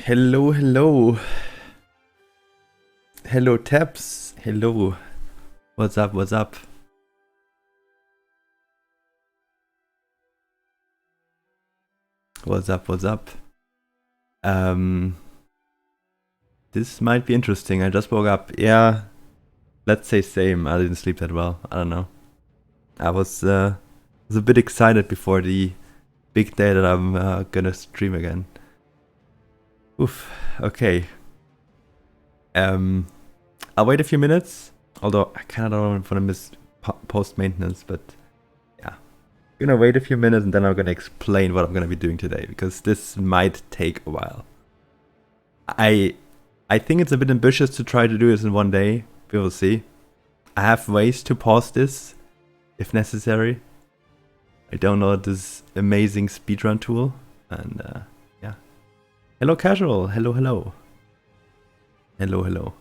Hello, hello. Hello, Taps. Hello. What's up, what's up? What's up, what's up? This might be interesting. I just woke up. Yeah, let's say same. I didn't sleep that well. I don't know. I was a bit excited before the big day that I'm gonna stream again. Oof. Okay. I'll wait a few minutes. Although I kind of don't want to miss post maintenance, but yeah, I'm gonna wait a few minutes and then I'm gonna explain what I'm gonna be doing today because this might take a while. I think it's a bit ambitious to try to do this in one day. We will see. I have ways to pause this if necessary. I download this amazing speedrun tool and yeah. Hello, casual. Hello, hello. Hello, hello.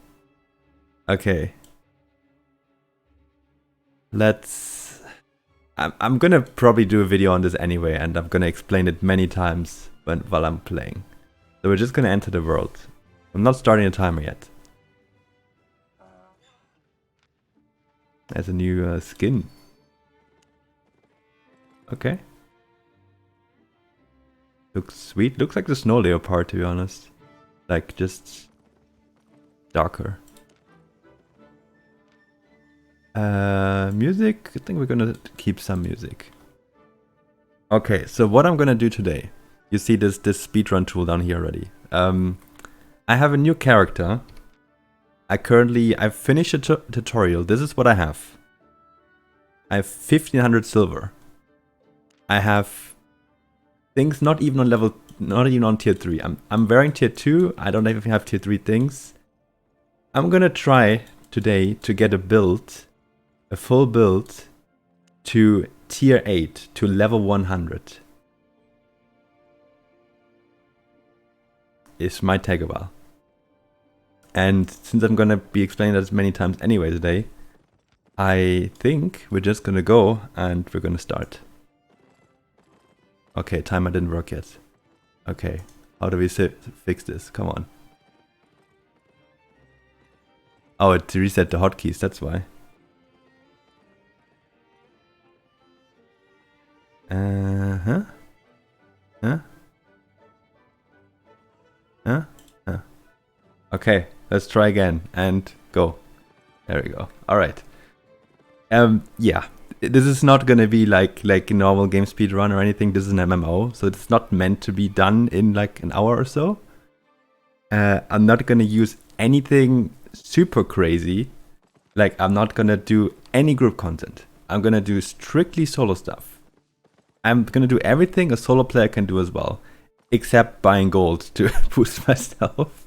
Okay. I'm gonna probably do a video on this anyway, and I'm gonna explain it many times while I'm playing. So we're just gonna enter the world. I'm not starting a timer yet. There's a new skin. Okay. Looks sweet. Looks like the snow leopard, to be honest. Like, just darker. Music. I think we're gonna keep some music. Okay, so what I'm gonna do today. You see this speedrun tool down here already. I have a new character. I've finished a tutorial. This is what I have. I have 1500 silver. I have things not even on tier 3. I'm wearing tier 2. I don't even have tier 3 things. I'm gonna try today to get a full build to tier 8, to level 100. This might take a while. And since I'm gonna be explaining that many times anyway today, I think we're just gonna go and we're gonna start. Okay, timer didn't work yet. Okay, how do we fix this? Come on. Oh, it reset the hotkeys, that's why. Huh? Okay, let's try again and go. There we go. All right. Yeah, this is not gonna be like a normal game speed run or anything. This is an MMO, so it's not meant to be done in like an hour or so. I'm not gonna use anything super crazy. Like, I'm not gonna do any group content. I'm gonna do strictly solo stuff. I'm gonna do everything a solo player can do as well, except buying gold to boost myself.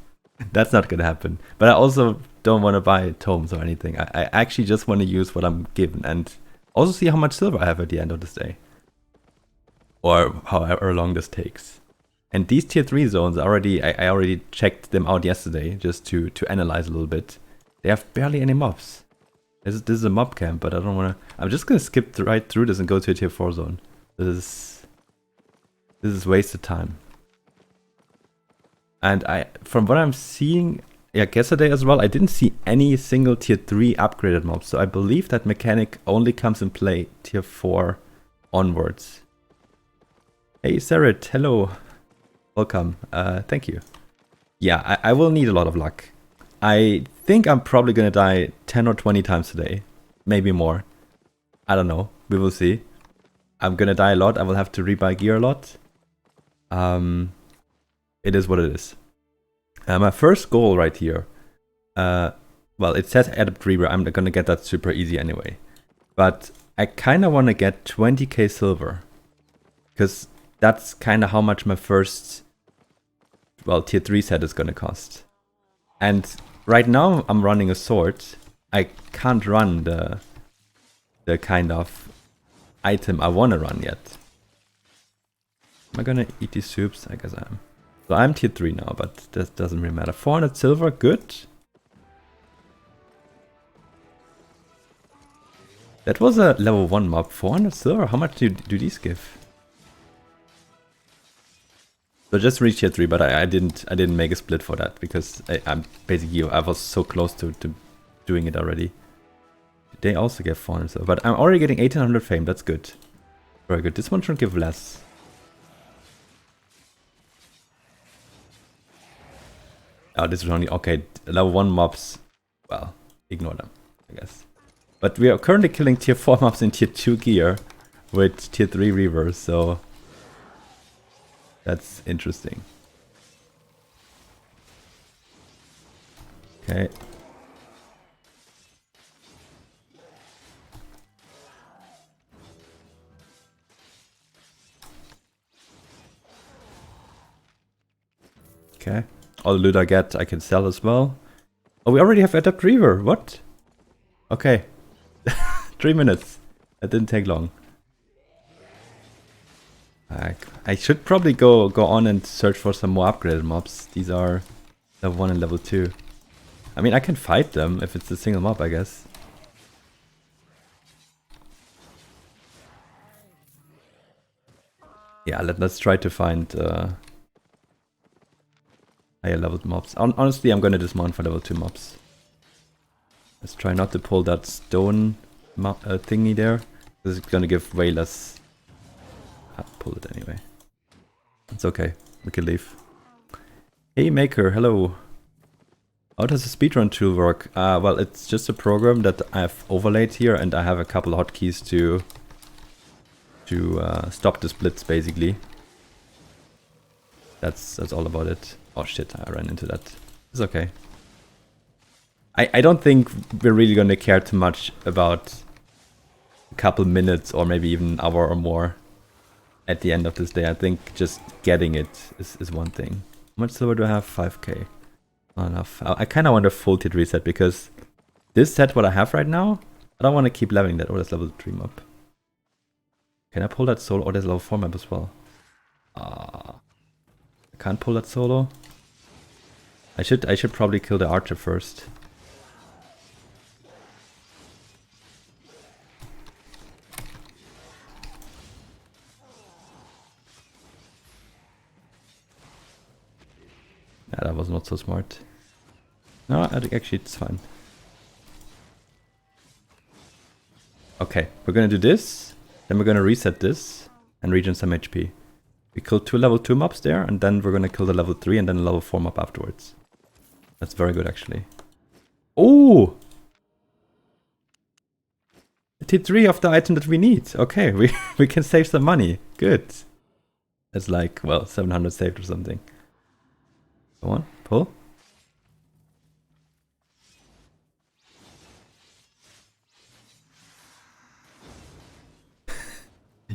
That's not gonna happen. But I also don't want to buy tomes or anything. I actually just want to use what I'm given and also see how much silver I have at the end of this day. Or however long this takes. And these tier 3 zones I already checked them out yesterday just to analyze a little bit. They have barely any mobs. This is a mob camp, but I don't want to. I'm just gonna skip right through this and go to a tier 4 zone. This is wasted time. And from what I'm seeing, yeah, yesterday as well, I didn't see any single tier 3 upgraded mobs. So I believe that mechanic only comes in play tier 4 onwards. Hey, Sarit, hello. Welcome. Thank you. Yeah, I will need a lot of luck. I think I'm probably gonna die 10 or 20 times today. Maybe more. I don't know. We will see. I'm gonna die a lot. I will have to rebuy gear a lot. It is what it is. My first goal right here. Well, it says add reaver. I'm gonna get that super easy anyway. But I kind of want to get 20k silver. Because that's kind of how much my first, well, tier 3 set is gonna cost. And right now I'm running a sword. I can't run the kind of item I want to run yet. Am I gonna eat these soups? I guess I am. So I'm tier 3 now, but that doesn't really matter. 400 silver, good. That was a level 1 mob. 400 silver, how much do these give? So just reached tier 3, but I didn't make a split for that because I'm basically I was so close to doing it already. They also get 400, so, but I'm already getting 1800 fame. That's good, very good. This one should give less. Oh, this is only okay. Level 1 mobs. Well, ignore them, I guess. But we are currently killing tier 4 mobs in tier 2 gear with tier 3 reavers, so that's interesting. Okay. Okay. All the loot I get, I can sell as well. Oh, we already have Adept Reaver. What? Okay. 3 minutes. That didn't take long. I should probably go on and search for some more upgraded mobs. These are level 1 and level 2. I mean, I can fight them if it's a single mob, I guess. Yeah, let's try to find higher leveled mobs. Honestly, I'm gonna dismount for level 2 mobs. Let's try not to pull that stone thingy there. This is gonna give way less. I'll pull it anyway. It's okay. We can leave. Hey Maker, hello. How does the speedrun tool work? Well, it's just a program that I've overlaid here, and I have a couple hotkeys to stop the splits, basically. That's all about it. Oh shit, I ran into that. It's okay. I don't think we're really gonna care too much about a couple minutes or maybe even an hour or more at the end of this day. I think just getting it is one thing. How much silver do I have? 5k. Not enough. I kind of want a full tier reset because this set what I have right now, I don't want to keep leveling that. Oh, that's level 3 map. Can I pull that solo? Oh, there's level 4 map as well. I can't pull that solo. I should probably kill the archer first. Yeah, that was not so smart. No, actually it's fine. Okay, we're gonna do this, then we're gonna reset this and regen some HP. We killed 2 level 2 mobs there, and then we're gonna kill the level 3 and then a level 4 mob afterwards. That's very good actually. Oh! Tier 3 of the item that we need. Okay, we can save some money. Good. That's like, well, 700 saved or something. Go on, pull.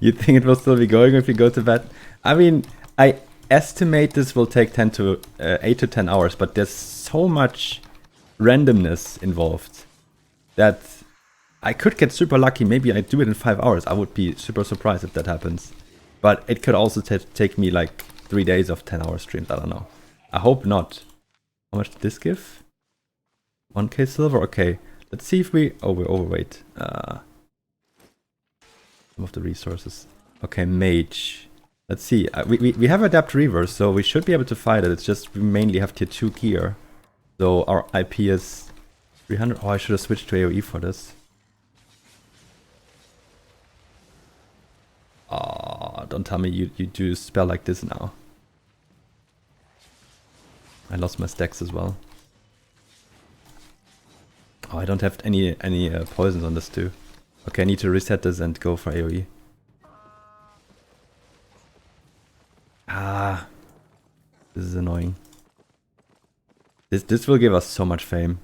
You think it will still be going if you go to bed? I mean, I estimate this will take 8 to 10 hours, but there's so much randomness involved that I could get super lucky. Maybe I do it in 5 hours. I would be super surprised if that happens. But it could also take me like 3 days of 10-hour streams. I don't know. I hope not. How much did this give? 1k silver? Okay. Let's see if we... Oh, we're overweight. Some of the resources. Okay, mage. Let's see. We have Adapt Reaver, so we should be able to fight it. It's just we mainly have tier 2 gear. So our IP is 300. Oh, I should have switched to AoE for this. Oh, don't tell me you do a spell like this now. I lost my stacks as well. Oh, I don't have any poisons on this too. Okay, I need to reset this and go for AoE. Ah, this is annoying. This will give us so much fame.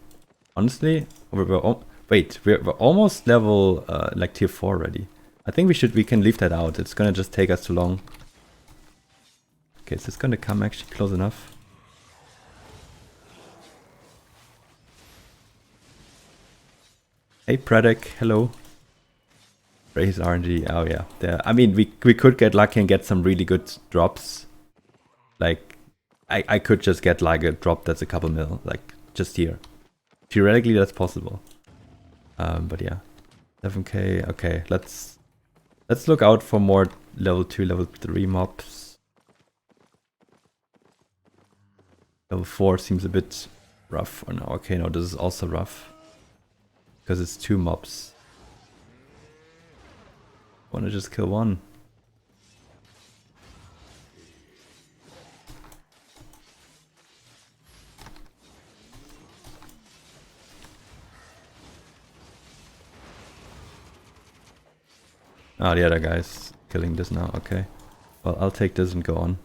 Honestly, we're almost level like tier 4 already. I think we can leave that out. It's gonna just take us too long. Okay, is this gonna come actually close enough? Hey Predek, hello. Raise RNG, oh yeah. I mean, we could get lucky and get some really good drops. Like, I could just get like a drop that's a couple mil, like just here. Theoretically, that's possible. But yeah, 7k. Okay, let's look out for more level 2, level 3 mobs. Level 4 seems a bit rough. Or no, okay, no, this is also rough. Because it's 2 mobs. Wanna just kill one. Ah, the other guy's killing this now, okay. Well, I'll take this and go on.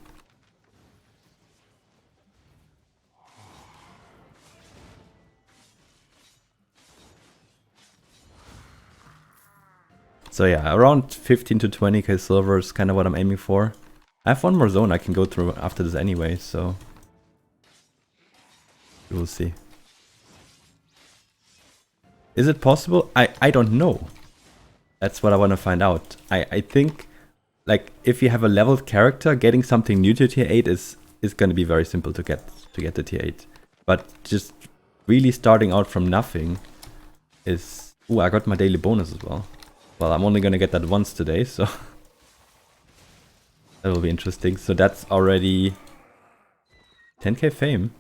So yeah, around 15 to 20k silver is kind of what I'm aiming for. I have one more zone I can go through after this anyway, so we will see. Is it possible? I don't know. That's what I want to find out. I think, like, if you have a leveled character, getting something new to tier 8 is going to be very simple to get to tier 8. But just really starting out from nothing is... Ooh, I got my daily bonus as well. Well, I'm only going to get that once today, so... that will be interesting. So that's already 10k fame.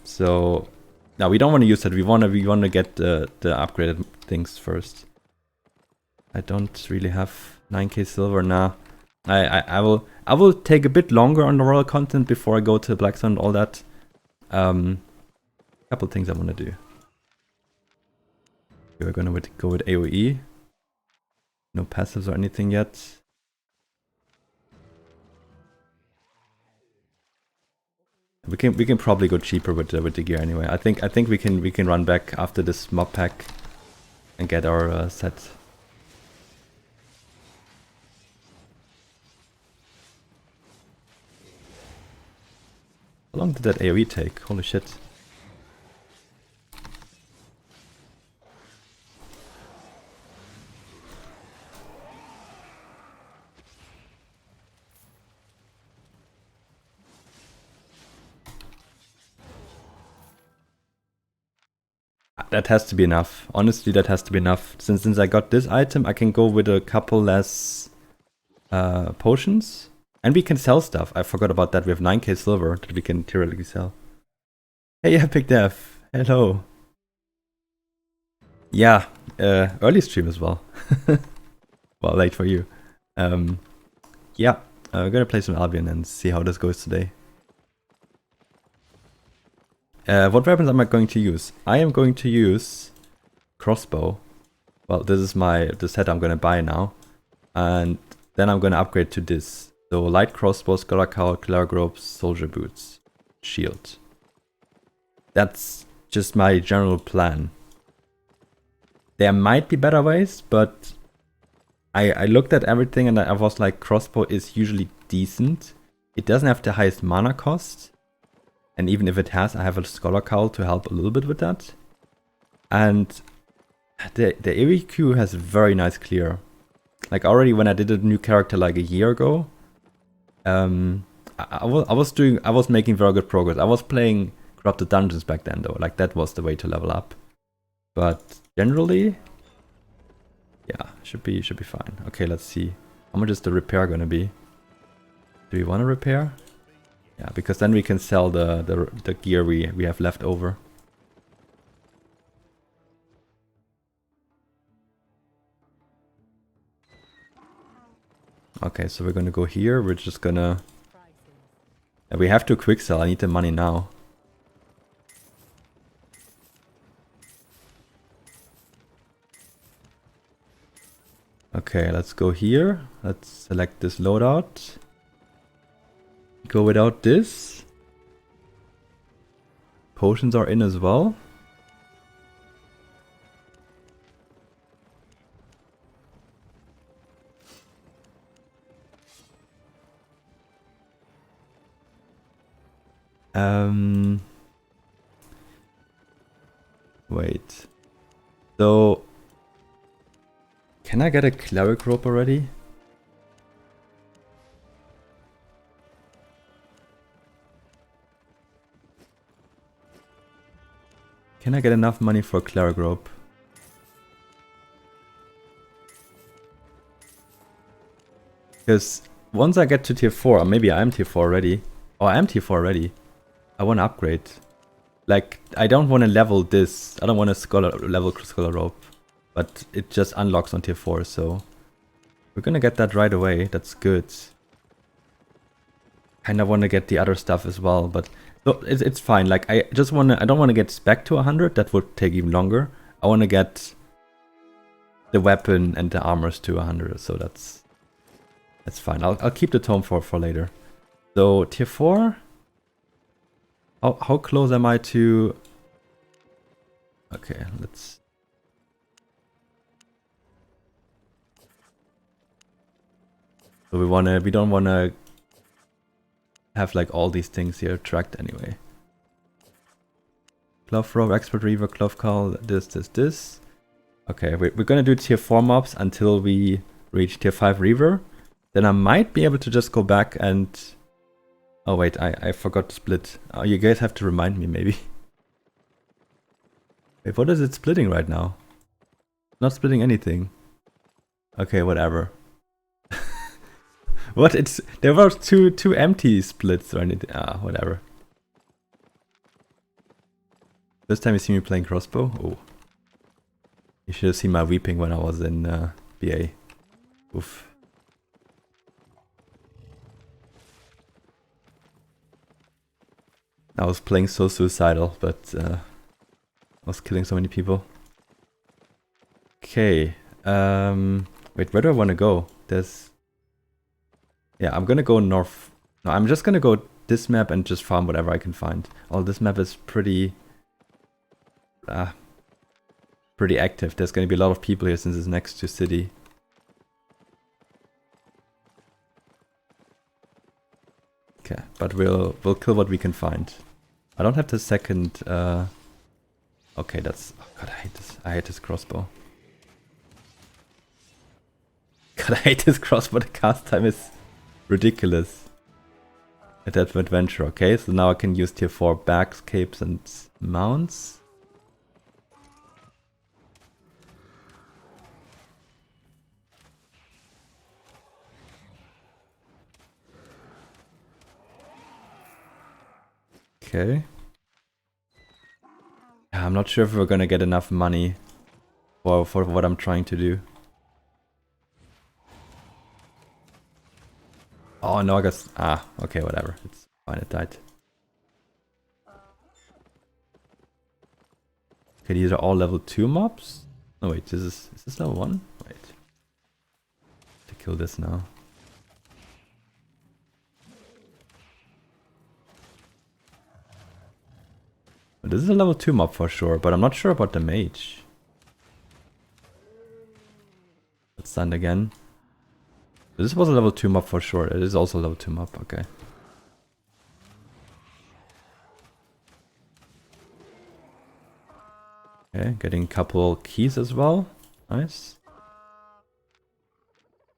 So... Now we don't want to use that. We want to get the upgraded things first. I don't really have 9k silver now. I will take a bit longer on the royal content before I go to Blackstone and all that. Couple things I want to do. We're gonna go with AoE. No passives or anything yet. We can probably go cheaper with the gear anyway. I think we can run back after this mob pack and get our set. How long did that AoE take? Holy shit. That has to be enough. Honestly, that has to be enough. Since I got this item, I can go with a couple less potions. And we can sell stuff. I forgot about that. We have 9k silver that we can theoretically sell. Hey, Epic Dev. Hello. Yeah, early stream as well. Well, late for you. Yeah, we're gonna play some Albion and see how this goes today. What weapons am I going to use? I am going to use crossbow. Well, this is the set I'm gonna buy now. And then I'm gonna upgrade to this. So light crossbow, scholar cowl, cleric robes, soldier boots, shield. That's just my general plan. There might be better ways, but I looked at everything and I was like, crossbow is usually decent. It doesn't have the highest mana cost. And even if it has, I have a scholar cowl to help a little bit with that. And the AVQ has very nice clear. Like already when I did a new character like a year ago, I was making very good progress. I was playing Corrupted Dungeons back then though. Like that was the way to level up. But generally, yeah, should be fine. Okay, let's see. How much is the repair gonna be? Do we want to repair? Yeah, because then we can sell the gear we have left over. Okay, so we're gonna go here. We're just gonna... we have to quick sell. I need the money now. Okay, let's go here. Let's select this loadout. Go without this. Potions are in as well. Wait. So, can I get a cleric rope already? Can I get enough money for a cleric rope? Because once I get to tier 4, or maybe I'm tier 4 already, Oh, I'm tier 4 already. I want to upgrade. Like, I don't want to level this. I don't want to level Scholar Rope. But it just unlocks on tier 4, so... We're gonna get that right away. That's good. Kinda want to get the other stuff as well, but... So it's fine. Like, I don't want to get back to 100. That would take even longer. I want to get... the weapon and the armors to 100, so that's fine. I'll keep the tome for later. So tier 4. How close am I to? Okay, let's. So we don't wanna have like all these things here tracked anyway. Cloth Rope, Expert Reaver, Cloth Call, this. Okay, we're gonna do tier 4 mobs until we reach tier 5 Reaver. Then I might be able to just go back and... Oh wait, I forgot to split. Oh, you guys have to remind me maybe. Wait, what is it splitting right now? Not splitting anything. Okay, whatever. What? There were two empty splits or anything. Ah, whatever. First time you see me playing crossbow? Oh. You should have seen my weeping when I was in BA. Oof. I was playing so suicidal, but I was killing so many people. Okay. Wait, where do I want to go? Yeah, I'm gonna go north. No, I'm just gonna go this map and just farm whatever I can find. Oh, this map is pretty active. There's gonna be a lot of people here since it's next to city. Okay, but we'll kill what we can find. I don't have the second. Okay, that's. Oh God, I hate this. I hate this crossbow. God, I hate this crossbow. The cast time is ridiculous. At that adventure. Okay, so now I can use tier 4 bags, capes, and mounts. Okay. Yeah, I'm not sure if we're gonna get enough money for what I'm trying to do. Oh no, I guess. Ah, okay, whatever. It's fine, it died. Okay, these are all level 2 mobs? No, wait, is this level 1? Wait. To kill this now. This is a level 2 mob for sure, but I'm not sure about the mage. Let's stand again. This was a level 2 mob for sure. It is also a level 2 mob, okay. Okay, getting a couple keys as well. Nice.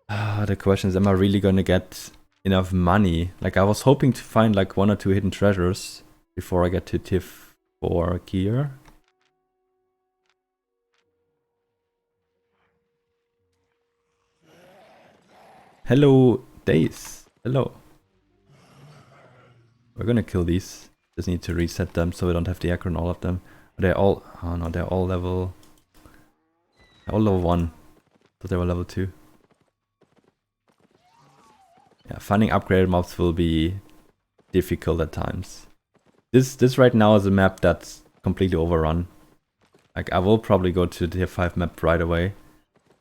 The question is, am I really gonna get enough money? Like, I was hoping to find like 1 or 2 hidden treasures before I get to tier 4 gear. Hello, Days. Hello. We're gonna kill these. Just need to reset them so we don't have the aggro on all of them. They're all... Oh no, they're all level... They're all level 1. But they were level 2. Yeah, finding upgraded mobs will be difficult at times. This right now is a map that's completely overrun. Like, I will probably go to the tier 5 map right away.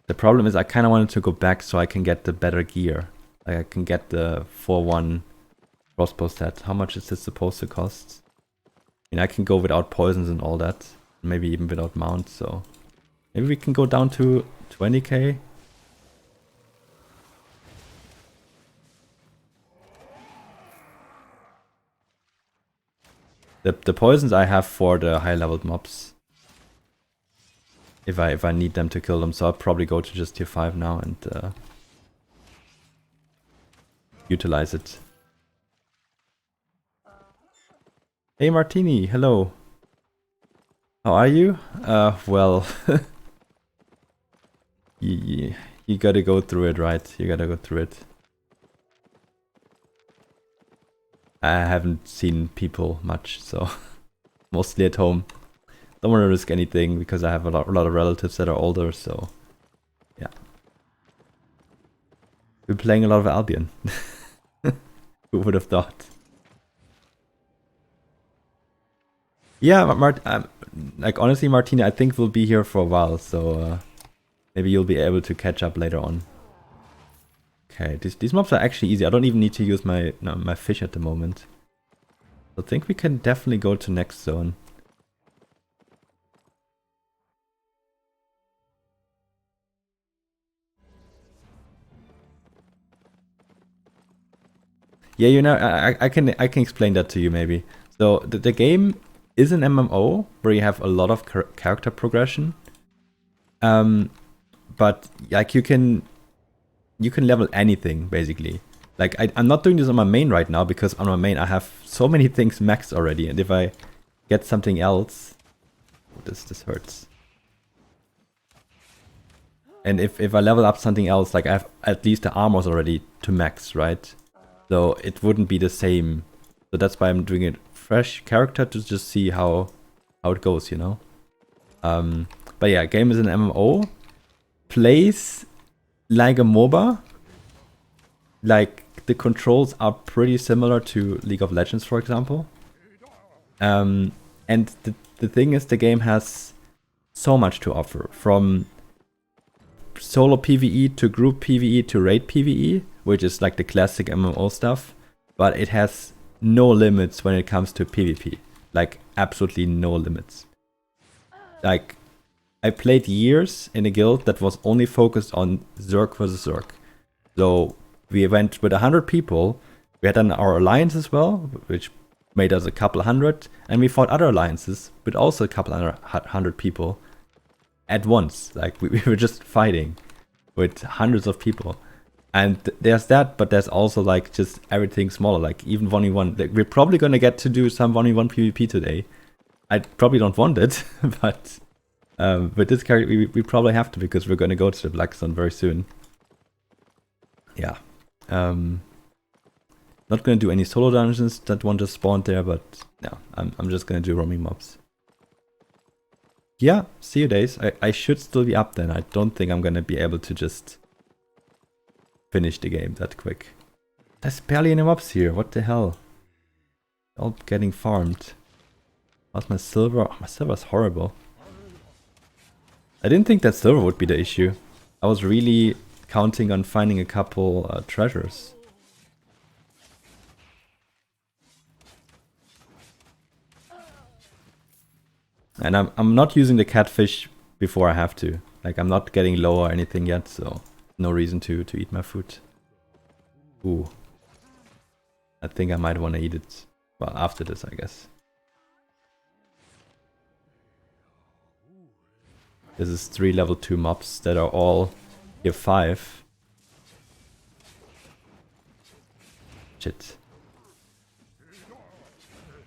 The problem is I kind of wanted to go back so I can get the better gear. Like, I can get the 4-1 crossbow set. How much is this supposed to cost? I mean, I can go without poisons and all that. Maybe even without mounts, so... Maybe we can go down to 20k? The poisons I have for the high leveled mobs. If I need them to kill them, so I'll probably go to just tier 5 now and utilize it. Hey Martini, hello. How are you? Well, you gotta go through it, right? You gotta go through it. I haven't seen people much, so mostly at home. Don't want to risk anything because I have a lot of relatives that are older, so yeah. We're playing a lot of Albion. Who would have thought? Yeah, like honestly, Martina, I think we'll be here for a while, so maybe you'll be able to catch up later on. Okay, these mobs are actually easy. I don't even need to use my fish at the moment. I think we can definitely go to next zone. Yeah, you know, I can explain that to you maybe. So the game is an MMO where you have a lot of character progression. But like you can level anything basically. Like I'm not doing this on my main right now because on my main I have so many things maxed already, and if I get something else, oh, this hurts. And if I level up something else, like I have at least the armors already to max, right? So it wouldn't be the same. So that's why I'm doing it fresh character to just see how it goes, you know? But yeah, game is an MMO. Plays like a MOBA. Like the controls are pretty similar to League of Legends, for example. And the thing is, the game has so much to offer, from solo PvE to group PvE to raid PvE, which is like the classic MMO stuff, but it has no limits when it comes to PvP. Like absolutely no limits. Like I played years in a guild that was only focused on Zerg versus Zerg. So we went with 100 people. We had our alliance as well, which made us a couple hundred, and we fought other alliances with also a couple hundred people at once. Like we were just fighting with hundreds of people. And there's that, but there's also like just everything smaller, like even 1v1. Like, we're probably gonna get to do some 1v1 PvP today. I probably don't want it, but with this character we probably have to, because we're gonna go to the Black Zone very soon. Yeah. Not gonna do any solo dungeons. That one just spawned there, but yeah, I'm just gonna do roaming mobs. Yeah, see you days. I should still be up then. I don't think I'm gonna be able to just finish the game that quick. There's barely any mobs here. What the hell? All getting farmed. How's my silver? Oh, my silver's horrible. I didn't think that silver would be the issue. I was really counting on finding a couple treasures. And I'm not using the catfish before I have to. Like I'm not getting low or anything yet, so no reason to eat my food. Ooh. I think I might want to eat it, well, after this, I guess. This is 3 level 2 mobs that are all tier 5. Shit.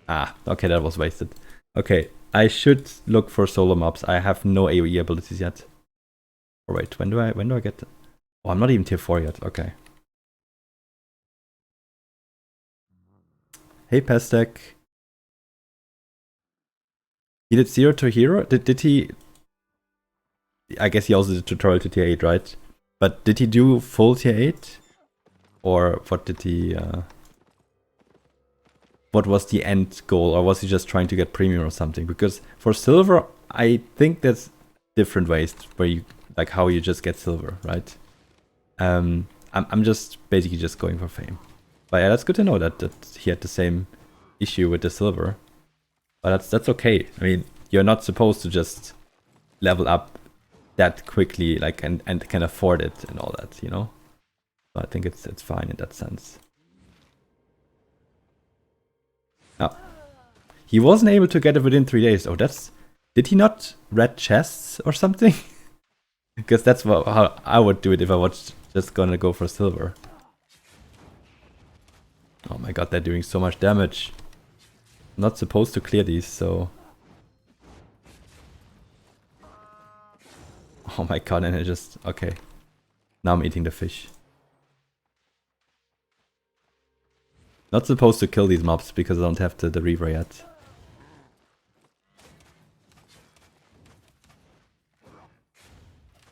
Ah, okay, that was wasted. Okay, I should look for solo mobs. I have no AoE abilities yet. Or wait, when do I get... Oh, I'm not even tier 4 yet, okay. Hey, Pestek. He did 0 to hero? Did he... I guess he also did tutorial to tier 8, right? But did he do full tier 8? Or what did he... what was the end goal? Or was he just trying to get premium or something? Because for silver, I think there's different ways where you... like how you just get silver, right? I'm just basically just going for fame. But yeah, that's good to know that he had the same issue with the silver. But that's okay. I mean, you're not supposed to just level up that quickly, like and can afford it and all that, you know? So I think it's fine in that sense. Oh. He wasn't able to get it within 3 days. Oh, that's... Did he not red chests or something? Because that's how I would do it if I was just gonna go for silver. Oh my god, they're doing so much damage. I'm not supposed to clear these, so... Oh my god, and I just... Okay. Now I'm eating the fish. Not supposed to kill these mobs because I don't have the Reaver yet.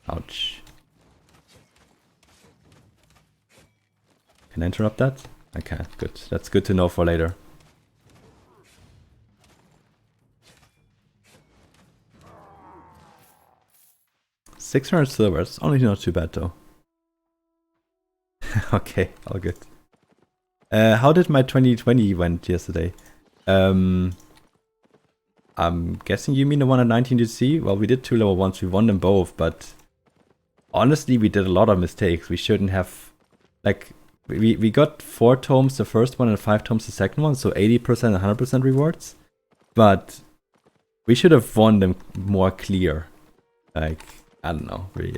Ouch. Can I interrupt that? I can't. Good. That's good to know for later. $600 silver. It's only not too bad though. Okay, all good. How did my 2020 went yesterday? I'm guessing you mean the one at 19 GC? Well, we did 2 level 1s, we won them both, but honestly, we did a lot of mistakes. We shouldn't have, like, we got 4 tomes the first one and 5 tomes the second one, so 80% and 100% rewards. But we should have won them more clear. Like, I don't know, we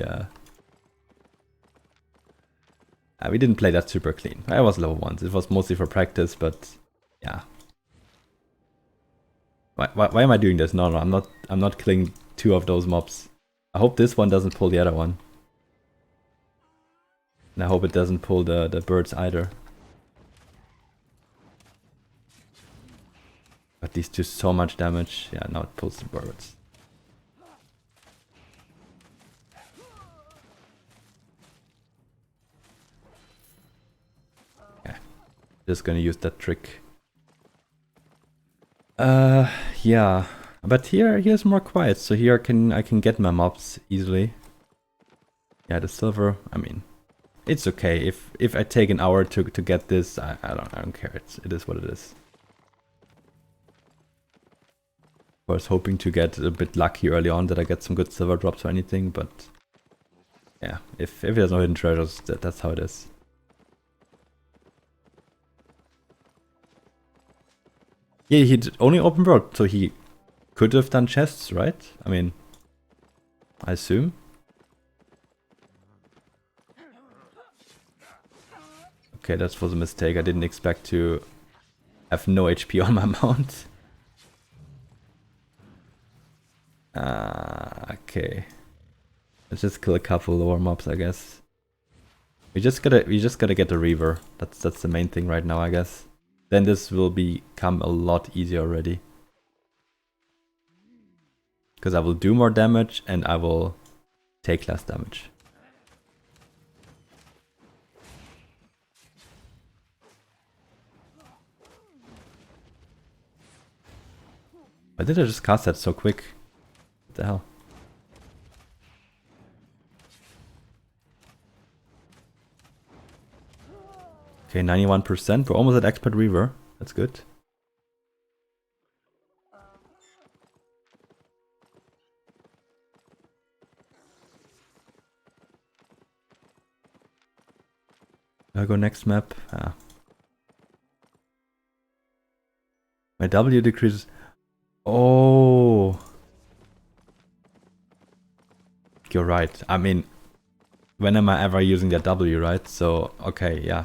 didn't play that super clean. I was level 1s, it was mostly for practice, but yeah. Why am I doing this? No, I'm not killing 2 of those mobs. I hope this one doesn't pull the other one. And I hope it doesn't pull the birds either. But these do so much damage. Yeah, now it pulls the birds. Okay. Just gonna use that trick. Yeah. But here's more quiet, so here I can get my mobs easily. Yeah, the silver, I mean, it's okay. If I take an hour to get this, I don't care. It is what it is. I was hoping to get a bit lucky early on that I get some good silver drops or anything, but yeah, if there's no hidden treasures, that's how it is. Yeah, he did only open world, so he could have done chests, right? I mean, I assume. Okay, that was a mistake. I didn't expect to have no HP on my mount. Okay. Let's just kill a couple lower mobs, I guess. We just gotta get the Reaver. That's the main thing right now, I guess. Then this will become a lot easier already. Because I will do more damage and I will take less damage. Why did I just cast that so quick? What the hell? Okay, 91%. We're almost at Expert Reaver. That's good. I'll go next map. My W decreases. Oh. You're right. I mean, when am I ever using that W, right? So, okay, yeah.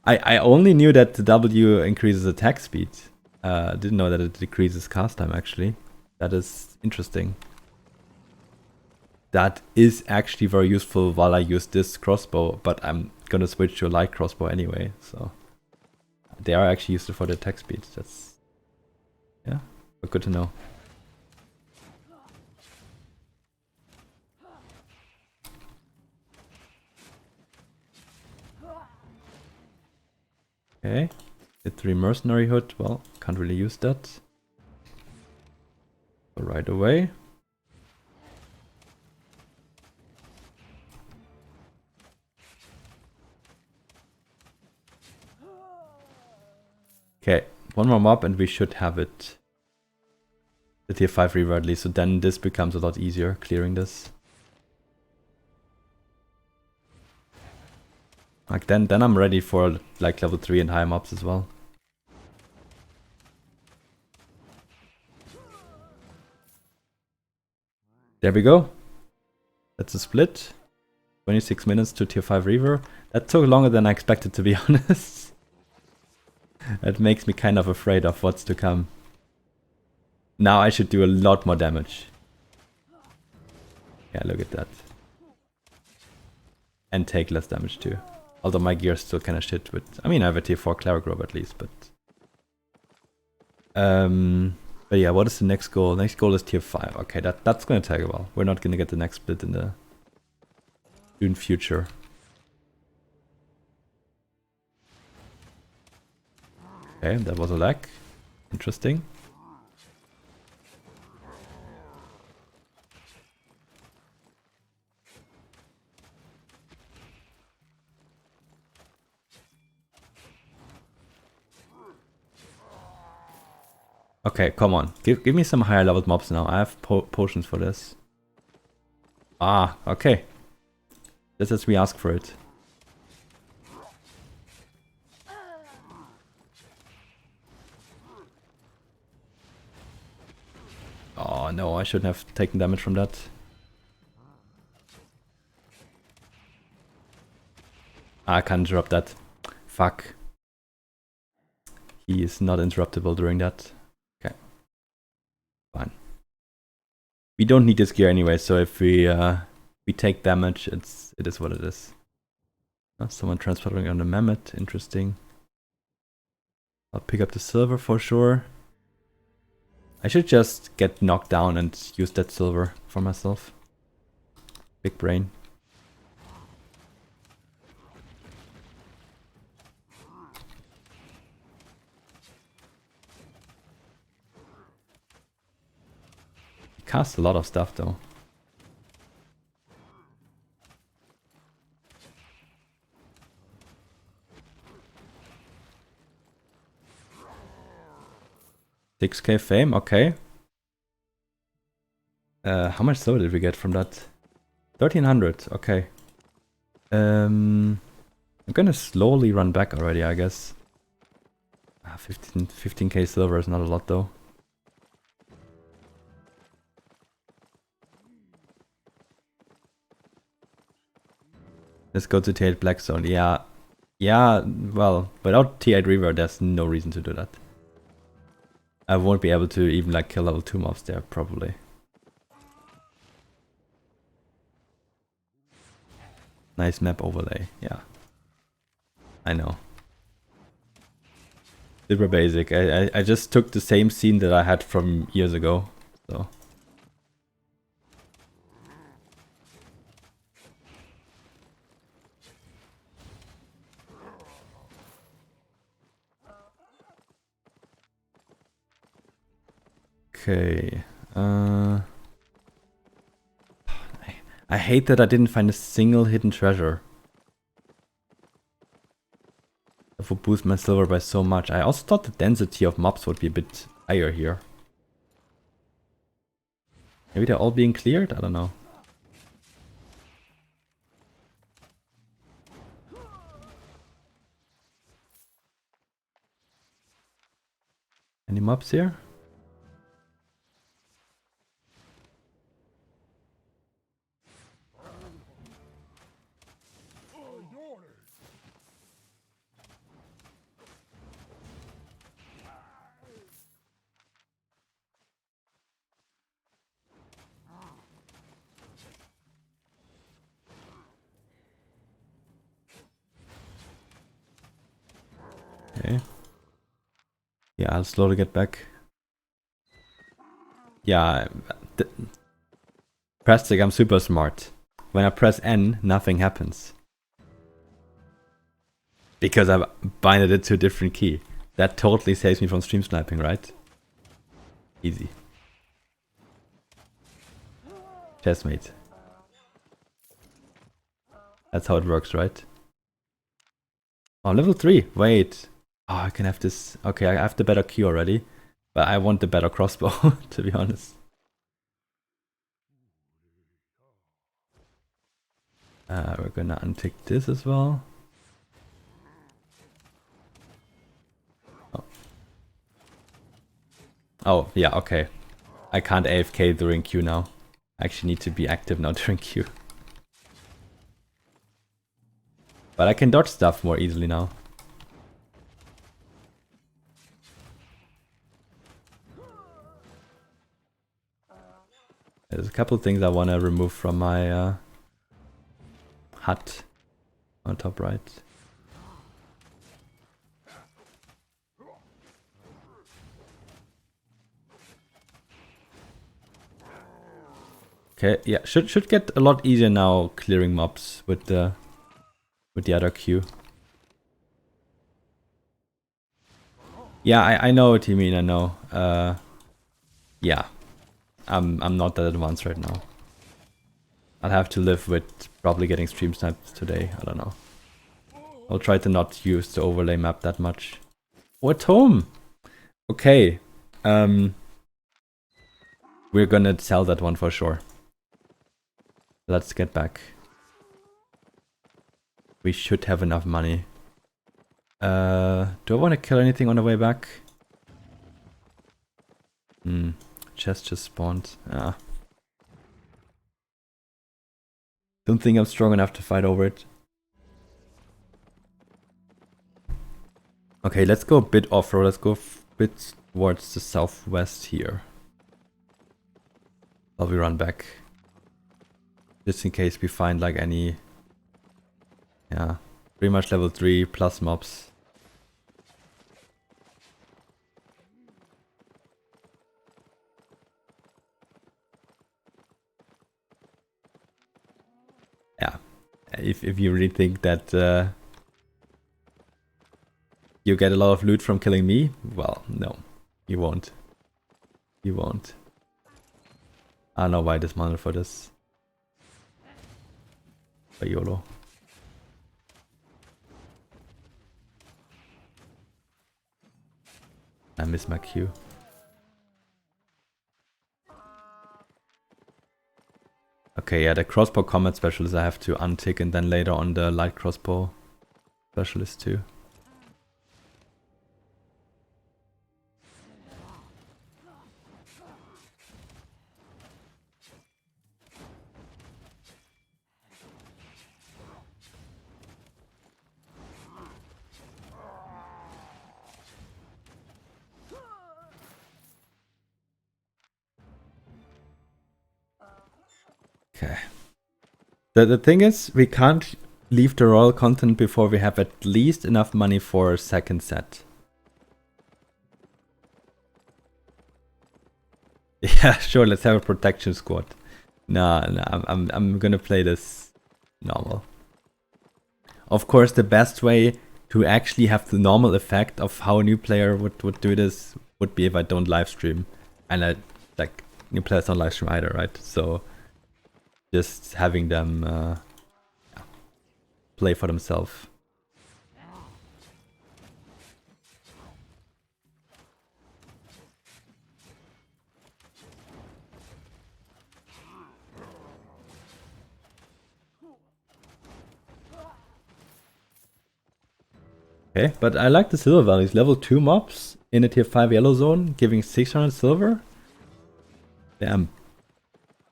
I only knew that the W increases attack speed. Didn't know that it decreases cast time, actually. That is interesting. That is actually very useful while I use this crossbow, but I'm gonna switch to a light crossbow anyway, so... They are actually useful for the attack speed. That's... yeah, but good to know. Okay, hit 3 mercenary hood. Well, can't really use that. So right away. Okay, one more mob and we should have it. The tier 5 Reaver at least, so then this becomes a lot easier, clearing this. Like then I'm ready for like level 3 and higher mobs as well. There we go. That's a split. 26 minutes to tier 5 Reaver. That took longer than I expected, to be honest. That makes me kind of afraid of what's to come. Now I should do a lot more damage. Yeah, look at that. And take less damage too. Although my gear is still kind of shit. I mean, I have a tier 4 cleric robe at least, but... But yeah, what is the next goal? Next goal is tier 5. Okay, that's gonna take a while. We're not gonna get the next split in the soon future. Okay, that was a lag. Interesting. Okay, come on. Give me some higher leveled mobs now. I have potions for this. Ah, okay. Just as we ask for it. Oh no, I shouldn't have taken damage from that. I can't interrupt that. Fuck. He is not interruptible during that. Okay. Fine. We don't need this gear anyway, so if we take damage, it is what it is. Someone transporting on the mammoth, interesting. I'll pick up the silver for sure. I should just get knocked down and use that silver for myself. Big brain. He casts a lot of stuff though. $6K fame, okay. How much silver did we get from that? 1300, okay. I'm gonna slowly run back already, I guess. 15K silver is not a lot though. Let's go to T8 Black Zone. Yeah, well, without T8 Reaver, there's no reason to do that. I won't be able to even like kill level 2 mobs there, probably. Nice map overlay, yeah. I know. Super basic. I just took the same scene that I had from years ago, so. Okay. I hate that I didn't find a single hidden treasure. That would boost my silver by so much. I also thought the density of mobs would be a bit higher here. Maybe they're all being cleared? I don't know. Any mobs here? Okay. Yeah, I'll slowly get back. Yeah, Prastic, I'm super smart. When I press N, nothing happens. Because I've binded it to a different key. That totally saves me from stream sniping, right? Easy. Chessmate. That's how it works, right? Oh, level 3. Wait. Oh, I can have this. Okay, I have the better Q already. But I want the better crossbow, to be honest. We're gonna untick this as well. Oh, yeah, okay. I can't AFK during Q now. I actually need to be active now during Q. But I can dodge stuff more easily now. There's a couple things I want to remove from my hut on top right. Okay, yeah, should get a lot easier now clearing mobs with the other queue. Yeah, I know what you mean, I know. Yeah. I'm not that advanced right now. I'll have to live with probably getting stream snipes today, I don't know. I'll try to not use the overlay map that much. Oh, at home! Okay. We're gonna sell that one for sure. Let's get back. We should have enough money. Do I want to kill anything on the way back? Chest just spawned. Ah. Don't think I'm strong enough to fight over it. Okay, let's go a bit off-road. Let's go a bit towards the southwest here. While we run back. Just in case we find like any... Yeah, pretty much level 3 plus mobs. Yeah, if you really think that you get a lot of loot from killing me, well, no, you won't. You won't. I don't know why I dismounted for this. By YOLO. I miss my Q. Okay, yeah, the crossbow combat specialist I have to untick, and then later on the light crossbow specialist too. Okay. The thing is, we can't leave the royal content before we have at least enough money for a second set. Yeah, sure, let's have a protection squad. Nah, I'm gonna play this normal. Of course, the best way to actually have the normal effect of how a new player would do this would be if I don't live stream. And like, new players don't live stream either, right? So just having them play for themselves. Okay, but I like the silver values. Level 2 mobs in a tier 5 yellow zone, giving 600 silver. Damn.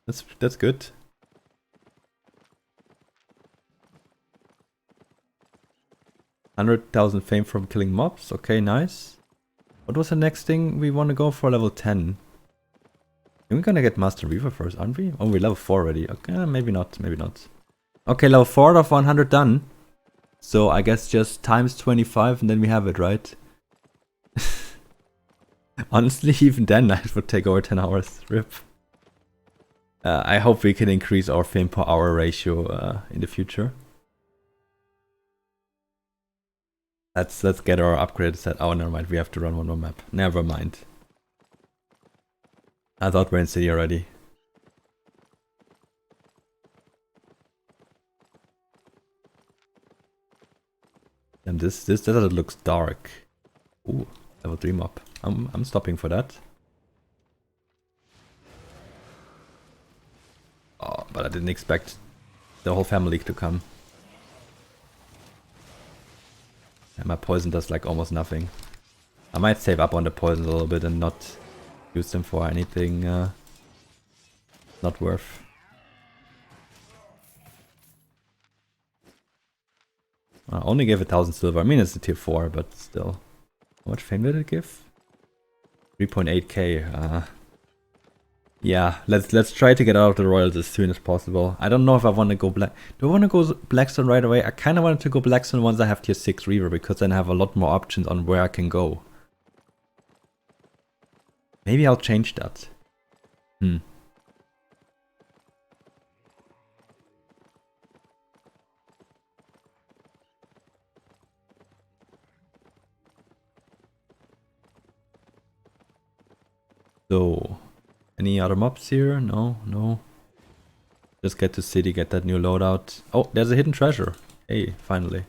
That's good. 100,000 fame from killing mobs. Okay, nice. What was the next thing we want to go for? Level 10. We're gonna get Master Reaver first, aren't we? Oh, we're level 4 already. Okay, maybe not, maybe not. Okay, level 4 out of 100 done. So I guess just times 25 and then we have it, right? Honestly, even then it would take over 10 hours. RIP. I hope we can increase our fame per hour ratio in the future. Let's get our upgraded set. Oh, never mind. We have to run one more map. Never mind. I thought we're in city already. And this desert looks dark. Ooh, level 3 mob. I'm stopping for that. Oh, but I didn't expect the whole family to come. And my poison does like almost nothing. I might save up on the poison a little bit and not use them for anything not worth. I only gave 1,000 silver. I mean, it's a tier 4, but still. How much fame did it give? 3.8k. Yeah, let's try to get out of the royals as soon as possible. I don't know if I want to go black. Do I want to go Blackstone right away? I kind of wanted to go Blackstone once I have tier 6 Reaver, because then I have a lot more options on where I can go. Maybe I'll change that. So, any other mobs here? No, no. Just get to city, get that new loadout. Oh, there's a hidden treasure. Hey, finally.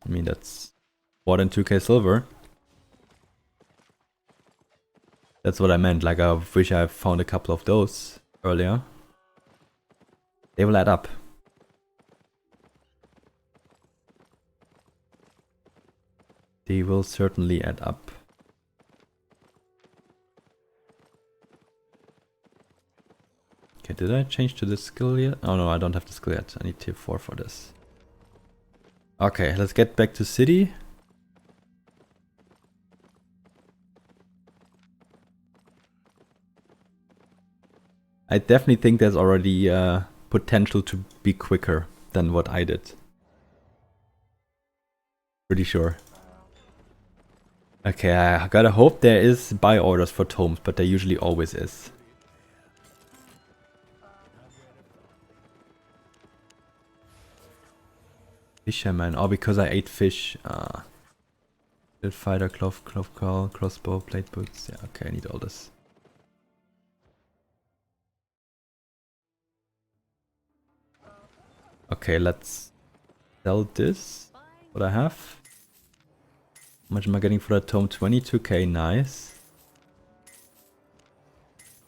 I mean, that's more than 2k silver. That's what I meant, like I wish I found a couple of those earlier. They will add up. They will certainly add up. Okay, did I change to this skill yet? Oh no, I don't have the skill yet. I need tier 4 for this. Okay, let's get back to city. I definitely think there's already potential to be quicker than what I did. Pretty sure. Okay, I gotta hope there is buy orders for tomes, but there usually always is. Fisherman. Oh, because I ate fish. Shield fighter, clove call, crossbow, plate boots. Yeah, okay, I need all this. Okay, let's sell this. What I have. How much am I getting for that tome? 22k, nice.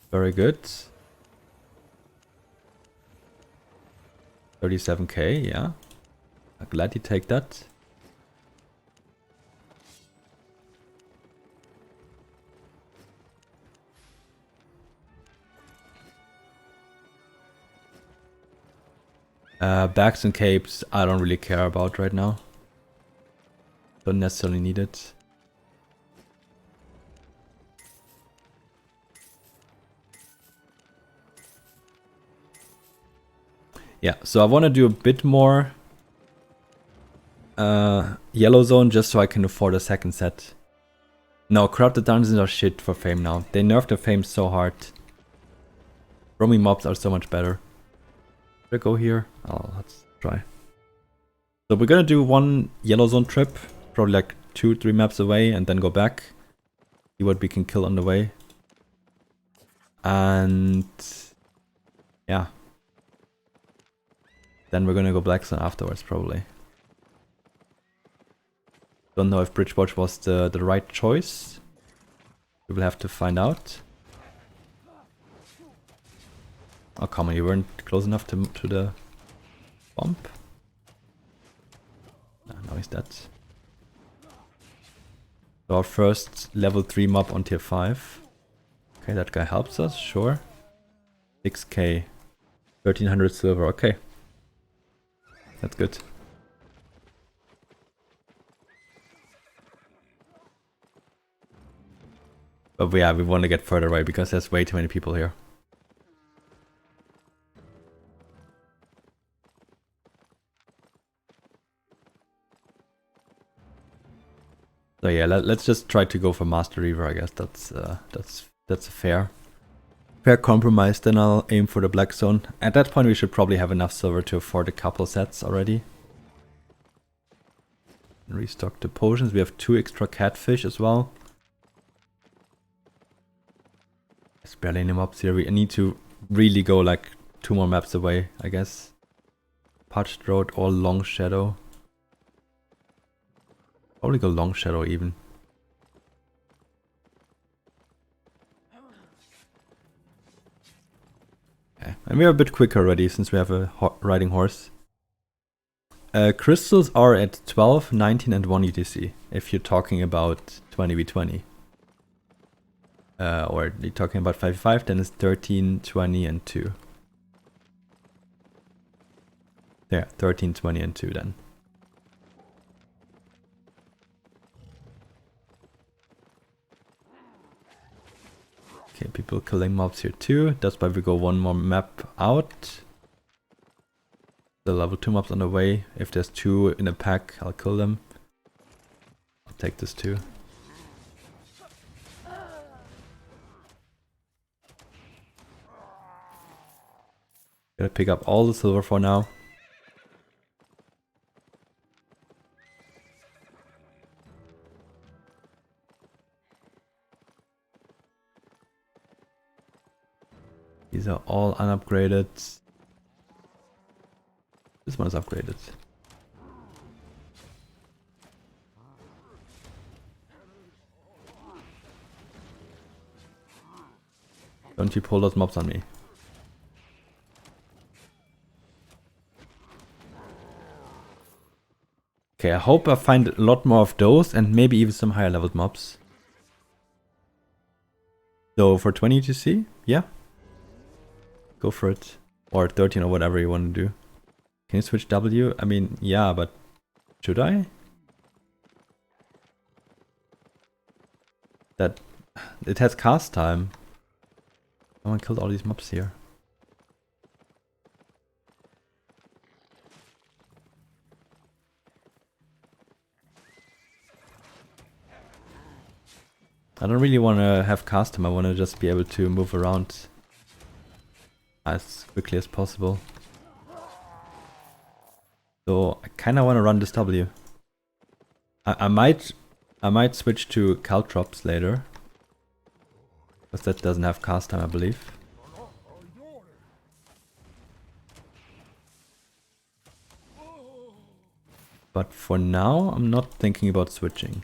Very good. 37k, yeah. I'm glad you take that. Bags and capes, I don't really care about right now. Don't necessarily need it. Yeah, so I want to do a bit more yellow zone just so I can afford a second set. No, corrupted dungeons are shit for fame now. They nerfed the fame so hard. Roaming mobs are so much better. Should I go here? Oh, let's try. So we're gonna do one yellow zone trip, probably like 2-3 maps away, and then go back. See what we can kill on the way. And yeah. Then we're gonna go black zone afterwards, probably. Don't know if Bridgewatch was the right choice. We will have to find out. Oh, come on, you weren't close enough to the bump. Now he's dead. So our first level 3 mob on tier 5. Okay, that guy helps us, sure. 6k. 1300 silver, okay. That's good. But yeah, we want to get further away because there's way too many people here. So yeah, let's just try to go for Master Reaver. I guess that's a fair compromise. Then I'll aim for the black zone. At that point, we should probably have enough silver to afford a couple sets already. Restock the potions. We have 2 extra catfish as well. There's barely any mobs here. We need to really go like 2 more maps away, I guess. Parched Road or Long Shadow. Probably go Long Shadow even. Okay. And we're a bit quicker already since we have a riding horse. Crystals are at 12, 19 and 1 UTC if you're talking about 20v20. Or you're talking about 5v5, then it's 13, 20 and 2. Yeah, 13, 20 and 2 then. Okay, people killing mobs here too. That's why we go 1 more map out. The level 2 mobs on the way. If there's 2 in a pack, I'll kill them. I'll take this too. Gotta pick up all the silver for now. These are all unupgraded. This one is upgraded. Don't you pull those mobs on me. Okay, I hope I find a lot more of those and maybe even some higher leveled mobs. So for 20 GC, yeah. Go for it. Or 13 or whatever you want to do. Can you switch W? I mean, yeah, but should I? That it has cast time. Someone killed all these mobs here. I don't really want to have cast time. I want to just be able to move around as quickly as possible. So I kind of want to run this W. I might switch to Caltrops later, because that doesn't have cast time, I believe. But for now, I'm not thinking about switching.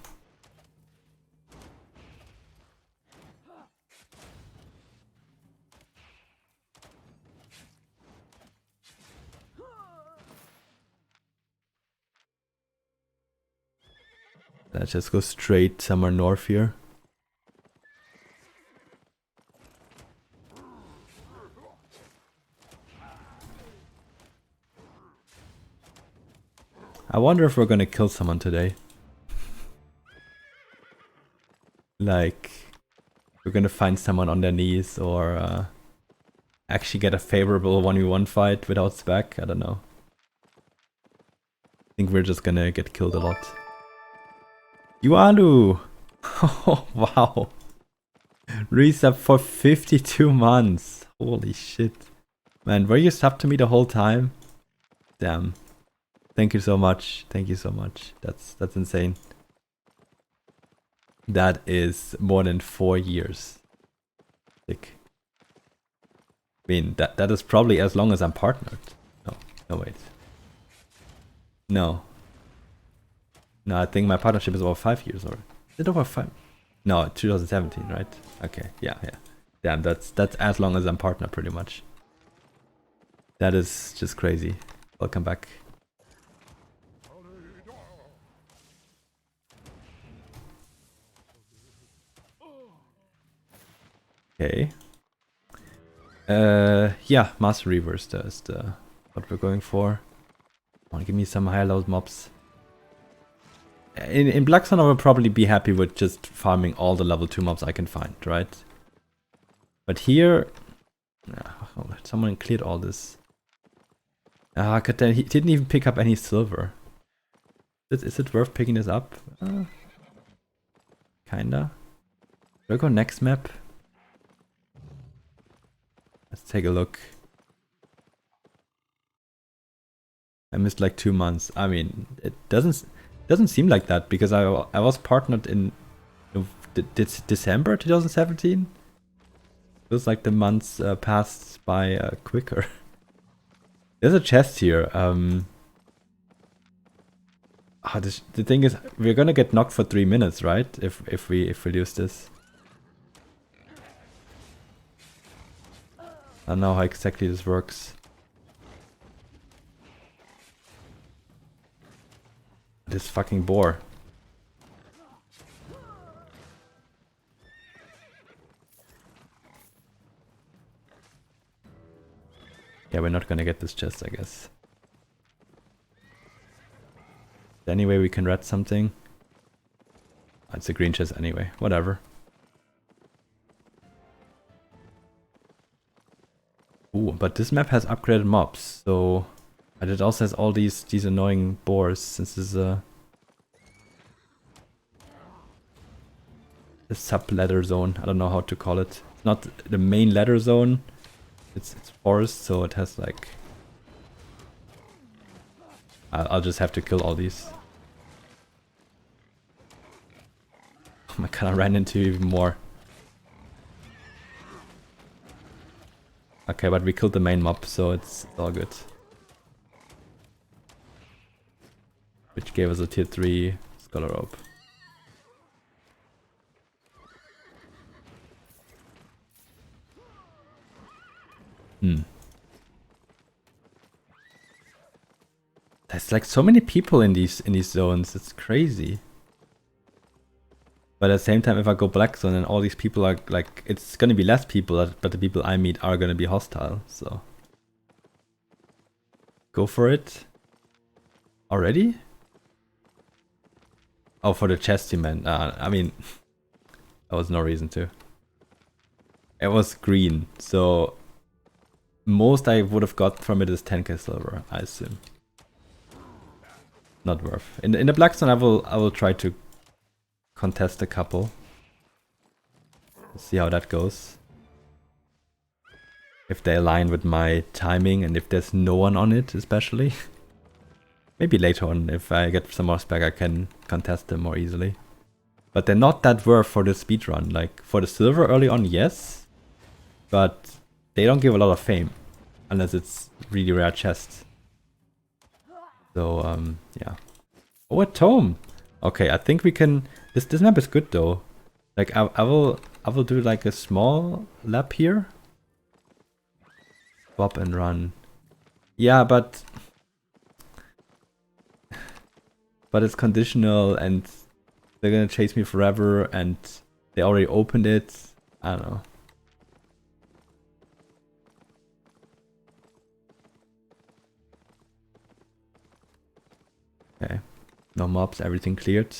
Let's just go straight somewhere north here. I wonder if we're gonna kill someone today. Like, we're gonna find someone on their knees or actually get a favorable 1v1 fight without spec. I don't know. I think we're just gonna get killed a lot. Yualu! Oh, wow. Resub for 52 months. Holy shit. Man, were you subbed to me the whole time? Damn. Thank you so much. Thank you so much. That's insane. That is more than 4 years. Sick. I mean, that is probably as long as I'm partnered. No, wait. No, I think my partnership is over 5 years, or is it over 5? No, 2017, right? Okay, yeah. Damn, that's as long as I'm partner, pretty much. That is just crazy. Welcome back. Okay. Yeah, Master Reverse is what we're going for. Want to give me some higher level mobs. In Black Sun I will probably be happy with just farming all the level 2 mobs I can find, right? But here... Oh, someone cleared all this. He didn't even pick up any silver. Is it worth picking this up? Kinda. Should I go next map? Let's take a look. I missed like 2 months. I mean, it doesn't seem like that, because I was partnered in December 2017. Feels like the months passed by quicker. There's a chest here. The thing is, we're gonna get knocked for 3 minutes, right? If we lose this. I don't know how exactly this works. This fucking boar. Yeah, we're not gonna get this chest, I guess. Any way we can red something? It's a green chest anyway, whatever. Ooh, but this map has upgraded mobs, so... But it also has all these annoying boars, since this is a sub-ladder zone. I don't know how to call it. It's not the main ladder zone. It's forest, so it has like... I'll just have to kill all these. Oh my god, I ran into even more. Okay, but we killed the main mob, so it's all good. Which gave us a tier 3 Scholar Robe. There's like so many people in these zones. It's crazy. But at the same time, if I go black zone and all these people are like, it's gonna be less people, but the people I meet are gonna be hostile. So go for it. Already? Oh, for the chesty man. I mean, there was no reason to. It was green, so most I would have got from it is 10k silver, I assume. Not worth. In the black zone, I will try to contest a couple. See how that goes. If they align with my timing and if there's no one on it, especially. Maybe later on, if I get some more spec, I can contest them more easily. But they're not that worth for the speedrun. Like, for the silver early on, yes. But they don't give a lot of fame. Unless it's really rare chests. So, yeah. Oh, a tome! Okay, I think we can... This map is good though. Like, I will do like a small lap here. Swap and run. Yeah, but it's conditional and they're gonna chase me forever and they already opened it. I don't know. Okay. No mobs, everything cleared.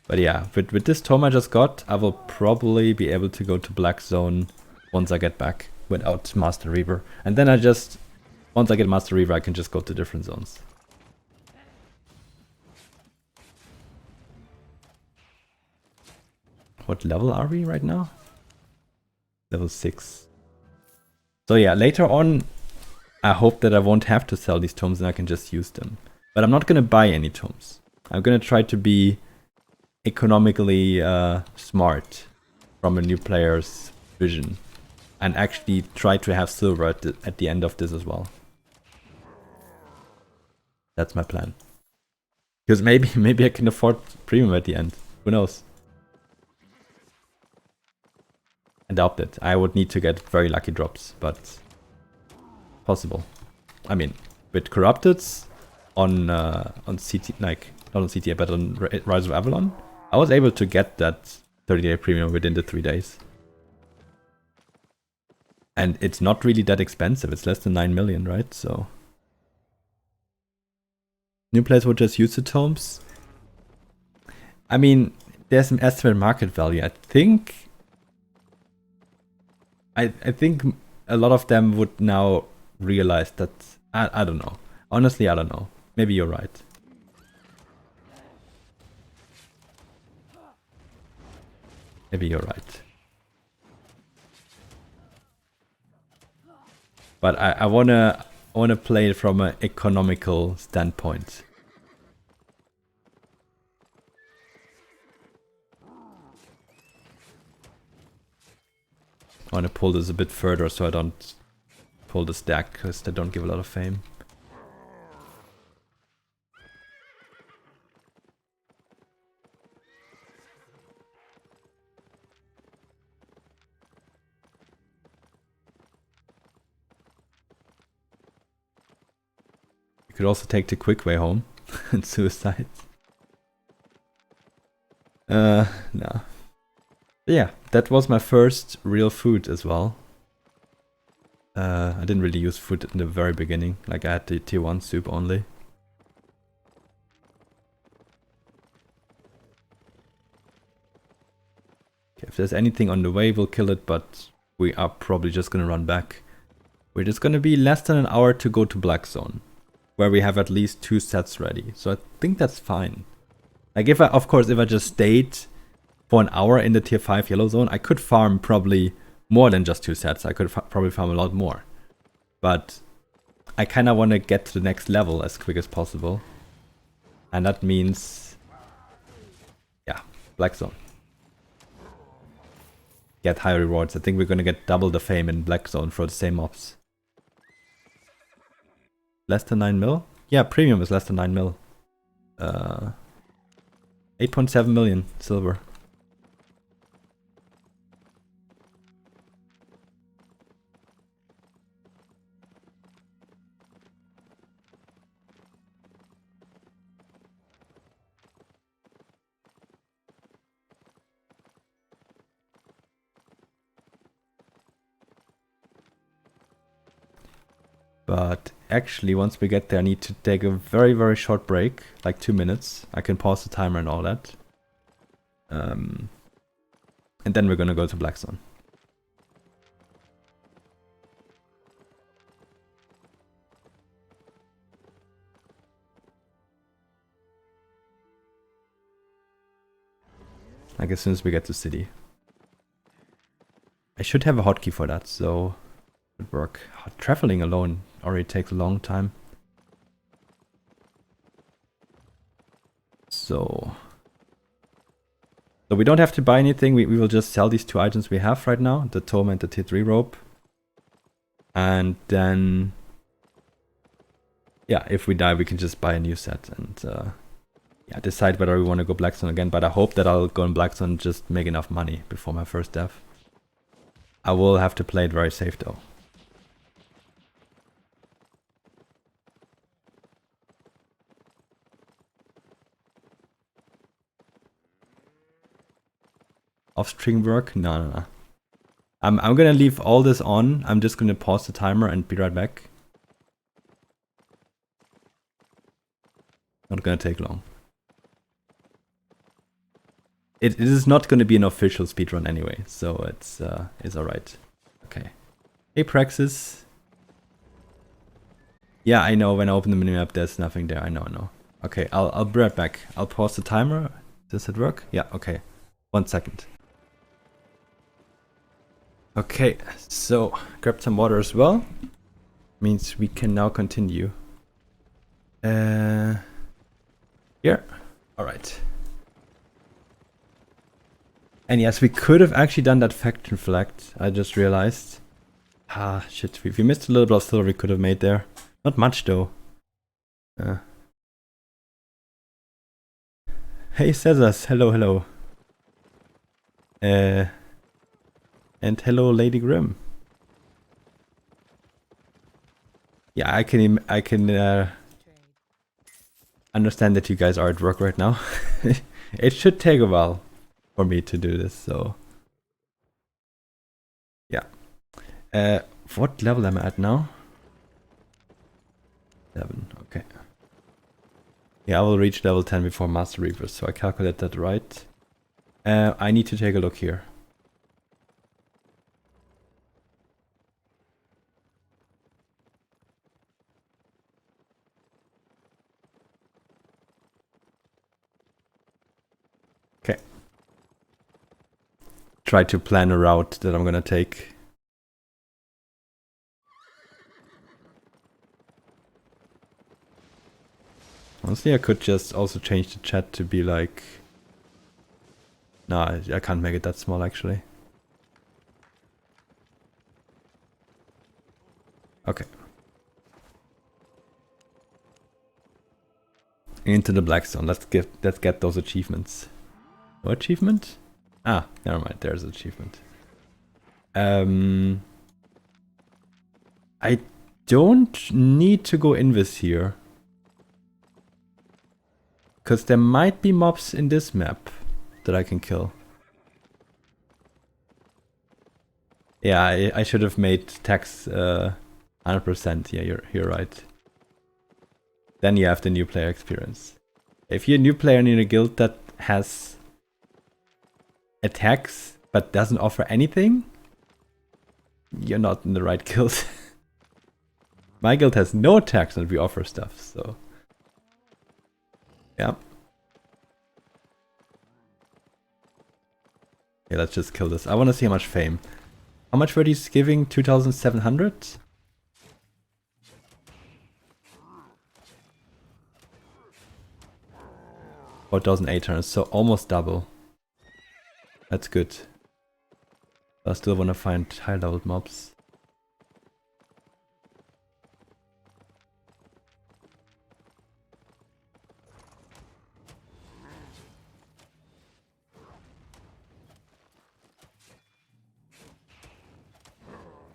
But yeah, with this tome I just got, I will probably be able to go to Black Zone once I get back without Master Reaver. And then once I get Master Reaver, I can just go to different zones. What level are we right now? Level 6. So yeah, later on, I hope that I won't have to sell these tomes and I can just use them. But I'm not going to buy any tomes. I'm going to try to be economically smart from a new player's vision and actually try to have silver at the end of this as well. That's my plan. Because maybe I can afford premium at the end. Who knows? I doubt it. I would need to get very lucky drops, but possible. I mean, with corrupteds on CT, like not on CTA but on Rise of Avalon, I was able to get that 30-day premium within the 3 days. And it's not really that expensive. It's less than 9 million, right? So new players would just use the tomes. I mean, there's an estimate market value. I think a lot of them would now realize that I don't know. Honestly, I don't know. Maybe you're right. Maybe you're right. But I wanna play it from an economical standpoint. I wanna pull this a bit further so I don't pull the stack because they don't give a lot of fame. You could also take the quick way home and suicide. No. Yeah, that was my first real food as well. I didn't really use food in the very beginning, like I had the tier 1 soup only. Okay, if there's anything on the way, we'll kill it, but we are probably just gonna run back. We're just gonna be less than an hour to go to Black Zone, where we have at least 2 sets ready. So I think that's fine. Like of course, if I just stayed for an hour in the tier 5 yellow zone, I could farm probably more than just 2 sets. I could probably farm a lot more. But I kind of want to get to the next level as quick as possible. And that means, yeah, Black Zone. Get high rewards. I think we're going to get double the fame in Black Zone for the same mobs. Less than 9 mil? Yeah, premium is less than 9 mil. 8.7 million silver. But actually, once we get there, I need to take a very, very short break, like 2 minutes. I can pause the timer and all that. And then we're gonna go to Black Zone. Like as soon as we get to city. I should have a hotkey for that, so it would work. Traveling alone already takes a long time. So we don't have to buy anything. We will just sell these 2 items we have right now, the tome and the tier 3 rope. And then, yeah, if we die, we can just buy a new set and yeah, decide whether we want to go Black Zone again. But I hope that I'll go in Black Zone and just make enough money before my first death. I will have to play it very safe though. Off-string work? No. I'm gonna leave all this on. I'm just gonna pause the timer and be right back. Not gonna take long. It is not gonna be an official speedrun anyway, so it's alright. Okay. Hey Praxis. Yeah, I know when I open the minimap there's nothing there. I know. Okay, I'll be right back. I'll pause the timer. Does it work? Yeah, okay. 1 second. Okay, so grab some water as well. Means we can now continue. Here. Alright. And yes, we could have actually done that faction flag. I just realized. Ah, shit. We missed a little bit of silver we could have made there. Not much though. Hey Cesars, hello. And hello, Lady Grim. Yeah, I can understand that you guys are at work right now. It should take a while for me to do this, so yeah. What level am I at now? 7. Okay. Yeah, I will reach level 10 before Master Reaper, so I calculate that right. I need to take a look here. Okay. Try to plan a route that I'm gonna take. Honestly, I could just also change the chat to be like... No, I can't make it that small actually. Okay. Into the Black Zone. Let's get those achievements. No achievement? Ah, never mind. There's an achievement. I don't need to go invis here. Because there might be mobs in this map that I can kill. Yeah, I should have made tax 100%. Yeah, you're right. Then you have the new player experience. If you're a new player in a guild that has attacks but doesn't offer anything, you're not in the right guild. My guild has no attacks and we offer stuff, so yeah. Okay, let's just kill this. I want to see how much fame. How much were these giving? 2,700? 4,800, so almost double. That's good. I still want to find high level mobs.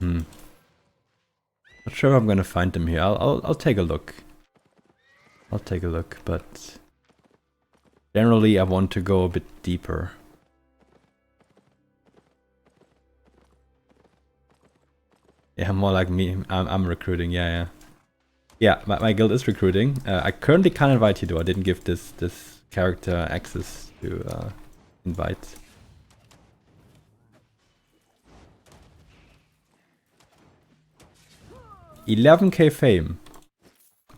Not sure if I'm gonna find them here. I'll take a look. I'll take a look, but generally I want to go a bit deeper. Yeah, more like me. I'm recruiting. Yeah. My guild is recruiting. I currently can't invite you though. I didn't give this character access to invite. $11,000 fame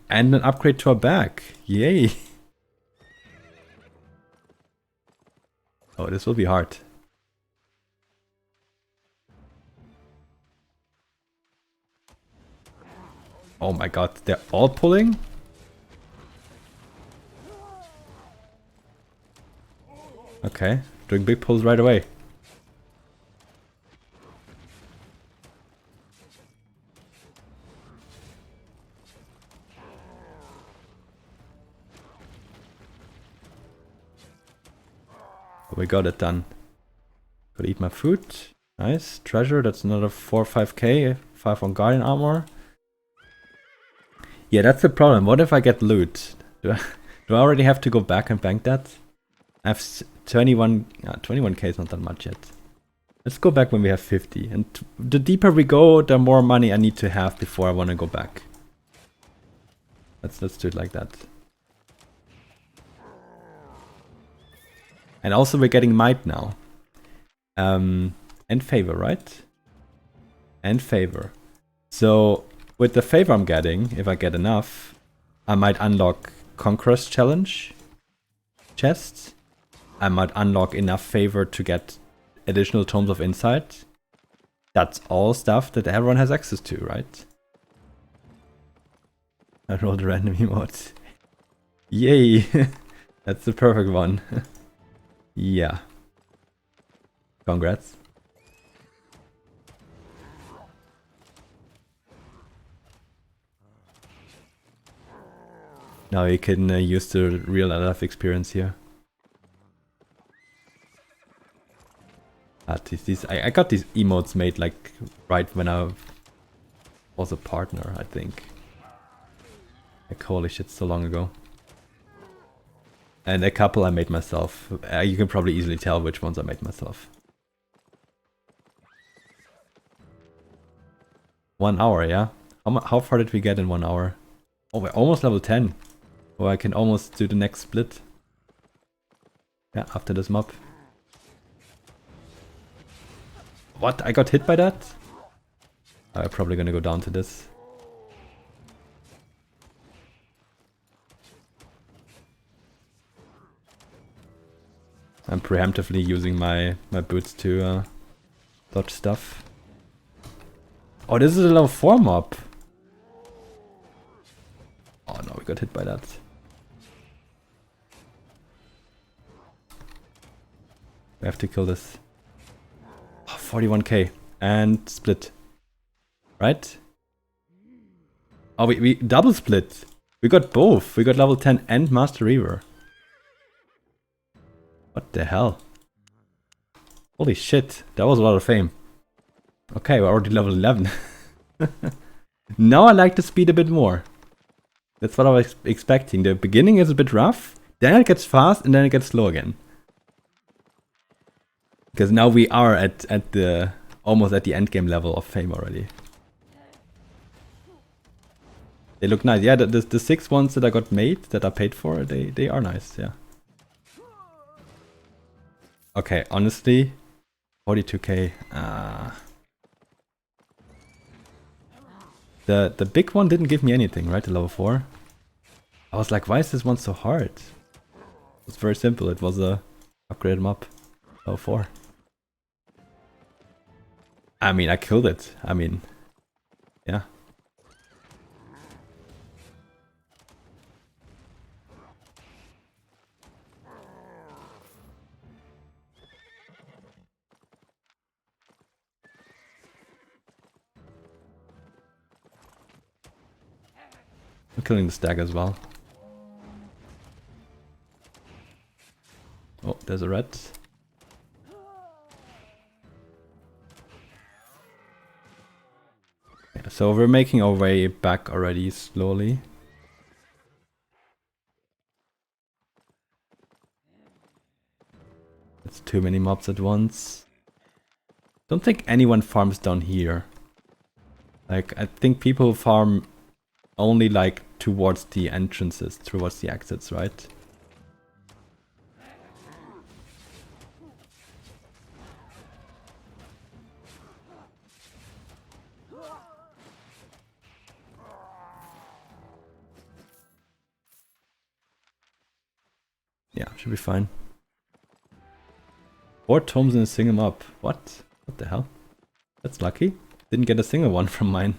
and an upgrade to our bag. Yay! Oh, this will be hard. Oh my god, they're all pulling? Okay, doing big pulls right away. We got it done. Gotta eat my food. Nice. Treasure, that's another 4 or 5k. 5 on Guardian armor. Yeah, that's the problem. What if I get loot? Do I already have to go back and bank that? I have 21k is not that much yet. Let's go back when we have 50. And the deeper we go, the more money I need to have before I want to go back. Let's do it like that. And also we're getting might now. And favor, right? And favor. So with the favor I'm getting, if I get enough, I might unlock Conqueror's Challenge chests. I might unlock enough favor to get additional Tomes of Insight. That's all stuff that everyone has access to, right? I rolled a random emote. Yay! That's the perfect one. Yeah. Congrats. Now you can use the real life experience here. I got these emotes made like right when I was a partner, I think. Like holy shit, so long ago. And a couple I made myself. You can probably easily tell which ones I made myself. 1 hour, yeah? How far did we get in 1 hour? Oh, we're almost level 10. Oh, I can almost do the next split. Yeah, after this mob. What? I got hit by that? I'm probably gonna go down to this. I'm preemptively using my boots to dodge stuff. Oh, this is a level 4 mob. Oh no, we got hit by that. We have to kill this. Oh, 41k. And split. Right? Oh, we double split. We got both. We got level 10 and Master Reaver. What the hell? Holy shit, that was a lot of fame. Okay, we're already level 11. Now I like the speed a bit more. That's what I was expecting. The beginning is a bit rough, then it gets fast, and then it gets slow again. Because now we are at the almost at the end game level of fame already. They look nice. Yeah, the 6 ones that I got made, that I paid for, they are nice, yeah. Okay, honestly, 42k. The big one didn't give me anything, right? The level 4. I was like, why is this one so hard? It's very simple. It was a upgraded mob. Level 4. I mean, I killed it. I mean, yeah. I'm killing the stag as well. Oh, there's a red. Yeah, so we're making our way back already slowly. It's too many mobs at once. Don't think anyone farms down here. Like, I think people farm only like towards the entrances, towards the exits, right? Yeah, should be fine. 4 tomes and a single mob. What? What the hell? That's lucky. Didn't get a single one from mine.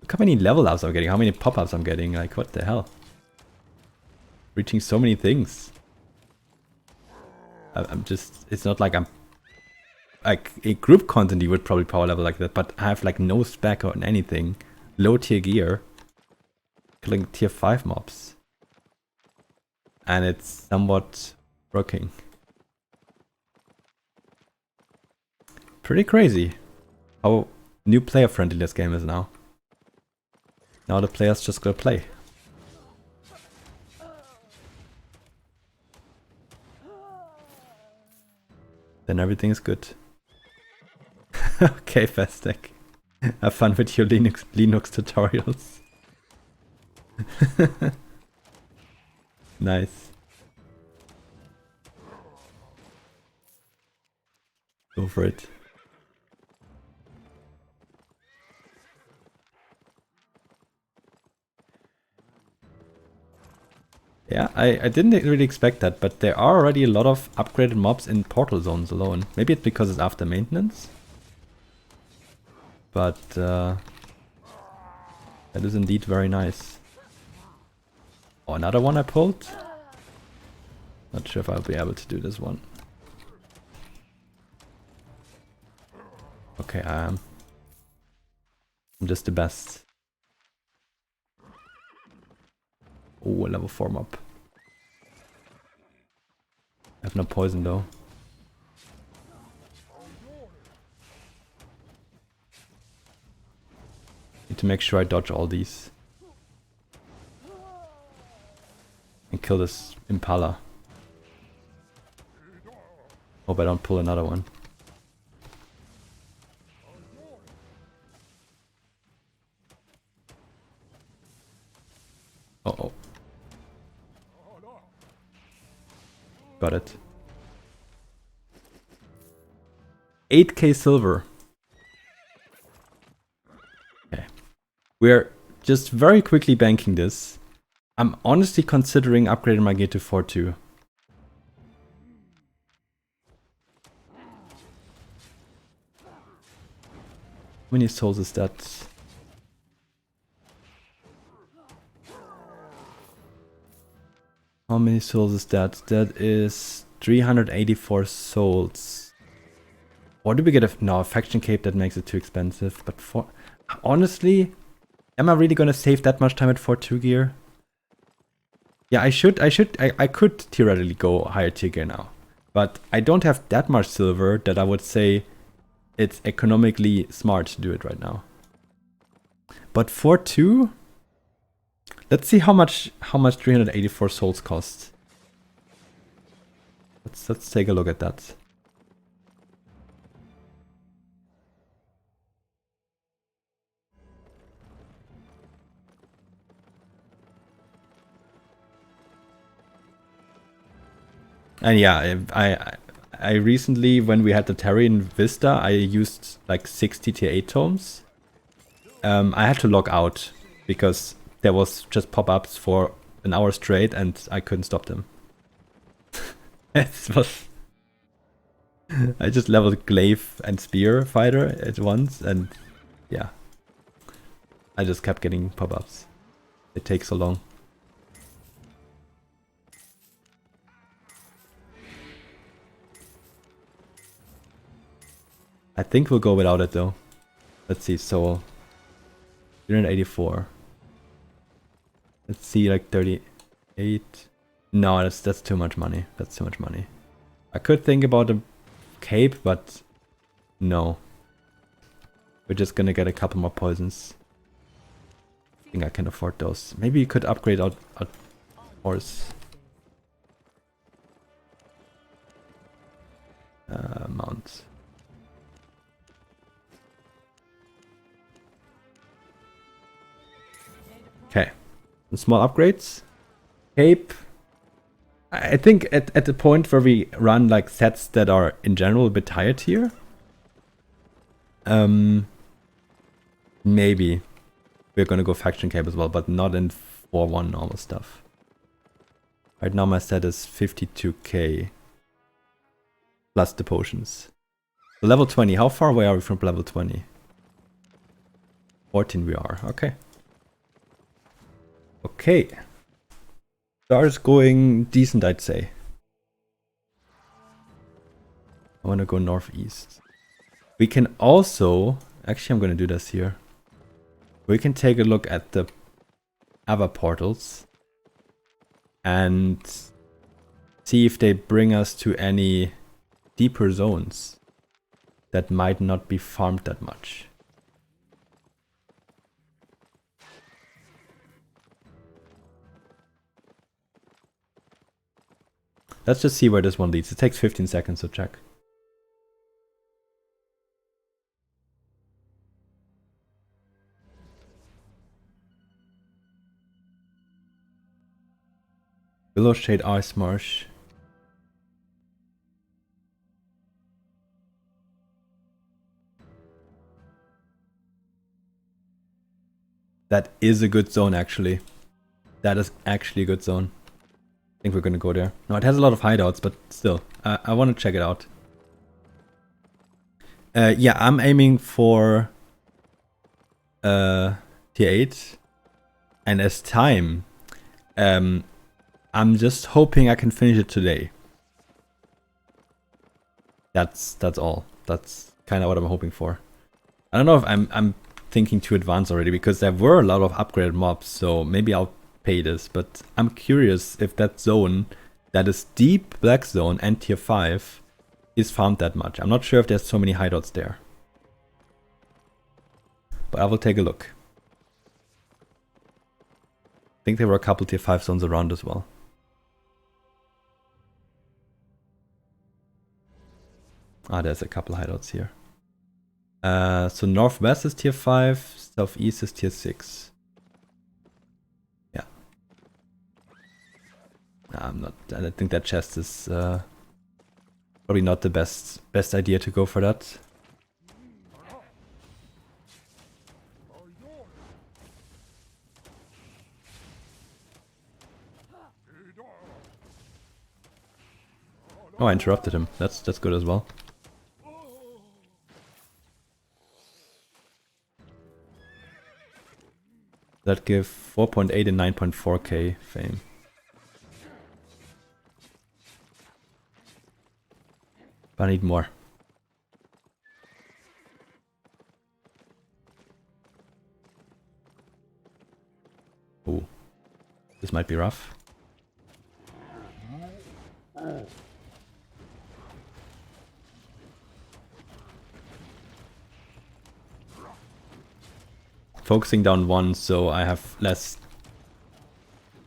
Look how many level ups I'm getting, how many pop-ups I'm getting. Like, what the hell? Reaching so many things. I'm just... It's not like I'm... Like, a group content you would probably power level like that, but I have like no spec or anything. Low tier gear. Killing tier 5 mobs. And it's somewhat working. Pretty crazy how new player friendly this game is now. Now the players just gotta play. Then everything is good. Okay, Fastec. Have fun with your Linux tutorials. Nice. Go for it. Yeah, I didn't really expect that, but there are already a lot of upgraded mobs in portal zones alone. Maybe it's because it's after maintenance. But that is indeed very nice. Oh, another one I pulled? Not sure if I'll be able to do this one. Okay, I am. I'm just the best. Oh, a level 4 mob. I have no poison though. Need to make sure I dodge all these. And kill this Impala. Hope I don't pull another one. Uh-oh. Got it. 8k silver. Okay. We're just very quickly banking this. I'm honestly considering upgrading my gear to 4-2. How many souls is that? How many souls is that? That is 384 souls. Or do we get a faction cape that makes it too expensive? But for honestly, am I really gonna save that much time at 4-2 gear? Yeah, I could theoretically go higher tier gear now. But I don't have that much silver that I would say it's economically smart to do it right now. But 4-2? Let's see how much 384 souls cost. Let's take a look at that. And yeah, I recently, when we had the Terry in Vista, I used like 60 tier 8 tomes. I had to log out because there was just pop-ups for an hour straight and I couldn't stop them. It was... I just leveled glaive and spear fighter at once and yeah. I just kept getting pop-ups. It takes so long. I think we'll go without it though. Let's see, soul. 384. Let's see, like 38. No, that's too much money. That's too much money. I could think about a cape, but no. We're just gonna get a couple more poisons. I think I can afford those. Maybe you could upgrade our horse. Mount. Okay. Some small upgrades. Cape. I think at the point where we run like sets that are in general a bit higher tier. Maybe we're gonna go faction cape as well, but not in 4-1 normal stuff. Right now my set is 52k. Plus the potions. So level 20. How far away are we from level 20? 14 we are. Okay. Okay. Start is going decent, I'd say. I want to go northeast. We can also... Actually, I'm going to do this here. We can take a look at the other portals. And see if they bring us to any deeper zones that might not be farmed that much. Let's just see where this one leads. It takes 15 seconds to check. Willow Shade Ice Marsh. That is a good zone, actually. That is actually a good zone. I think we're gonna go there. No, it has a lot of hideouts, but still, I want to check it out. Yeah, I'm aiming for tier 8. And as time, I'm just hoping I can finish it today. That's all. That's kind of what I'm hoping for. I don't know if I'm thinking too advanced already, because there were a lot of upgraded mobs, so maybe I'll pay this, but I'm curious if that zone, that is deep black zone and tier 5, is farmed that much. I'm not sure if there's so many hideouts there. But I will take a look. I think there were a couple tier 5 zones around as well. Ah, there's a couple hideouts here. So northwest is tier 5, southeast is tier 6. Yeah. I'm not. I think that chest is probably not the best idea to go for that. Oh, I interrupted him. That's good as well. That give 4.8 and 9.4k fame. But I need more. Ooh. This might be rough. Focusing down one, so I have less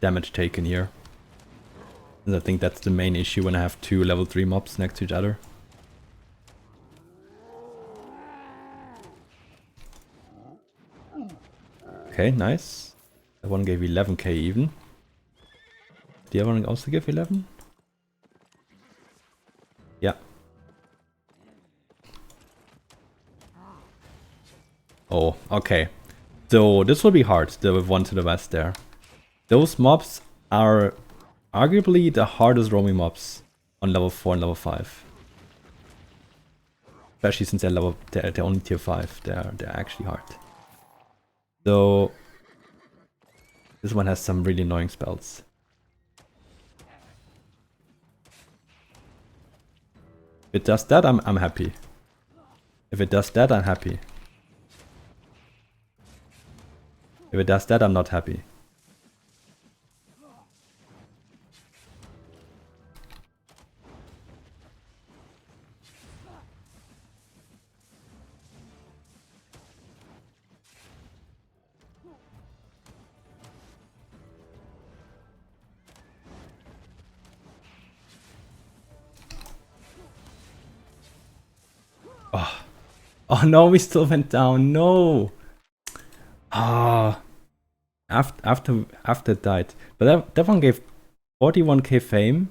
damage taken here. And I think that's the main issue when I have two level 3 mobs next to each other. Okay, nice. That one gave 11k even. The other one also give 11? Yeah. Oh, okay. So this will be hard, the one to the west there. Those mobs are arguably the hardest roaming mobs on level 4 and level 5. Especially since they're only tier 5. They're actually hard. So this one has some really annoying spells. If it does that, I'm happy. If it does that, I'm happy. If it does that, I'm not happy. Oh. Oh no, we still went down. No. Ah. After it died. But that one gave 41k fame.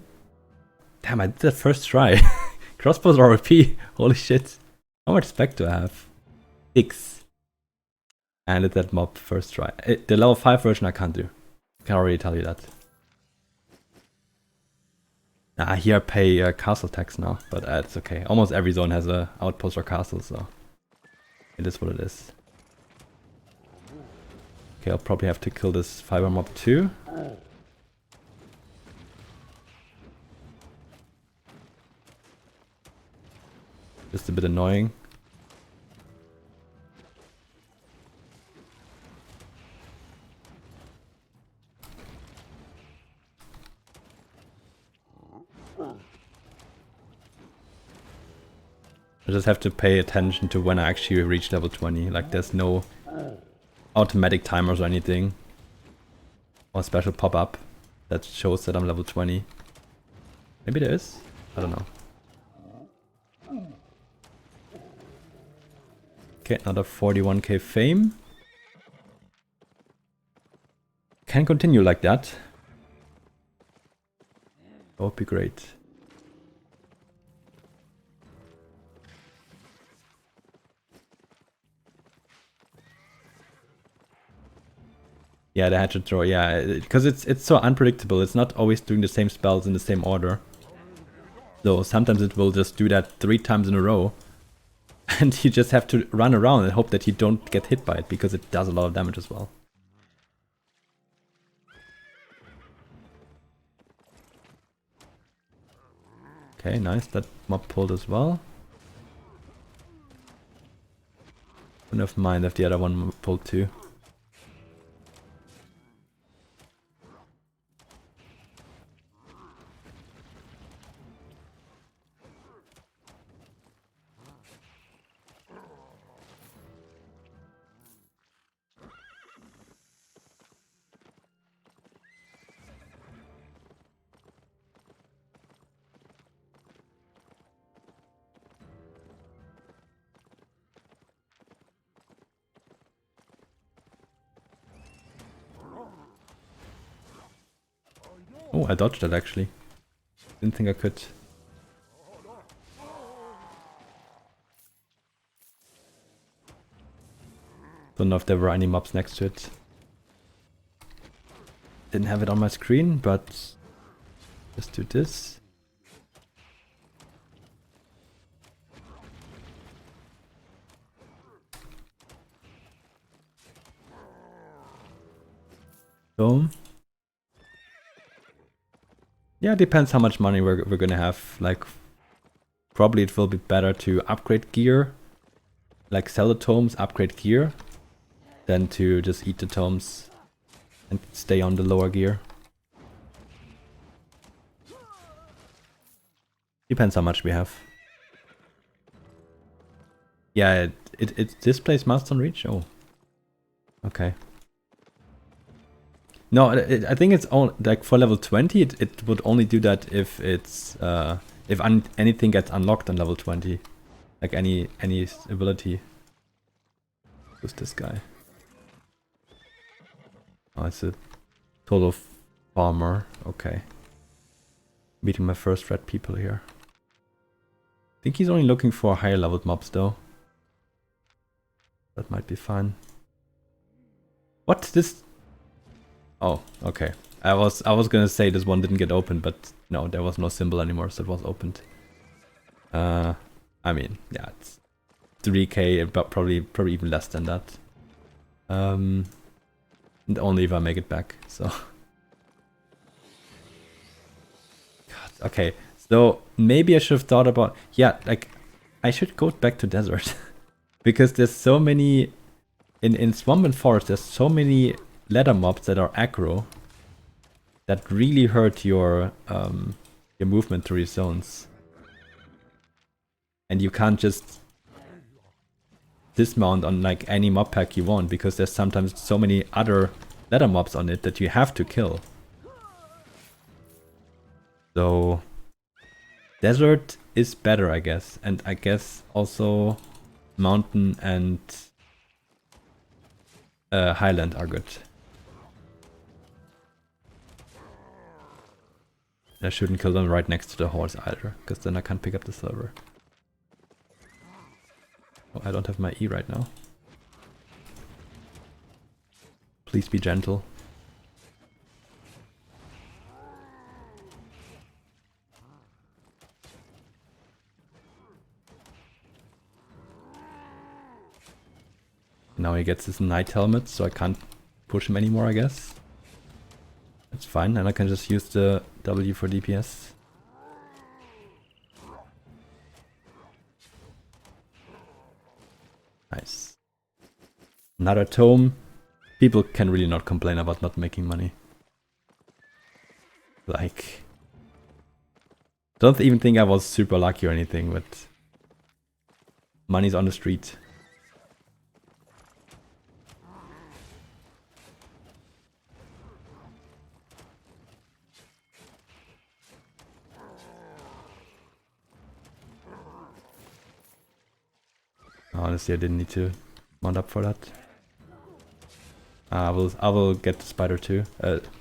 Damn, I did that first try. Crossbows are OP. Holy shit. How much spec do I have? 6. And did that mob first try. The level 5 version I can't do. I can already tell you that. Here I pay castle tax now, but it's okay. Almost every zone has a outpost or castle, so it is what it is. Okay, I'll probably have to kill this fiber mob too. Just a bit annoying. I just have to pay attention to when I actually reach level 20. Like there's no automatic timers or anything. Or special pop-up that shows that I'm level 20. Maybe there is? I don't know. Okay, another 41k fame. Can continue like that. That would be great. Yeah, the hatchet throw, yeah, because it's so unpredictable. It's not always doing the same spells in the same order. So sometimes it will just do that 3 times in a row. And you just have to run around and hope that you don't get hit by it, because it does a lot of damage as well. Okay, nice. That mob pulled as well. Wouldn't have mind if the other one pulled too. Oh, I dodged that actually. Didn't think I could. Don't know if there were any mobs next to it. Didn't have it on my screen, but just do this. Boom. Yeah, it depends how much money we're gonna have. Like, probably it will be better to upgrade gear, like sell the tomes, upgrade gear, than to just eat the tomes and stay on the lower gear. Depends how much we have. Yeah, it displays milestone reach. Oh, okay. No, I think it's all like for level 20. It would only do that if it's anything gets unlocked on level 20, like any ability. Who's this guy? Oh, it's a total farmer. Okay, meeting my first red people here. I think he's only looking for higher leveled mobs though. That might be fine. What this? Oh, okay. I was gonna say this one didn't get opened, but no, there was no symbol anymore, so it was opened. I mean, yeah, it's 3k, but probably even less than that. And only if I make it back. So, God, okay. So maybe I should have thought about, yeah, like I should go back to desert because there's so many in Swamp and Forest, there's so many ladder mobs that are aggro that really hurt your movement through your zones. And you can't just dismount on like any mob pack you want, because there's sometimes so many other ladder mobs on it that you have to kill. So desert is better, I guess, and I guess also mountain and highland are good. I shouldn't kill them right next to the horse either, because then I can't pick up the silver. Oh, I don't have my E right now. Please be gentle. Now he gets his knight helmet, so I can't push him anymore, I guess. That's fine, and I can just use the W for DPS. Nice. Another tome. People can really not complain about not making money. Like, don't even think I was super lucky or anything, but money's on the street. Honestly, I didn't need to mount up for that. I will get the spider too.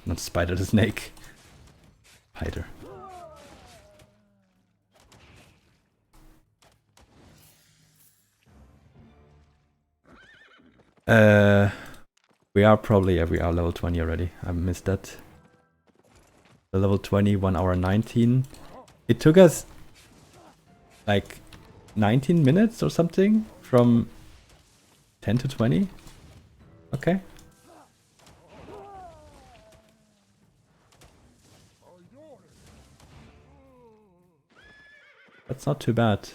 Not spider, the snake. Spider. We are level 20 already. I missed that. The level 20, 1 hour 19. It took us like 19 minutes or something from 10 to 20. Okay. That's not too bad.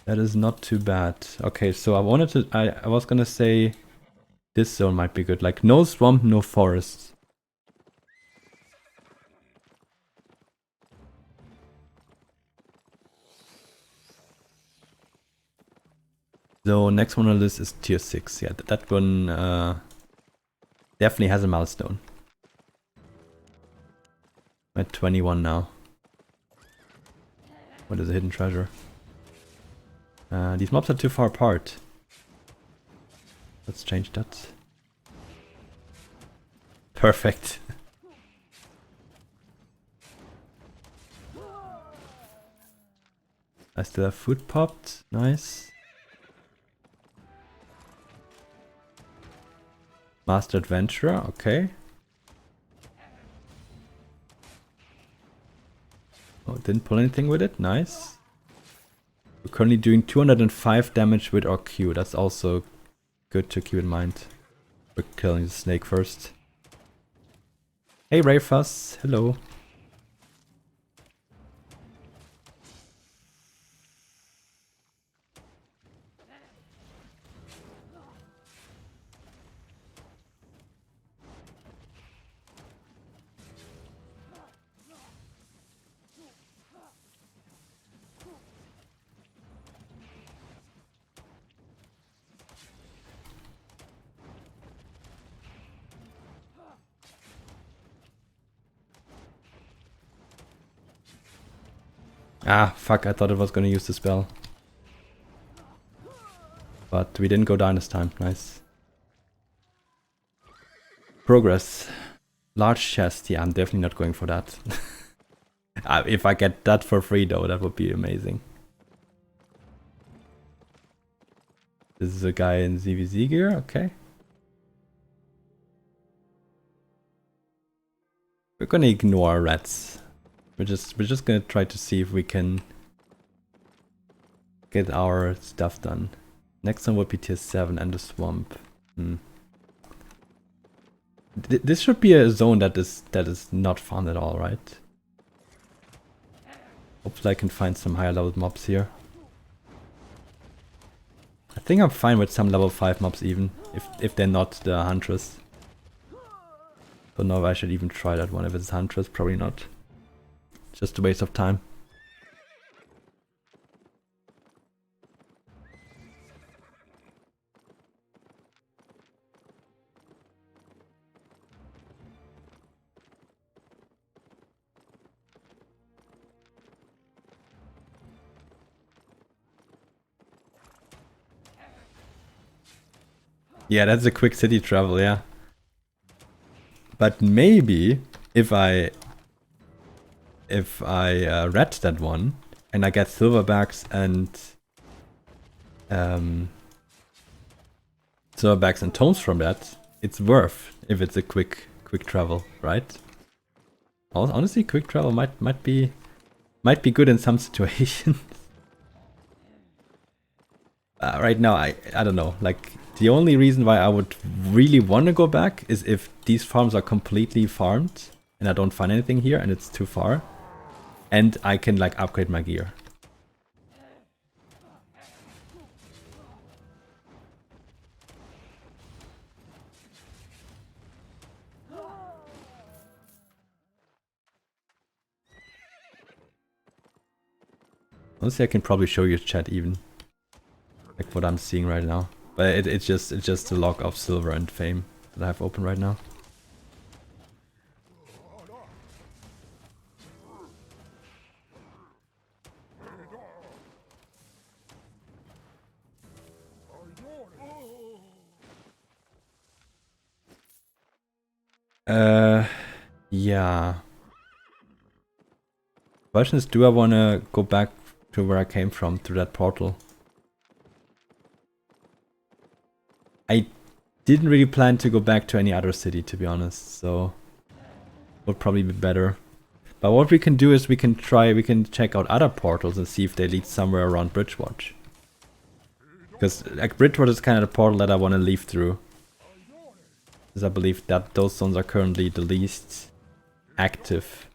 That is not too bad. Okay, so I was gonna say this zone might be good. Like no swamp, no forest. So next one on the list is tier 6. Yeah, that one definitely has a milestone. I'm at 21 now. What is a hidden treasure? These mobs are too far apart. Let's change that. Perfect. I still have food popped. Nice. Master Adventurer, okay. Oh, didn't pull anything with it. Nice. We're currently doing 205 damage with our Q. That's also good to keep in mind. We're killing the snake first. Hey Rayfuss, hello. Ah, fuck, I thought it was gonna use the spell. But we didn't go down this time, nice. Progress. Large chest, yeah, I'm definitely not going for that. If I get that for free though, that would be amazing. This is a guy in ZVZ gear, okay. We're gonna ignore rats. We're just gonna try to see if we can get our stuff done. Next one would be tier 7 and the swamp. This should be a zone that is not farmed at all, right? Hopefully I can find some higher level mobs here. I think I'm fine with some level 5 mobs even, if they're not the Huntress. Don't know if I should even try that one. If it's Huntress, probably not. Just a waste of time. Yeah, that's a quick city travel, yeah. But maybe if I read that one and I get silverbacks and tomes from that, it's worth if it's a quick travel, right? Honestly, quick travel might be good in some situations. Right now, I don't know. Like, the only reason why I would really want to go back is if these farms are completely farmed and I don't find anything here and it's too far, and I can like upgrade my gear. Honestly, I can probably show you chat even, like what I'm seeing right now. But it's just a log of silver and fame that I have open right now. Yeah. Question is, do I want to go back to where I came from, through that portal? I didn't really plan to go back to any other city, to be honest, so would probably be better. But what we can do is we can check out other portals and see if they lead somewhere around Bridgewatch. Because like Bridgewatch is kind of the portal that I want to leave through. Because I believe that those zones are currently the least active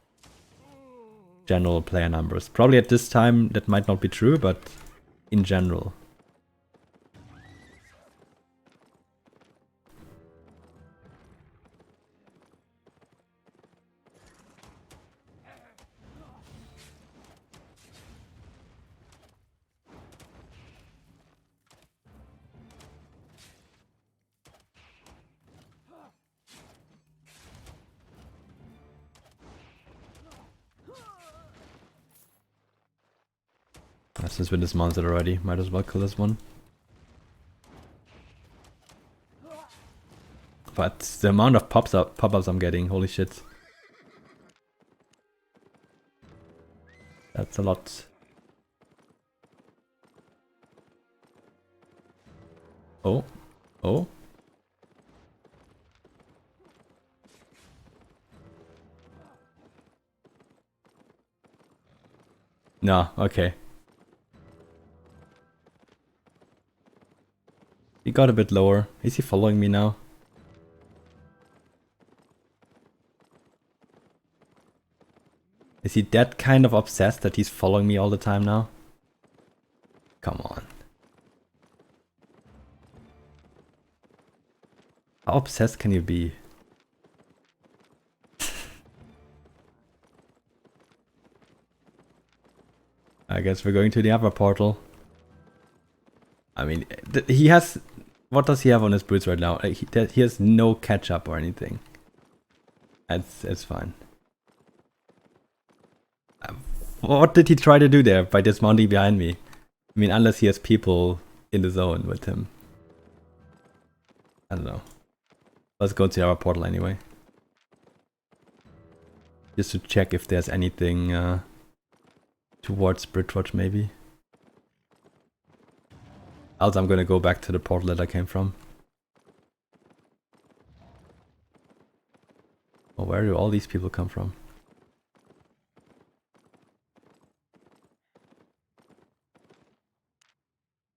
general player numbers. Probably at this time that might not be true, but in general. Since we dismounted already, might as well kill this one. But the amount of pop-ups I'm getting, holy shit. That's a lot. Oh. Oh. No, okay. He got a bit lower. Is he following me now? Is he that kind of obsessed that he's following me all the time now? Come on. How obsessed can you be? I guess we're going to the other portal. I mean, he has... What does he have on his boots right now? He has no catch-up or anything. It's fine. What did he try to do there by dismounting behind me? I mean, unless he has people in the zone with him. I don't know. Let's go to our portal anyway. Just to check if there's anything towards Bridgewatch maybe. Else I'm gonna go back to the portal that I came from. Oh, where do all these people come from?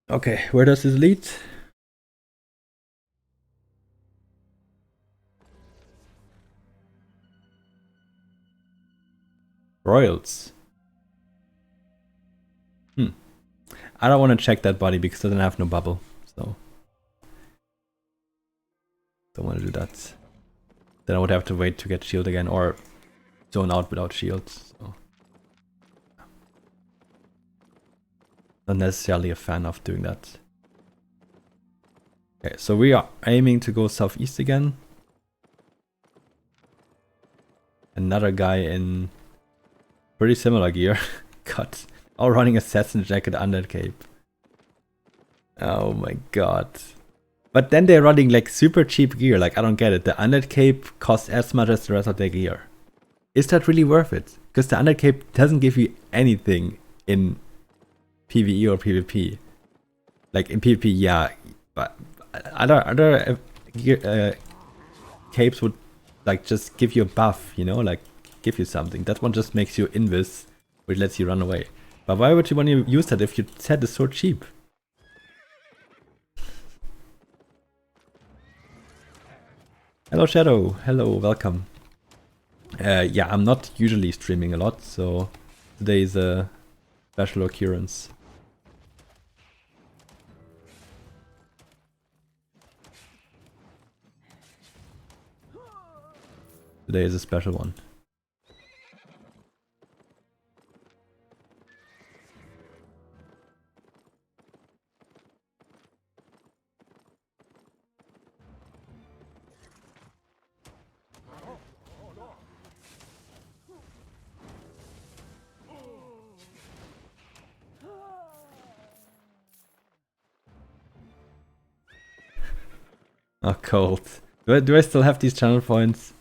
Okay, where does this lead? Royals. I don't want to check that body because it doesn't have no bubble. So don't want to do that. Then I would have to wait to get shield again or zone out without shields. So. Not necessarily a fan of doing that. Okay, so we are aiming to go southeast again. Another guy in pretty similar gear. God. All running assassin jacket under cape. Oh my god. But then they're running like super cheap gear. Like I don't get it. The under cape costs as much as the rest of their gear. Is that really worth it? Because the under cape doesn't give you anything in PvE or PvP. Like in PvP, yeah, but other capes would like just give you a buff, you know, like give you something. That one just makes you invis, which lets you run away. But why would you want to use that if your set is so cheap? Hello Shadow, hello, welcome. Yeah, I'm not usually streaming a lot, so today is a special occurrence. Today is a special one. Oh, cold. Do I still have these channel points?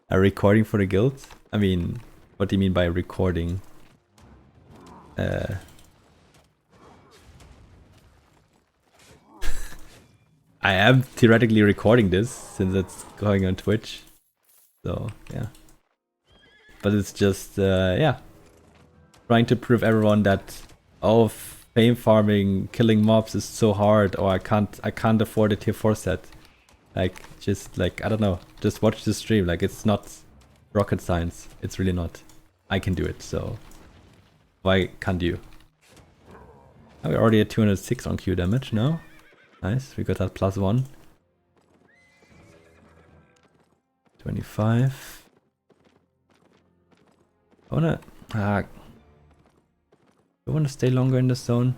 A recording for the guild? I mean, what do you mean by recording? I am theoretically recording this since it's going on Twitch. So, yeah. But it's just, yeah. Trying to prove everyone that, oh, fame farming, killing mobs is so hard, or I can't afford a tier 4 set. Like, just like, I don't know, just watch the stream. Like, it's not rocket science. It's really not. I can do it, so why can't you? Oh, we're already at 206 on Q damage now. Nice, we got that +1. 25. I wanna stay longer in the zone.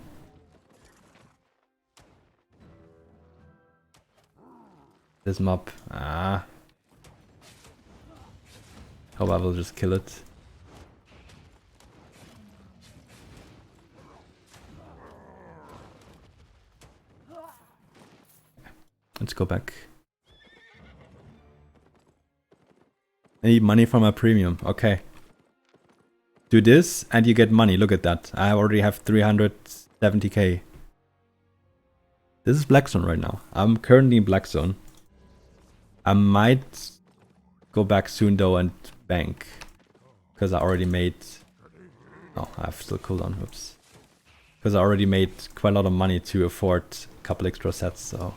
This mob. Hope I will just kill it. Let's go back. I need money for my premium. Okay. Do this and you get money. Look at that. I already have 370k. This is Black Zone right now. I'm currently in Black Zone. I might go back soon though and bank. Because I already made... Oh, I have still cooldown. Oops. Because I already made quite a lot of money to afford a couple extra sets, so...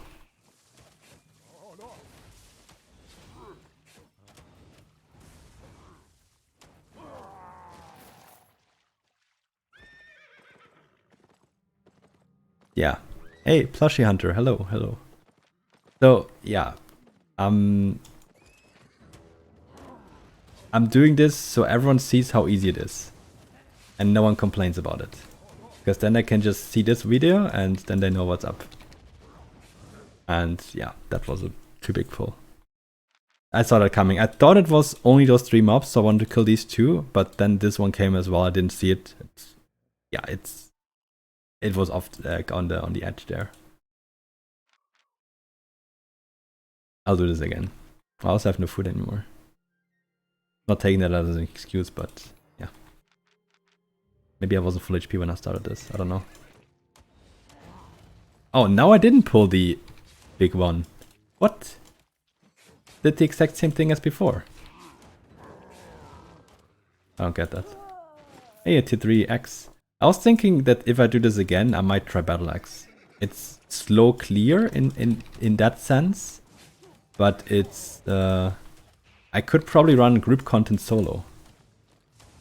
Yeah. Hey, Plushie Hunter. Hello, hello. So, yeah. I'm doing this so everyone sees how easy it is. And no one complains about it. Because then they can just see this video and then they know what's up. And yeah, that was a too big pull. I saw that coming. I thought it was only those 3 mobs, so I wanted to kill these 2. But then this one came as well. I didn't see it. It was off on the edge there. I'll do this again. I also have no food anymore. Not taking that as an excuse, but yeah. Maybe I wasn't full HP when I started this. I don't know. Oh, now I didn't pull the big one. What? Did the exact same thing as before. I don't get that. Hey, a T3X. I was thinking that if I do this again, I might try Battle Axe. it's slow clear in that sense, but it's I could probably run group content solo,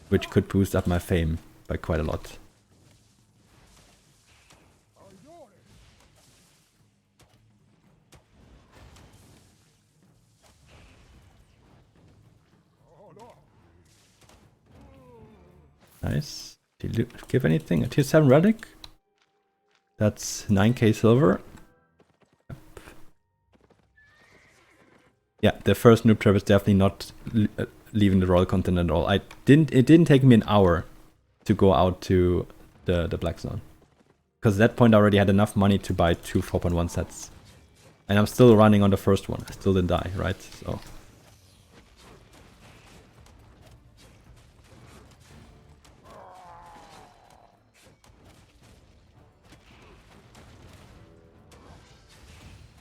which could boost up my fame by quite a lot. Nice. Did you give anything? A tier 7 relic? That's 9k silver. Yep. Yeah, the first noob trap is definitely not leaving the royal content at all. It didn't take me an hour to go out to the black zone. Because at that point I already had enough money to buy 2 4.1 sets. And I'm still running on the first one. I still didn't die, right? So.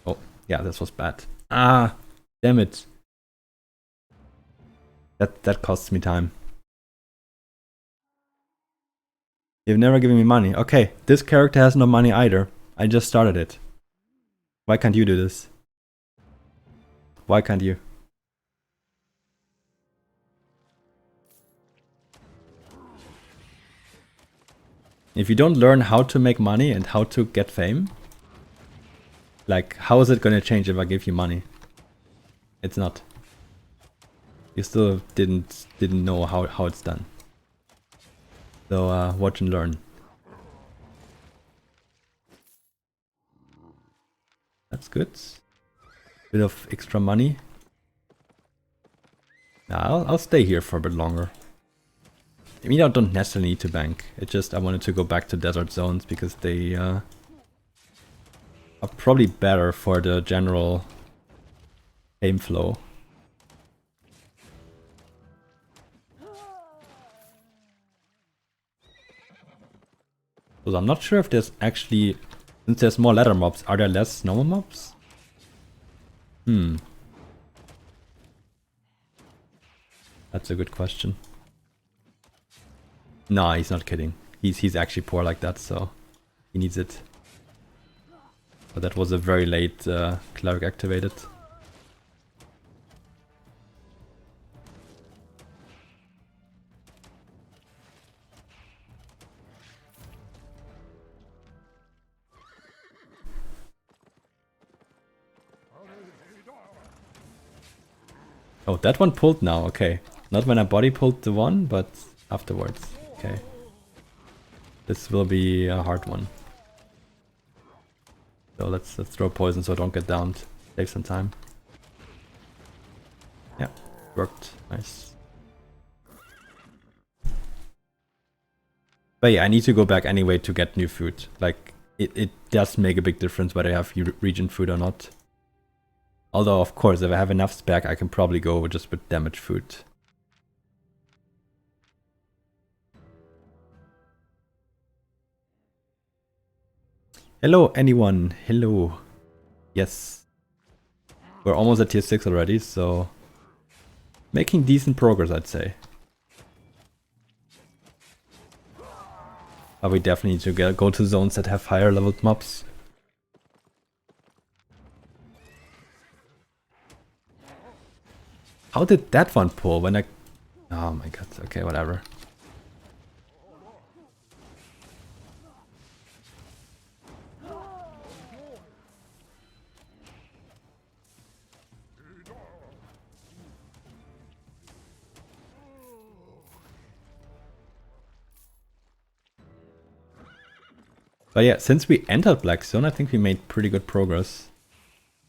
Oh, yeah, this was bad. Ah, damn it. That costs me time. You've never given me money. Okay, this character has no money either. I just started it. Why can't you do this? Why can't you? If you don't learn how to make money and how to get fame, like, how is it gonna change if I give you money? It's not. You still didn't know how it's done. So watch and learn. That's good. Bit of extra money. Nah, I'll stay here for a bit longer. I mean, I don't necessarily need to bank. It's just I wanted to go back to desert zones because they are probably better for the general aim flow. So I'm not sure if there's actually, since there's more ladder mobs, are there less normal mobs? That's a good question. Nah, he's not kidding. He's actually poor like that, so he needs it. But that was a very late cleric activated. Oh, that one pulled now, okay. Not when I body pulled the one, but afterwards. Okay. This will be a hard one. So let's throw poison so I don't get downed. Save some time. Yeah, worked. Nice. But yeah, I need to go back anyway to get new food. Like, it does make a big difference whether I have region food or not. Although, of course, if I have enough spec, I can probably go just with damage food. Hello, anyone. Hello. Yes. We're almost at tier 6 already, so making decent progress, I'd say. But we definitely need to go to zones that have higher leveled mobs. How did that one pull when I... Oh my god, okay, whatever. But yeah, since we entered Black Zone, I think we made pretty good progress.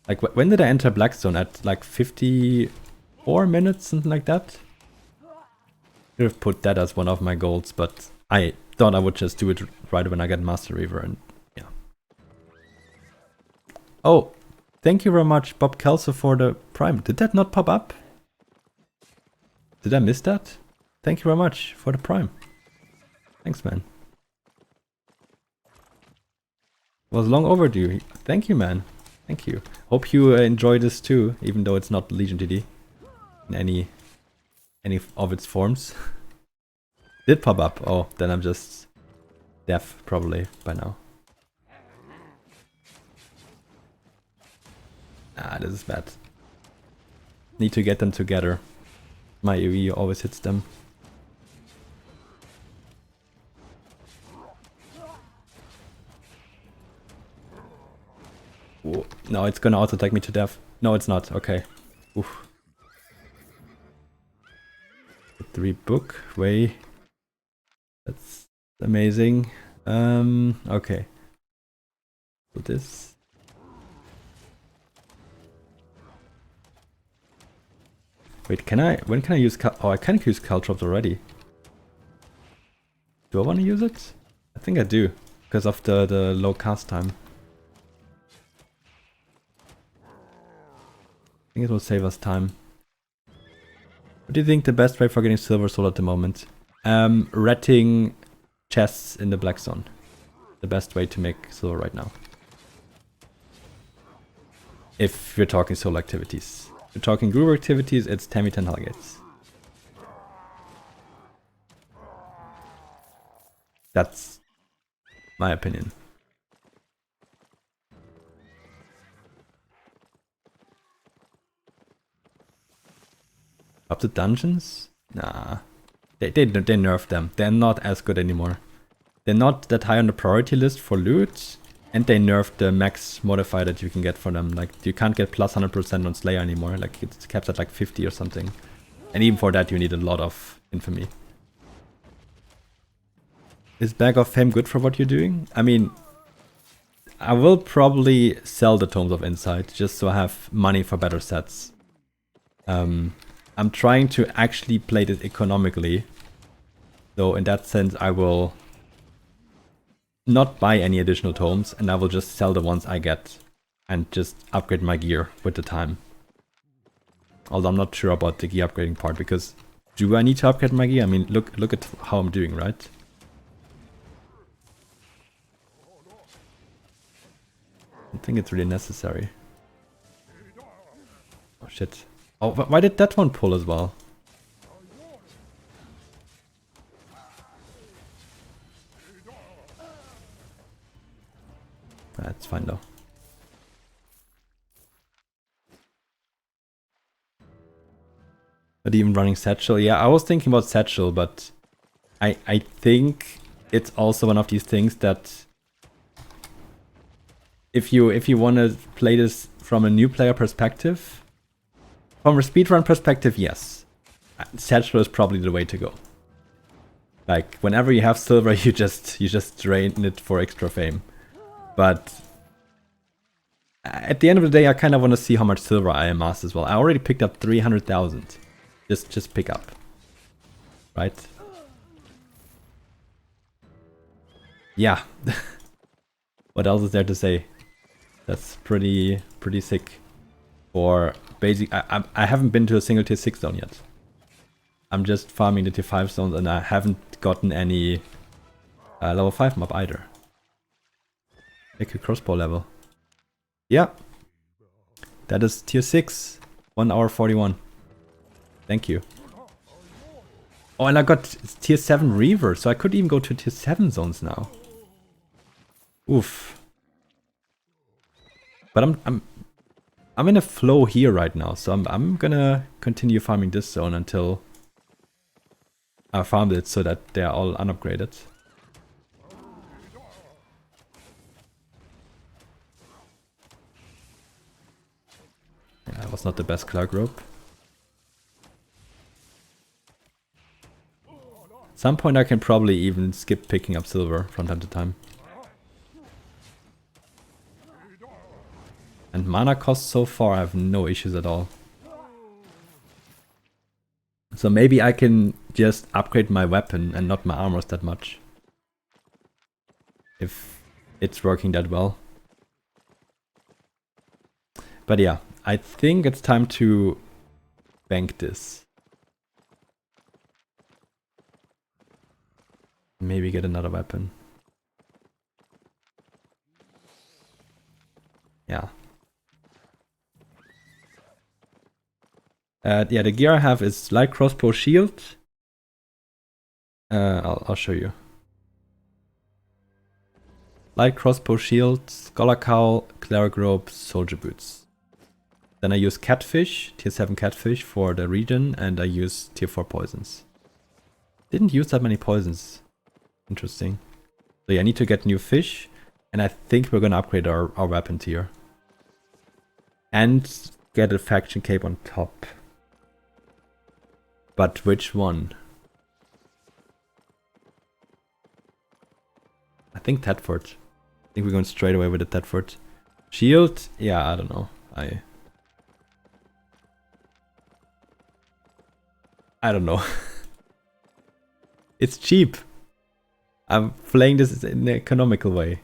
Like, when did I enter Black Zone? At like 54 minutes, something like that? Should have put that as one of my goals, but I thought I would just do it right when I get Master Reaver, and yeah. Oh, thank you very much, Bob Kelso, for the Prime. Did that not pop up? Did I miss that? Thank you very much for the Prime. Thanks, man. Was long overdue. Thank you, man. Thank you. Hope you enjoy this too, even though it's not Legion TD in any of its forms. Did pop up. Oh, then I'm just deaf probably by now. Ah, this is bad. Need to get them together. My AoE always hits them. Whoa. No, it's gonna auto-attack me to death. No, it's not. Okay. Oof. 3 book. Way. That's amazing. Okay. So this. Wait, can I? When can I use? Oh, I can use Caltrops already. Do I want to use it? I think I do, because of the low cast time. I think it will save us time. What do you think the best way for getting silver soul at the moment? Retting chests in the black zone. The best way to make silver right now. If you're talking soul activities. If you're talking group activities, it's 10v10 Hellgates. That's my opinion. Up to dungeons? Nah. They nerfed them. They're not as good anymore. They're not that high on the priority list for loot. And they nerfed the max modifier that you can get for them. Like, you can't get plus 100% on Slayer anymore. Like, it's capped at like 50 or something. And even for that, you need a lot of infamy. Is Bag of Fame good for what you're doing? I mean, I will probably sell the Tomes of Insight just so I have money for better sets. I'm trying to actually play this economically. So in that sense, I will not buy any additional tomes, and I will just sell the ones I get and just upgrade my gear with the time. Although I'm not sure about the gear upgrading part, because do I need to upgrade my gear? I mean, look at how I'm doing, right? I don't think it's really necessary. Oh shit. Oh, why did that one pull as well? That's fine though. But even running Satchel, yeah, I was thinking about Satchel, but I think it's also one of these things that if you want to play this from a new player perspective, from a speedrun perspective, yes, Satchel is probably the way to go. Like, whenever you have silver, you just drain it for extra fame. But at the end of the day, I kind of want to see how much silver I amassed as well. I already picked up 300,000. Just pick up, right? Yeah. What else is there to say? That's pretty sick. For basic, I haven't been to a single tier 6 zone yet. I'm just farming the tier 5 zones, and I haven't gotten any level 5 mob either. Make a crossbow level. Yeah. That is tier 6. 1 hour 41. Thank you. Oh, and I got tier 7 Reaver, so I could even go to tier 7 zones now. Oof. But I'm in a flow here right now, so I'm gonna continue farming this zone until I farmed it so that they're all unupgraded. Yeah, that was not the best Clark rope. At some point I can probably even skip picking up silver from time to time. And mana cost so far, I have no issues at all. So maybe I can just upgrade my weapon and not my armors that much. If it's working that well. But yeah, I think it's time to bank this. Maybe get another weapon. Yeah. Yeah, the gear I have is light crossbow shield. I'll show you. Light crossbow shield, scholar cowl, cleric robe, soldier boots. Then I use catfish, tier 7 catfish for the region, and I use tier 4 poisons. Didn't use that many poisons. Interesting. So yeah, I need to get new fish, and I think we're gonna upgrade our weapon tier. And get a faction cape on top. But which one? I think Thetford. I think we're going straight away with the Thetford. Shield? Yeah, I don't know. I don't know. It's cheap. I'm playing this in an economical way.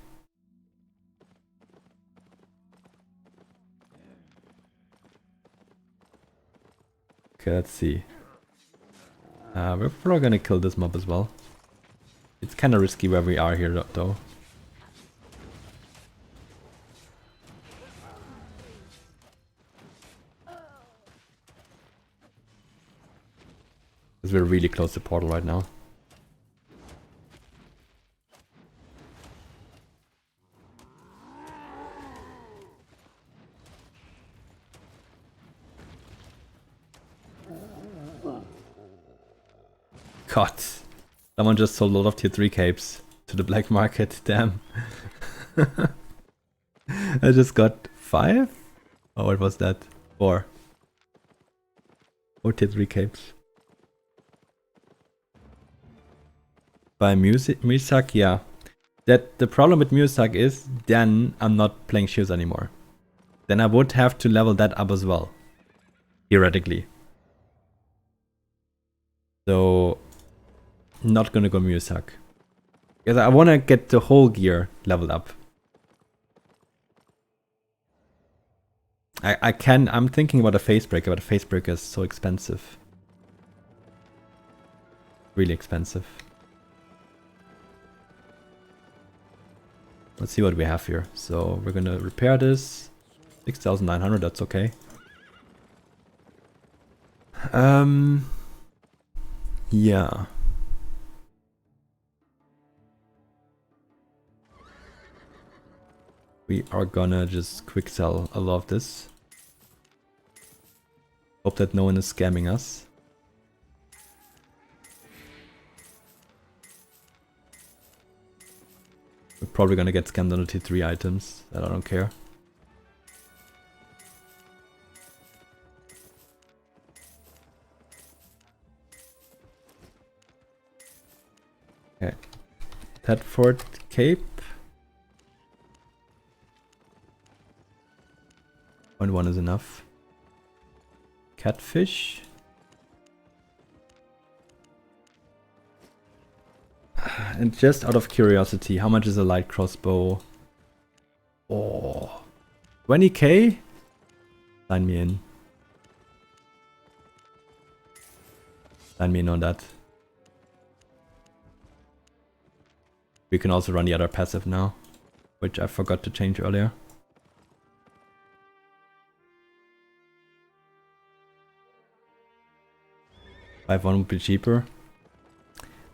Okay, let's see. We're probably gonna kill this mob as well. It's kind of risky where we are here though. Because we're really close to portal right now. God. Someone just sold a lot of tier 3 capes to the black market. Damn. I just got 5? Oh, what was that? 4. 4 tier 3 capes. By Musak, yeah. The problem with Musak is then I'm not playing shields anymore. Then I would have to level that up as well. Theoretically. So not gonna go Musak. Because I wanna get the whole gear leveled up. I'm thinking about a facebreaker, but a facebreaker is so expensive. Really expensive. Let's see what we have here. So we're gonna repair this. 6,900, that's okay. Yeah. We are gonna just quick sell a lot of this. Hope that no one is scamming us. We're probably gonna get scammed on the T3 items, that I don't care. Okay. Thetford Cape. 0.1 is enough. Catfish. And just out of curiosity, how much is a light crossbow? Oh, 20k? Sign me in. Sign me in on that. We can also run the other passive now, which I forgot to change earlier. 5-1 would be cheaper.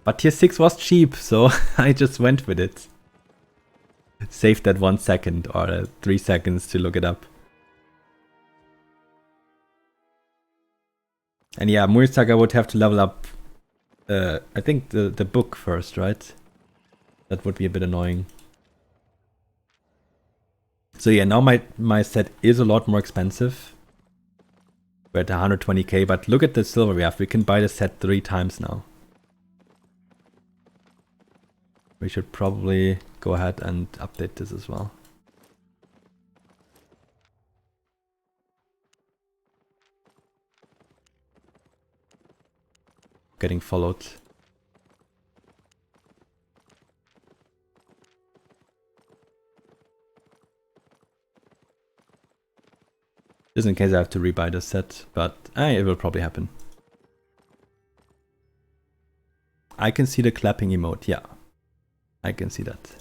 But tier 6 was cheap, so I just went with it. Saved that 1 second or 3 seconds to look it up. And yeah, Mursaga would have to level up, I think the book first, right? That would be a bit annoying. So yeah, now my set is a lot more expensive. We're at 120k, but look at the silver we have. We can buy the set 3 times now. We should probably go ahead and update this as well. Getting followed. Just in case I have to rebuy the set, but it will probably happen. I can see the clapping emote, yeah. I can see that.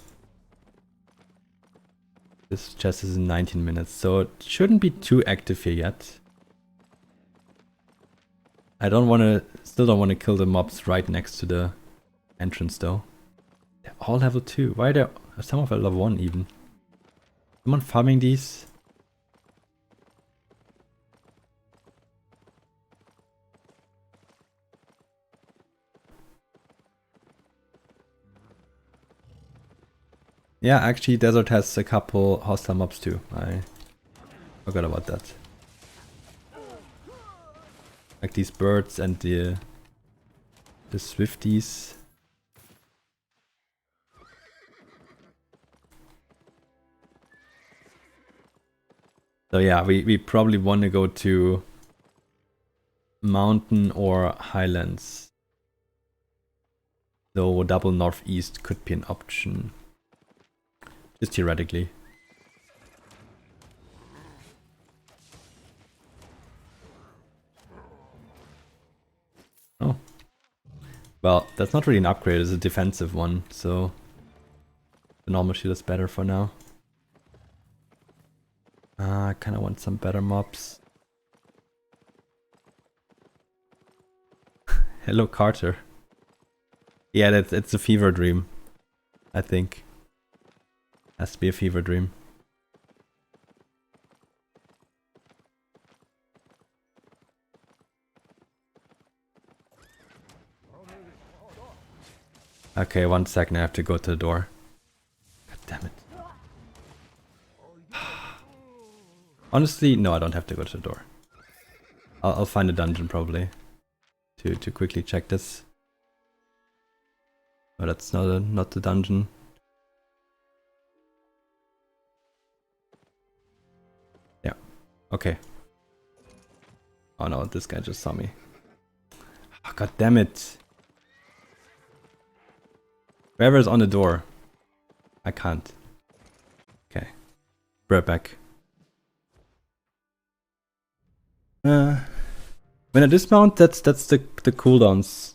This chest is in 19 minutes, so it shouldn't be too active here yet. I still don't want to kill the mobs right next to the entrance though. They're all level 2. Why are there some of them level 1 even? Someone farming these? Yeah, actually Desert has a couple hostile mobs too. I forgot about that. Like these birds and the Swifties. So yeah, we probably want to go to mountain or highlands. So double northeast could be an option. Just theoretically. Oh. Well, that's not really an upgrade, it's a defensive one, so the normal shield is better for now. I kinda want some better mobs. Hello Carter. Yeah, it's a fever dream, I think. Has to be a fever dream. Okay, 1 second, I have to go to the door. God damn it. Honestly, no, I don't have to go to the door. I'll find a dungeon probably to quickly check this. Oh, that's not the dungeon. Yeah. Okay. Oh no, this guy just saw me. Oh, God damn it. Whoever is on the door. I can't. Okay. Be right back. When I dismount, that's the cooldowns.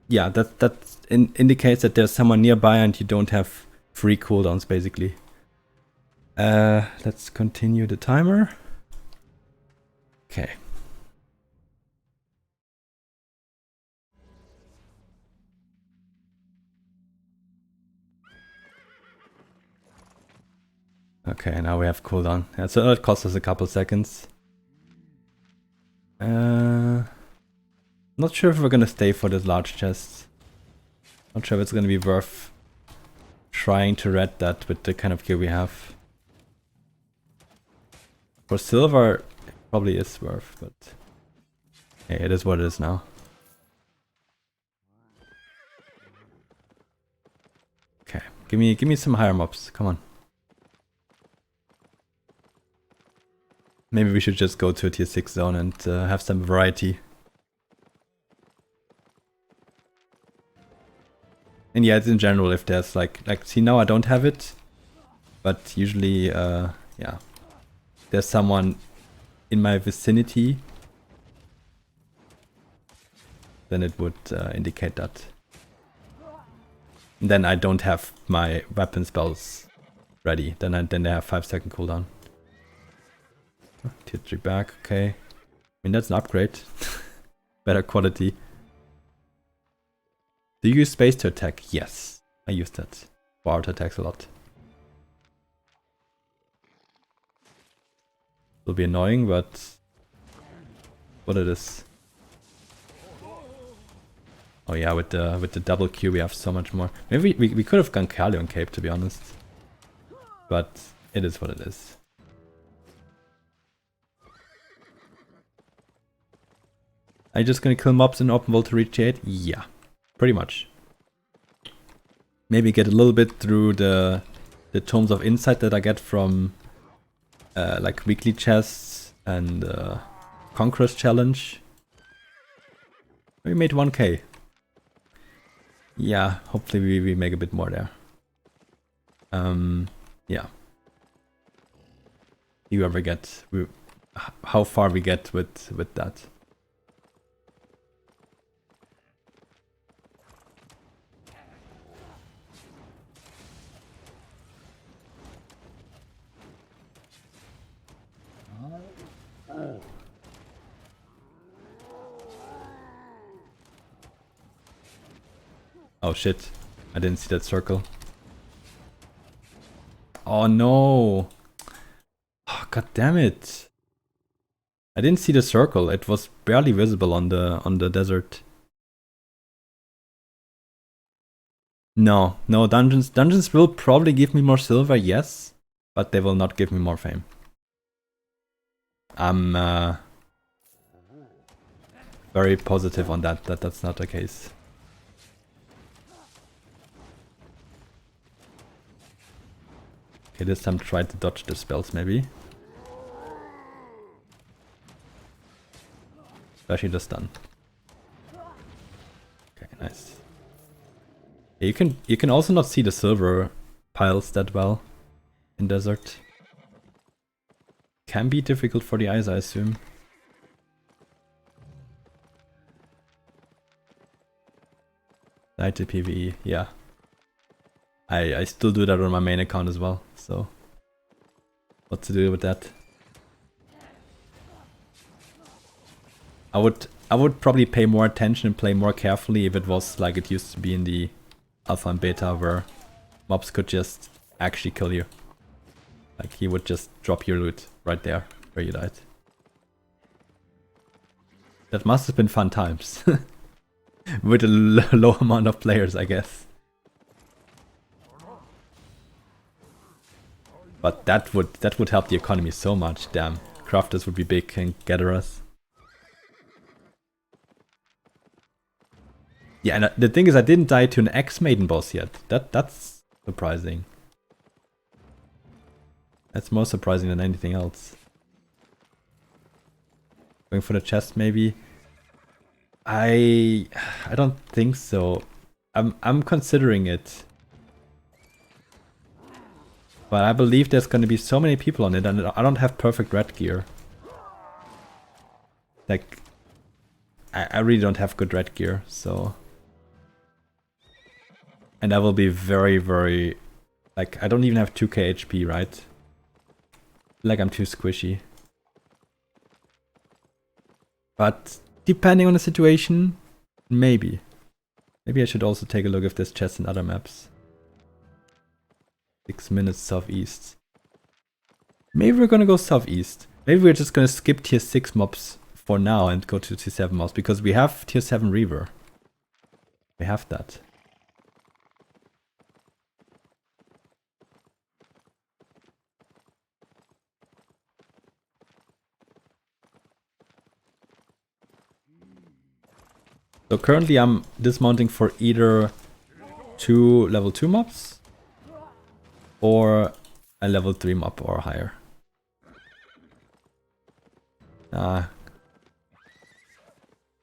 Yeah, that indicates that there's someone nearby and you don't have free cooldowns basically. Let's continue the timer. Okay. Okay, now we have cooldown. Yeah, so that costs us a couple seconds. Not sure if we're gonna stay for this large chest. Not sure if it's gonna be worth trying to red that with the kind of gear we have. For silver, it probably is worth, but hey, it is what it is now. Okay, give me some higher mobs. Come on. Maybe we should just go to a tier 6 zone and have some variety. And yeah, it's in general if there's like see now I don't have it, but usually yeah, there's someone in my vicinity, then it would indicate that. And then I don't have my weapon spells ready. Then they have 5-second cooldown. Tier 3 back, okay. I mean that's an upgrade. Better quality. Do you use space to attack? Yes, I use that for auto attacks a lot. It'll be annoying, but what it is. Oh yeah, with the double Q we have so much more. Maybe we could have gone Carleon Cape to be honest, but it is what it is. Are you just gonna kill mobs in open world to reach 8? Yeah. Pretty much. Maybe get a little bit through the Tomes of Insight that I get from like weekly chests and Conqueror's Challenge. We made 1k. Yeah, hopefully we make a bit more there. Yeah. You ever get how far we get with that. Oh shit, I didn't see that circle. Oh no! Oh, God damn it! I didn't see the circle. It was barely visible on the desert. No, dungeons. Dungeons will probably give me more silver, yes, but they will not give me more fame. I'm very positive on that that's not the case. Okay, this time try to dodge the spells maybe. Especially the stun. Okay, nice. Yeah, you can also not see the silver piles that well in desert. Can be difficult for the eyes, I assume. 90 PvE, yeah. I still do that on my main account as well, so what to do with that? I would probably pay more attention and play more carefully if it was like it used to be in the alpha and beta, where mobs could just actually kill you. Like he would just drop your loot right there where you died. That must have been fun times. With a low amount of players, I guess. But that would help the economy so much, damn. Crafters would be big and gatherers. Yeah, and the thing is I didn't die to an ex-maiden boss yet. That's surprising. That's more surprising than anything else. Going for the chest maybe? I don't think so. I'm considering it. But I believe there's gonna be so many people on it and I don't have perfect red gear. Like I really don't have good red gear, so. And I will be very, very like I don't even have 2k HP, right? Like I'm too squishy. But depending on the situation, maybe. Maybe I should also take a look if there's chests in other maps. 6 minutes southeast. Maybe we're gonna go southeast. Maybe we're just gonna skip tier 6 mobs for now and go to tier 7 mobs because we have tier 7 Reaver. We have that. So currently I'm dismounting for either 2 level 2 mobs or a level 3 mob or higher. So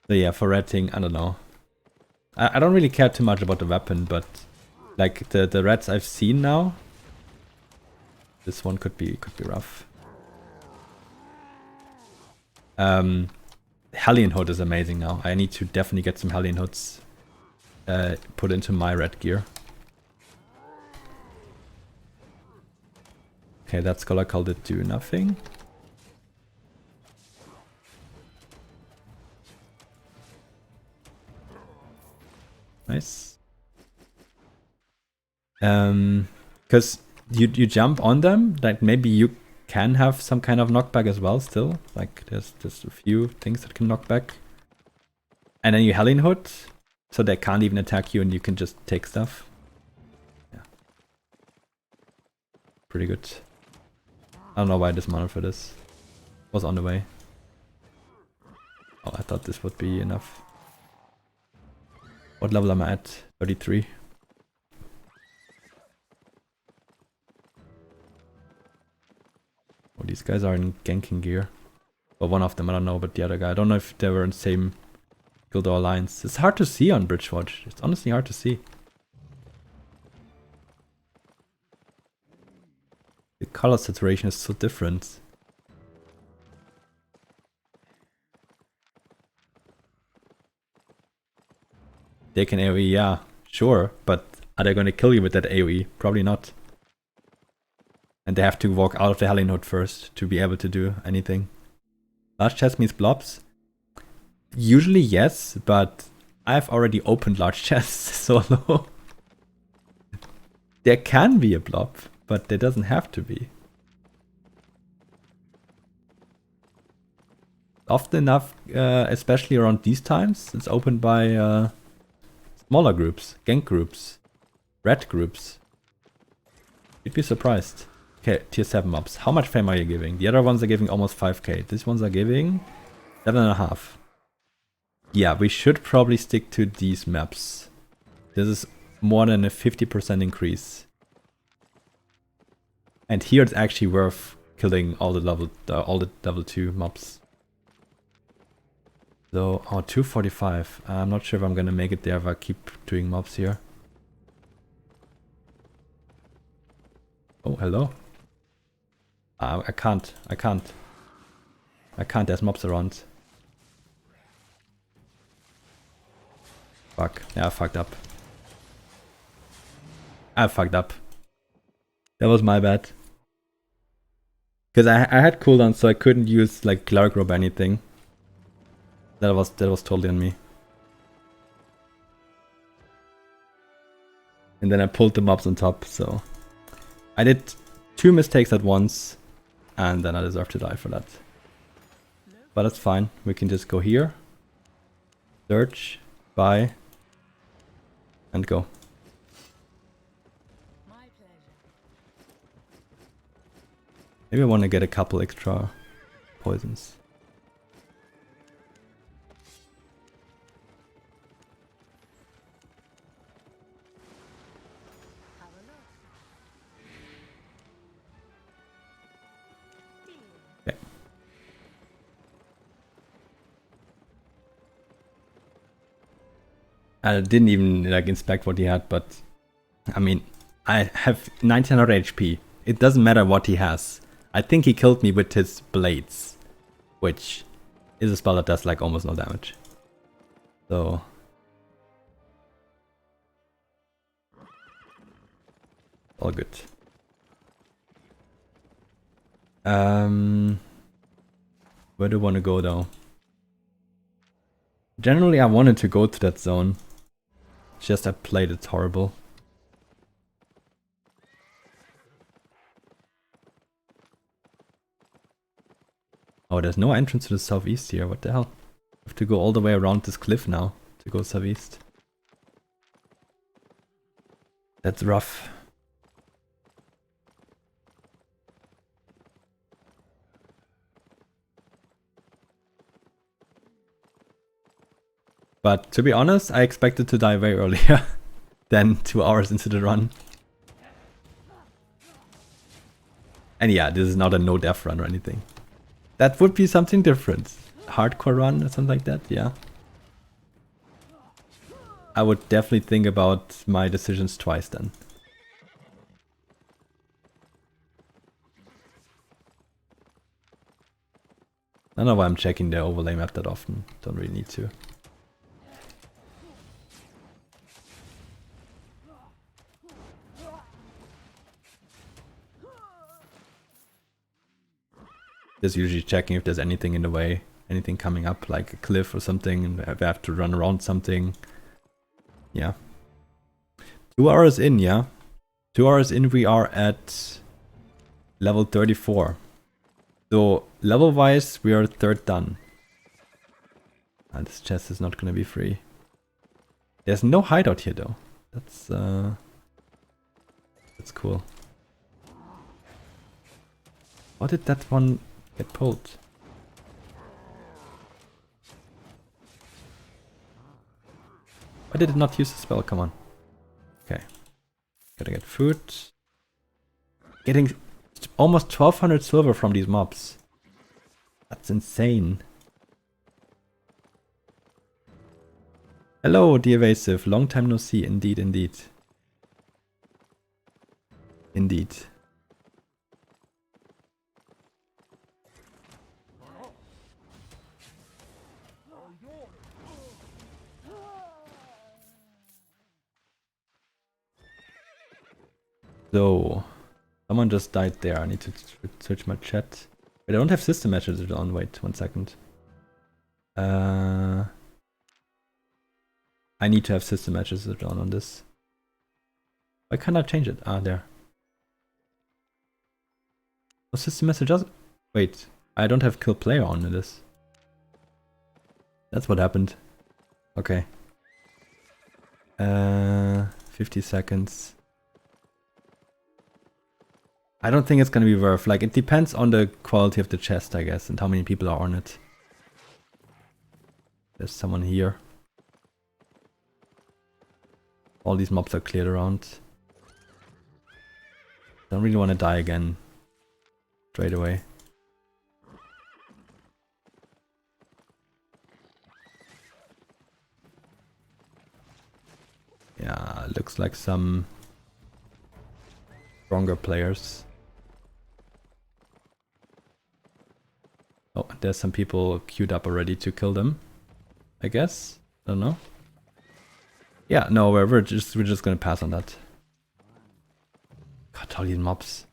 yeah, for rating, I don't know. I don't really care too much about the weapon, but like the rats I've seen now, this one could be rough. Hellion Hood is amazing now. I need to definitely get some Hellion Hoods put into my red gear. Okay, that Scholar Call did do nothing. Nice. Because you jump on them, like maybe you can have some kind of knockback as well still. Like there's just a few things that can knock back. And then you Hellion Hood, so they can't even attack you and you can just take stuff. Yeah. Pretty good. I don't know why I dismounted for this. Was on the way. Oh, I thought this would be enough. What level am I at? 33. Oh, these guys are in ganking gear. Well, one of them, I don't know, but the other guy, I don't know if they were in the same guild or alliance. It's hard to see on Bridgewatch. It's honestly hard to see. The color saturation is so different. They can AoE, yeah, sure, but are they going to kill you with that AoE? Probably not. And they have to walk out of the Hellion Hood first to be able to do anything. Large chest means blobs? Usually yes, but I've already opened large chests solo. There can be a blob, but there doesn't have to be. Often enough, especially around these times, it's opened by smaller groups, gank groups. red groups. You'd be surprised. Okay, tier 7 mobs. How much fame are you giving? The other ones are giving almost 5k. These ones are giving 7.5. Yeah, we should probably stick to these maps. This is more than a 50% increase. And here it's actually worth killing all the level 2 mobs. So, oh, 245. I'm not sure if I'm gonna make it there if I keep doing mobs here. Oh, hello. I can't. There's mobs around. Fuck. Yeah, I fucked up. That was my bad. Because I had cooldown, so I couldn't use like Cleric Robe or anything. That was totally on me. And then I pulled the mobs on top, so I did 2 mistakes at once, and then I deserve to die for that. But that's fine. We can just go here, search, buy, and go. Maybe I want to get a couple extra poisons. Okay. I didn't even like inspect what he had, but I mean, I have 1900 HP. It doesn't matter what he has. I think he killed me with his blades, which is a spell that does like almost no damage. So all good. Where do I want to go though? Generally I wanted to go to that zone. Just I played it horrible. Oh, there's no entrance to the southeast here. What the hell? I have to go all the way around this cliff now to go southeast. That's rough. But to be honest, I expected to die way earlier than 2 hours into the run. And yeah, this is not a no-death run or anything. That would be something different. Hardcore run or something like that, yeah. I would definitely think about my decisions twice then. I don't know why I'm checking the overlay map that often. Don't really need to. Just usually checking if there's anything in the way, anything coming up, like a cliff or something, and I have to run around something. Yeah. 2 hours in, yeah. 2 hours in, we are at level 34. So level-wise, we are 3rd done. And this chest is not gonna be free. There's no hideout here though. That's cool. How did that one get pulled? Why did it not use the spell? Come on. Okay. Gotta get food. Getting almost 1200 silver from these mobs. That's insane. Hello, the evasive. Long time no see. Indeed, indeed. Indeed. So, someone just died there. I need to search my chat. Wait, I don't have system messages on. Wait, 1 second. I need to have system messages on this. Why can't I change it? Ah, there. Oh, system messages? Wait, I don't have kill player on this. That's what happened. Okay. 50 seconds. I don't think it's gonna be worth. Like, it depends on the quality of the chest, I guess, and how many people are on it. There's someone here. All these mobs are cleared around. Don't really want to die again straight away. Yeah, looks like some stronger players. Oh, there's some people queued up already to kill them, I guess. Don't know. Yeah, no, we're just gonna pass on that. God, all these mobs.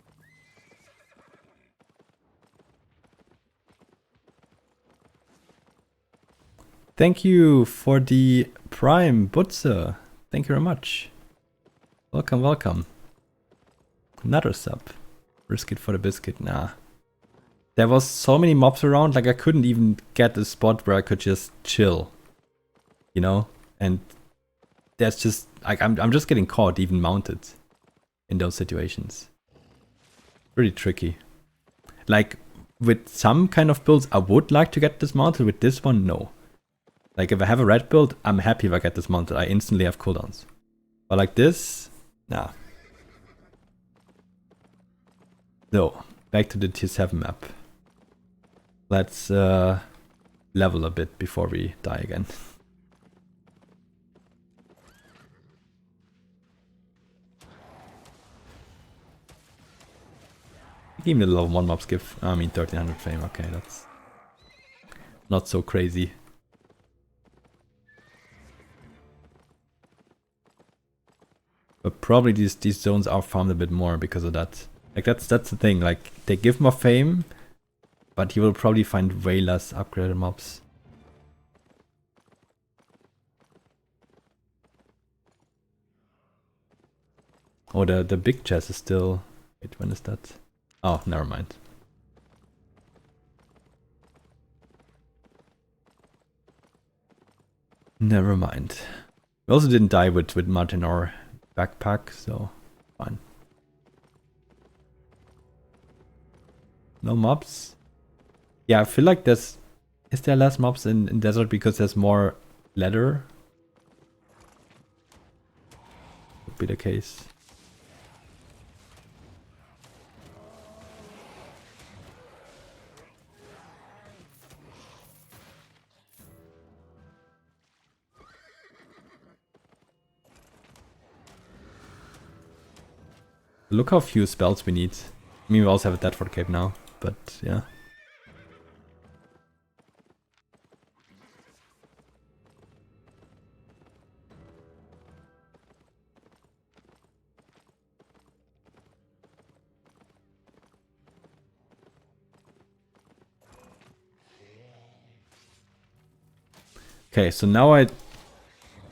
Thank you for the Prime, Butze. Thank you very much. Welcome, welcome. Another sub. Risk it for the biscuit. Nah. There was so many mobs around, like I couldn't even get a spot where I could just chill. You know? And that's just like I'm just getting caught even mounted in those situations. Really tricky. Like with some kind of builds I would like to get dismounted, with this one no. Like if I have a red build, I'm happy if I get dismounted. I instantly have cooldowns. But like this, nah. So, back to the tier 7 map. Let's level a bit before we die again. Give me the level 1 mobs give, I mean 1300 fame, okay, that's not so crazy. But probably these zones are farmed a bit more because of that. Like that's the thing, like they give more fame, but you will probably find way less upgraded mobs. Oh, the big chest is still... Wait, when is that? Oh, never mind. Never mind. We also didn't die with Martin or backpack, so fine. No mobs? Yeah, I feel like there's... Is there less mobs in desert because there's more leather? Would be the case. Look how few spells we need. I mean, we also have a Deadford Cape now, but yeah. Okay, so now I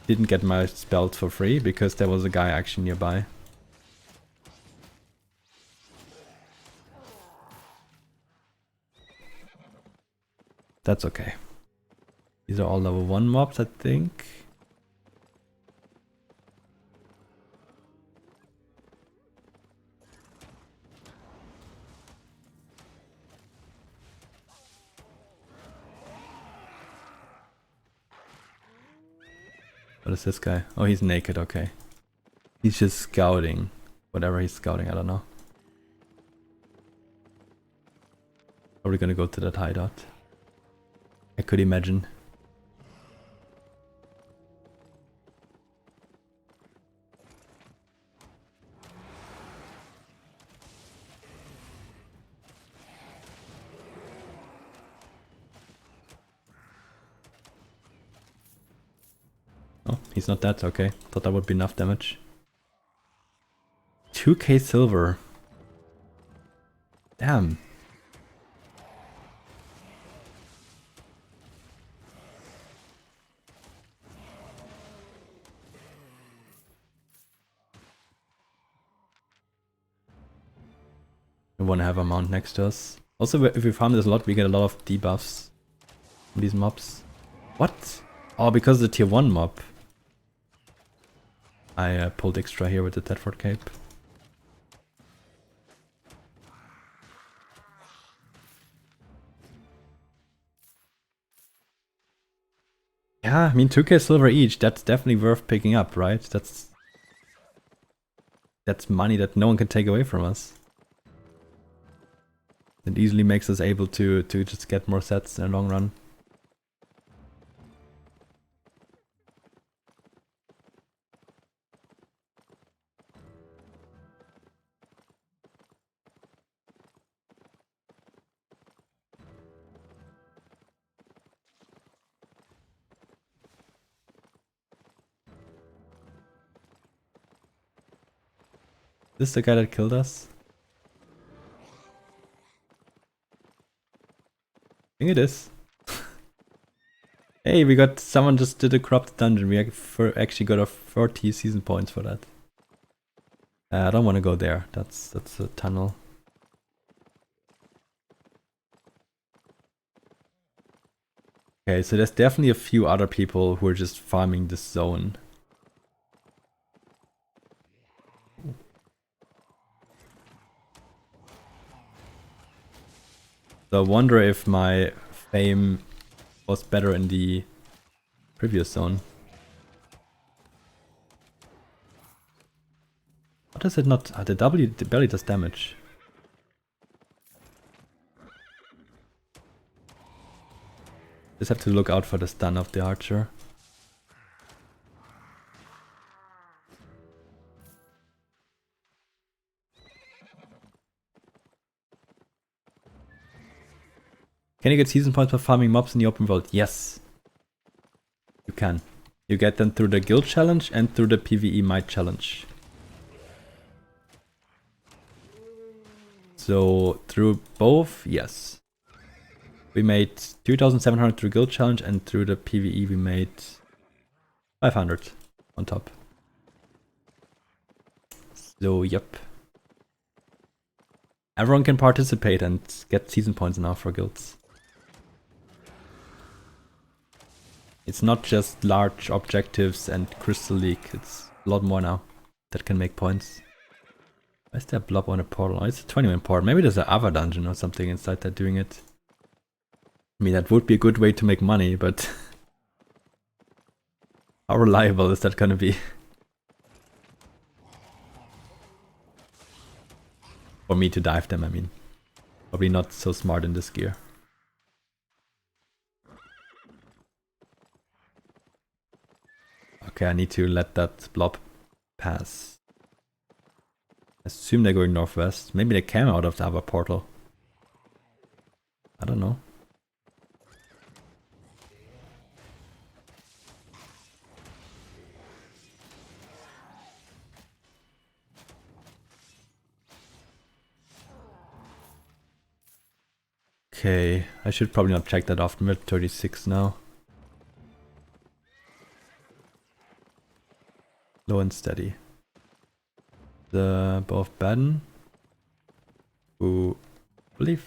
didn't get my spells for free because there was a guy actually nearby. That's okay. These are all level 1 mobs, I think. What is this guy? Oh, he's naked, okay. He's just scouting. Whatever he's scouting, I don't know. Probably gonna go to that hideout. I could imagine. Oh, he's not dead, okay. Thought that would be enough damage. 2k silver. Damn. We want to have a mount next to us. Also, if we farm this a lot, we get a lot of debuffs from these mobs. What? Oh, because the tier 1 mob. I pulled extra here with the Tedford Cape. Yeah, I mean 2k silver each, that's definitely worth picking up, right? That's money that no one can take away from us. It easily makes us able to just get more sets in the long run. Is this the guy that killed us? I think it is. Hey, we got someone just did a corrupted dungeon. We actually got a 40 season points for that. I don't want to go there. That's a tunnel. Okay, so there's definitely a few other people who are just farming this zone. So I wonder if my fame was better in the previous zone. What is it not? The W barely does damage. Just have to look out for the stun of the archer. Can you get season points by farming mobs in the open world? Yes. You can. You get them through the guild challenge and through the PvE might challenge. So through both, yes. We made 2,700 through guild challenge and through the PvE we made 500 on top. So yep. Everyone can participate and get season points now for guilds. It's not just large objectives and Crystal League, it's a lot more now that can make points. Why is there a blob on a portal? Oh, it's a 20-man portal. Maybe there's an Ava dungeon or something inside that doing it. I mean, that would be a good way to make money, but how reliable is that gonna be? For me to dive them, I mean. Probably not so smart in this gear. Okay, I need to let that blob pass. I assume they're going northwest. Maybe they came out of the other portal. I don't know. Okay, I should probably not check that often. We're at 36 now. Low and steady. The bow of Baden, who I believe,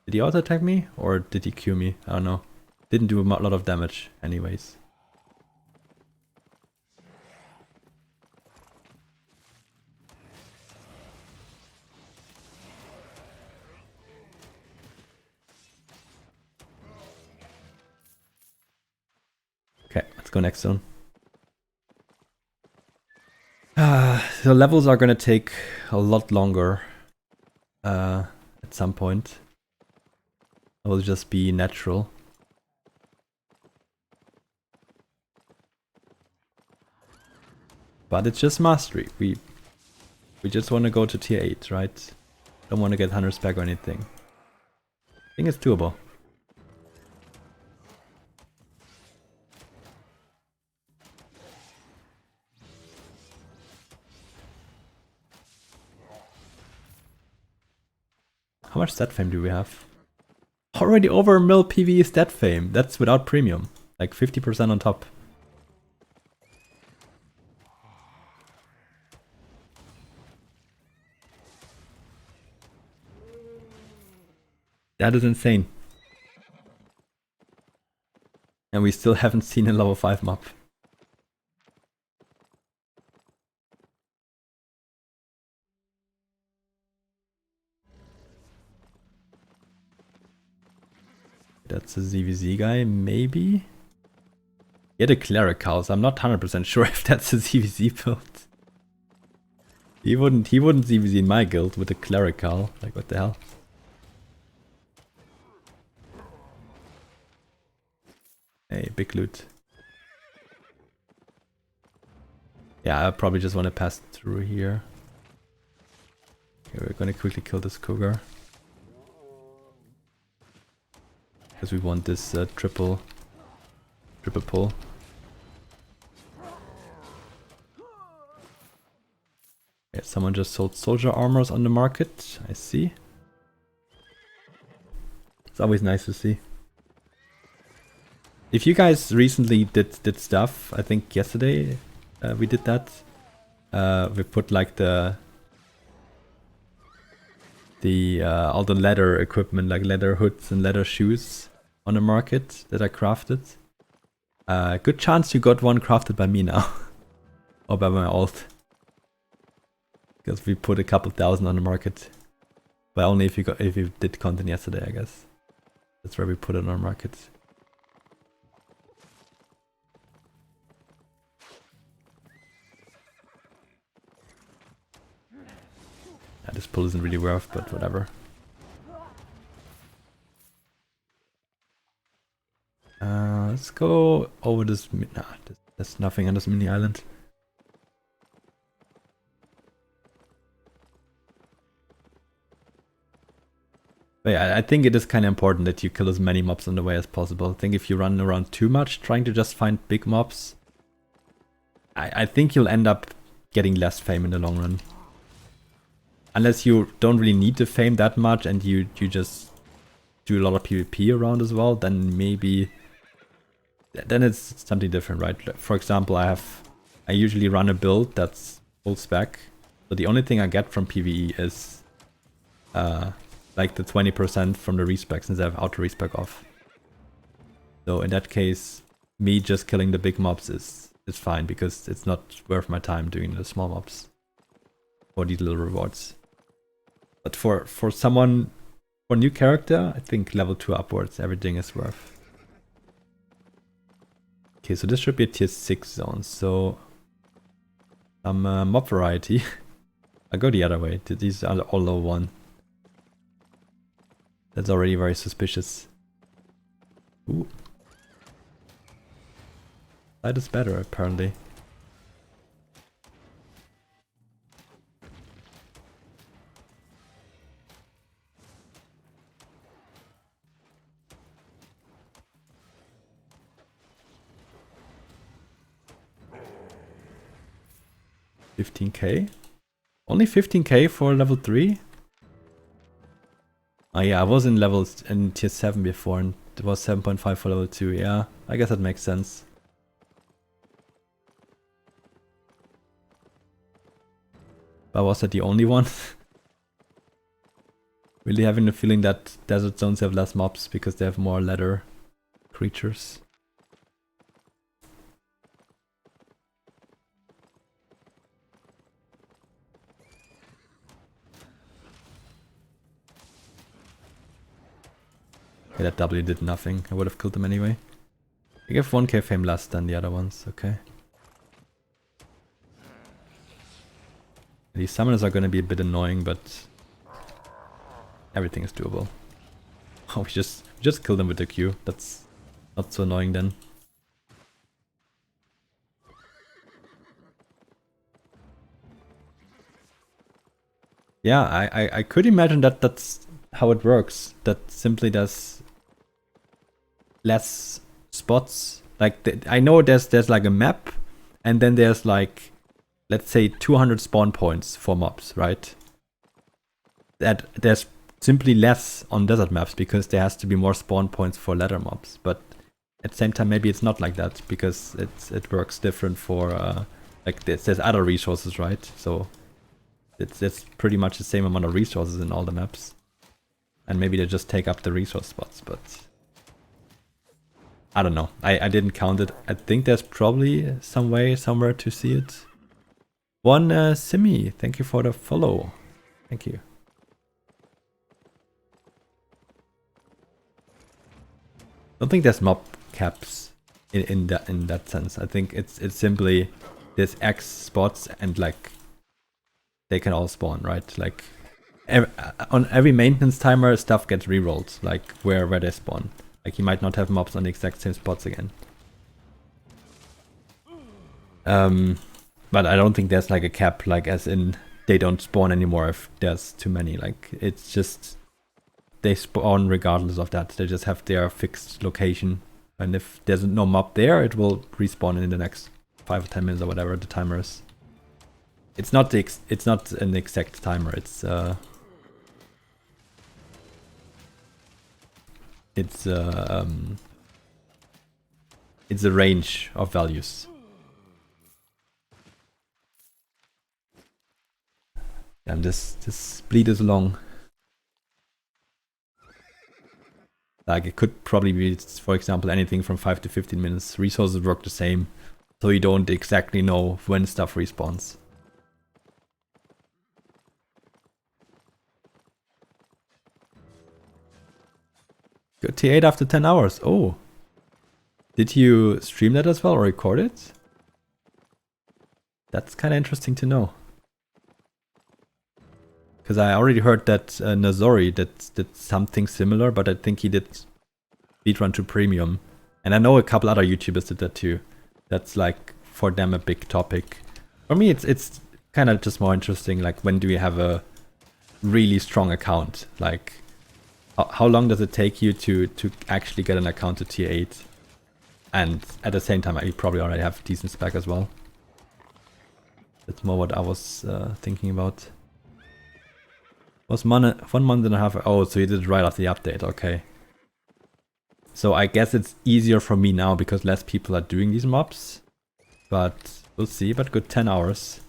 did he auto attack me or did he Q me? I don't know. Didn't do a lot of damage anyways. Okay, let's go next zone. The levels are gonna take a lot longer at some point. It will just be natural. But it's just mastery. We just want to go to tier 8, right? Don't want to get 100 spec or anything. I think it's doable. How much stat fame do we have? Already over a mil PvE stat fame. That's without premium. Like 50% on top. That is insane. And we still haven't seen a level 5 mob. That's a ZVZ guy, maybe? Yeah, the Clericals. I'm not 100% sure if that's a CVZ build. He wouldn't CVZ in my guild with a Clerical. Like, what the hell? Hey, big loot. Yeah, I probably just want to pass through here. Okay, we're gonna quickly kill this Cougar. Because we want this triple pull. Yeah, someone just sold soldier armors on the market. I see. It's always nice to see. If you guys recently did stuff, I think yesterday we did that. We put like the all the leather equipment, like leather hoods and leather shoes on the market that I crafted. Good chance you got one crafted by me now. Or by my alt. Because we put a couple thousand on the market. But only if you did content yesterday, I guess. That's where we put it on the market. Yeah, this pull isn't really worth, but whatever. Let's go over this. Nah, there's nothing on this mini island. But yeah, I think it is kind of important that you kill as many mobs on the way as possible. I think if you run around too much trying to just find big mobs, I think you'll end up getting less fame in the long run. Unless you don't really need the fame that much and you just do a lot of PvP around as well, then maybe... Then it's something different, right? For example, I usually run a build that's full spec. So the only thing I get from PvE is like the 20% from the respec since I have auto respec off. So in that case, me just killing the big mobs is fine because it's not worth my time doing the small mobs for these little rewards. But for someone, for a new character, I think level 2 upwards, everything is worth. Okay, so this should be a tier 6 zone, so some mob variety. I'll go the other way, these are all low 1. That's already very suspicious. Ooh. That is better, apparently. $15k? Only 15k for level 3? Oh yeah, I was in tier 7 before and it was 7.5 for level 2. Yeah, I guess that makes sense. But was that the only one? Really having the feeling that desert zones have less mobs because they have more leather creatures. Okay, that W did nothing. I would have killed them anyway. I give 1k fame less than the other ones, okay. These summoners are gonna be a bit annoying, but everything is doable. Oh, we just kill them with the Q. That's not so annoying then. Yeah, I could imagine that that's how it works. That simply there's less spots. Like I know there's like a map, and then there's like, let's say 200 spawn points for mobs, right? That there's simply less on desert maps because there has to be more spawn points for leather mobs. But at the same time, maybe it's not like that because it works different for like there's other resources, right? So it's pretty much the same amount of resources in all the maps, and maybe they just take up the resource spots. But I don't know. I didn't count it. I think there's probably some way somewhere to see it. One Simi, thank you for the follow. Thank you. Don't think there's mob caps in that sense. I think it's simply there's X spots and like they can all spawn, right? Like on every maintenance timer, stuff gets rerolled, like where they spawn. Like you might not have mobs on the exact same spots again. But I don't think there's like a cap, like as in they don't spawn anymore if there's too many. Like it's just they spawn regardless of that. They just have their fixed location, and if there's no mob there, it will respawn in the next 5 or 10 minutes or whatever the timer is. It's not it's not an exact timer. It's a range of values. And this bleed is long. Like it could probably be, for example, anything from 5 to 15 minutes. Resources work the same, so you don't exactly know when stuff respawns. Good T8 after 10 hours. Oh. Did you stream that as well or record it? That's kind of interesting to know. Because I already heard that Nazori did something similar, but I think he did Speedrun to Premium. And I know a couple other YouTubers did that too. That's like for them a big topic. For me it's kind of just more interesting, like when do you have a really strong account? Like how long does it take you to actually get an account to tier 8? And at the same time you probably already have decent spec as well. That's more what I was thinking about. Was 1 month and a half. Oh, so you did it right after the update. Okay. So I guess it's easier for me now because less people are doing these mobs. But we'll see. But good 10 hours.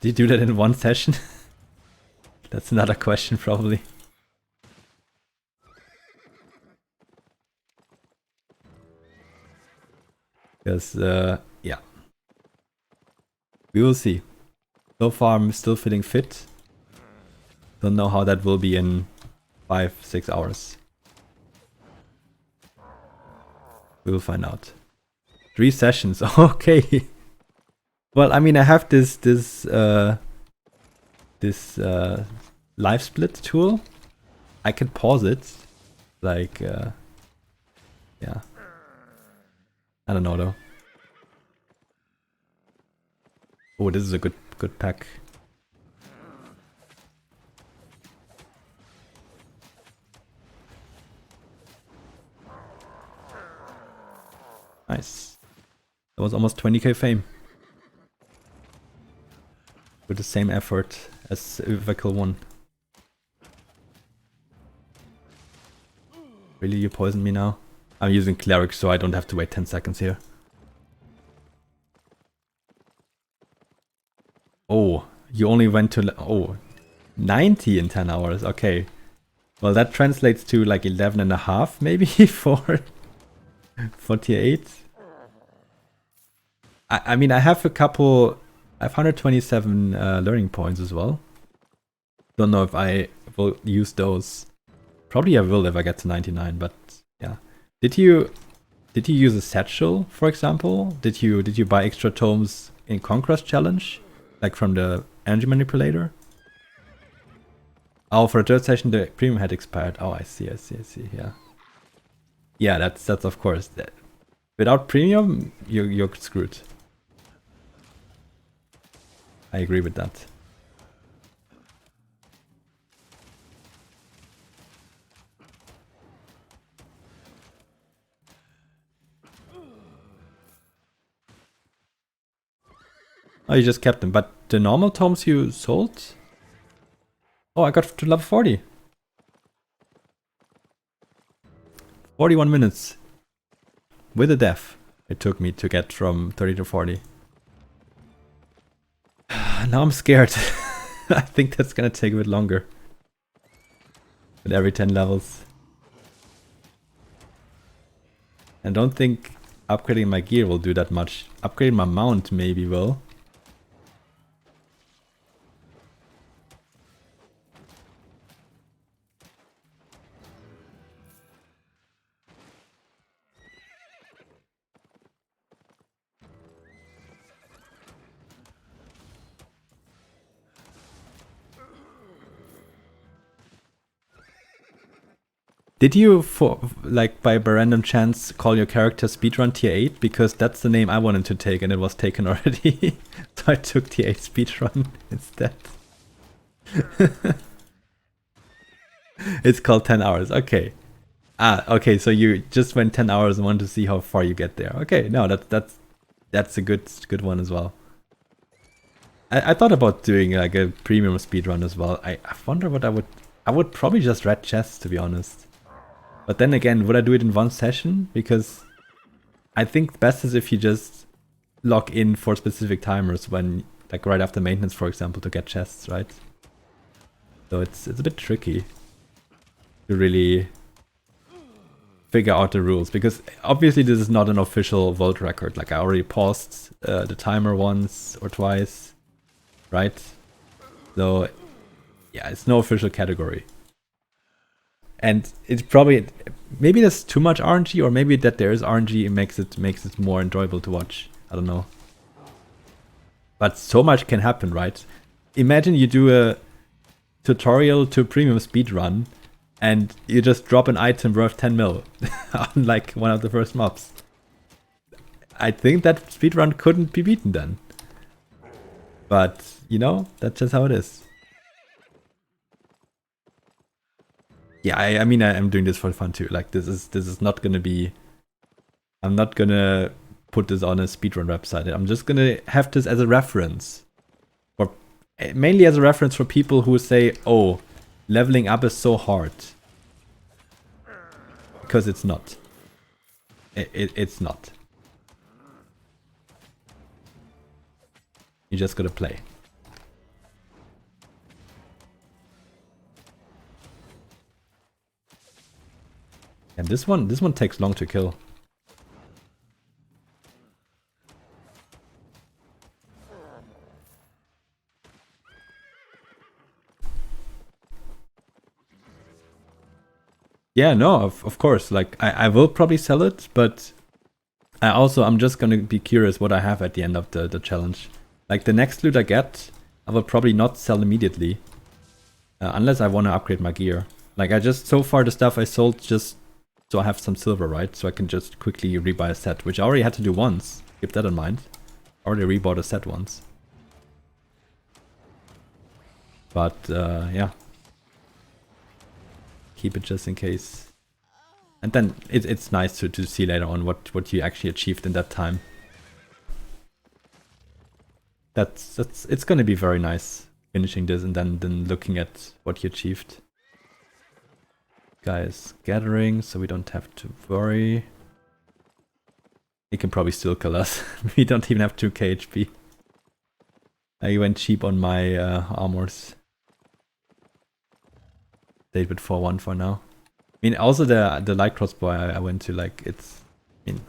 Did you do that in one session? That's another question probably. Because, yeah. We will see. So far I'm still feeling fit. Don't know how that will be in 5-6 hours. We will find out. 3 sessions, okay. Well, I mean, I have this live split tool. I can pause it, like, yeah. I don't know though. Oh, this is a good pack. Nice. That was almost 20k fame. With the same effort as if I kill one. Really, you poisoned me now? I'm using cleric, so I don't have to wait 10 seconds here. Oh, you only went to 90 in 10 hours. Okay. Well, that translates to like 11 and a half maybe for tier 8. I mean, I have a couple. I have 127 learning points as well. Don't know if I will use those. Probably I will if I get to 99, but yeah. Did you use a satchel, for example? Did you buy extra tomes in Conquest Challenge? Like from the energy manipulator? Oh, for the third session the premium had expired. Oh, I see, yeah. Yeah, that's of course. Without premium, you're screwed. I agree with that. Oh, you just kept them. But the normal tomes you sold? Oh, I got to level 40. 41 minutes. With a death. It took me to get from 30 to 40. Now I'm scared. I think that's gonna take a bit longer. With every 10 levels. I don't think upgrading my gear will do that much. Upgrading my mount maybe will. Did you, for like by random chance, call your character Speedrun Tier 8? Because that's the name I wanted to take and it was taken already. So I took Tier 8 Speedrun instead. It's called 10 hours. Okay. Okay, so you just went 10 hours and want to see how far you get there. Okay, no, that's a good one as well. I thought about doing like a premium speedrun as well. I wonder what I would probably just red chests, to be honest. But then again, would I do it in one session? Because I think best is if you just log in for specific timers when, like right after maintenance, for example, to get chests, right? So it's a bit tricky to really figure out the rules, because obviously this is not an official world record. Like I already paused the timer once or twice, right? So yeah, it's no official category. And it's probably, maybe there's too much RNG, or maybe that there is RNG and makes it more enjoyable to watch. I don't know. But so much can happen, right? Imagine you do a tutorial to premium speedrun and you just drop an item worth 10 mil on like one of the first mobs. I think that speedrun couldn't be beaten then. But, you know, that's just how it is. Yeah, I mean, I'm doing this for fun too. Like, this is not gonna be... I'm not gonna put this on a speedrun website. I'm just gonna have this as a reference. Or mainly as a reference for people who say, oh, leveling up is so hard. Because it's not. It's not. You just gotta play. And this one takes long to kill. Yeah, no, of course. Like I will probably sell it, but I'm just gonna be curious what I have at the end of the challenge. Like the next loot I get, I will probably not sell immediately. Unless I want to upgrade my gear. Like so far the stuff I sold just so I have some silver, right? So I can just quickly rebuy a set, which I already had to do once. Keep that in mind. Already rebought a set once. But yeah. Keep it just in case. And then it's nice to see later on what you actually achieved in that time. It's gonna be very nice finishing this and then looking at what you achieved. Guys gathering, so we don't have to worry. He can probably still kill us. We don't even have 2k HP. I went cheap on my armors. Stayed with 4-1 for now. I mean, also the light crossbow I went to, like, it's... I mean,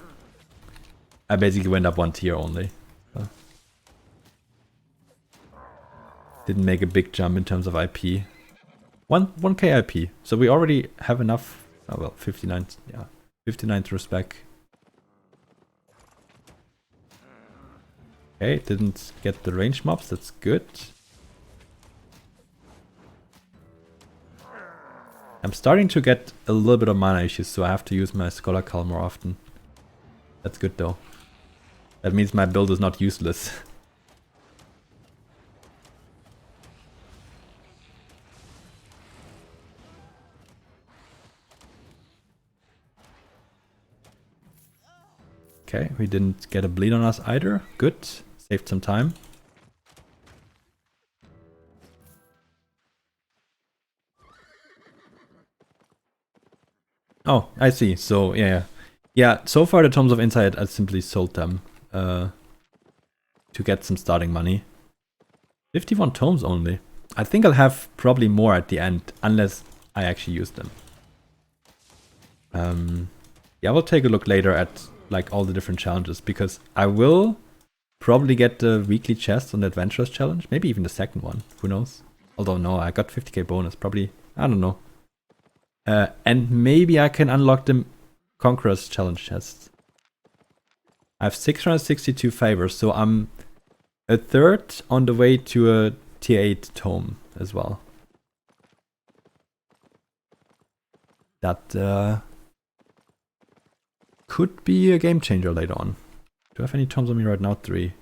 I basically went up 1 tier only. So. Didn't make a big jump in terms of IP. 1k IP. So we already have enough. Oh well, 59. Yeah, 59 to respec. Okay, didn't get the range mobs. That's good. I'm starting to get a little bit of mana issues, so I have to use my Scholar Call more often. That's good though. That means my build is not useless. Okay, we didn't get a bleed on us either. Good. Saved some time. Oh, I see. So, yeah. Yeah, so far the Tomes of Insight, I simply sold them to get some starting money. 51 tomes only. I think I'll have probably more at the end, unless I actually use them. Yeah, we'll take a look later at like all the different challenges, because I will probably get the weekly chest on the Adventurers challenge, maybe even the second one, who knows. Although no, I got 50k bonus, probably, I don't know. And maybe I can unlock the Conqueror's challenge chest. I have 662 favors, so I'm a third on the way to a tier 8 tome as well. that could be a game changer later on. Do I have any tomes on me right now? 3.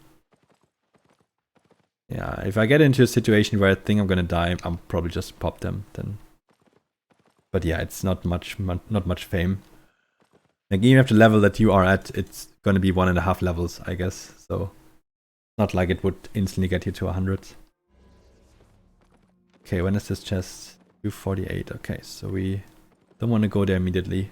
Yeah, if I get into a situation where I think I'm gonna die, I'll probably just pop them then. But yeah, it's not much fame. Like even at the level that you are at, it's gonna be 1.5 levels, I guess. So not like it would instantly get you to 100. Okay, when is this chest? 248. Okay, so we don't want to go there immediately.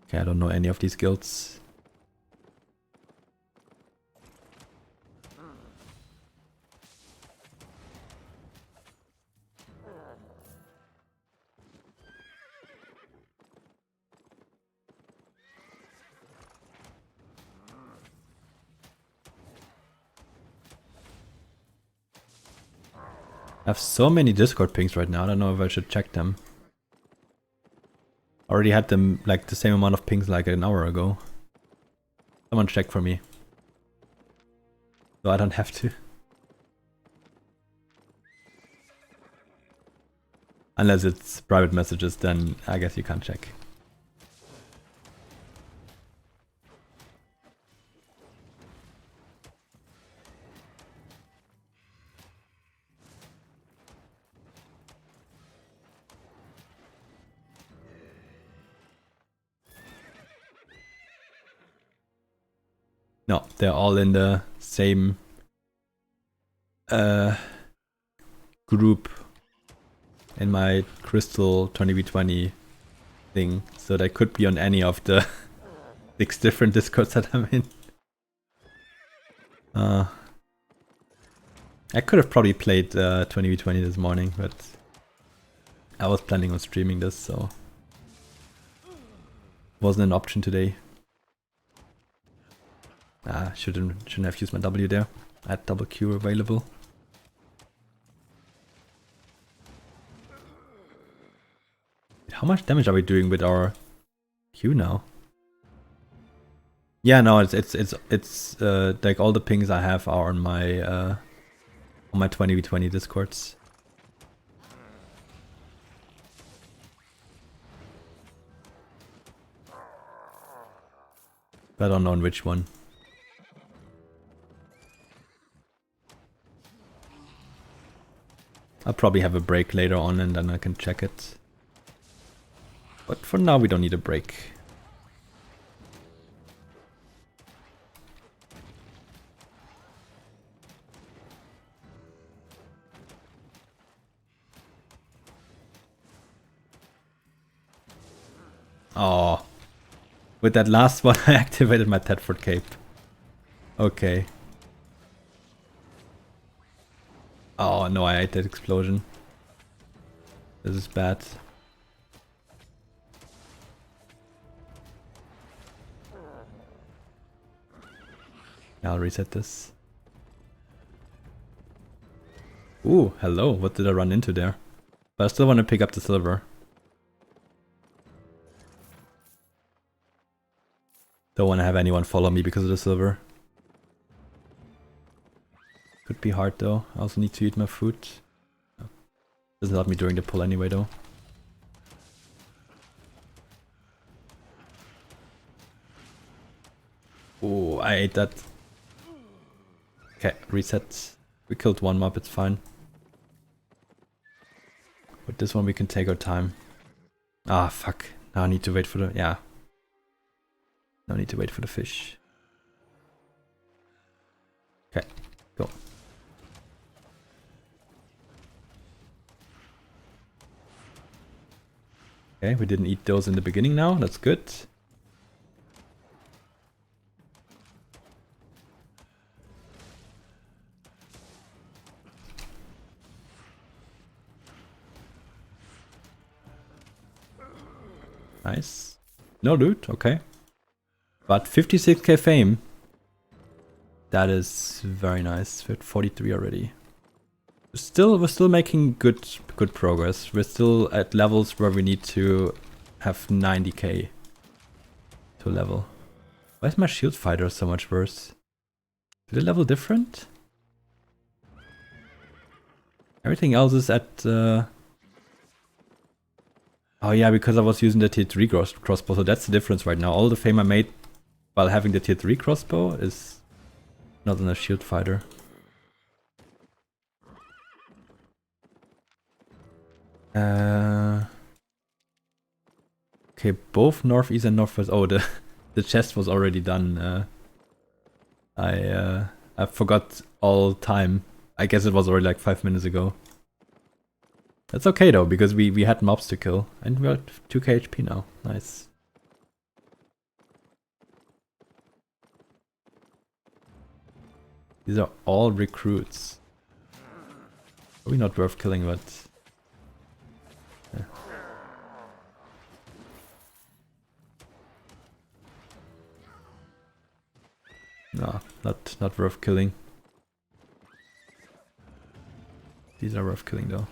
Okay, I don't know any of these guilds. I have so many Discord pings right now, I don't know if I should check them. Already had them like the same amount of pings like an hour ago. Someone check for me. So I don't have to. Unless it's private messages, then I guess you can't check. No, they're all in the same group in my crystal 20v20 thing, so they could be on any of the 6 different discords that I'm in. I could have probably played 20v20 this morning, but I was planning on streaming this, so wasn't an option today. Shouldn't have used my W there. I had double Q available. How much damage are we doing with our Q now? Yeah, no, it's like all the pings I have are on my 20v20 discords. But I don't know on which one. I'll probably have a break later on and then I can check it. But for now we don't need a break. Oh, with that last one I activated my Tedford cape. Okay. Oh no, I ate that explosion. This is bad. I'll reset this. Ooh, hello, what did I run into there? But I still want to pick up the silver. Don't want to have anyone follow me because of the silver. Could be hard though. I also need to eat my food. Doesn't help me during the pull anyway though. Oh, I ate that. Okay, reset. We killed one mob, it's fine. With this one we can take our time. Ah, fuck. Now I need to wait for the... yeah. Now I need to wait for the fish. Okay, go. Okay, we didn't eat those in the beginning now, that's good. Nice. No loot, okay. But 56k fame. That is very nice. We're at 43 already. We're still making good progress. We're still at levels where we need to have 90k to level. Why is my shield fighter so much worse? Is the level different? Everything else is at... Oh yeah, because I was using the tier 3 crossbow, so that's the difference right now. All the fame I made while having the tier 3 crossbow is not on a shield fighter. Okay, both northeast and northwest. Oh, the chest was already done. I forgot all time. I guess it was already like 5 minutes ago. That's okay though, because we had mobs to kill. And we're at 2k HP now. Nice. These are all recruits. Probably not worth killing, but... Yeah. No, not worth killing. These are worth killing though.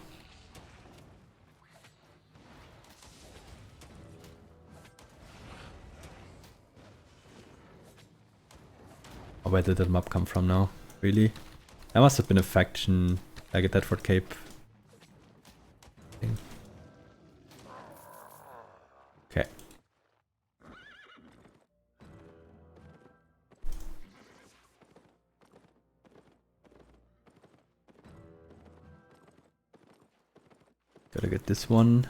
Oh, where did that mob come from now? Really? That must have been a faction, like a Deadford Cape thing. Okay. Gotta get this one.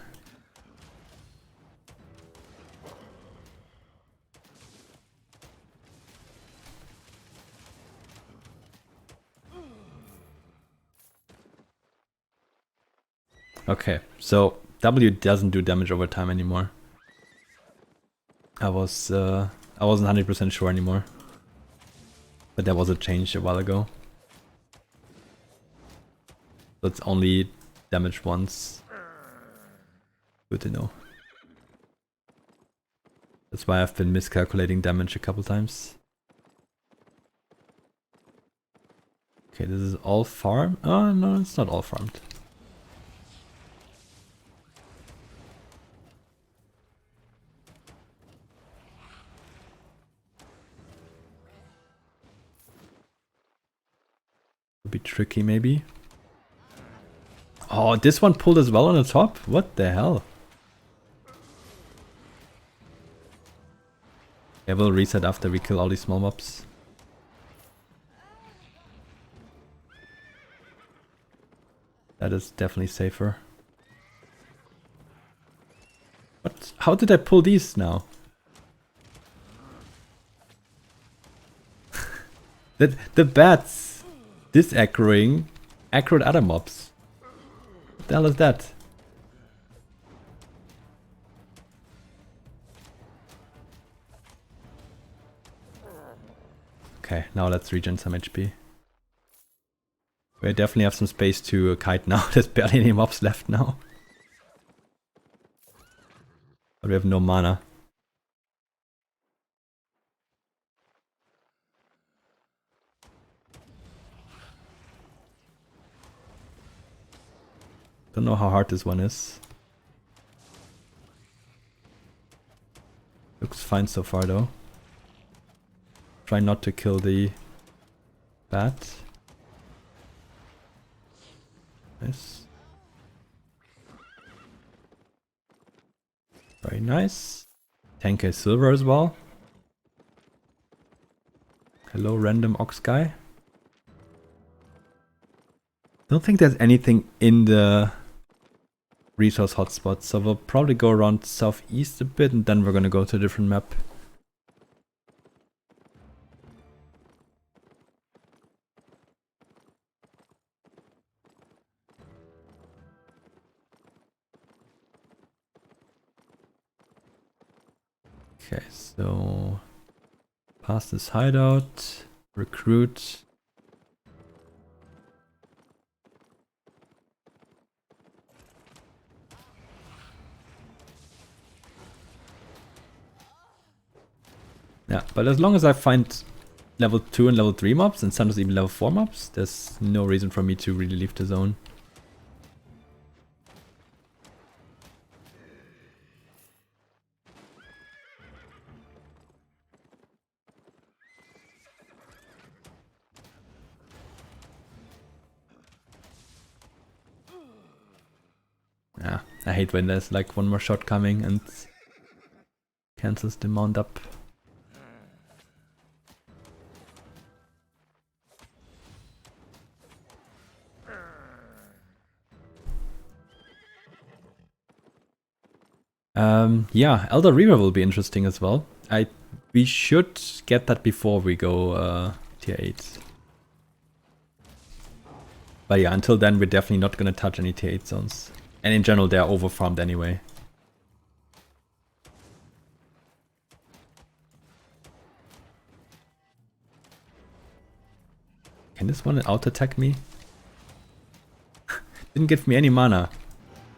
Okay, so W doesn't do damage over time anymore. I wasn't 100% sure anymore. But there was a change a while ago. So it's only damage once. Good to know. That's why I've been miscalculating damage a couple times. Okay, this is all farm. Oh no, it's not all farmed. Would be tricky maybe. Oh, this one pulled as well on the top? What the hell? Yeah, we'll reset after we kill all these small mobs. That is definitely safer. What? How did I pull these now? the bats dis-aggroing aggroed other mobs. What the hell is that? Okay, now let's regen some HP. We definitely have some space to kite now. There's barely any mobs left now. But we have no mana. Don't know how hard this one is. Looks fine so far though. Try not to kill the bat. Nice. Very nice. 10k silver as well. Hello random ox guy. Don't think there's anything in the resource hotspot, so we'll probably go around southeast a bit and then we're gonna go to a different map. Okay, so past this hideout, recruit. Yeah, but as long as I find level 2 and level 3 mobs, and sometimes even level 4 mobs, there's no reason for me to really leave the zone. I hate when there's like one more shot coming and cancels the mount up. Yeah, Elder Reaver will be interesting as well. We should get that before we go tier 8. But yeah, until then we're definitely not gonna touch any tier 8 zones. And in general they're overfarmed anyway. Can this one out attack me? Didn't give me any mana.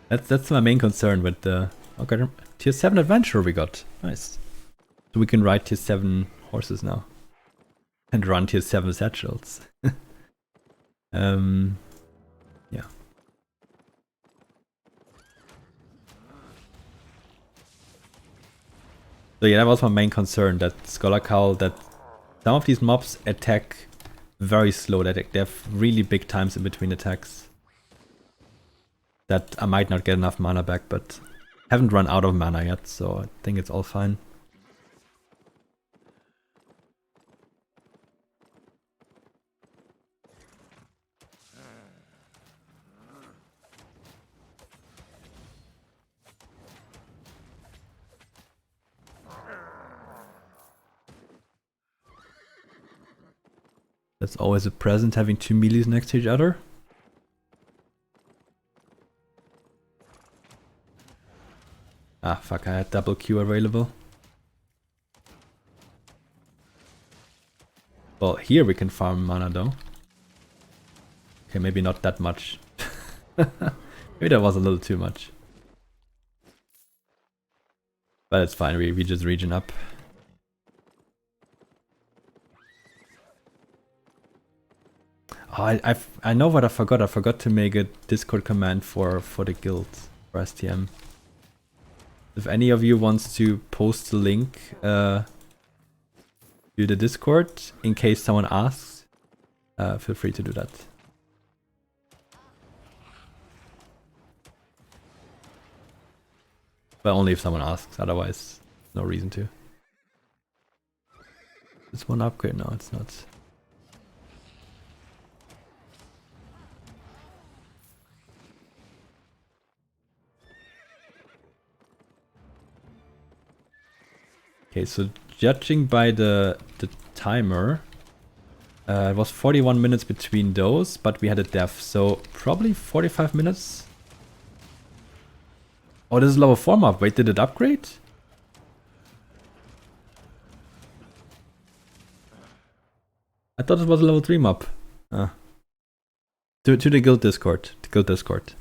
That's my main concern with the... Okay, tier 7 adventurer we got. Nice. So we can ride tier 7 horses now. And run tier 7 satchels. Yeah. So yeah, that was my main concern, that Scholar Cowl, that some of these mobs attack very slow, that they have really big times in between attacks. That I might not get enough mana back, but haven't run out of mana yet, so I think it's all fine. That's always a present, having 2 melees next to each other. Ah, fuck, I had double Q available. Well, here we can farm mana though. Okay, maybe not that much. Maybe that was a little too much. But it's fine, we just regen up. Oh, I know what I forgot. I forgot to make a Discord command for the guild, for STM. If any of you wants to post the link to the Discord, in case someone asks, feel free to do that. But only if someone asks, otherwise no reason to. Is one upgrade? No, it's not. Okay, so judging by the timer, it was 41 minutes between those, but we had a death, so probably 45 minutes. Oh, this is level 4 mob. Wait, did it upgrade? I thought it was a level 3 mob. To the guild Discord. The guild Discord.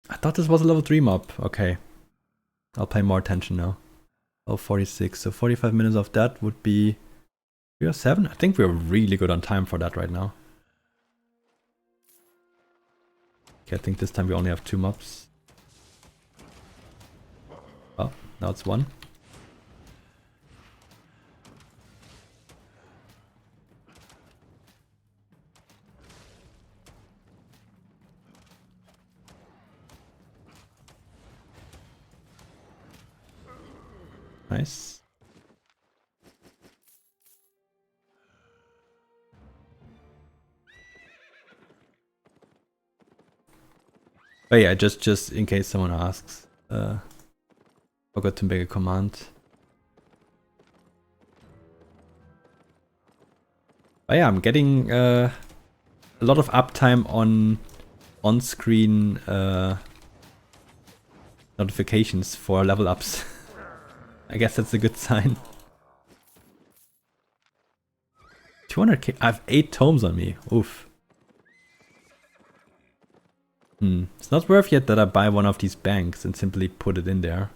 I thought this was a level 3 mob. Okay. I'll pay more attention now. Oh, 46. So 45 minutes of that would be... We are 7? I think we're really good on time for that right now. Okay, I think this time we only have 2 mobs. Oh, now it's 1. Nice. But yeah, just in case someone asks, forgot to make a command. But yeah, I'm getting a lot of uptime on-screen notifications for level ups. I guess that's a good sign. 200k. I have 8 tomes on me. Oof. It's not worth yet that I buy one of these banks and simply put it in there.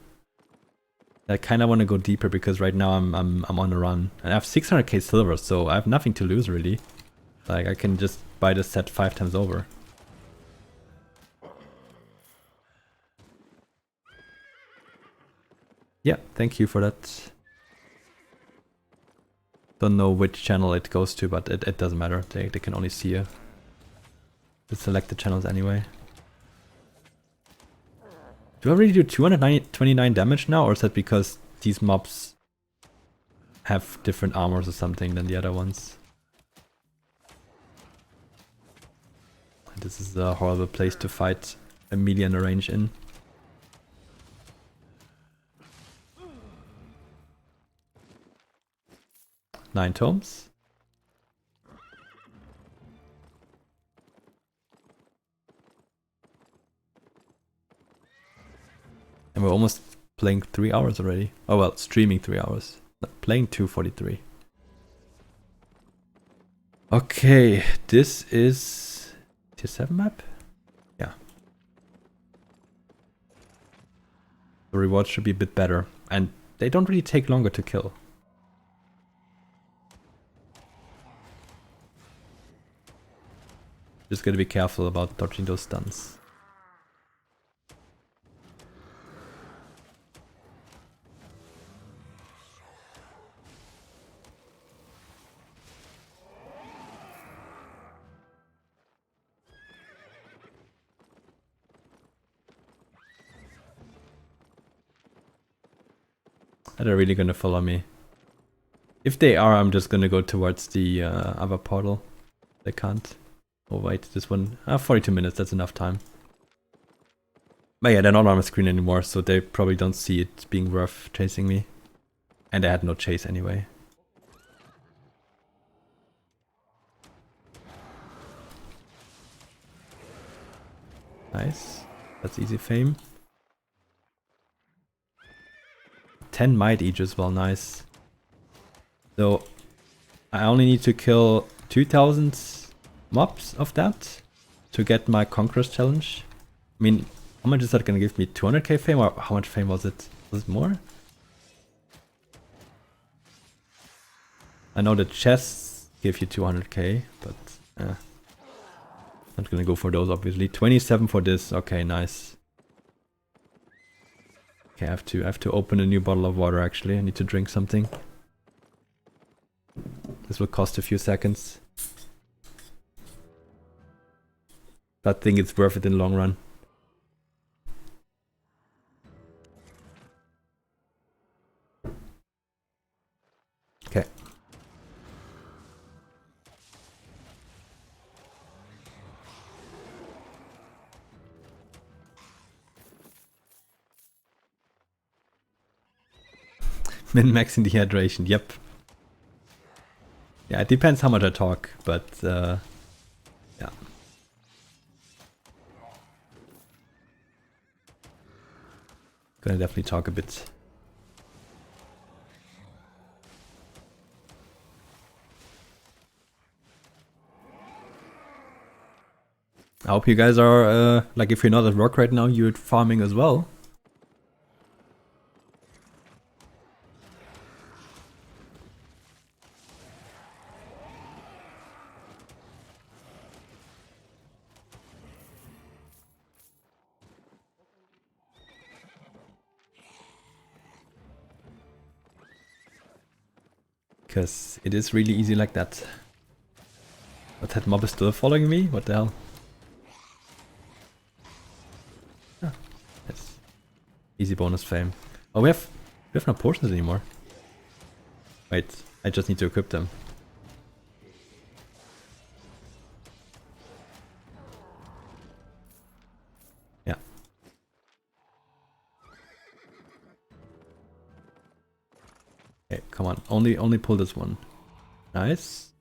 I kind of want to go deeper because right now I'm on a run. And I have 600k silver, so I have nothing to lose really. Like I can just buy the set 5 times over. Yeah, thank you for that. Don't know which channel it goes to, but it doesn't matter. They can only see the selected channels anyway. Do I really do 229 damage now, or is that because these mobs have different armors or something than the other ones? This is a horrible place to fight a melee and a range in. Nine tomes. And we're almost playing 3 hours already. Oh well, streaming 3 hours. Playing 2:43. Okay, this is tier 7 map? Yeah. The rewards should be a bit better. And they don't really take longer to kill. Just gotta be careful about dodging those stuns. Are they really gonna follow me? If they are, I'm just gonna go towards the other portal. They can't. Oh wait, this one... 42 minutes, that's enough time. But yeah, they're not on my screen anymore, so they probably don't see it being worth chasing me. And I had no chase anyway. Nice. That's easy fame. 10 might each as well, nice. So I only need to kill 2000 mobs of that to get my Conqueror's challenge. I mean, how much is that gonna give me? 200k fame, or how much fame was it? Was it more? I know the chests give you 200k, but not gonna go for those obviously. 27 for this, okay, nice. Okay, I have to open a new bottle of water actually. I need to drink something. This will cost a few seconds. But I think it's worth it in the long run. Okay. Min-maxing dehydration, yep. Yeah, it depends how much I talk, but yeah. Gonna definitely talk a bit. I hope you guys are, like if you're not at work right now, you're farming as well. Because it is really easy like that. But that mob is still following me? What the hell? Ah, yes. Easy bonus fame. Oh, we have no potions anymore. Wait, I just need to equip them. Yeah. Okay, come on. Only pull this one. Nice.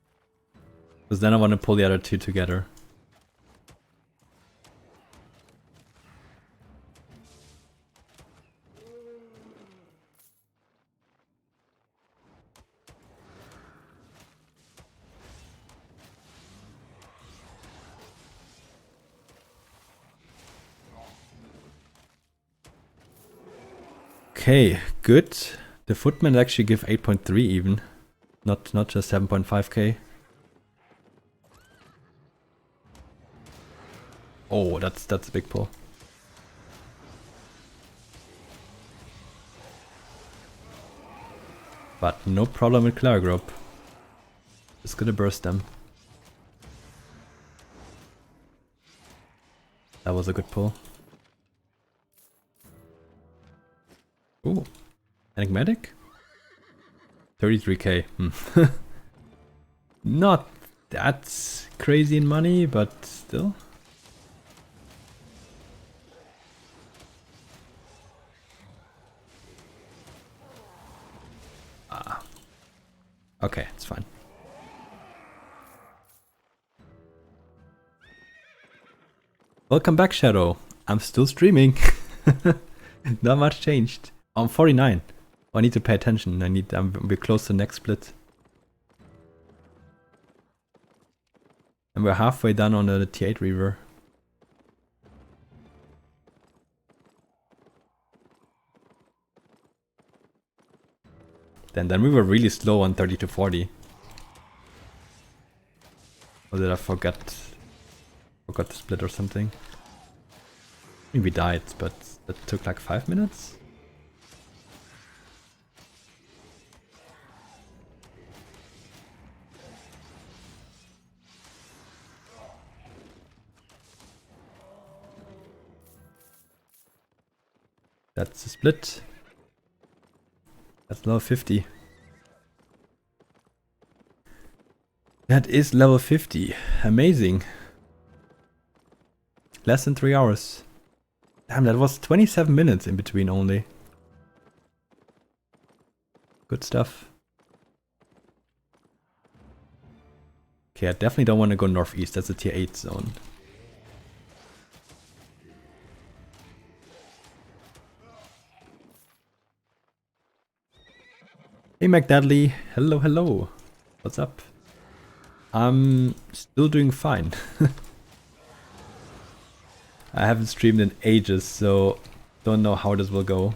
Because then I want to pull the other two together. Okay, good. The footmen actually give 8.3 even. Not just 7.5k. Oh, that's a big pull. But no problem with Cleric Rope. Just gonna burst them. That was a good pull. Ooh. Enigmatic? 33k. Not that crazy in money, but still. Okay, it's fine. Welcome back, Shadow. I'm still streaming. Not much changed. I'm 49. I need to pay attention. We're close to the next split. And we're halfway done on the T8 Reaver. Then we were really slow on 30 to 40. Or did I forgot to split or something? I mean, we died, but that took like 5 minutes. That's a split. That's level 50. That is level 50. Amazing. Less than 3 hours. Damn, that was 27 minutes in between only. Good stuff. Okay, I definitely don't want to go northeast. That's a tier 8 zone. Hey McDadley, hello, hello. What's up? I'm still doing fine. I haven't streamed in ages, so don't know how this will go.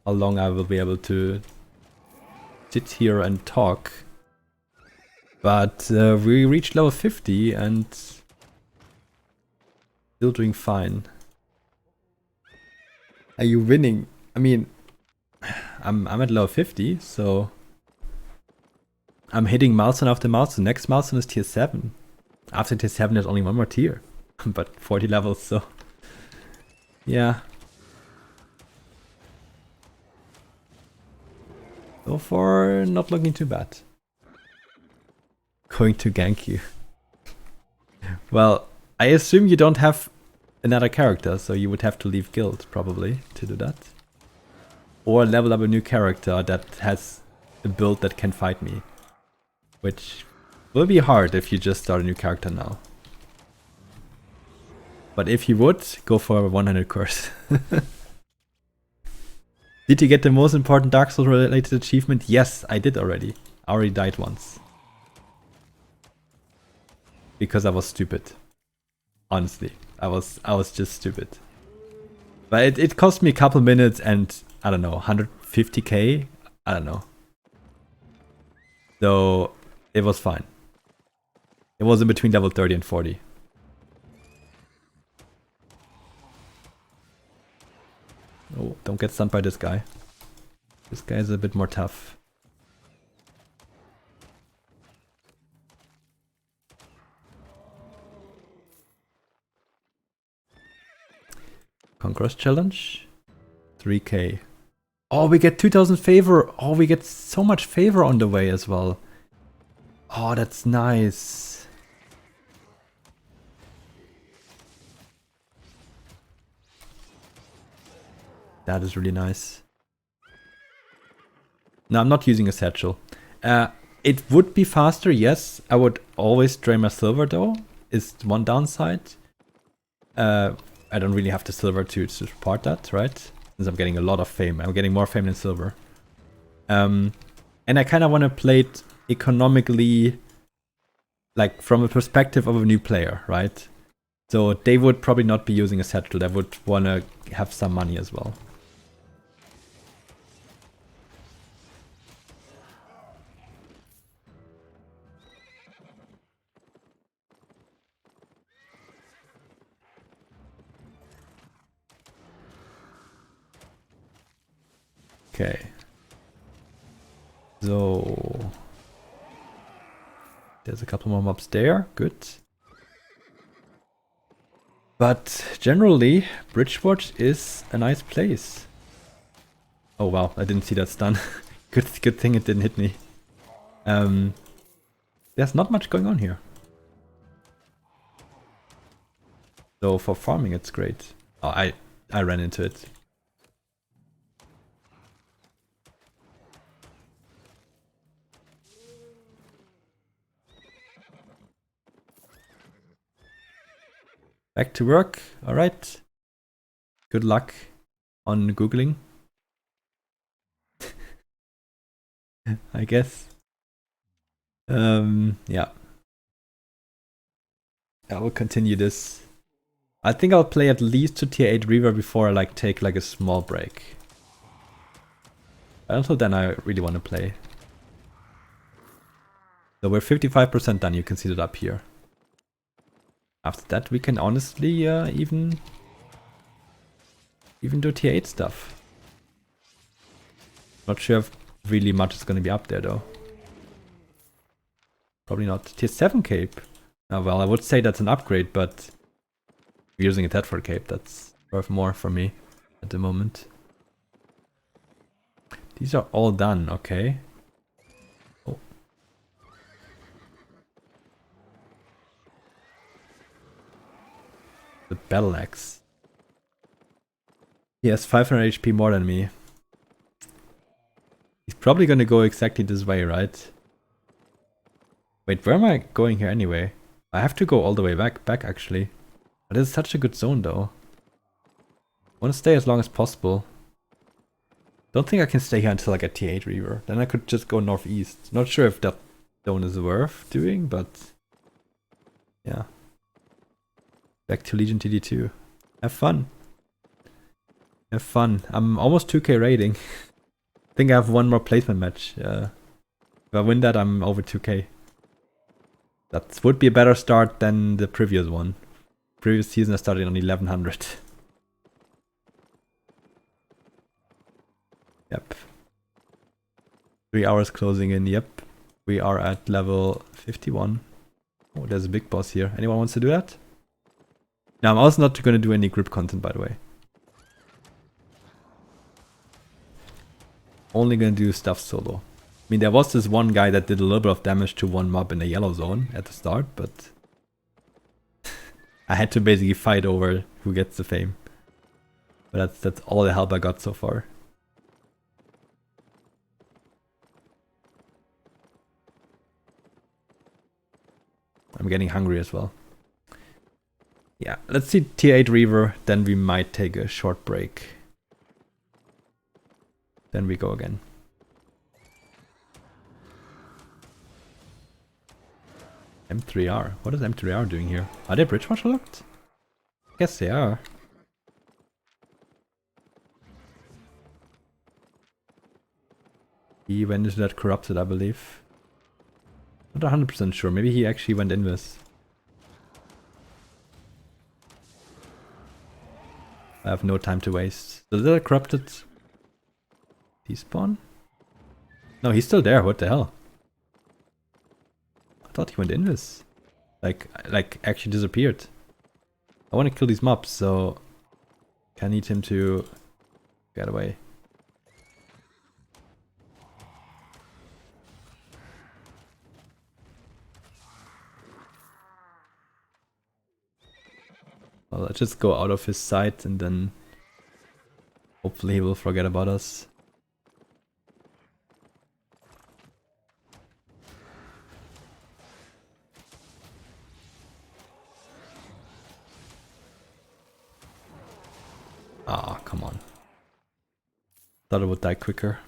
How long I will be able to sit here and talk. But we reached level 50 and still doing fine. Are you winning? I mean, I'm at level 50, so I'm hitting milestone after milestone. Next milestone is tier 7. After tier 7 there's only one more tier. But 40 levels, so yeah. So far, not looking too bad. Going to gank you. Well, I assume you don't have another character, so you would have to leave guild probably to do that. Or level up a new character that has a build that can fight me. Which will be hard if you just start a new character now. But if you would, go for a 100 course. Did you get the most important Dark Souls related achievement? Yes, I did already. I already died once. Because I was stupid. Honestly, I was just stupid. But it cost me a couple minutes and I don't know, 150k? I don't know. So it was fine. It was in between level 30 and 40. Oh, don't get stunned by this guy. This guy is a bit more tough. Conquest challenge. 3k. Oh, we get 2000 favor. Oh, we get so much favor on the way as well. Oh, that's nice. That is really nice. No, I'm not using a satchel. It would be faster, yes. I would always drain my silver though. Is one downside. I don't really have the silver to support that, right? Since I'm getting a lot of fame. I'm getting more fame than silver. And I kind of want to play it economically, like from a perspective of a new player, right? So they would probably not be using a satchel. They would want to have some money as well. Okay. So there's a couple more mobs there. Good. But generally, Bridgeport is a nice place. Oh wow, I didn't see that stun. Good thing it didn't hit me. There's not much going on here. So for farming it's great. Oh, I ran into it. Back to work. Alright. Good luck on Googling. I guess. Yeah. I will continue this. I think I'll play at least to tier 8 Reaver before I take a small break. Until then I really want to play. So we're 55% done, you can see that up here. After that we can honestly even do tier 8 stuff. Not sure if really much is going to be up there though. Probably not. Tier 7 cape. Well, I would say that's an upgrade, but we're using a Thetford cape. That's worth more for me at the moment. These are all done, okay. Oh. The battle axe. He has 500 HP more than me. He's probably gonna go exactly this way, right? Wait, where am I going here anyway? I have to go all the way back actually. But it's such a good zone though. I want to stay as long as possible. Don't think I can stay here until I get tier 8 Reaver. Then I could just go northeast. Not sure if that zone is worth doing, but yeah. Back to Legion TD2. Have fun. Have fun. I'm almost 2k rating. I think I have one more placement match. If I win that, I'm over 2k. That would be a better start than the previous one. Previous season I started on 1100. Yep. 3 hours closing in, yep. We are at level 51. Oh, there's a big boss here. Anyone wants to do that? Now I'm also not going to do any group content, by the way. Only going to do stuff solo. I mean, there was this one guy that did a little bit of damage to one mob in the yellow zone at the start, but I had to basically fight over who gets the fame. But that's all the help I got so far. I'm getting hungry as well. Yeah, let's see tier 8 Reaver, then we might take a short break. Then we go again. M3R. What is M3R doing here? Are they bridge watch locked? Guess they are. He went into that corrupted, I believe. Not 100% sure. Maybe he actually went invis. I have no time to waste. Did that corrupted despawn? No, he's still there. What the hell? I thought he went invis. Like actually disappeared. I want to kill these mobs, so I need him to get away. Well, let's just go out of his sight and then hopefully he will forget about us. Ah, come on. Thought it would die quicker.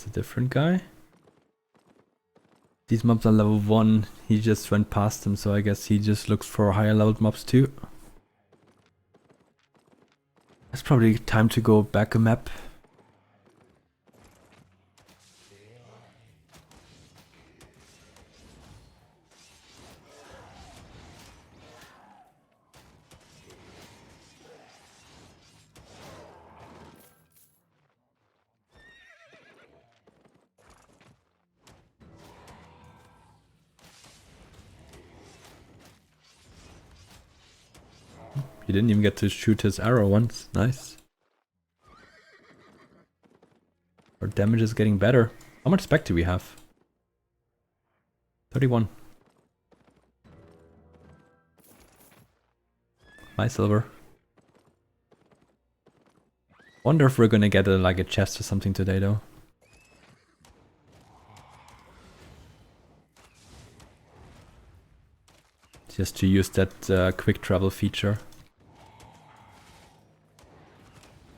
That's a different guy. These mobs are level 1. He just went past them, so I guess he just looks for higher leveled mobs too. It's probably time to go back a map. He didn't even get to shoot his arrow once. Nice. Our damage is getting better. How much spec do we have? 31. My silver. Wonder if we're gonna get like a chest or something today though. Just to use that quick travel feature.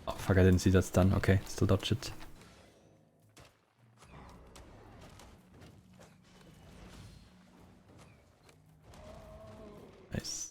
Oh fuck, I didn't see that stun. Okay, still dodge it. Nice.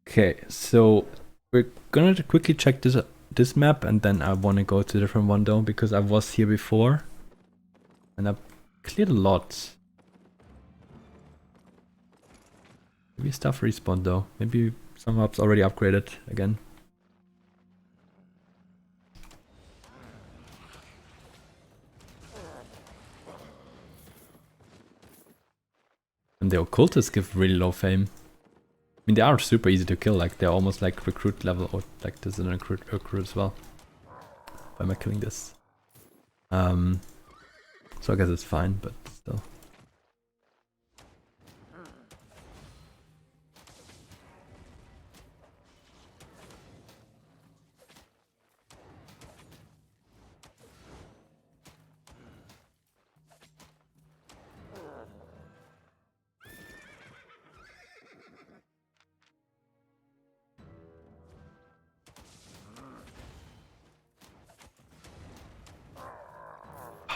Okay, so we're gonna quickly check this map, and then I want to go to a different one though, because I was here before and I've cleared a lot. Maybe stuff respawned though. Maybe some maps already upgraded again. And the occultists give really low fame. I mean, they are super easy to kill, like they're almost like recruit level, or like this is an recruit as well. Why am I killing this? So I guess it's fine, but still.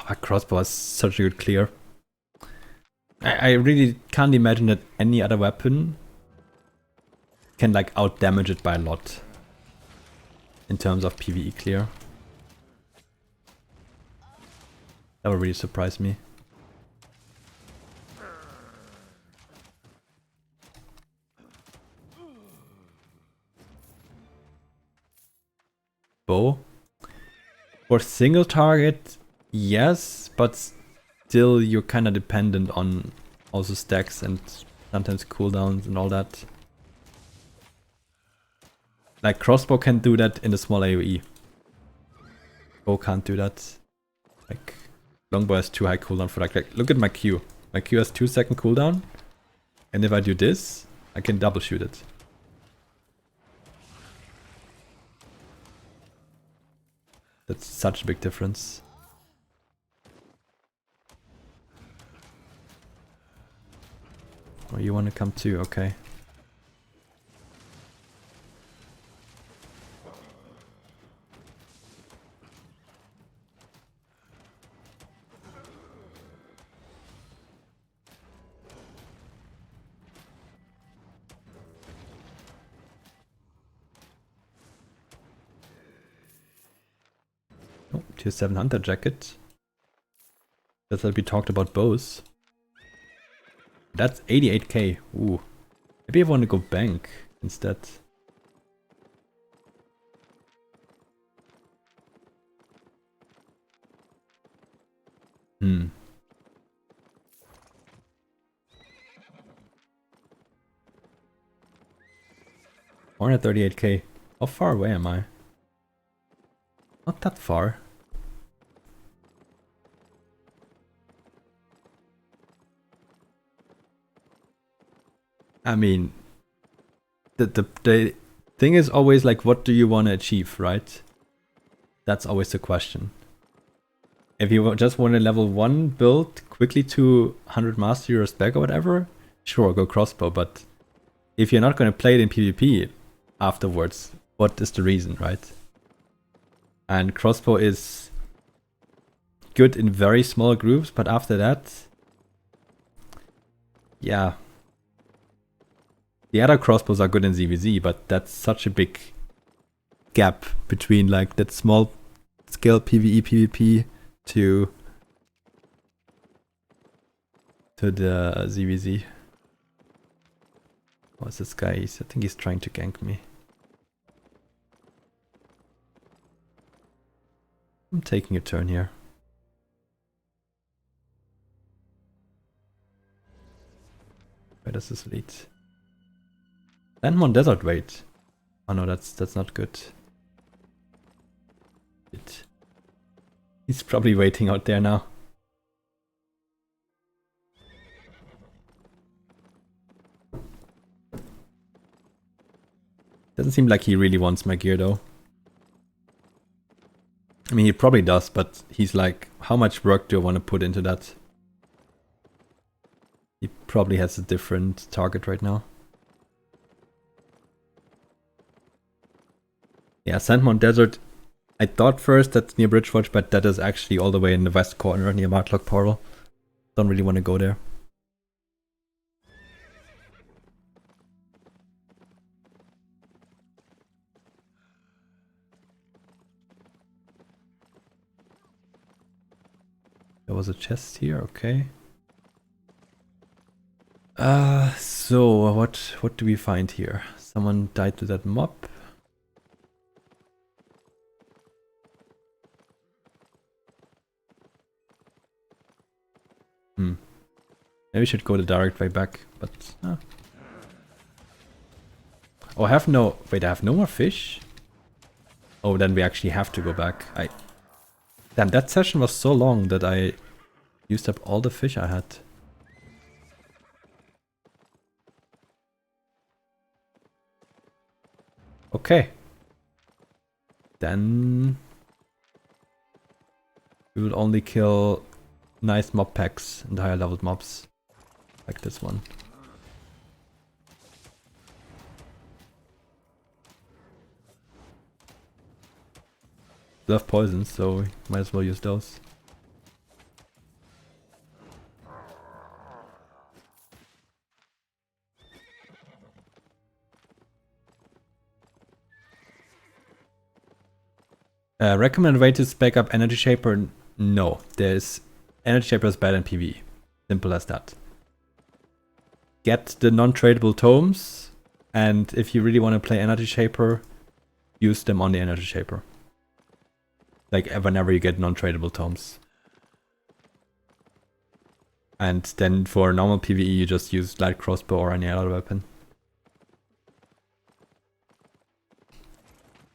My crossbow has such a good clear. I really can't imagine that any other weapon can like out damage it by a lot in terms of PvE clear. That would really surprise me. Bow? For single target, yes, but still you're kind of dependent on also stacks and sometimes cooldowns and all that. Like crossbow can do that in a small AoE. Bow can't do that. Like longbow has too high cooldown for like look at my Q. My Q has 2-second cooldown, and if I do this, I can double shoot it. That's such a big difference. Oh, you want to come too? Okay. Oh, tier 7 hunter jacket. That's what we talked about bows. That's 88k. Ooh. Maybe I want to go bank instead. Hmm. 438k. How far away am I? Not that far. I mean, the thing is always like, what do you want to achieve, right? That's always the question. If you just want a level 1 build quickly to 100 mastery or spec or whatever, sure, go crossbow. But if you're not going to play it in PvP afterwards, what is the reason, right? And crossbow is good in very small groups, but after that, yeah. The other crossbows are good in ZVZ, but that's such a big gap between like that small scale PvE PvP to the ZVZ. What's this guy? I think he's trying to gank me. I'm taking a turn here. Where does this lead? Landmon Desert wait. Oh no, that's not good. He's probably waiting out there now. Doesn't seem like he really wants my gear though. I mean, he probably does, but he's like, how much work do I want to put into that? He probably has a different target right now. Yeah, Sandmount Desert. I thought first that's near Bridgewatch, but that is actually all the way in the west corner near Martlock Portal. Don't really want to go there. There was a chest here, okay. So what do we find here? Someone died to that mob. Maybe we should go the direct way back, but oh, I have no... Wait, I have no more fish? Oh, then we actually have to go back. Damn, that session was so long that I used up all the fish I had. Okay. Then we will only kill nice mob packs and higher leveled mobs. Like this one. They have poisons, so we might as well use those. Recommended way to spec up Energy Shaper? No, there's Energy Shaper is bad in PvE. Simple as that. Get the non-tradable tomes, and if you really want to play Energy Shaper, use them on the Energy Shaper. Like whenever you get non-tradable tomes. And then for normal PvE you just use light crossbow or any other weapon.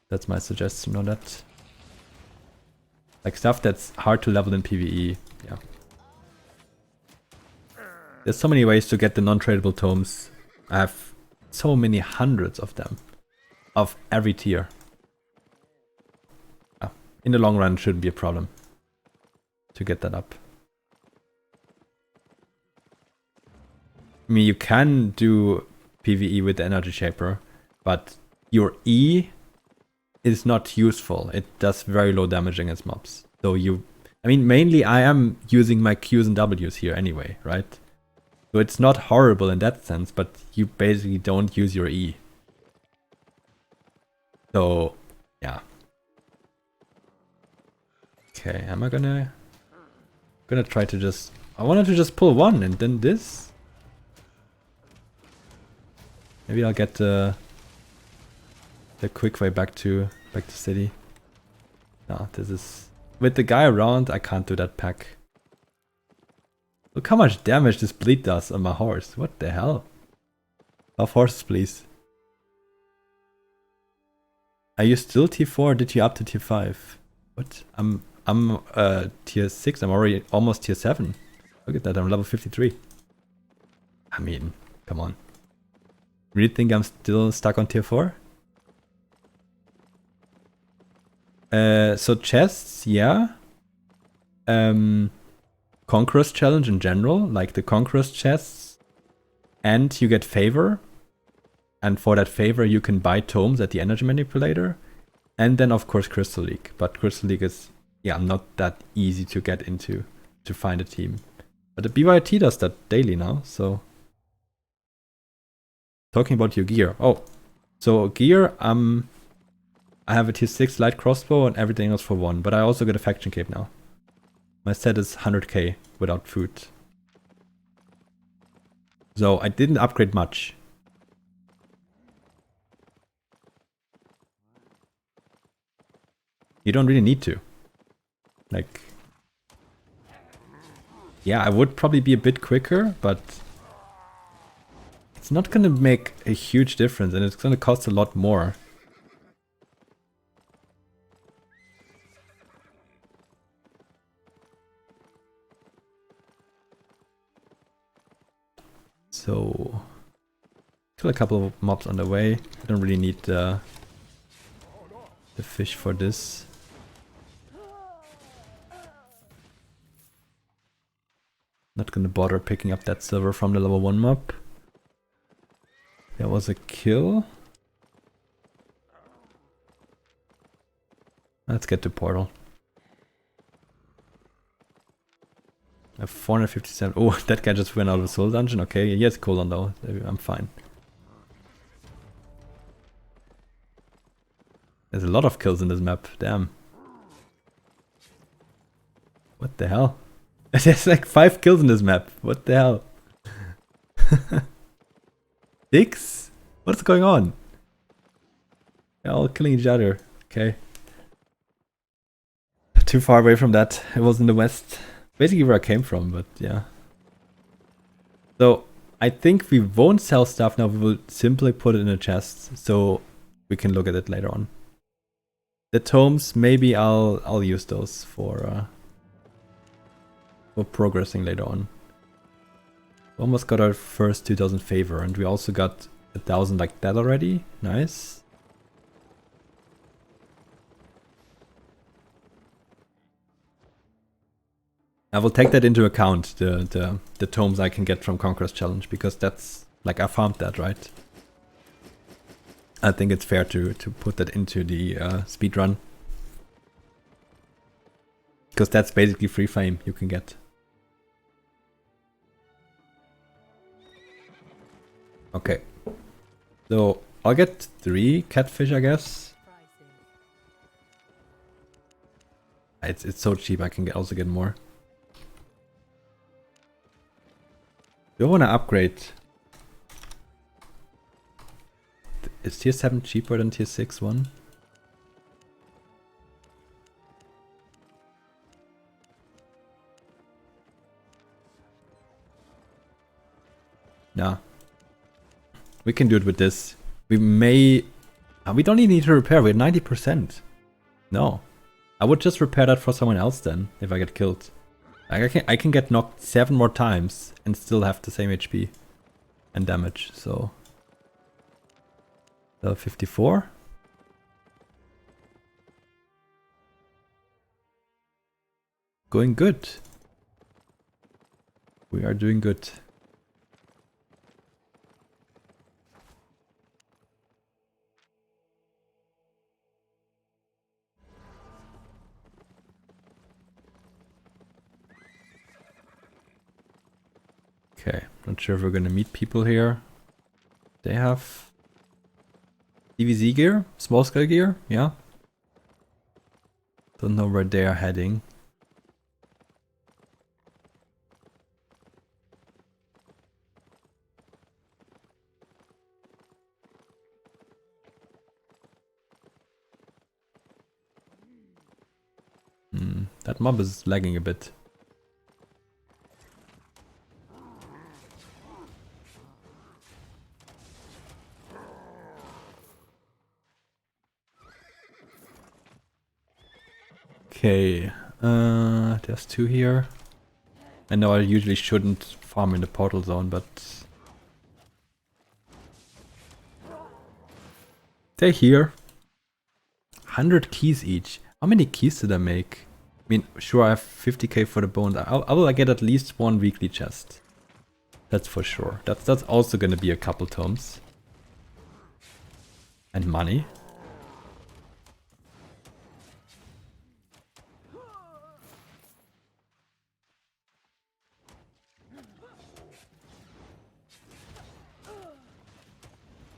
That's my suggestion on that. Like stuff that's hard to level in PvE, yeah. There's so many ways to get the non-tradable tomes. I have so many hundreds of them. Of every tier. In the long run it shouldn't be a problem to get that up. I mean, you can do PvE with the Energy Shaper, but your E is not useful. It does very low damage against mobs. So I mean, mainly I am using my Qs and Ws here anyway, right? So it's not horrible in that sense, but you basically don't use your E. So, yeah. Okay, am I gonna try to just... I wanted to just pull one and then this. Maybe I'll get the quick way back to city. No, this is... With the guy around, I can't do that pack. Look how much damage this bleed does on my horse. What the hell? Off horses, please. Are you still T4 or did you up to Tier 5? What? I'm Tier 6. I'm already almost Tier 7. Look at that, I'm level 53. I mean, come on. Really think I'm still stuck on tier 4? So chests, yeah. Conqueror's challenge in general, like the Conqueror's chests. And you get favor. And for that favor you can buy tomes at the energy manipulator. And then of course Crystal League. But Crystal League is, yeah, not that easy to get into, to find a team. But the BYT does that daily now, so. Talking about your gear. Oh, so gear, I have a tier 6 light crossbow and everything else for 1. But I also get a faction cape now. My set is 100k without food. So I didn't upgrade much. You don't really need to. Like, yeah, I would probably be a bit quicker, but it's not gonna make a huge difference and it's gonna cost a lot more. So, kill a couple of mobs on the way. I don't really need the fish for this. Not gonna bother picking up that silver from the level 1 mob. There was a kill. Let's get to portal. I have 457. Oh, that guy just went out of the soul dungeon. Okay, he has cooldown though. I'm fine. There's a lot of kills in this map. Damn. What the hell? There's like 5 kills in this map. What the hell? 6? What's going on? They're all killing each other. Okay. Too far away from that. It was in the west. Basically where I came from, but yeah. So I think we won't sell stuff now. We will simply put it in a chest so we can look at it later on. The tomes, maybe I'll use those for progressing later on. We almost got our first 2000 favor and we also got 1000 like that already. Nice. I will take that into account, the tomes I can get from Conqueror's Challenge, because that's like I farmed that, right? I think it's fair to put that into the speedrun. Because that's basically free fame you can get. Okay. So I'll get 3 catfish, I guess. It's so cheap, I can also get more. Do I want to upgrade? Is tier 7 cheaper than tier 6 one? Nah. We can do it with this. We may... we don't even need to repair, we're 90%. No. I would just repair that for someone else then, if I get killed. Like I can get knocked 7 more times and still have the same HP and damage, so... 54? Going good. We are doing good. Okay, not sure if we're gonna meet people here. They have DVZ gear, small scale gear, yeah. Don't know where they are heading. That mob is lagging a bit. Okay, there's 2 here. I know I usually shouldn't farm in the portal zone, but They're here. 100 keys each. How many keys did I make? I mean, sure, I have 50k for the bones. I will get at least one weekly chest. That's for sure. That's also gonna be a couple tomes. And money.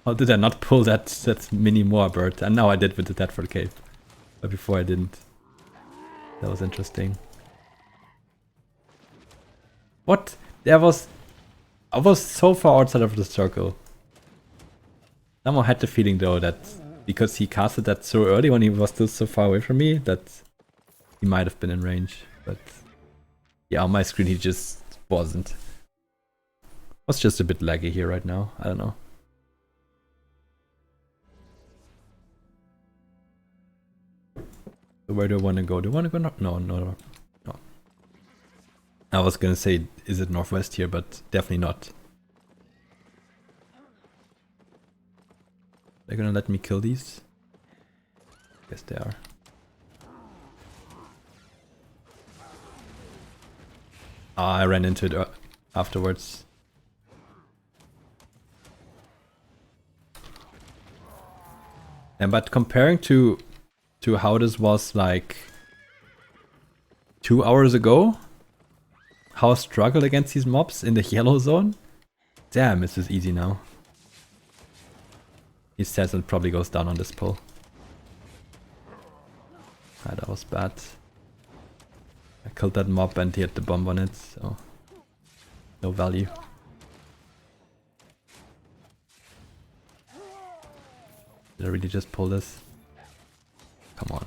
How did I not pull that mini Moa bird? And now I did with the Thetford Cape. But before I didn't. That was interesting. What? I was so far outside of the circle. Somehow had the feeling though that because he casted that so early when he was still so far away from me that he might have been in range. But yeah, on my screen he just wasn't. Was just a bit laggy here right now. I don't know. So where do I want to go? Do I want to go? No. I was gonna say, is it northwest here, but definitely not. They're gonna let me kill these? Guess they are. Ah, I ran into it afterwards. And but comparing to how this was like 2 hours ago, how I struggled against these mobs in the yellow zone. Damn, this is easy now. He says it probably goes down on this pull. Ah, that was bad. I killed that mob and he had the bomb on it, so no value. Did I really just pull this? Come on.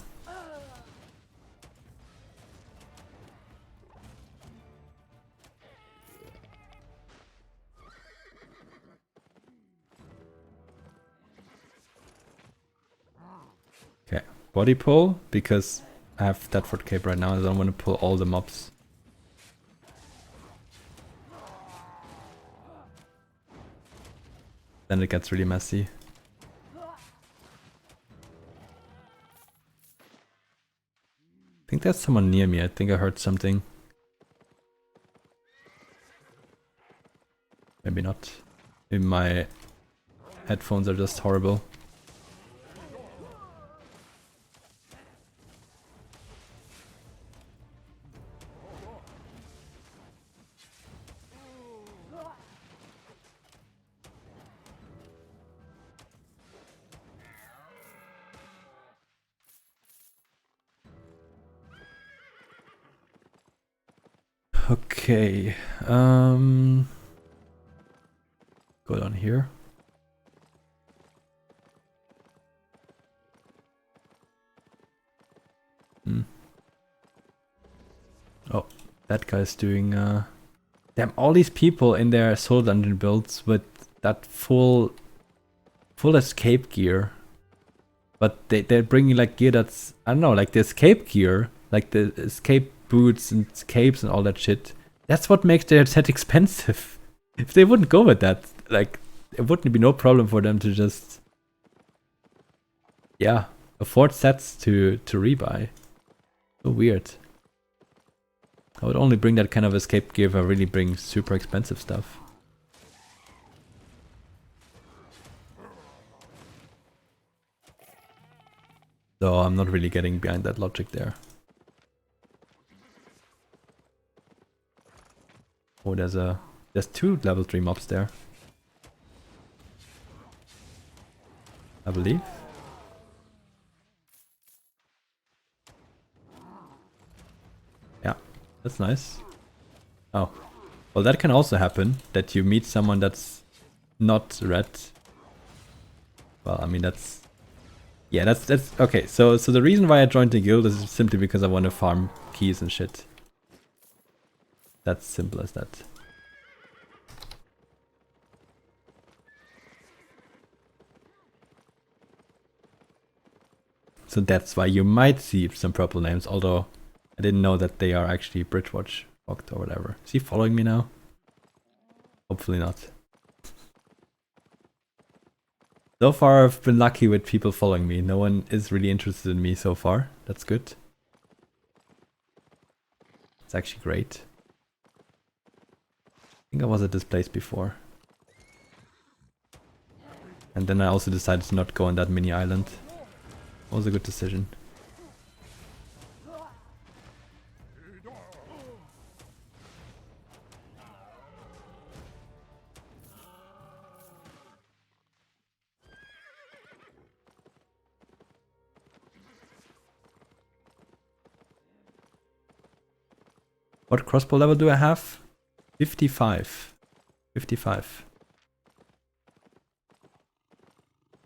Okay, body pull, because I have Thetford Cape right now, I don't want to pull all the mobs. Then it gets really messy. I think there's someone near me, I think I heard something. Maybe not. Maybe my headphones are just horrible. Okay, go down here. Oh, that guy's doing damn, all these people in their soul dungeon builds with that full escape gear. But they're bringing like gear that's, I don't know, like the escape gear, like the escape boots and capes and all that shit. That's what makes their set expensive. If they wouldn't go with that, like, it wouldn't be no problem for them to just, yeah, afford sets to rebuy. So weird. I would only bring that kind of escape gear if I really bring super expensive stuff. So I'm not really getting behind that logic there. Oh, there's 2 level 3 mobs there, I believe. Yeah, that's nice. Oh, well, that can also happen, that you meet someone that's not red. Well, I mean, that's, yeah, that's okay. So the reason why I joined the guild is simply because I want to farm keys and shit. That's simple as that. So that's why you might see some purple names, although I didn't know that they are actually Bridgewatch locked or whatever. Is he following me now? Hopefully not. So far I've been lucky with people following me. No one is really interested in me so far. That's good. It's actually great. I think I was at this place before. And then I also decided to not go on that mini island. It was a good decision. What crossbow level do I have? 55. 55.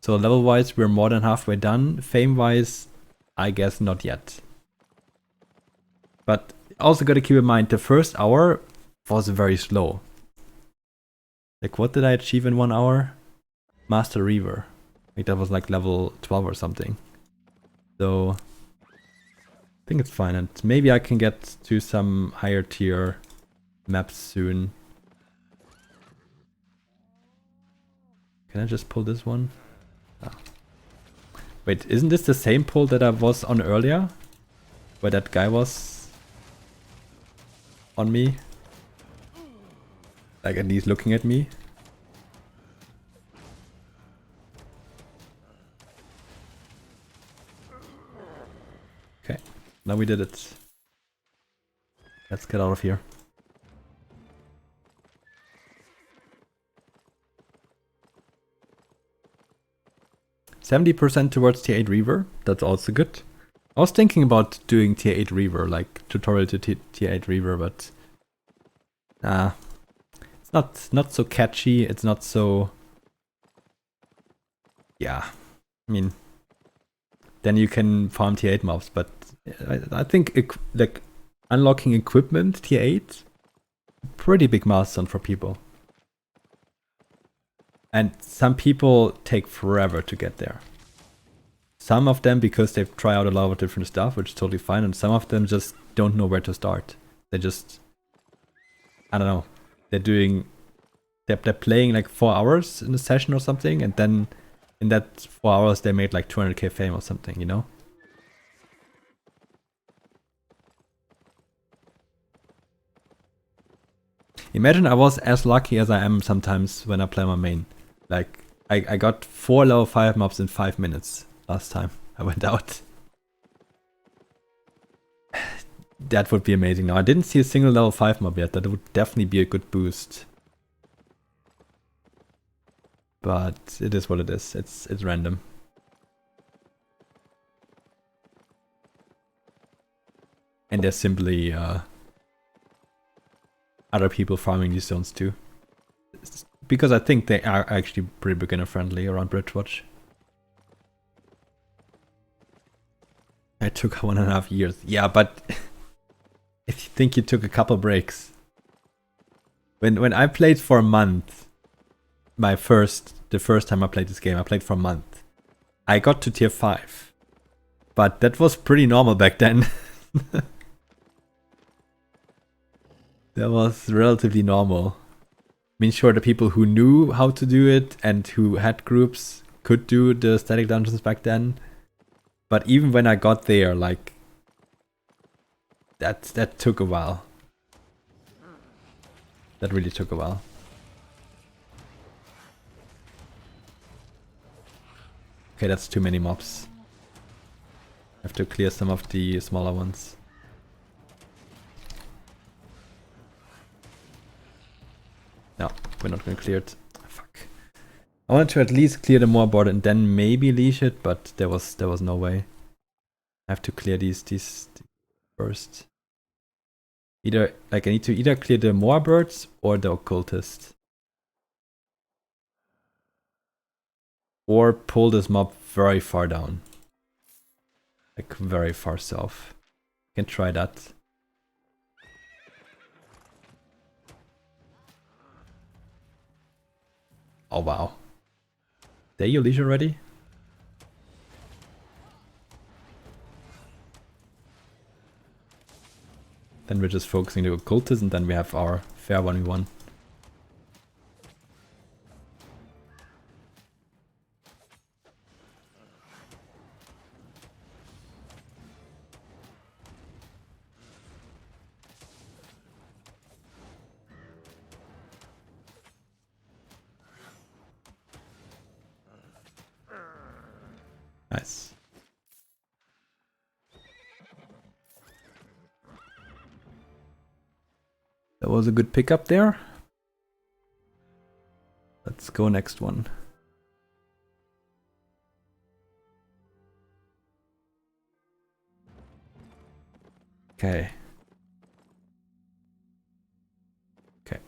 So level-wise, we're more than halfway done. Fame-wise, I guess not yet. But also gotta keep in mind, the first hour was very slow. Like, what did I achieve in 1 hour? Master Reaver. Like, that was like level 12 or something. So I think it's fine, and maybe I can get to some higher tier maps soon. Can I just pull this one? Oh. Wait, isn't this the same pull that I was on earlier? Where that guy was on me? Like, at least looking at me? Okay, now we did it. Let's get out of here. %70% towards tier 8 Reaver. That's also good. I was thinking about doing tier 8 Reaver, like tutorial to tier 8 Reaver, but it's not so catchy. It's not so, yeah. I mean, then you can farm tier 8 mobs, but I think like unlocking equipment tier 8, pretty big milestone for people. And some people take forever to get there. Some of them because they try out a lot of different stuff, which is totally fine, and some of them just don't know where to start. They just, I don't know, they're playing like 4 hours in a session or something, and then in that 4 hours they made like 200k fame or something, you know? Imagine I was as lucky as I am sometimes when I play my main. Like, I got 4 level 5 mobs in 5 minutes last time I went out. That would be amazing. Now, I didn't see a single level 5 mob yet. That would definitely be a good boost. But it is what it is. It's random. And there's simply other people farming these zones too. Because I think they are actually pretty beginner friendly around Bridgewatch. I took 1.5 years. Yeah, but if you think you took a couple breaks. When I played for a month, the first time I played this game, I played for a month. I got to tier 5. But that was pretty normal back then. That was relatively normal. I mean, sure, the people who knew how to do it and who had groups could do the static dungeons back then. But even when I got there, like, that took a while. That really took a while. Okay, that's too many mobs. I have to clear some of the smaller ones. No, we're not gonna clear it. Fuck. I wanted to at least clear the more board and then maybe leash it, but there was no way. I have to clear these first. Either, like, I need to either clear the more birds or the occultist. Or pull this mob very far down. Like, very far south. I can try that. Oh wow. Did you leash already? Then we're just focusing the occultist and then we have our fair 1v1. was a good pickup there. Let's go next one. Okay. Okay.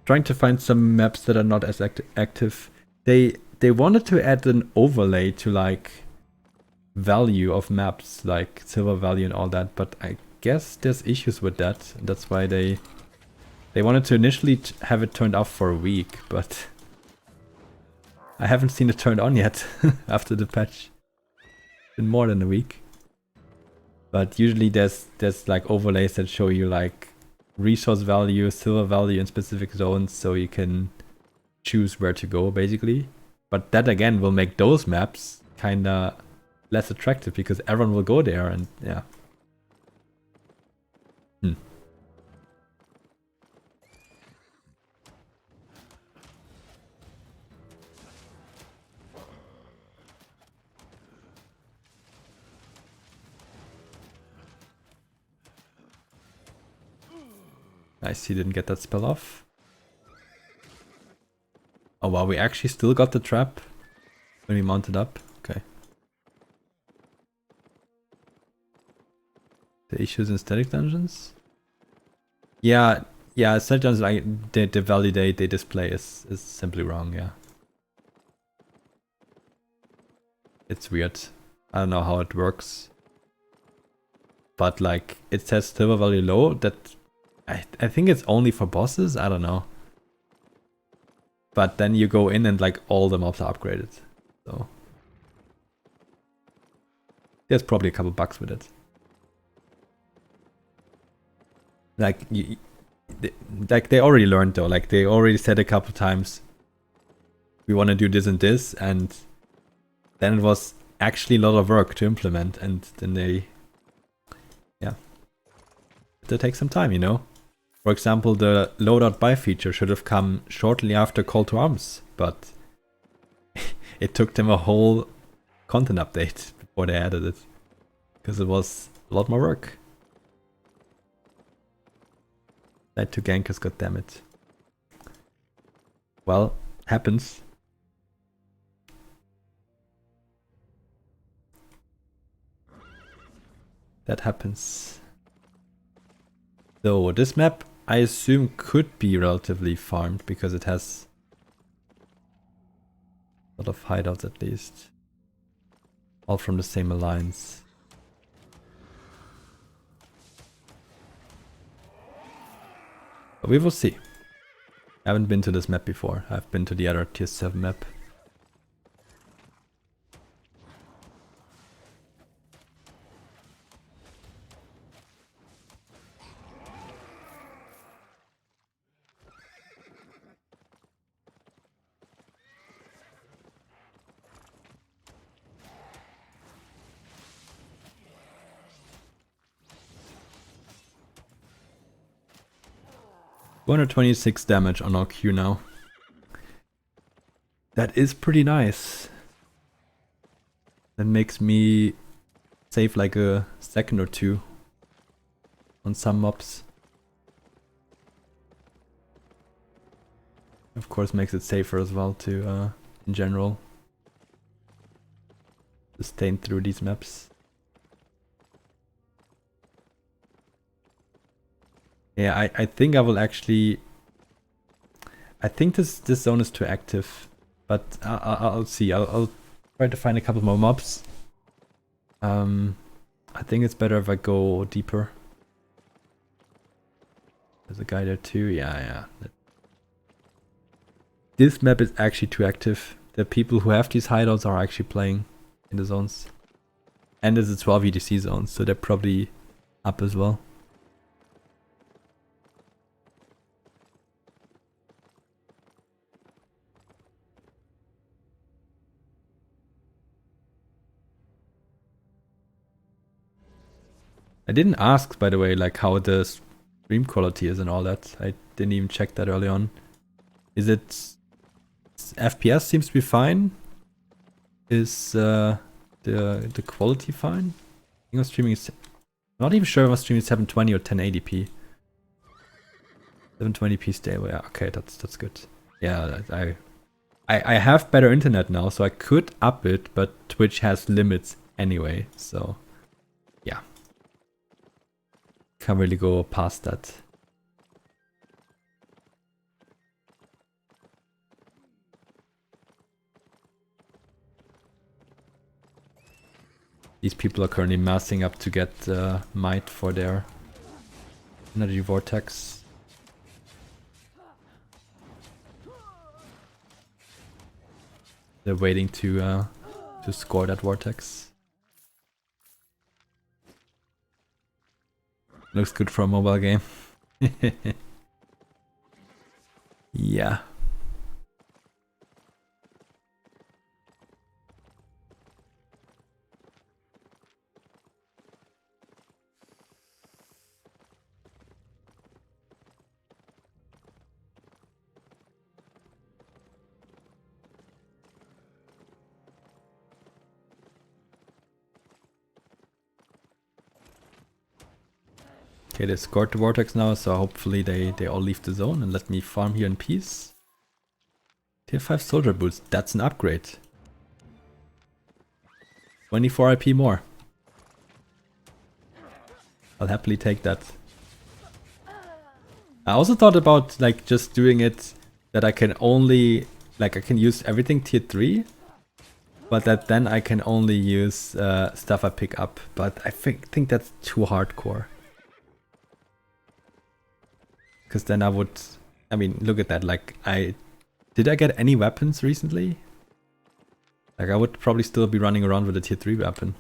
Trying to find some maps that are not as active. They wanted to add an overlay to like value of maps, like silver value and all that, but I guess there's issues with that. That's why they wanted to initially have it turned off for a week, but I haven't seen it turned on yet after the patch. It's been more than a week. But usually there's like overlays that show you like resource value, silver value in specific zones, so you can choose where to go basically. But that again will make those maps kinda less attractive because everyone will go there and yeah. Nice, he didn't get that spell off. Oh wow, we actually still got the trap when we mounted up. Okay. The issues in static dungeons? Yeah, static dungeons, like the value they display is simply wrong, yeah. It's weird. I don't know how it works. But like, it says silver value low, that I think it's only for bosses, I don't know. But then you go in and like all the mobs are upgraded. So there's probably a couple bugs with it. Like they already learned though, like they already said a couple times we want to do this and this, and then it was actually a lot of work to implement, and then they take some time, you know. For example, the loadout buy feature should have come shortly after Call to Arms, but it took them a whole content update before they added it, because it was a lot more work. Died to gankers, goddammit. Well, happens. That happens. So this map, I assume, could be relatively farmed because it has a lot of hideouts at least. All from the same alliance. But we will see. I haven't been to this map before. I've been to the other tier 7 map. $126 damage on our Q now. That is pretty nice. That makes me save like a second or two on some mobs. Of course makes it safer as well to in general sustain through these maps. Yeah, I think I will actually... I think this zone is too active, but I'll see. I'll try to find a couple more mobs. I think it's better if I go deeper. There's a guy there too. Yeah. This map is actually too active. The people who have these hideouts are actually playing in the zones. And there's a 12 EDC zone, so they're probably up as well. I didn't ask, by the way, like how the stream quality is and all that. I didn't even check that early on. Is it... FPS seems to be fine. Is the quality fine? I think I'm streaming is... I'm not even sure if I'm streaming 720 or 1080p. 720p stable. Yeah, okay, that's good. Yeah, I have better internet now, so I could up it, but Twitch has limits anyway, so yeah. Can't really go past that. These people are currently massing up to get might for their energy vortex. They're waiting to score that vortex. Looks good for a mobile game. Yeah. Okay, they scored the vortex now, so hopefully they all leave the zone and let me farm here in peace. Tier 5 soldier boots, that's an upgrade. 24 IP more. I'll happily take that. I also thought about like just doing it that I can only, like I can use everything tier 3, but that then I can only use stuff I pick up, but I think that's too hardcore. Because then I would, I mean, look at that, like did I get any weapons recently? Like I would probably still be running around with a tier 3 weapon.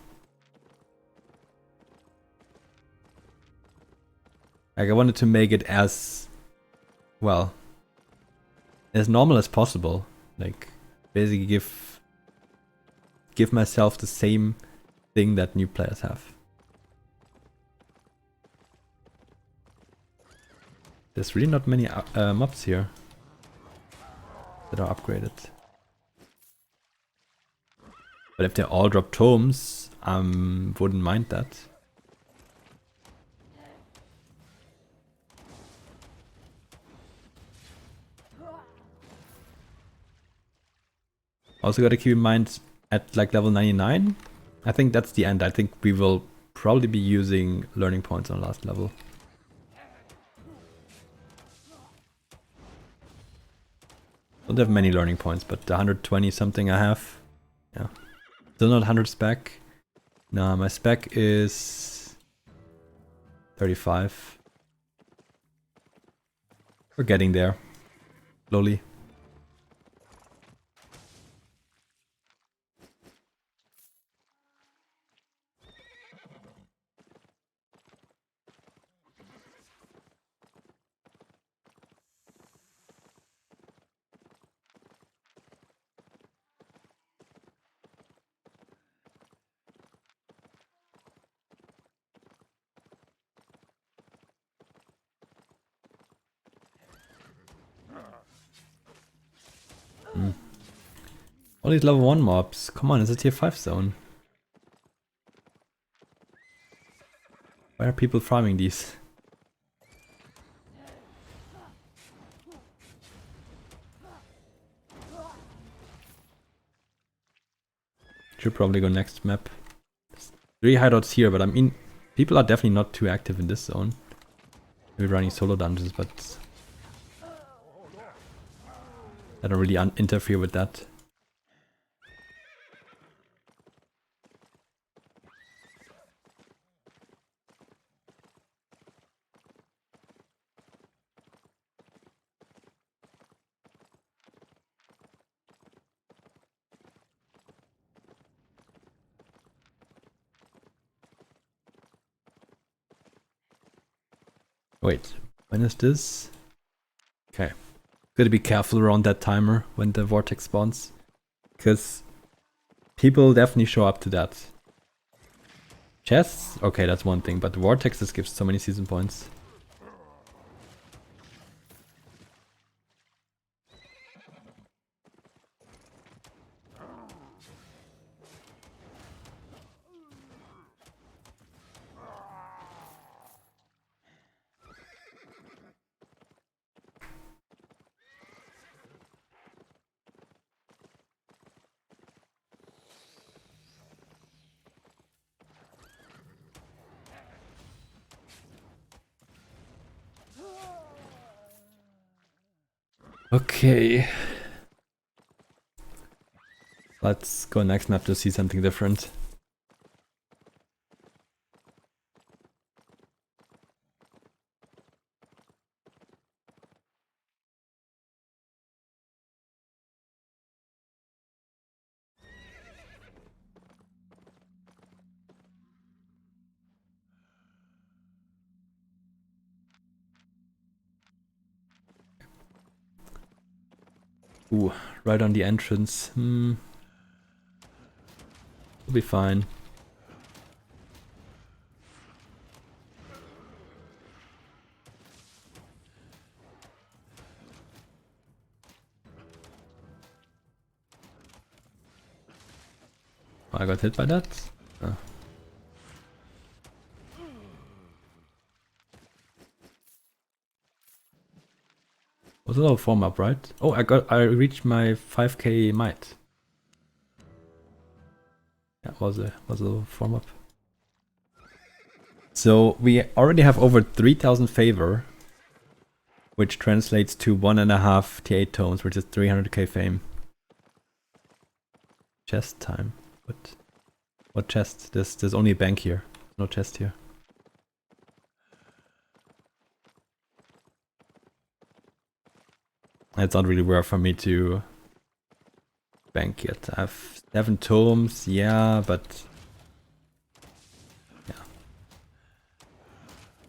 Like I wanted to make it as, well, as normal as possible. Like basically give myself the same thing that new players have. There's really not many mobs here that are upgraded. But if they all drop tomes, wouldn't mind that. Also gotta keep in mind at like level 99, I think that's the end. I think we will probably be using learning points on last level. Don't have many learning points, but the 120 something I have. Yeah. Still not 100 spec. No, my spec is 35. We're getting there. Slowly. All these level 1 mobs. Come on, it's a tier 5 zone. Why are people farming these? Should probably go next map. There's 3 hideouts here, but I mean, people are definitely not too active in this zone. We're running solo dungeons, but I don't really interfere with that. Wait, when is this? Okay. Gotta be careful around that timer when the vortex spawns. Because people definitely show up to that. Chests? Okay, that's one thing, but vortexes gives so many season points. Okay. Let's go next map to see something different. Ooh, right on the entrance. We'll be fine. I got hit by that. Oh. Was a little form up, right? Oh, I reached my 5k might. Yeah, was a little form up. So we already have over 3000 favor, which translates to 1.5 T8 tomes, which is 300k fame. Chest time. What chest? There's only a bank here. No chest here. It's not really worth for me to bank yet. I have 7 tomes, yeah, but yeah.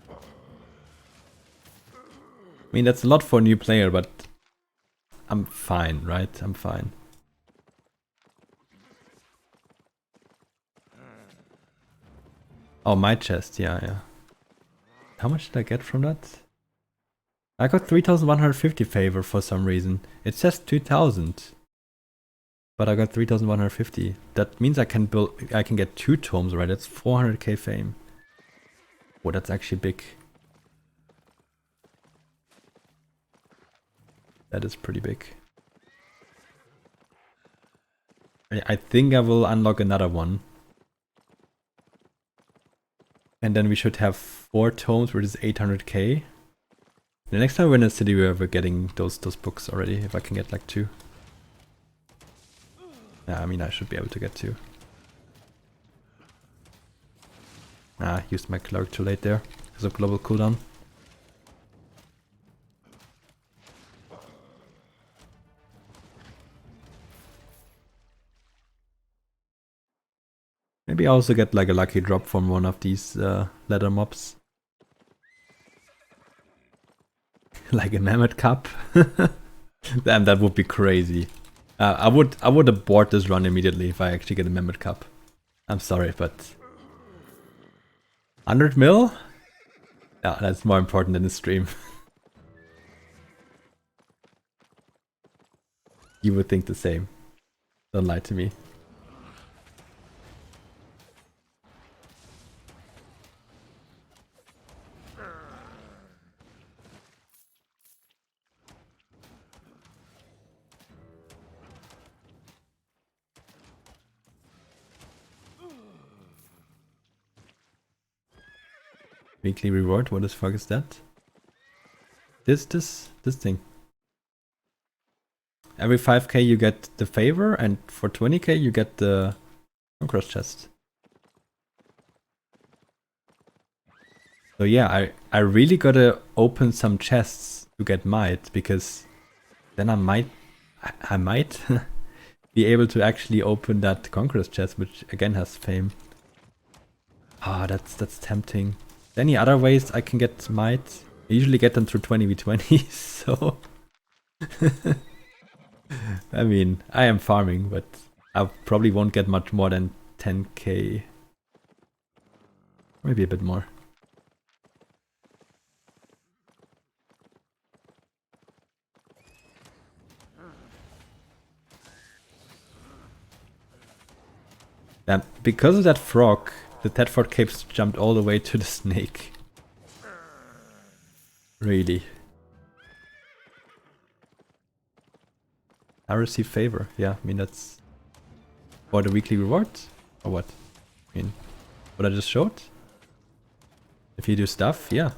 I mean, that's a lot for a new player, but I'm fine, right? I'm fine. Oh, my chest, yeah. How much did I get from that? I got 3150 favor for some reason. It says 2000. But I got 3150. That means I can get 2 tomes, right? That's 400k fame. Oh, that's actually big. That is pretty big. I think I will unlock another one. And then we should have 4 tomes, which is 800k. The next time we're in a city, we're getting those books already, if I can get like 2. Yeah, I mean, I should be able to get 2. Ah, used my clerk too late there, because of global cooldown. Maybe I also get like a lucky drop from one of these ladder mobs. Like a Mammoth Cup. Damn, that would be crazy. I would abort this run immediately if I actually get a Mammoth Cup. I'm sorry, but 100 mil? Yeah, that's more important than the stream. You would think the same. Don't lie to me. Weekly reward, what the fuck is that? This thing. Every 5k you get the favor, and for 20k you get the cross chest. So yeah, I really gotta open some chests to get might, because then I might be able to actually open that Conqueror's chest, which again has fame. Ah, that's tempting. Any other ways I can get might? I usually get them through 20v20, so I mean, I am farming, but I probably won't get much more than 10k. Maybe a bit more. Because of that frog, the Thetford capes jumped all the way to the snake. Really. I receive favor. Yeah, I mean that's for the weekly reward? Or what? I mean, what I just showed? If you do stuff, yeah.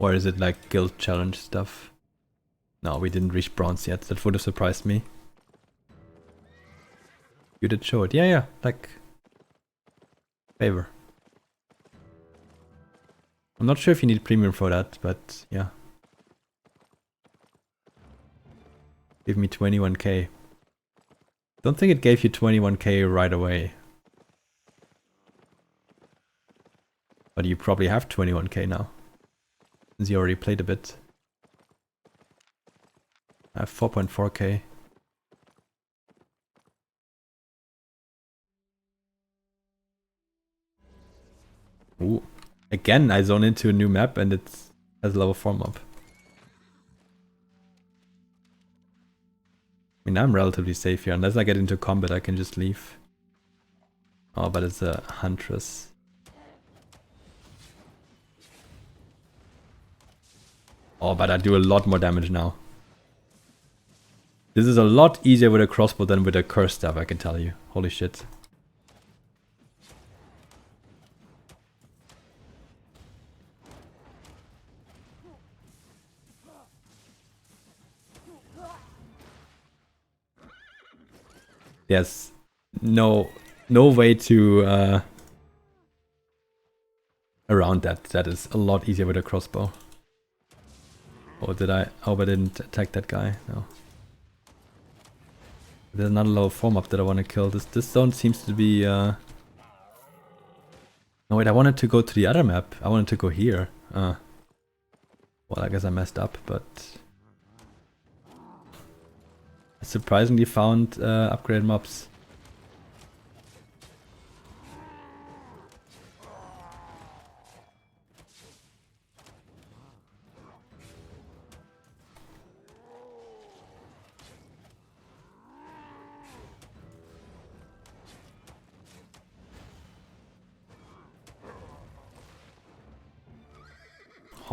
Or is it like guild challenge stuff? No, we didn't reach bronze yet. That would have surprised me. You did show it. Yeah, like favor. I'm not sure if you need premium for that, but yeah. Give me 21k. Don't think it gave you 21k right away. But you probably have 21k now. Since you already played a bit. I have 4.4k. Ooh. Again, I zone into a new map and it has a level 4 mob. I mean, I'm relatively safe here. Unless I get into combat, I can just leave. Oh, but it's a huntress. Oh, but I do a lot more damage now. This is a lot easier with a crossbow than with a curse staff, I can tell you. Holy shit. Yes. No way to around that. That is a lot easier with a crossbow. Oh, did I? Oh, but I didn't attack that guy. No. There's another level 4 mob that I want to kill. This zone seems to be... No, wait, I wanted to go to the other map. I wanted to go here. Well, I guess I messed up, but... I surprisingly found upgraded mobs.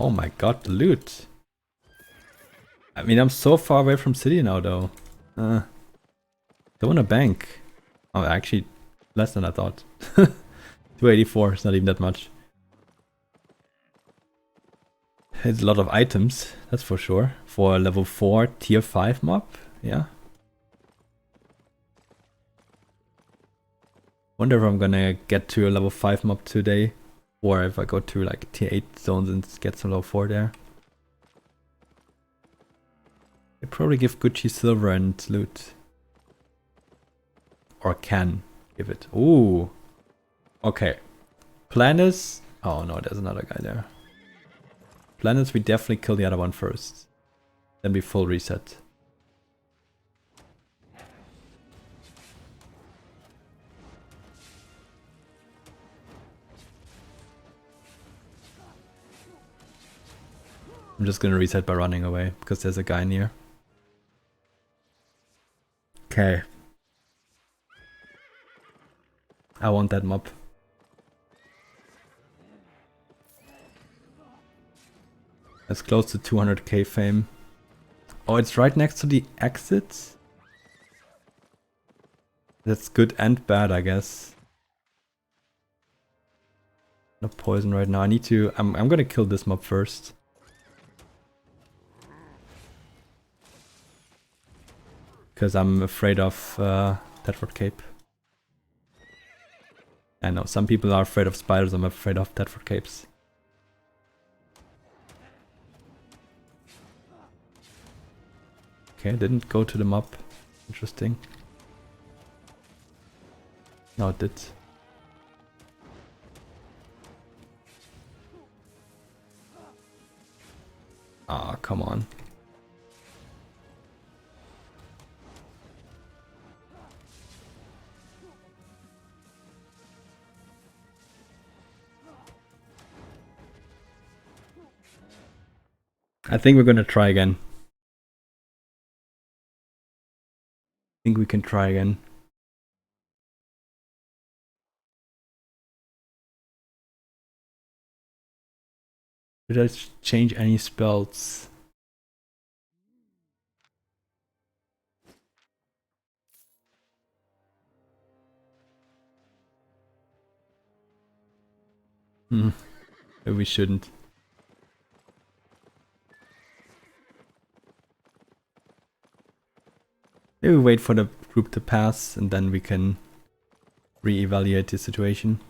Oh my god, the loot. I mean, I'm so far away from city now, though. Don't want a bank. Oh, actually, less than I thought. 284, it's not even that much. It's a lot of items, that's for sure. For a level 4 tier 5 mob, yeah. Wonder if I'm gonna get to a level 5 mob today. Or if I go to like tier 8 zones and get some level 4 there. They probably give Gucci silver and loot. Or can give it. Ooh. Okay. Plan is... Oh no, there's another guy there. Plan is we definitely kill the other one first. Then we full reset. I'm just gonna reset by running away, because there's a guy near. Okay. I want that mob. It's close to 200k fame. Oh, it's right next to the exit? That's good and bad, I guess. No poison right now. I need to... I'm gonna kill this mob first. Because I'm afraid of Thetford Cape. I know, some people are afraid of spiders, I'm afraid of Thetford Capes. Okay, didn't go to the mob. Interesting. No, it did. Ah, come on. I think we're gonna try again. I think we can try again. Did I change any spells? Maybe we shouldn't. Maybe we wait for the group to pass and then we can re-evaluate the situation.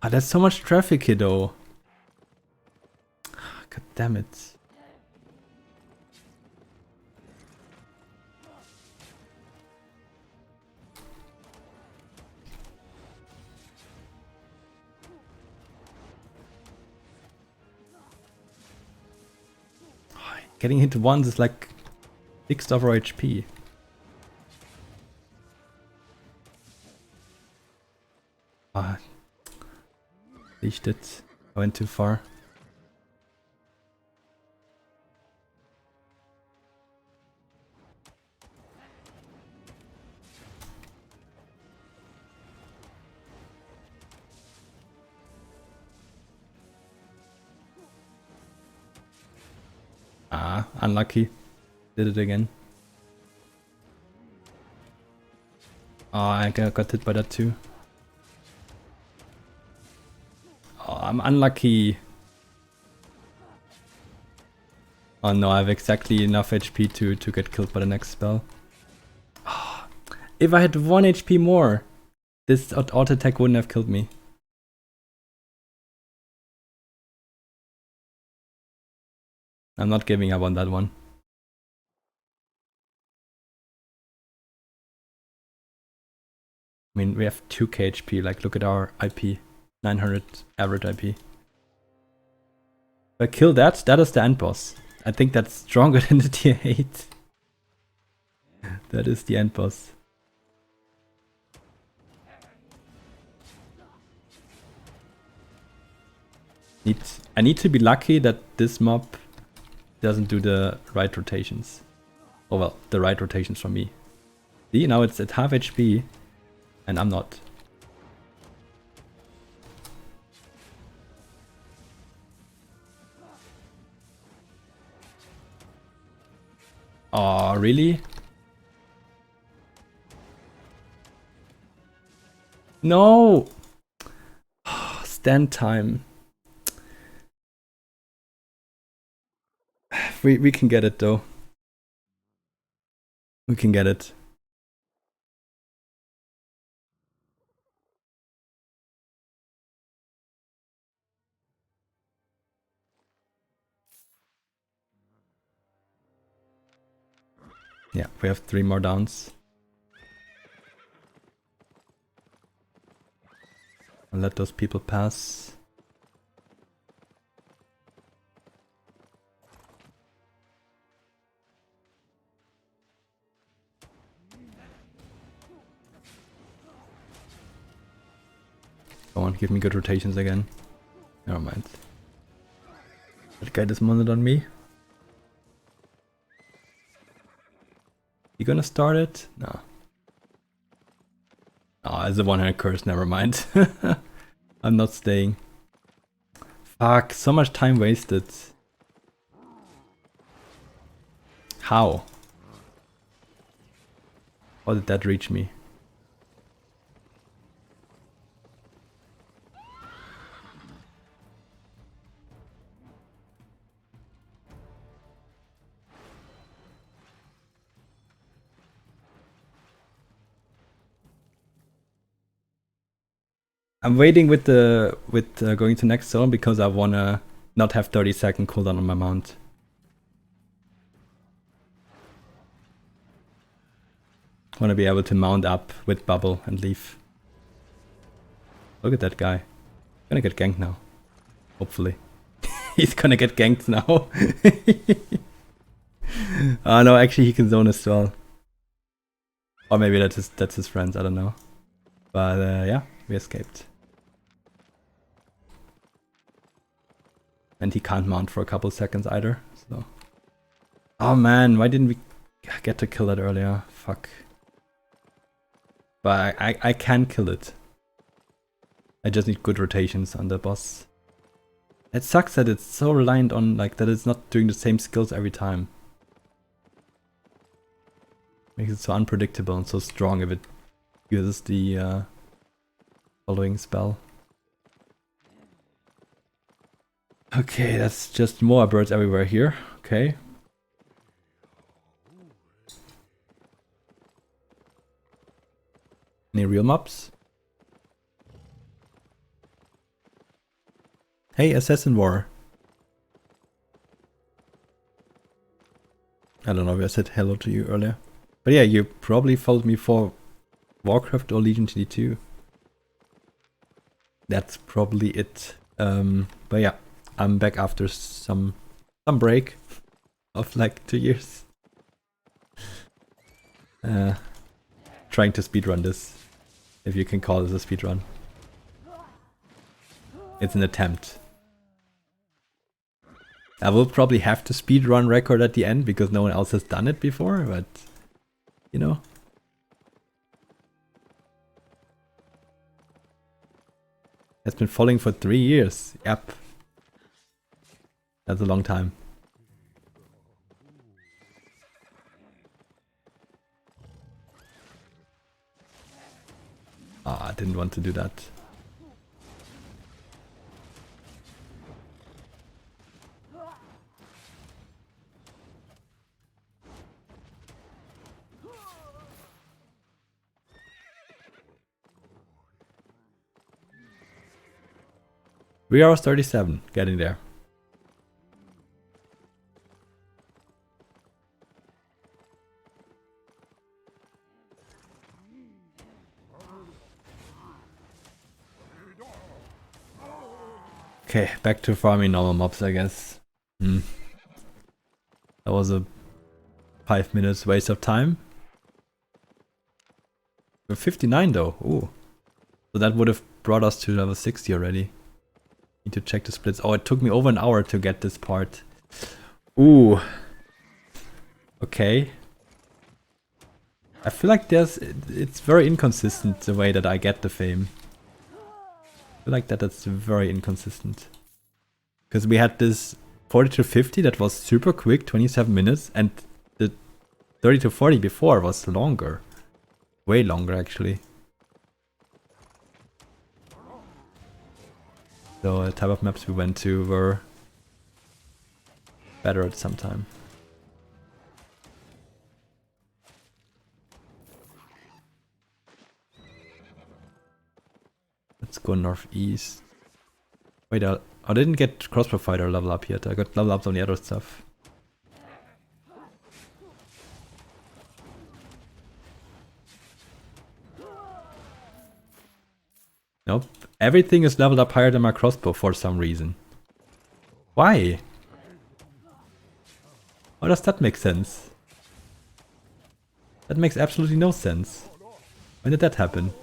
Ah, there's so much traffic here though. God damn it. Getting hit once is like 6 over HP. Ah. Leashed it. I went too far. Ah, unlucky. Did it again. Oh, I got hit by that too. Oh, I'm unlucky. Oh no, I have exactly enough HP to get killed by the next spell. Oh, if I had 1 HP more, this auto attack wouldn't have killed me. I'm not giving up on that one. I mean, we have 2k HP, like look at our IP. 900 average IP. If I kill that, that is the end boss. I think that's stronger than the tier 8. That is the end boss. I need to be lucky that this mob doesn't do the right rotations. Oh well, the right rotations for me. See, now it's at half HP and I'm not. Oh, really? No! Stand time. We can get it though. We can get it. Yeah, we have 3 more downs. I'll let those people pass. Come on, give me good rotations again. Never mind. That guy dismounted on me. You gonna start it? No. Oh, it's a one-hand curse, never mind. I'm not staying. Fuck, so much time wasted. How? How did that reach me? I'm waiting with going to next zone because I wanna not have 30-second cooldown on my mount. Wanna be able to mount up with bubble and leave. Look at that guy. Gonna get ganked now. Hopefully. He's gonna get ganked now. Oh no, actually he can zone as well. Or maybe that's his friends, I don't know. But yeah, we escaped. And he can't mount for a couple seconds either, so. Oh man, why didn't we get to kill that earlier? Fuck. But I can kill it. I just need good rotations on the boss. It sucks that it's so reliant on, like, that it's not doing the same skills every time. Makes it so unpredictable and so strong if it uses the following spell. Okay, that's just more birds everywhere here. Okay. Any real mobs? Hey, Assassin War. I don't know if I said hello to you earlier. But yeah, you probably followed me for Warcraft or Legion TD2. That's probably it. But yeah, I'm back after some break of like 2 years. Trying to speedrun this, if you can call this a speedrun. It's an attempt. I will probably have to speedrun record at the end because no one else has done it before, but you know. It's been falling for 3 years. Yep. That's a long time. Ah, I didn't want to do that. We are 37, getting there. Okay, back to farming normal mobs, I guess. That was a 5 minutes waste of time. We're 59 though. Ooh. So that would have brought us to level 60 already. Need to check the splits. Oh, it took me over an hour to get this part. Ooh. Okay. I feel like it's very inconsistent the way that I get the fame. I feel like that's very inconsistent. Because we had this 40 to 50 that was super quick, 27 minutes, and the 30 to 40 before was longer. Way longer actually. So the type of maps we went to were better at some time. Let's go northeast. Wait, I didn't get crossbow fighter level up yet. I got level ups on the other stuff. Nope. Everything is leveled up higher than my crossbow for some reason. Why? How does that make sense? That makes absolutely no sense. When did that happen?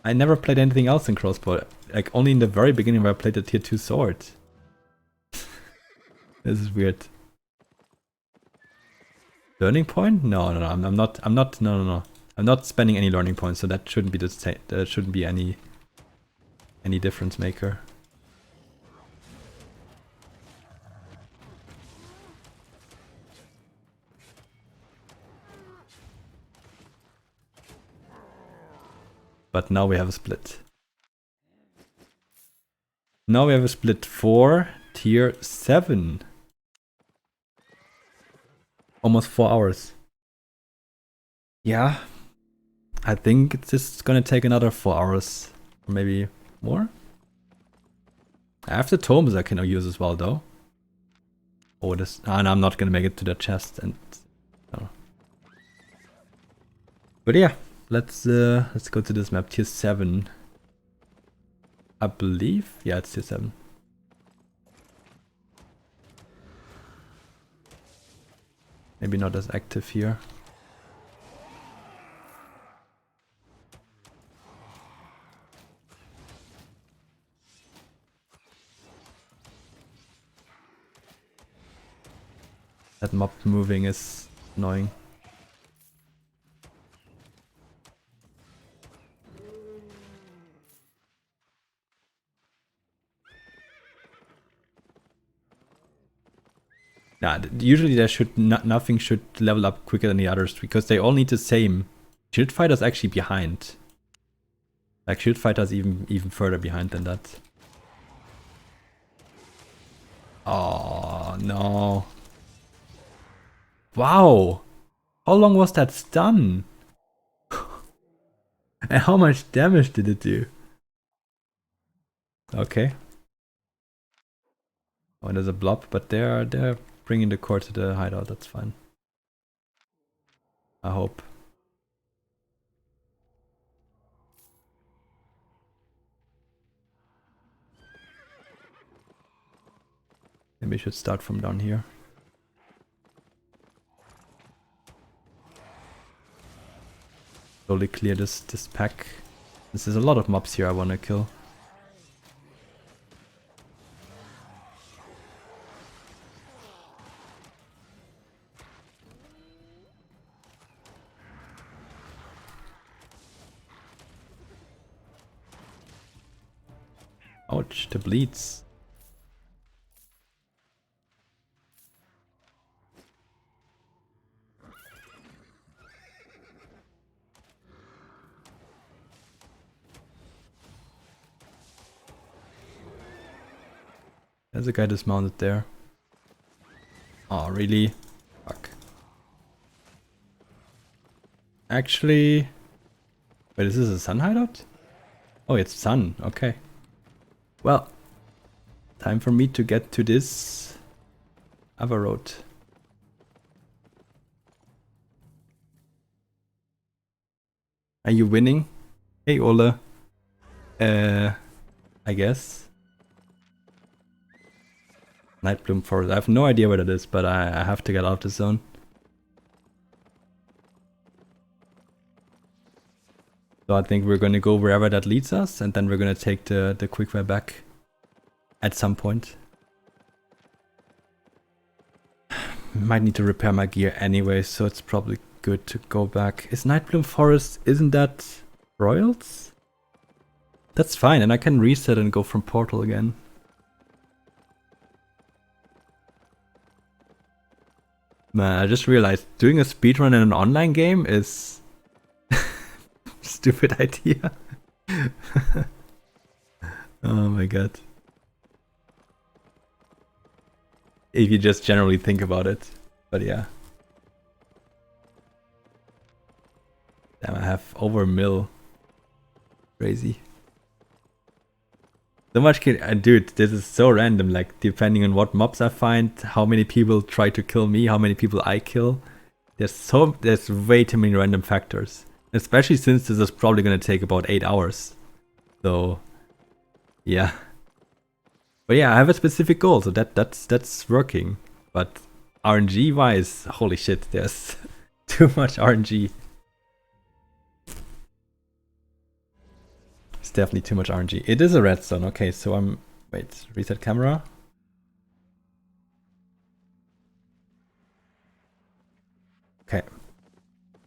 I never played anything else in crossbow. Like only in the very beginning where I played the tier 2 sword. This is weird. Learning point? No, I'm not. I'm not spending any learning points, so that shouldn't be the same. That shouldn't be any difference maker. But now we have a split. Now we have a split for tier 7. Almost 4 hours. Yeah. I think it's just gonna take another 4 hours. Or maybe more. I have the tomes I can use as well though. Oh, this. And I'm not gonna make it to the chest and. Oh. But yeah, let's go to this map, tier 7. I believe, yeah, it's tier 7. Maybe not as active here. That mob moving is annoying. Yeah, usually there should nothing should level up quicker than the others because they all need the same. Shield Fighter's actually behind. Like Shield Fighter's even further behind than that. Oh no. Wow. How long was that stun? And how much damage did it do? Okay. Oh, there's a blob, but they're bringing the core to the hideout. That's fine. I hope. Maybe we should start from down here. Slowly clear this pack. This is a lot of mobs here I want to kill. Ouch, the bleeds. There's a guy dismounted there. Oh, really? Fuck. Actually... Wait, is this a sun hideout? Oh, it's sun. Okay. Well, time for me to get to this other road. Are you winning? Hey, Ole. I guess. Nightbloom Forest. I have no idea what it is, but I have to get out of the zone. So I think we're gonna go wherever that leads us, and then we're gonna take the quick way back at some point. Might need to repair my gear anyway, so it's probably good to go back. Is Nightbloom Forest, isn't that Royals? That's fine, and I can reset and go from Portal again. Man, I just realized doing a speedrun in an online game is stupid idea. Oh my god. If you just generally think about it. But yeah. Damn, I have over a mil. Crazy. So much dude, this is so random, like depending on what mobs I find, how many people try to kill me, how many people I kill. There's way too many random factors. Especially since this is probably gonna take about 8 hours. So yeah. But yeah, I have a specific goal, so that's working. But RNG wise, holy shit, there's too much RNG. It's definitely too much RNG. It is a redstone. Okay, so I'm... Wait, reset camera. Okay.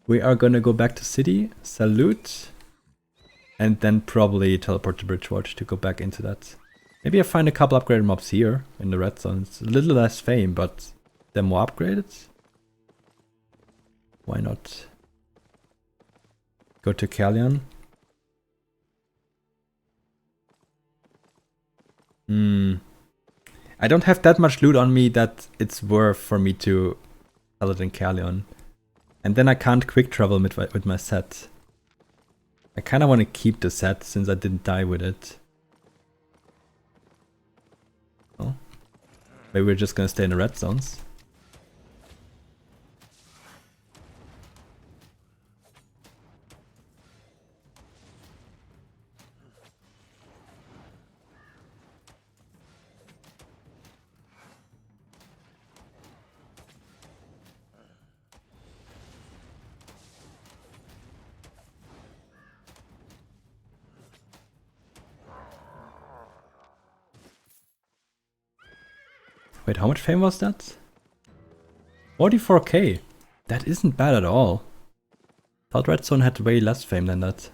We are gonna go back to city, salute, and then probably teleport to Bridgewatch to go back into that. Maybe I find a couple upgraded mobs here in the red zone. It's a little less fame, but they're more upgraded. Why not? Go to Callion. I don't have that much loot on me that it's worth for me to sell it in Callion. And then I can't quick travel with my set. I kind of want to keep the set since I didn't die with it. Oh. Maybe we're just gonna stay in the red zones. Wait, how much fame was that? 44k. That isn't bad at all. Thought Red Zone had way less fame than that.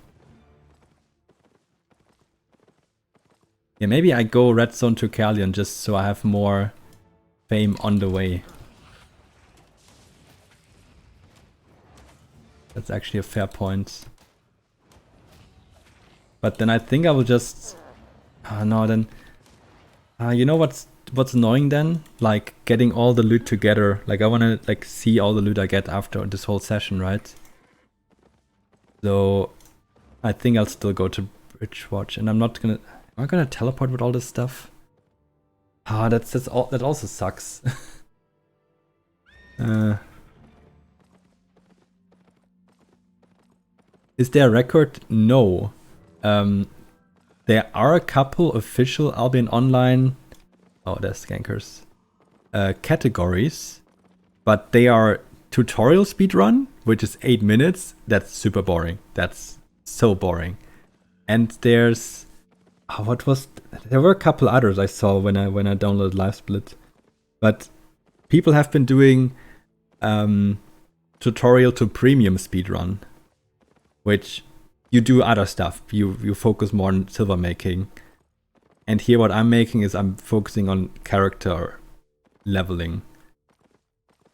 Yeah, maybe I go Red Zone to Callion just so I have more fame on the way. That's actually a fair point. But then I think I will just... no, then... you know what's annoying then? Like, getting all the loot together. Like, I want to like see all the loot I get after this whole session, right? So, I think I'll still go to Bridgewatch, and I'm not gonna... Am I gonna teleport with all this stuff? That's all. That also sucks. Is there a record? No. There are a couple official Albion Online... Oh, there's Skankers. Categories. But they are tutorial speedrun, which is 8 minutes. That's super boring. That's so boring. And there's... there were a couple others I saw when I downloaded LiveSplit. But people have been doing tutorial to premium speedrun, which you do other stuff. You focus more on silver making. And here what I'm making is I'm focusing on character leveling.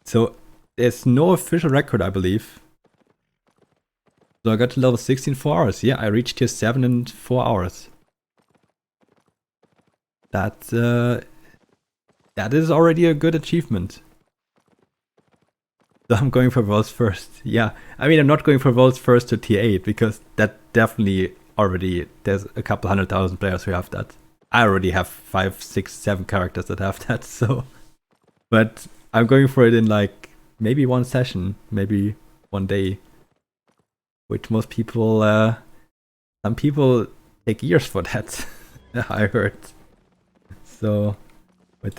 So there's no official record, I believe. So I got to level 16 in 4 hours. Yeah, I reached tier 7 in 4 hours. That is already a good achievement. So I'm going for worlds first. Yeah, I mean, I'm not going for worlds first to tier 8 because that definitely already, there's a couple 100,000 players who have that. I already have 5, 6, 7 characters that have that, so. But I'm going for it in like maybe one session, maybe one day. Which most people, some people take years for that, I heard. So, wait,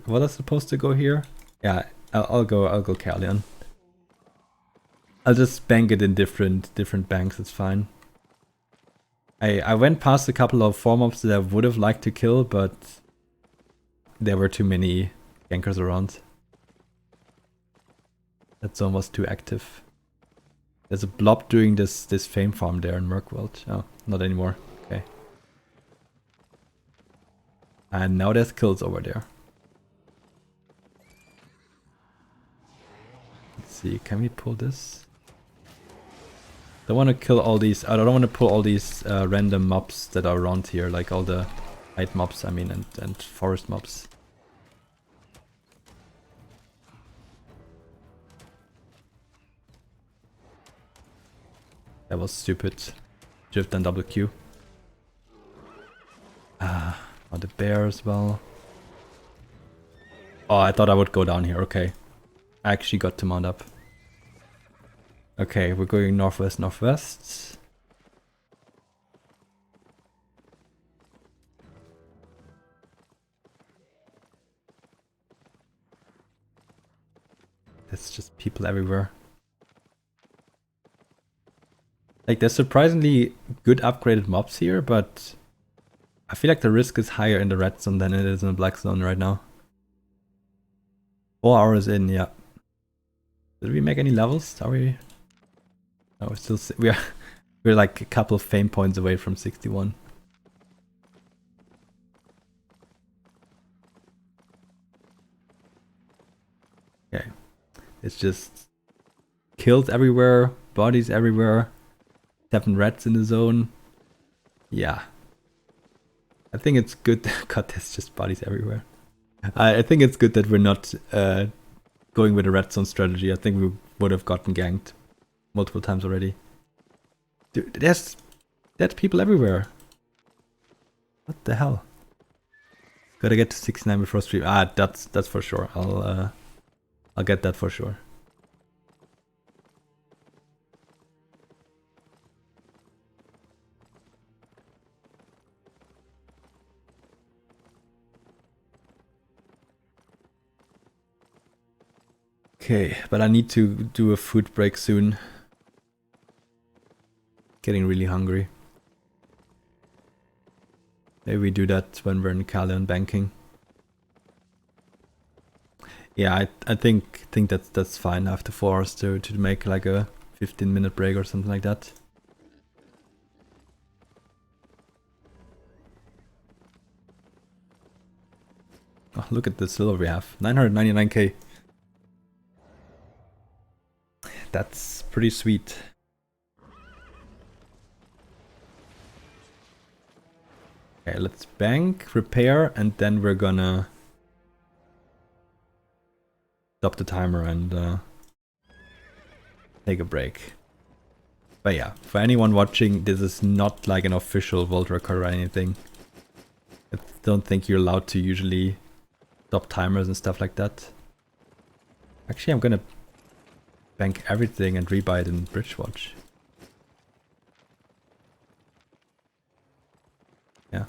was I supposed to go here? Yeah, I'll go Callion. I'll just bank it in different banks, it's fine. I went past a couple of 4 mobs that I would have liked to kill, but there were too many gankers around. That zone was too active. There's a blob doing this fame farm there in Merkworld. Oh, not anymore. Okay. And now there's kills over there. Let's see, can we pull this? I want to kill all these. I don't want to pull all these random mobs that are around here, like all the night mobs, I mean, and forest mobs. That was stupid. Should have done double Q. Oh, the bear as well. Oh, I thought I would go down here. Okay. I actually got to mount up. Okay, we're going northwest. There's just people everywhere. Like, there's surprisingly good upgraded mobs here, but I feel like the risk is higher in the red zone than it is in the black zone right now. 4 hours in, yeah. Did we make any levels? Are we? No, we're still we're like a couple of fame points away from 61. Okay, it's just kills everywhere, bodies everywhere, 7 reds in the zone. Yeah, I think it's good. God, there's just bodies everywhere. I think it's good that we're not going with a red zone strategy. I think we would have gotten ganked multiple times already. Dude, there's dead people everywhere. What the hell? Gotta get to 69 before stream. Ah, that's for sure. I'll get that for sure. Okay, but I need to do a food break soon. Getting really hungry. Maybe we do that when we're in Callion banking. Yeah, I think that's fine after 4 hours to make like a 15-minute break or something like that. Oh, look at the silver we have. 999k. that's pretty sweet. Okay, let's bank, repair, and then we're gonna stop the timer and take a break. But yeah, for anyone watching, this is not like an official world record or anything. I don't think you're allowed to usually stop timers and stuff like that. Actually, I'm gonna bank everything and rebuy it in Bridgewatch. Yeah.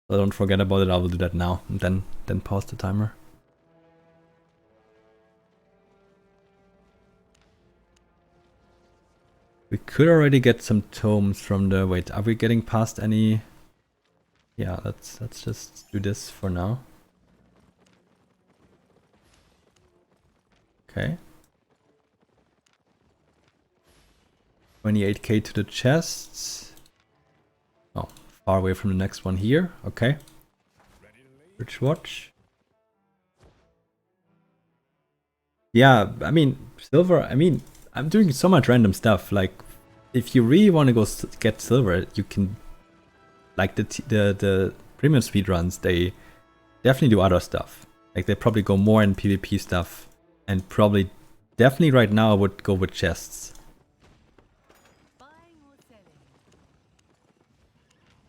So don't forget about it, I will do that now and then pause the timer. We could already get some tomes from the... Wait, are we getting past any... Yeah, let's just do this for now. Okay. 28k to the chests. Oh, far away from the next one here. Okay. Bridgewatch. Yeah, I mean, silver, I mean, I'm doing so much random stuff. Like, if you really want to go get silver, you can... Like, the premium speedruns, they definitely do other stuff. Like, they probably go more in PvP stuff. And probably, definitely right now, I would go with chests.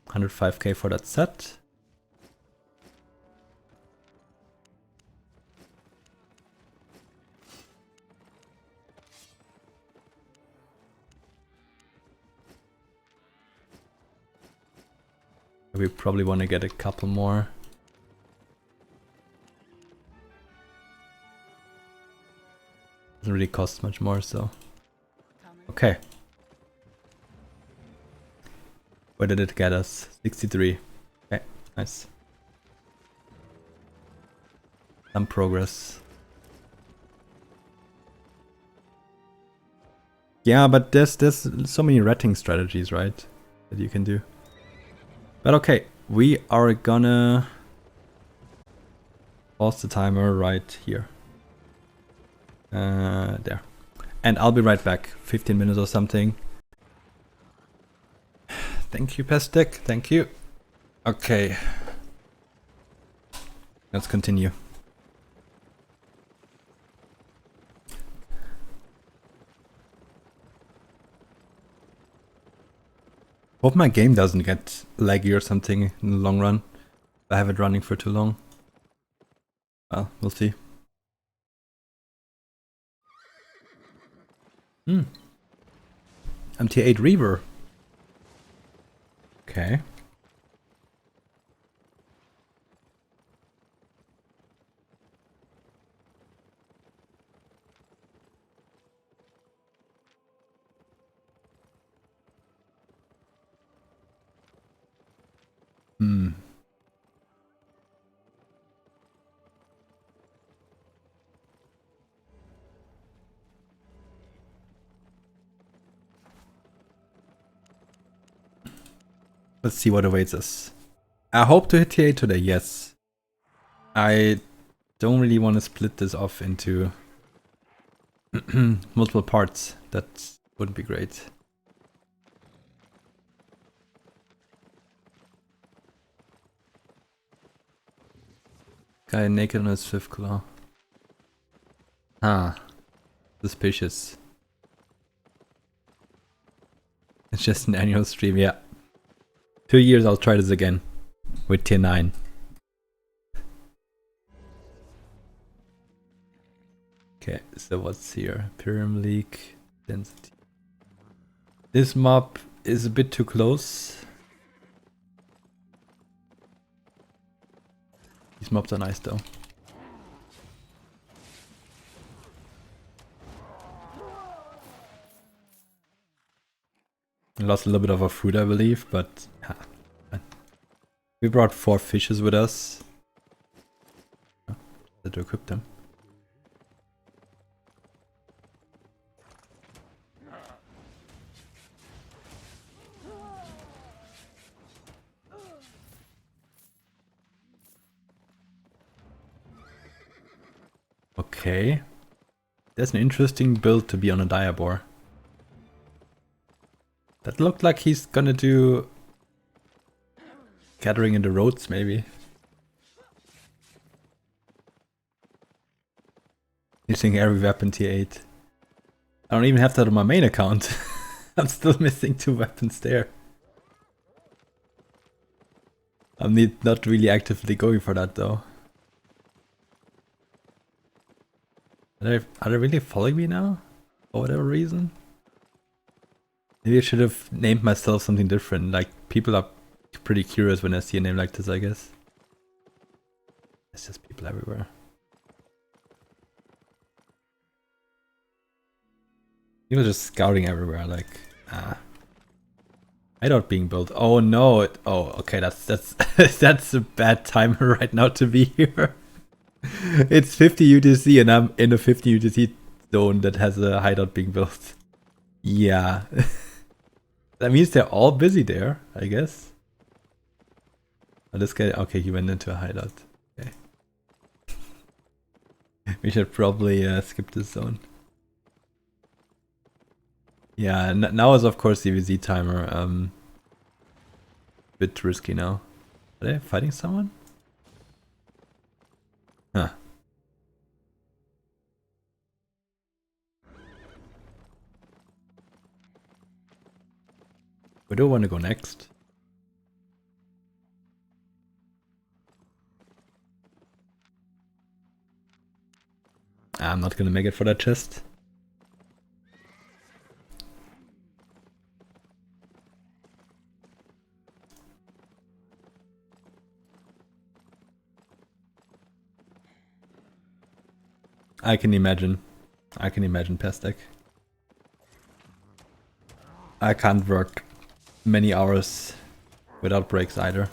105k for that set. We probably want to get a couple more. Doesn't really cost much more, so... Okay. Where did it get us? 63. Okay, nice. Some progress. Yeah, but there's so many ratting strategies, right? That you can do. But okay, we are gonna pause the timer right here. There. And I'll be right back. 15 minutes or something. Thank you, Pestek. Thank you. Okay. Let's continue. Hope my game doesn't get laggy or something in the long run. If I have it running for too long. Well, we'll see. MT8 Reaver. Okay. Let's see what awaits us. I hope to hit TA today, yes. I don't really want to split this off into multiple parts. That wouldn't be great. Guy naked on his fifth claw. Ah. Suspicious. It's just an annual stream, yeah. 2 years I'll try this again. With tier 9. Okay, so what's here? Pyram League, density. This mob is a bit too close. These mobs are nice though. I lost a little bit of our food, I believe, but yeah. We brought 4 fishes with us. To equip them. Okay. There's an interesting build to be on a Diabor. That looked like he's gonna do Gathering in the Roads, maybe. Using every weapon tier 8. I don't even have that on my main account. I'm still missing 2 weapons there. I'm not really actively going for that though. Are they really following me now? For whatever reason? Maybe I should have named myself something different. Like, people are pretty curious when I see a name like this, I guess. There's just people everywhere. People just scouting everywhere, like, Hideout being built. Oh no! Oh, okay, that's that's a bad timer right now to be here. It's 50 UTC and I'm in a 50 UTC zone that has a hideout being built. Yeah. That means they're all busy there, I guess. Oh, this guy, okay, he went into a hideout. Okay. We should probably skip this zone. Yeah, now is of course the VZ timer. Bit risky now. Are they fighting someone? Huh. Where do I want to go next? I'm not gonna make it for that chest. I can imagine. I can imagine Pestek. I can't work many hours without breaks either.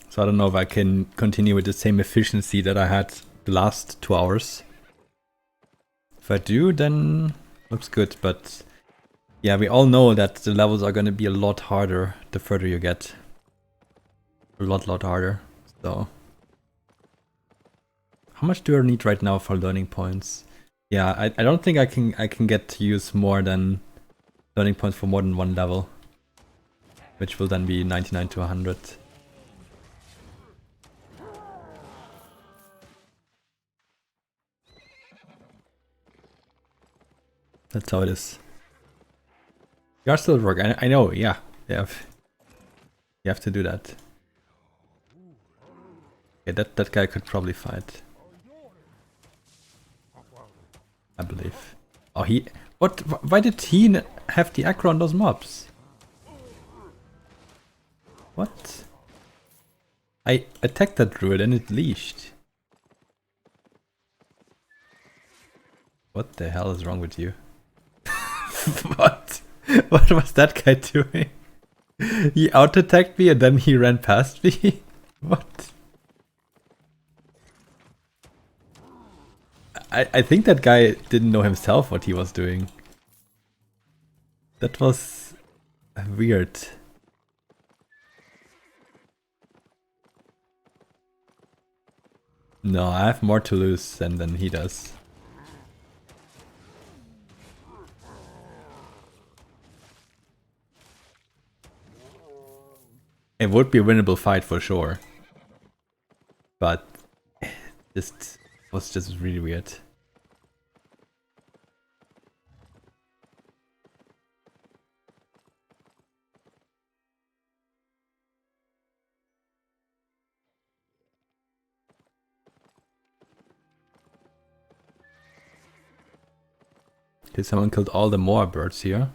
So I don't know if I can continue with the same efficiency that I had the last 2 hours. If I do, then looks good, but yeah, we all know that the levels are gonna be a lot harder the further you get. A lot harder, so. How much do I need right now for learning points? Yeah, I don't think I can get to use more than learning points for more than 1 level. Which will then be 99 to 100. That's how it is. You are still at work. I know, yeah. You have to do that. Okay, that guy could probably fight. I believe. Oh, he... What? Why did he have the aggro on those mobs? What? I attacked that druid and it leashed. What the hell is wrong with you? What? What was that guy doing? He out-attacked me and then he ran past me? What? I think that guy didn't know himself what he was doing. That was weird. No, I have more to lose than he does. It would be a winnable fight for sure. But this was just really weird. Okay, someone killed all the more birds here.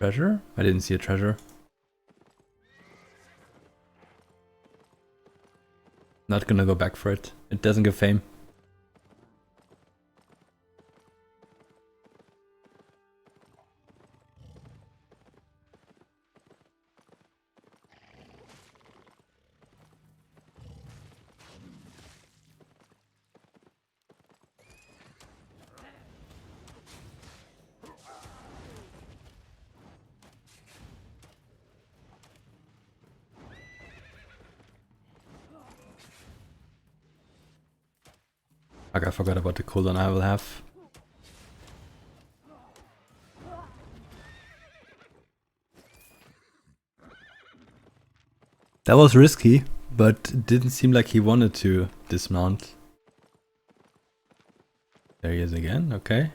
Treasure? I didn't see a treasure. Not gonna go back for it. It doesn't give fame. Fuck, I forgot about the cooldown I will have. That was risky, but it didn't seem like he wanted to dismount. There he is again, okay.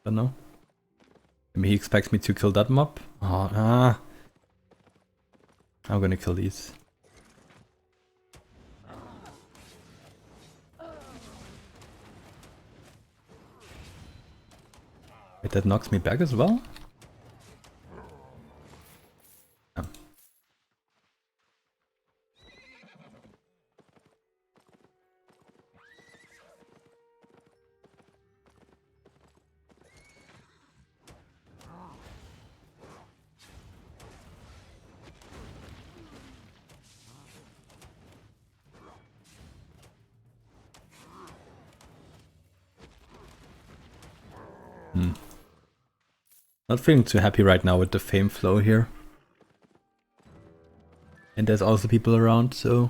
Don't know. Maybe he expects me to kill that mob? Oh, I'm gonna kill these. Wait, that knocks me back as well? Oh. Not feeling too happy right now with the fame flow here. And there's also people around, so...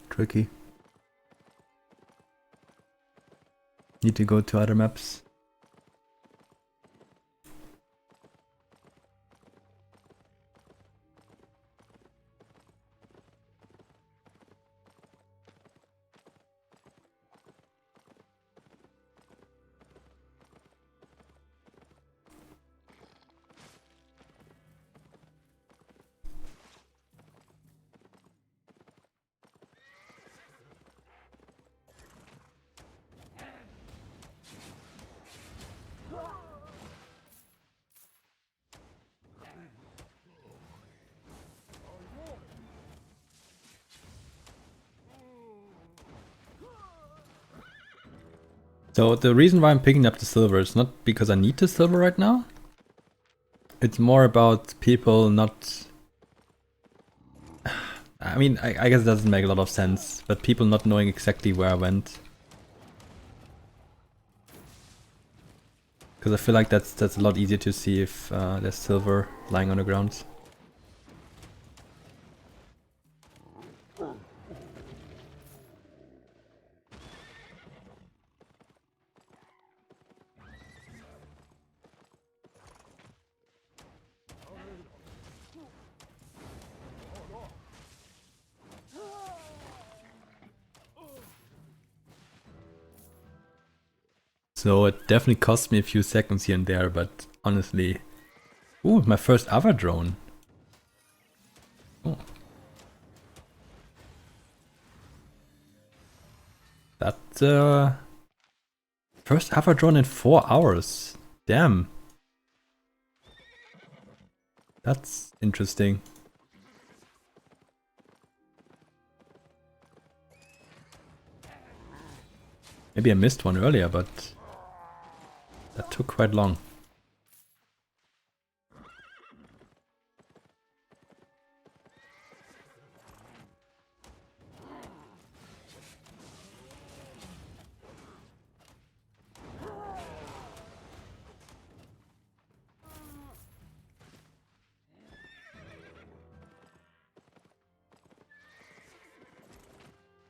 tricky. Need to go to other maps. So the reason why I'm picking up the silver is not because I need the silver right now. It's more about people not... I mean, I guess it doesn't make a lot of sense, but people not knowing exactly where I went. Because I feel like that's a lot easier to see if there's silver lying on the ground. So it definitely cost me a few seconds here and there, but honestly... Ooh, my first other drone. Oh. That, first other drone in 4 hours. Damn. That's interesting. Maybe I missed one earlier, but... that took quite long.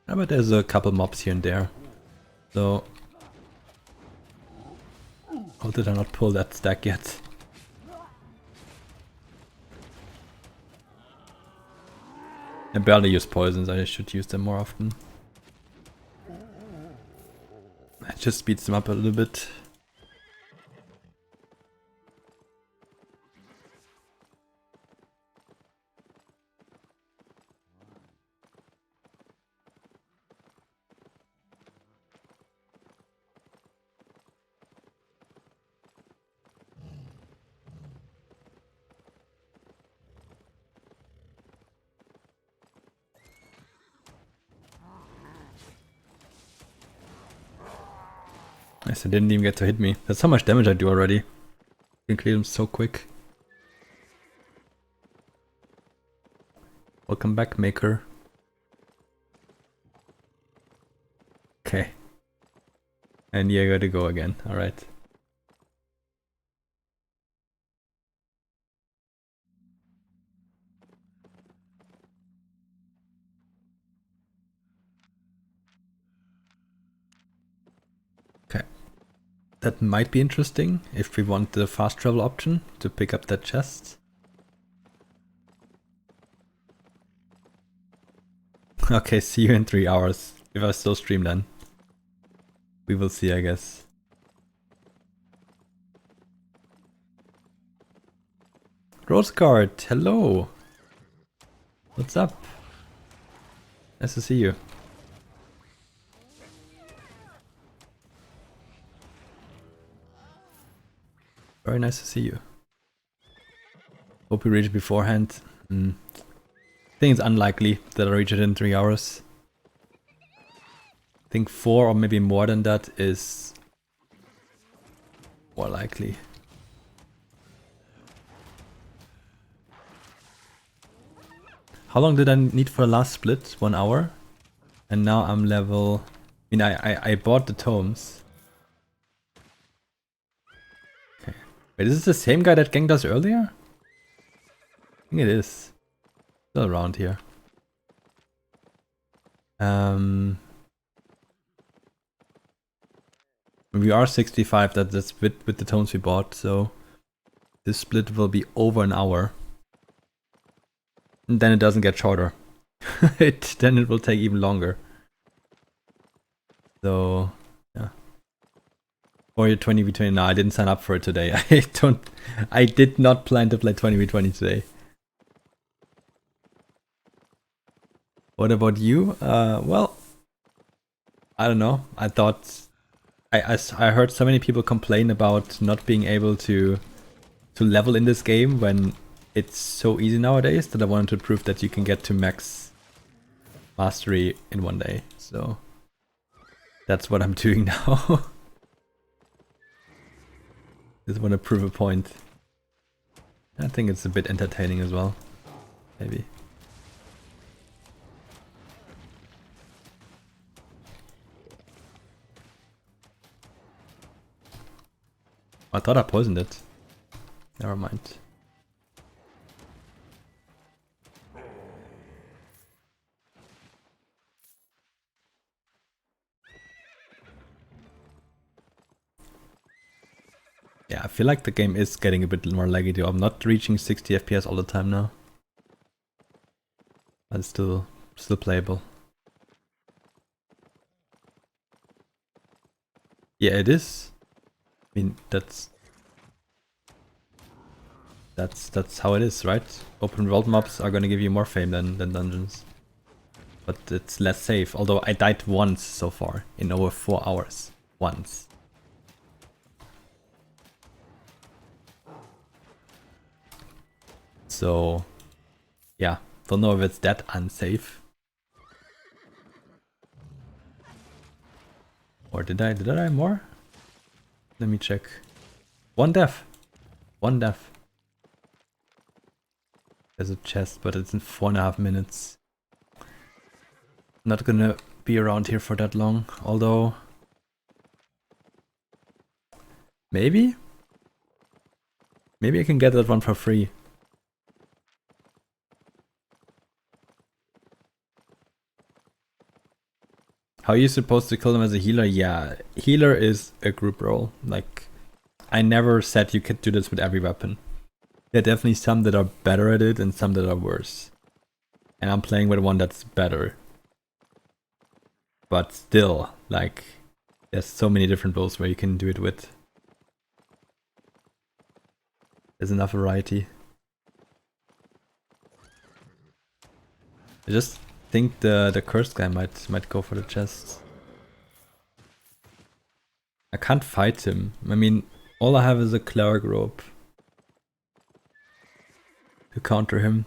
Yeah, but there's a couple mobs here and there. So... how did I not pull that stack yet? I barely use poisons, I should use them more often. It just speeds them up a little bit. Nice, I didn't even get to hit me. That's how much damage I do already. You can clear them so quick. Welcome back, Maker. Okay. And yeah, I gotta go again. Alright. Okay. That might be interesting if we want the fast travel option to pick up that chest. Okay, see you in 3 hours. If I still stream then. We will see, I guess. Rosegard, hello! What's up? Nice to see you. Very nice to see you. Hope you reach it beforehand. I think it's unlikely that I reach it in 3 hours. I think 4 or maybe more than that is more likely. How long did I need for the last split? 1 hour? And now I'm level... I mean, I bought the tomes. Okay. Wait, is this the same guy that ganked us earlier? I think it is. Still around here. We are 65, that's with the tones we bought, so this split will be over an hour. And then it doesn't get shorter. Then it will take even longer. So, yeah. Or your 20v20, no, I didn't sign up for it today. I did not plan to play 20v20 today. What about you? Well, I don't know. I thought, I heard so many people complain about not being able to level in this game when it's so easy nowadays that I wanted to prove that you can get to max mastery in 1 day. So that's what I'm doing now. Just want to prove a point. I think it's a bit entertaining as well. Maybe. I thought I poisoned it. Never mind. Yeah, I feel like the game is getting a bit more laggy though. I'm not reaching 60 FPS all the time now. But it's still playable. Yeah, it is. I mean, that's how it is, right? Open world mobs are gonna give you more fame than dungeons. But it's less safe, although I died once so far in over 4 hours. Once. So, yeah, don't know if it's that unsafe. Or did I die more? Let me check. 1 death. 1 death. There's a chest, but it's in 4.5 minutes. Not gonna be around here for that long, although... Maybe? Maybe I can get that one for free. How are you supposed to kill them as a healer? Yeah, healer is a group role. Like, I never said you could do this with every weapon. There are definitely some that are better at it and some that are worse. And I'm playing with one that's better. But still, like, there's so many different roles where you can do it with. There's enough variety. I just think the cursed guy might go for the chest. I can't fight him. I mean, all I have is a cleric rope to counter him.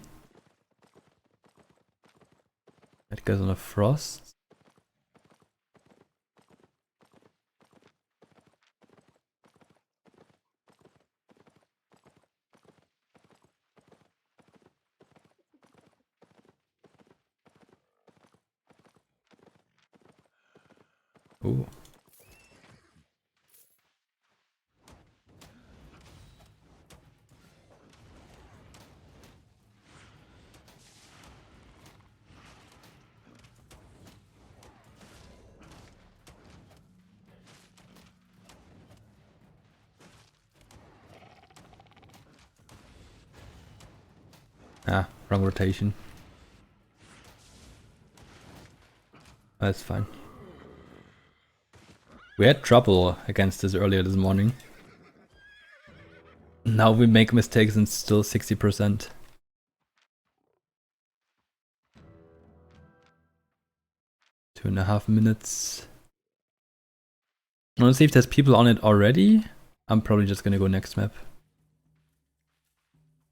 That guy's on a frost. Ooh. Ah, wrong rotation. That's fine. We had trouble against this earlier this morning. Now we make mistakes and still 60%. Two and a half minutes. I want to see if there's people on it already. I'm probably just gonna go next map.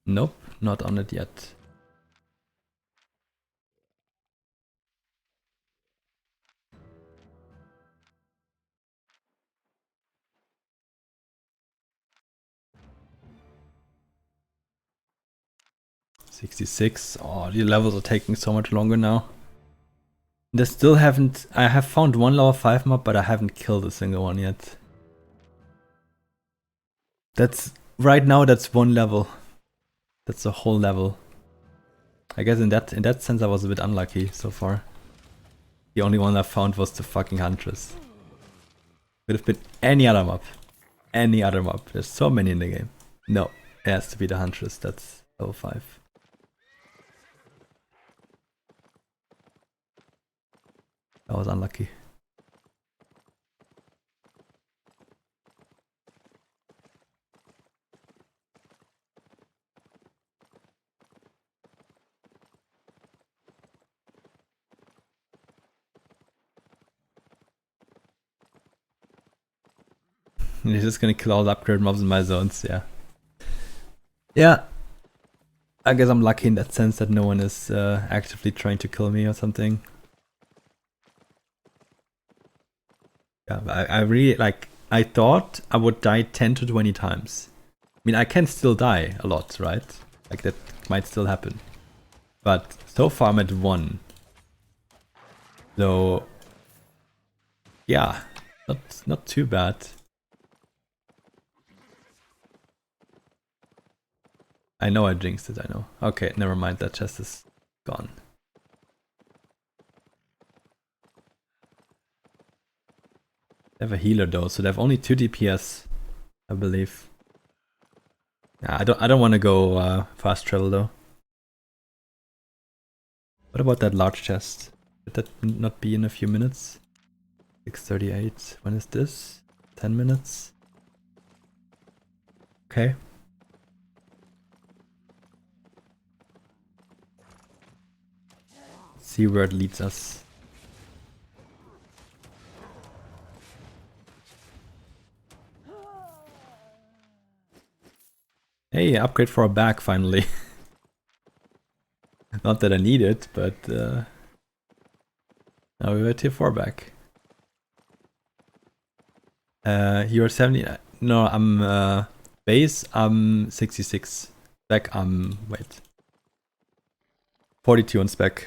Nope, not on it yet. $66. Oh, the levels are taking so much longer now. They still haven't. I have found one level 5 mob, but I haven't killed a single one yet. That's right now. That's one level. That's a whole level. I guess in that sense, I was a bit unlucky so far. The only one I found was the fucking Huntress. Could have been any other mob. Any other mob. There's so many in the game. No, it has to be the Huntress. That's level 5. I was unlucky. He's just gonna kill all the upgrade mobs in my zones, yeah. Yeah. I guess I'm lucky in that sense that no one is actively trying to kill me or something. Yeah, I really, like, I thought I would die 10 to 20 times. I mean, I can still die a lot, right? Like, that might still happen. But so far I'm at 1. So, yeah, not too bad. I know I jinxed it, I know. Okay, never mind, that chest is gone. They have a healer though, so they have only 2 DPS, I believe. Yeah, I don't want to go fast travel though. What about that large chest? Would that not be in a few minutes? 6:38. When is this? 10 minutes? Okay. Let's see where it leads us. Hey, upgrade for a bag finally. Not that I need it, but now we're at tier 4 back. You're 70. No, I'm base. I'm 66. Spec. Wait. 42 on spec.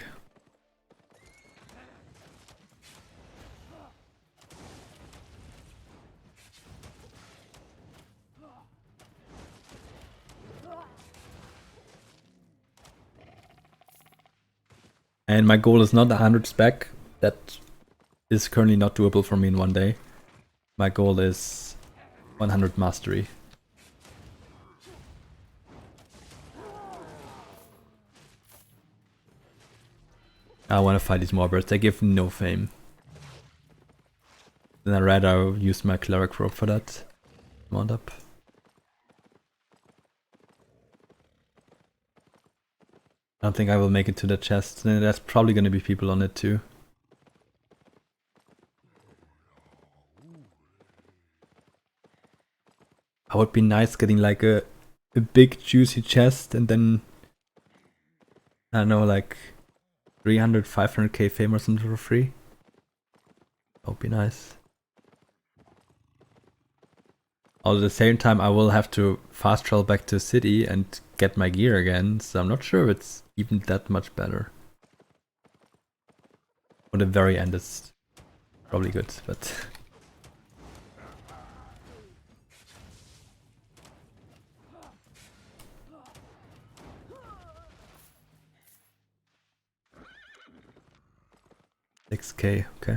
And my goal is not 100 spec. That is currently not doable for me in one day. My goal is 100 mastery. I want to fight these mobbers. They give no fame. Then I'd rather use my cleric robe for that. Mount up. I don't think I will make it to the chest. There's probably going to be people on it too. I would be nice getting like a big juicy chest and then, I don't know, like 300, 500k fame or something for free. That would be nice. Although at the same time I will have to fast travel back to the city and get my gear again, so I'm not sure if it's even that much better. At the very end it's Probably good, but... $6K, okay.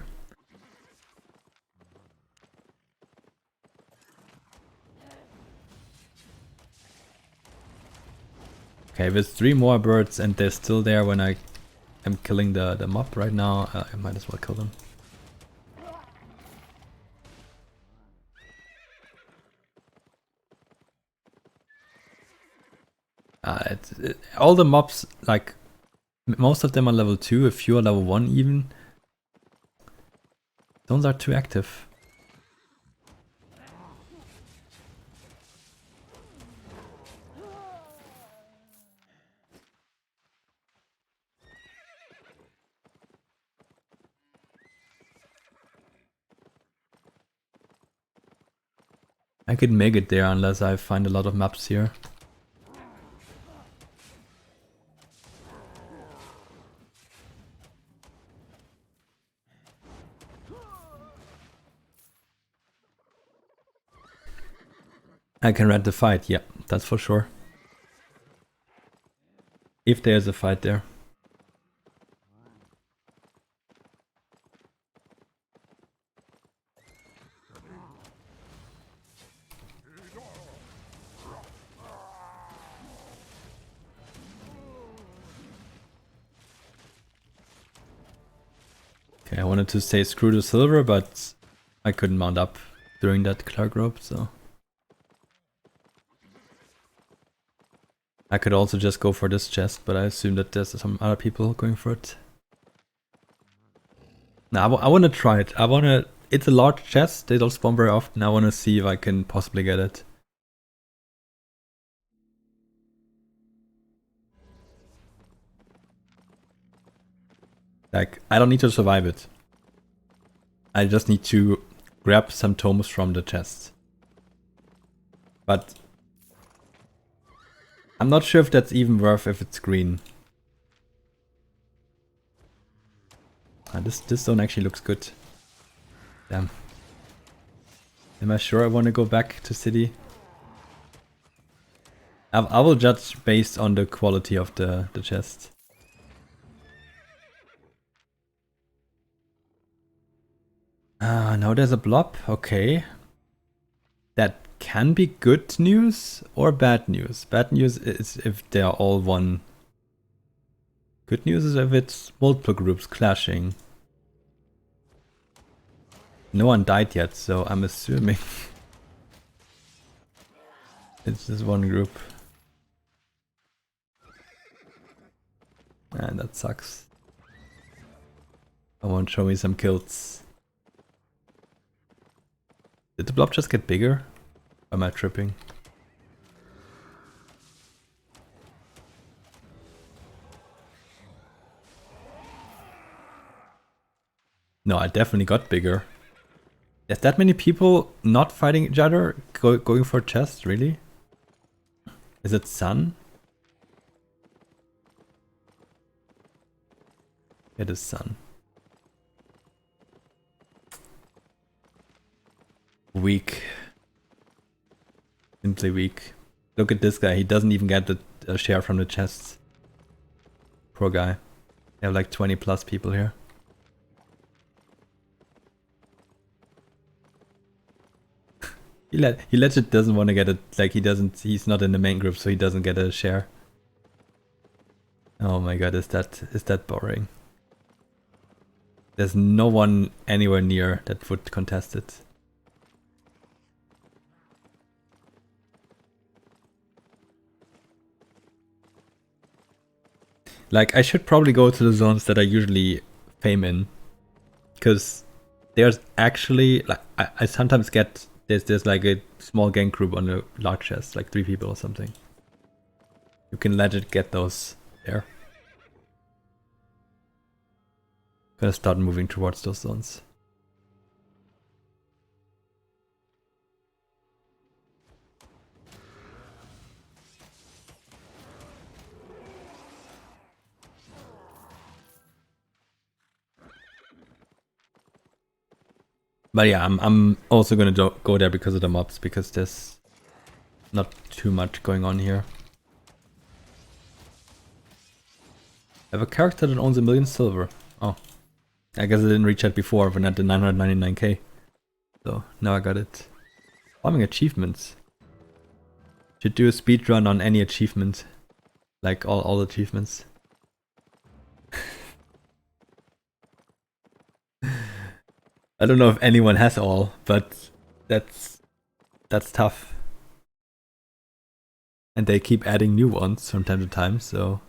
Okay, with 3 more birds and they're still there when I am killing the mob right now, I might as well kill them. All the mobs, like, most of them are level 2, a few are level 1 even. Those are too active. I could make it there unless I find a lot of maps here. I can read the fight, yeah, that's for sure. If there's a fight there. Okay, I wanted to say screw the silver, but I couldn't mount up during that Clark rope, so... I could also just go for this chest, but I assume that there's some other people going for it. Now, I want to try it. It's a large chest, they don't spawn very often. I want to see if I can possibly get it. Like, I don't need to survive it. I just need to grab some tomes from the chest. But I'm not sure if that's even worth if it's green. This zone actually looks good. Damn. Am I sure I want to go back to city? I will judge based on the quality of the chest. Now there's a blob. Okay. That can be good news or bad news. Bad news is if they are all one. Good news is if it's multiple groups clashing. No one died yet, so I'm assuming it's just one group. And that sucks. I want to show me some kills. Did the blob just get bigger? Or am I tripping? No, I definitely got bigger. There's that many people not fighting each other, going for chests, really? Is it sun? It is sun. Weak. Simply weak. Look at this guy, he doesn't even get a share from the chests. Poor guy. They have like 20 plus people here. He legit doesn't want to get it, like he's not in the main group, so he doesn't get a share. Oh my god, is that boring? There's no one anywhere near that would contest it. Like, I should probably go to the zones that I usually fame in. Because there's actually, like, I sometimes get, there's like a small gang group on a large chest, like 3 people or something. You can legit get those there. Gonna start moving towards those zones. But yeah, I'm also gonna go there because of the mobs, because there's not too much going on here. I have a character that owns 1,000,000 silver. Oh, I guess I didn't reach that before when I had the 999k. So now I got it. Farming achievements. Should do a speed run on any achievement, like all achievements. I don't know if anyone has all, but that's tough. And they keep adding new ones from time to time, so.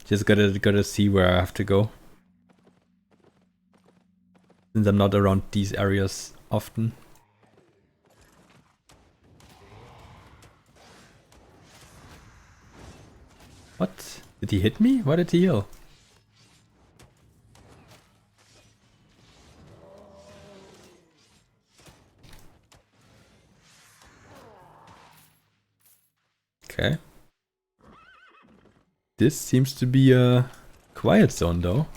Just gotta see where I have to go. Since I'm not around these areas often. What? Did he hit me? Why did he heal? Okay. This seems to be a quiet zone though.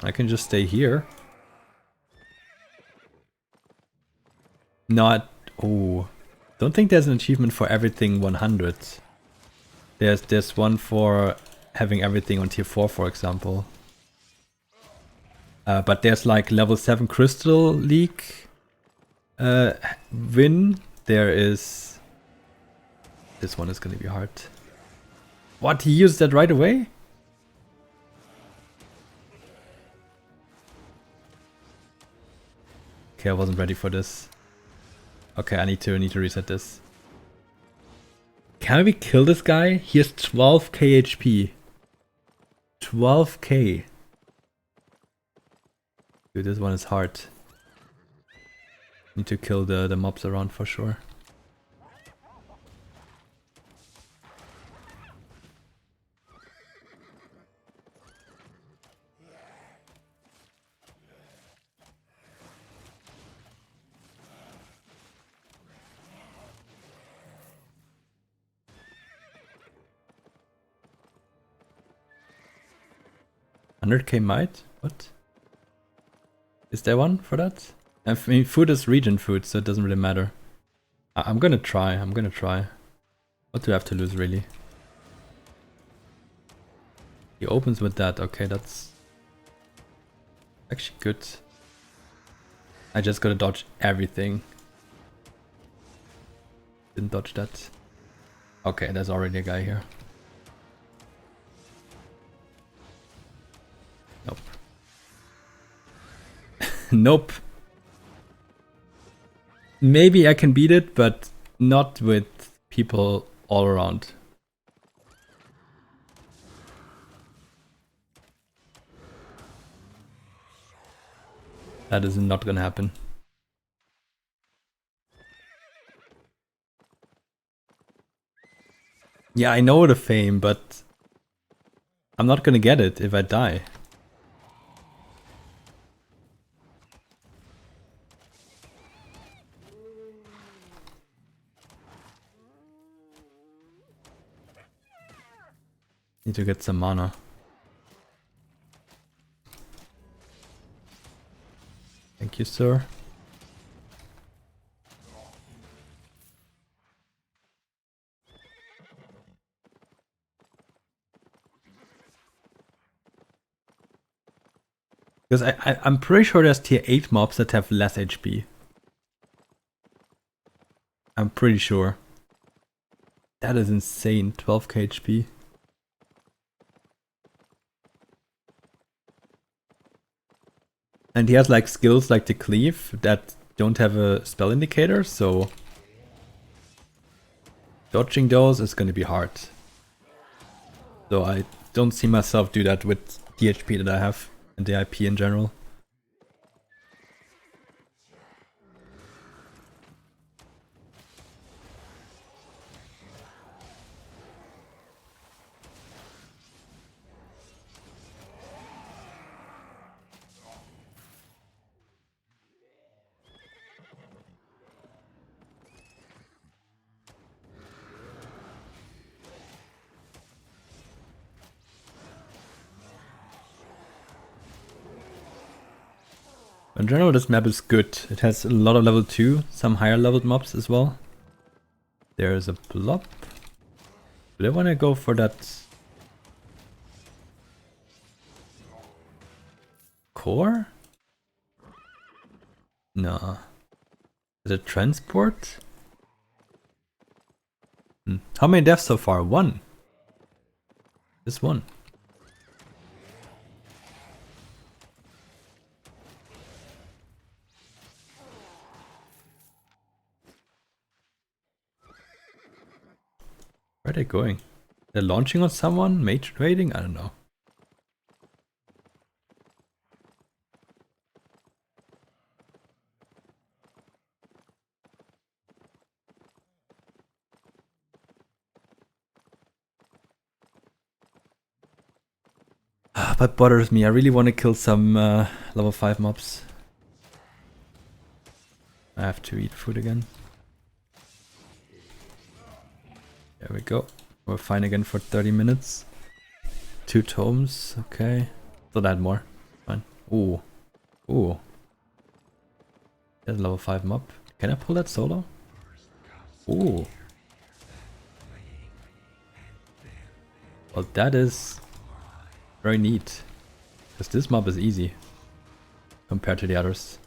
I can just stay here. Not... Oh. Don't think there's an achievement for everything 100. There's one for having everything on tier 4, for example. But there's like level 7 crystal leak win. There is... This one is gonna be hard. What? He used that right away? Okay, I wasn't ready for this. Okay, I need to reset this. Can we kill this guy? He has 12k HP. 12k. Dude, this one is hard. Need to kill the mobs around for sure. $100k might? What? Is there one for that? I mean, food is regen food, so it doesn't really matter. I'm gonna try, I'm gonna try. What do I have to lose, really? He opens with that, okay, that's actually good. I just gotta dodge everything. Didn't dodge that. Okay, there's already a guy here. Nope. Nope. Maybe I can beat it, but not with people all around. That is not gonna happen. Yeah, I know the fame, but I'm not gonna get it if I die. Need to get some mana. Thank you, sir. Because I'm pretty sure there's tier 8 mobs that have less HP. I'm pretty sure. That is insane, 12k HP. And he has like skills like the cleave that don't have a spell indicator, so dodging those is gonna be hard. So I don't see myself do that with the HP that I have and the IP in general. In general, this map is good. It has a lot of level 2, some higher leveled mobs as well. There's a blob. Do I want to go for that core? No. Is it transport? How many deaths so far? 1. Just 1. Where are they going? They're launching on someone? Mage raiding? I don't know. That bothers me. I really want to kill some level 5 mobs. I have to eat food again. There we go. We're fine again for 30 minutes. 2 tomes, okay. Thought I had more. Fine. Ooh. Ooh. There's a level 5 mob. Can I pull that solo? Ooh. Well, that is very neat. Because this mob is easy compared to the others.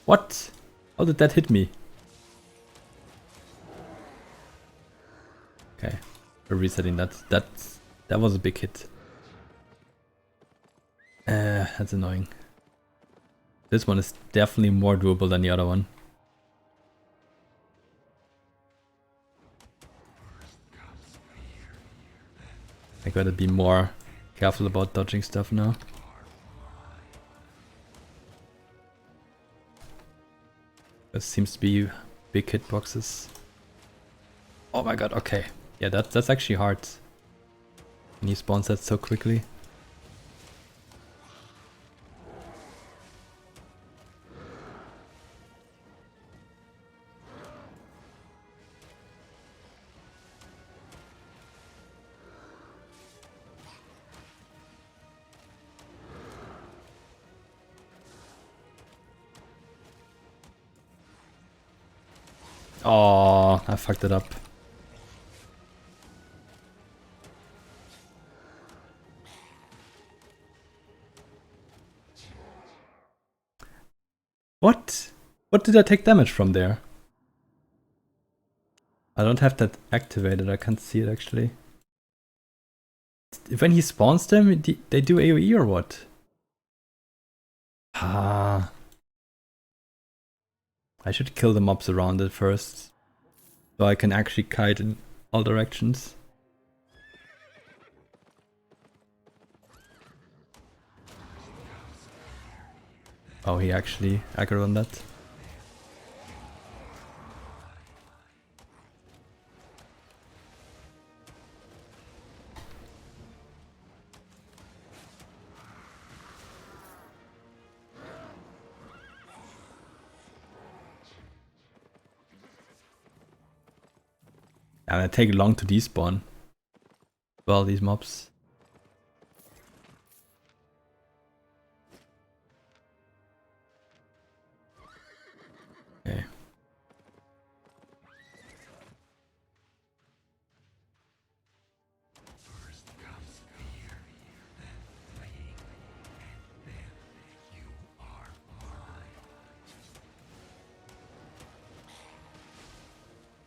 What? How did that hit me? Okay, we're resetting that. That was a big hit. That's annoying. This one is definitely more doable than the other one. I gotta be more careful about dodging stuff now. There seems to be big hitboxes. Oh my god, okay. Yeah, that's actually hard. And he spawns that so quickly. Oh, I fucked it up. What? What did I take damage from there? I don't have that activated, I can't see it actually. When he spawns them, they do AoE or what? Ah. I should kill the mobs around it first. So I can actually kite in all directions. Oh, he actually aggroed on that. And it take long to despawn. Well, these mobs. Okay.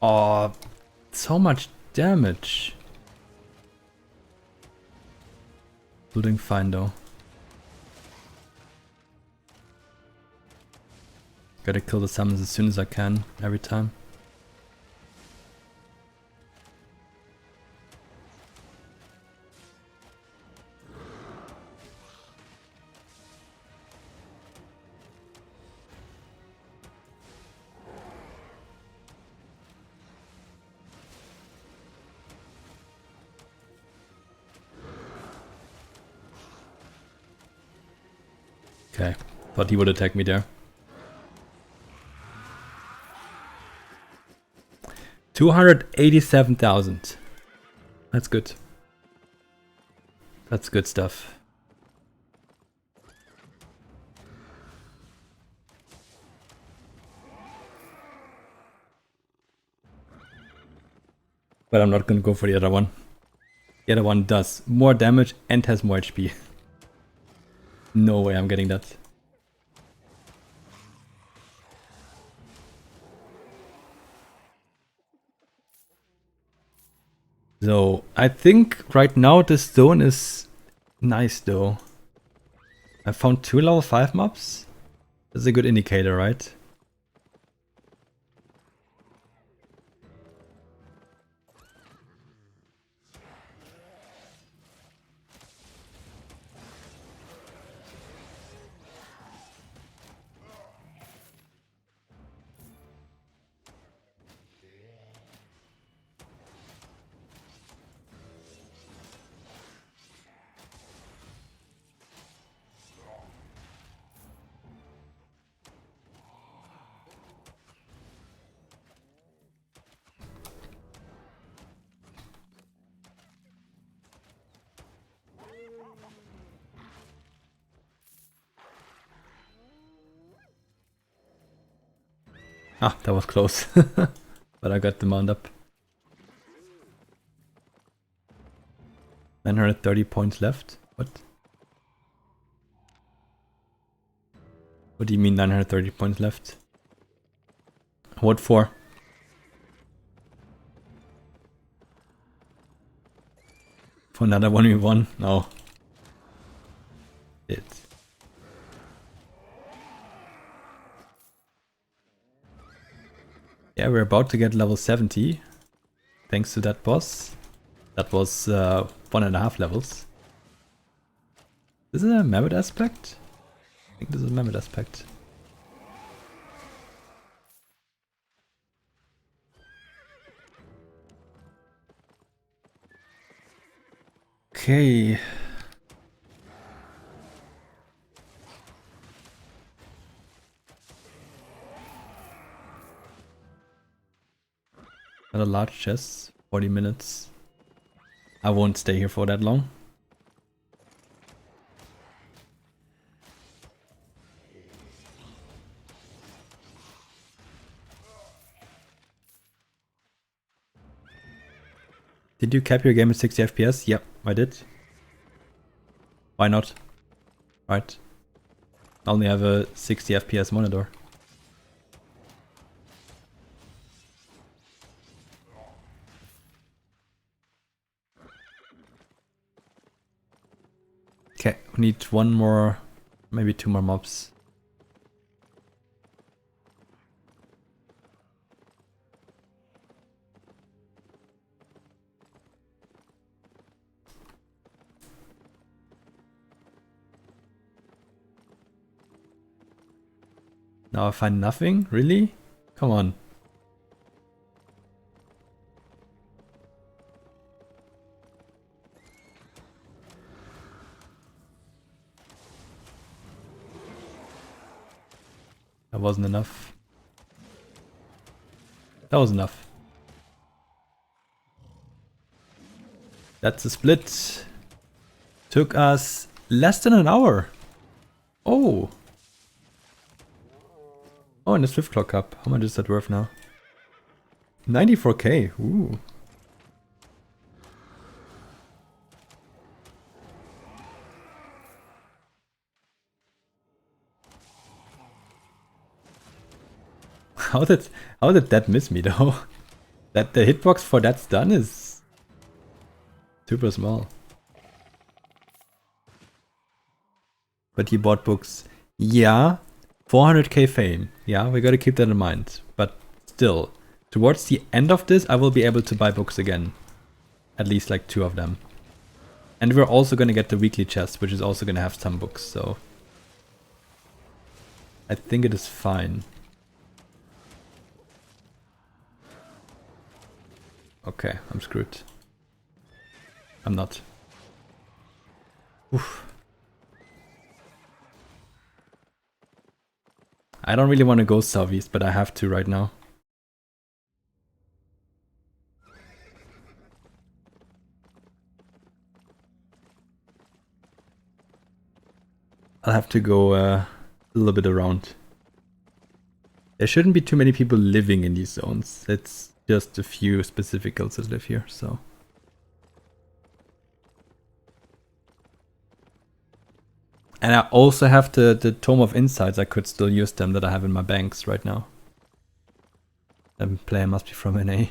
Oh, so much damage. Doing fine though. Gotta kill the summons as soon as I can, every time. Okay, thought he would attack me there. 287,000. That's good. That's good stuff. But I'm not gonna go for the other one. The other one does more damage and has more HP. No way I'm getting that. So I think right now this zone is nice though. I found 2 level 5 mobs. That's a good indicator, right? Ah, that was close. But I got the mount up. 930 points left. What? What do you mean 930 points left? What for? For another 1v1? No. It. Yeah, we're about to get level 70. Thanks to that boss. That was 1.5 levels. Is it a Mammoth aspect? I think this is a Mammoth aspect. Okay. Another large chest, 40 minutes. I won't stay here for that long. Did you cap your game at 60 FPS? Yep, I did. Why not? Right. I only have a 60 FPS monitor. Okay, we need one more, maybe 2 more mobs. Now I find nothing? Really? Come on. That wasn't enough. That was enough. That's a split. Took us less than an hour. Oh. Oh, and the Swift Clock Cup. How much is that worth now? 94k. Ooh. How did that miss me though? That the hitbox for that stun is super small. But he bought books. Yeah. 400k fame. Yeah, we gotta keep that in mind. But still, towards the end of this, I will be able to buy books again. At least like 2 of them. And we're also gonna get the weekly chest, which is also gonna have some books, so I think it is fine. Okay, I'm screwed. I'm not. Oof. I don't really want to go southeast, but I have to right now. I'll have to go a little bit around. There shouldn't be too many people living in these zones. It's just a few specific guilds that live here, so. And I also have the Tome of Insights. I could still use them that I have in my banks right now. The player must be from NA.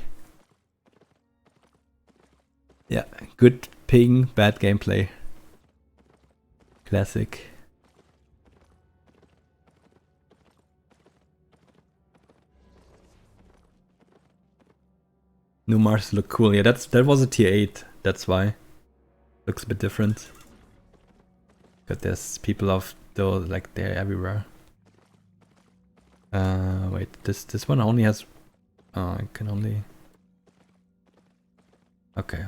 Yeah, good ping, bad gameplay. Classic. New Mars look cool. Yeah, that was a tier 8. That's why. Looks a bit different. But there's people of those like they're everywhere. Wait, this one only has. Oh, I can only. Okay.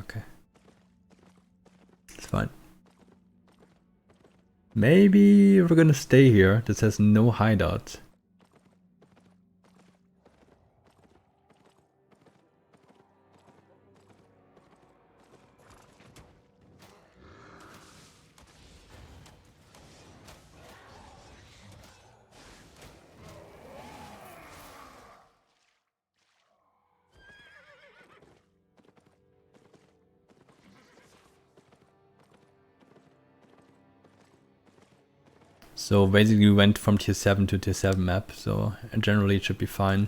It's fine. Maybe we're gonna stay here. This has no hideout. So basically we went from tier 7 to tier 7 map, so generally it should be fine.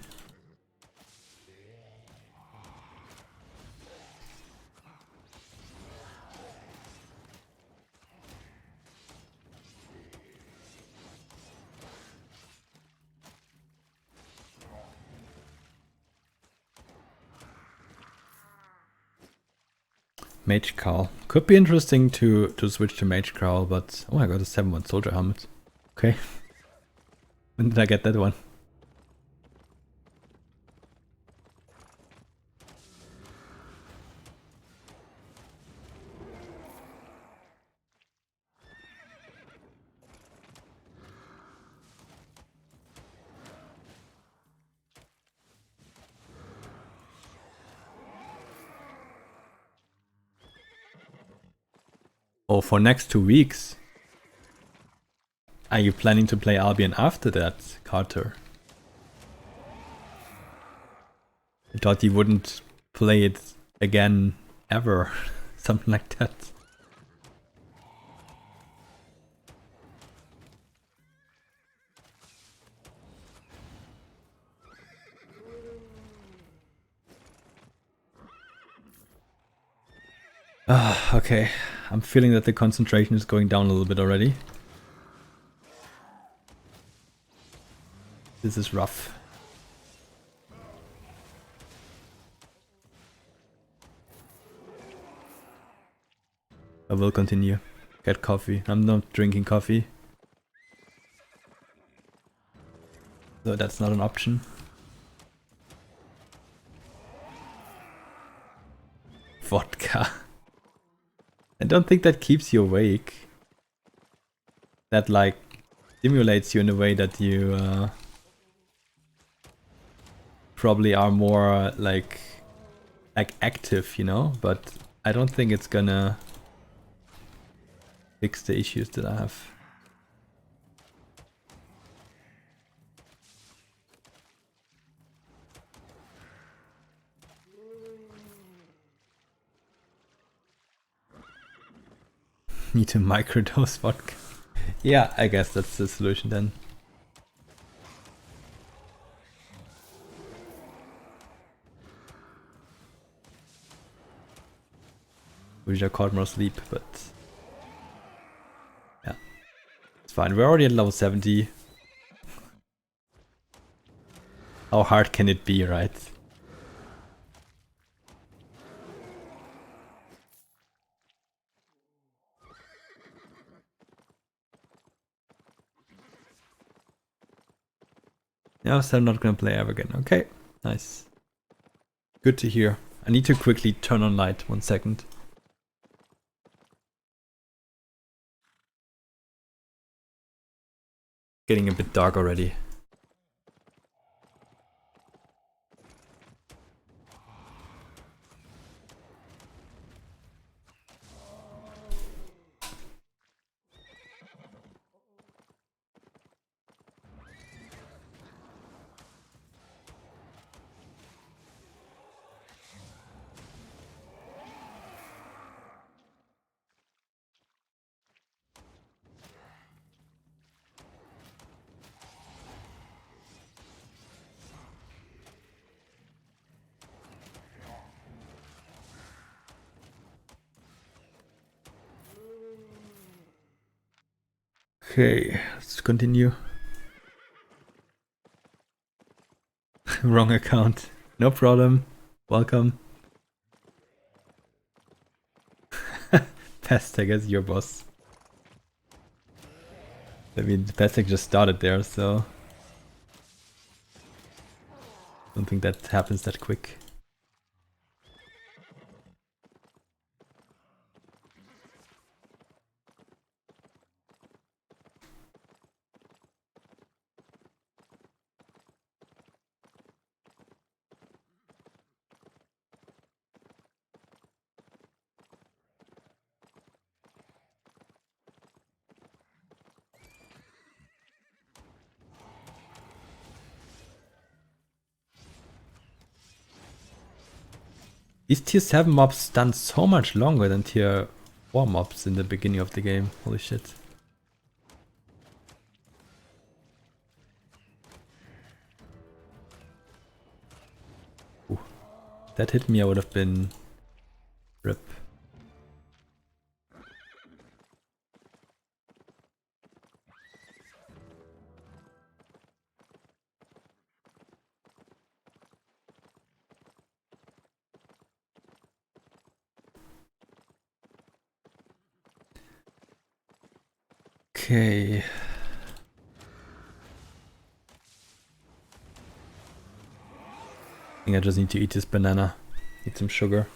Mage Cowl. Could be interesting to switch to Mage Cowl, but oh, I got a 7-1 soldier helmet. Okay. When did I get that one? Oh, for next 2 weeks. Are you planning to play Albion after that, Carter? I thought you wouldn't play it again ever. Something like that. Okay. I'm feeling that the concentration is going down a little bit already. This is rough. I will continue. Get coffee. I'm not drinking coffee. So that's not an option. Vodka. I don't think that keeps you awake. That like stimulates you in a way that you probably are more like active, you know? But I don't think it's gonna fix the issues that I have. Need to microdose vodka. Yeah, I guess that's the solution then. Wish I caught more sleep, but yeah, it's fine. We're already at level 70. How hard can it be, right? Yeah, so I'm not gonna play ever again. Okay, nice. Good to hear. I need to quickly turn on light. 1 second. Getting a bit dark already. Okay, let's continue. Wrong account. No problem. Welcome. Pastec is your boss. I mean, Pastec just started there, so I don't think that happens that quick. These tier 7 mobs stun so much longer than tier 4 mobs in the beginning of the game. Holy shit. Ooh. If that hit me, I would have been rip. Okay. I think I just need to eat this banana. Eat some sugar.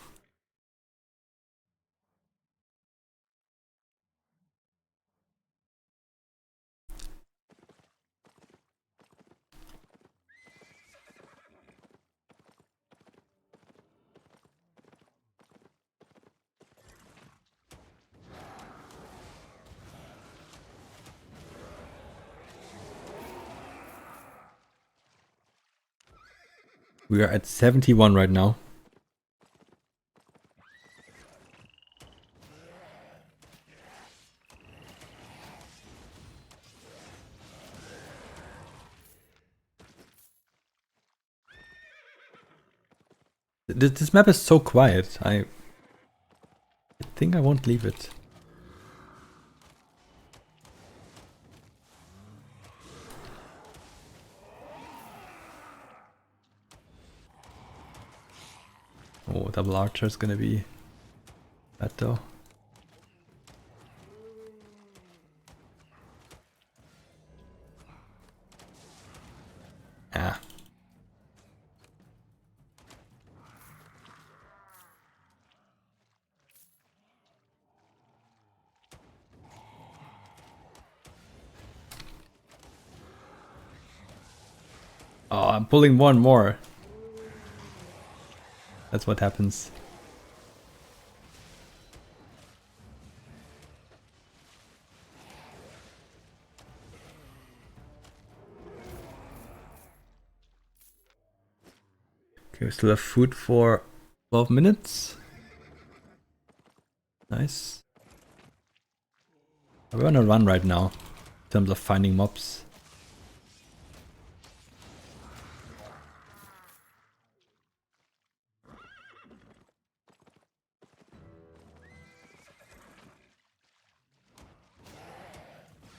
We are at 71 right now. This map is so quiet. I think I won't leave it. Oh, double archer is gonna be bad though. Ah. Oh, I'm pulling one more. That's what happens. Okay, we still have food for 12 minutes. Nice. We're on a run right now in terms of finding mobs.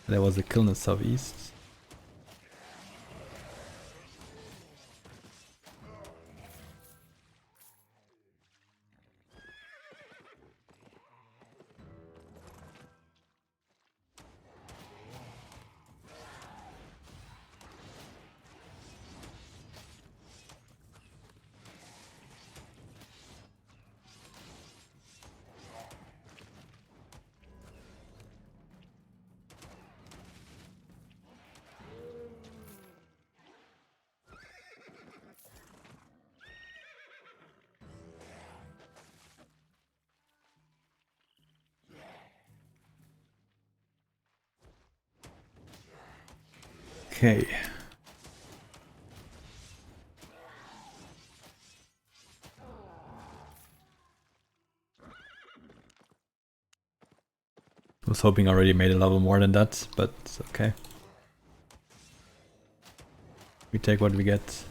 There was a kill in the southeast. Okay. I was hoping I already made a level more than that, but it's okay. We take what we get.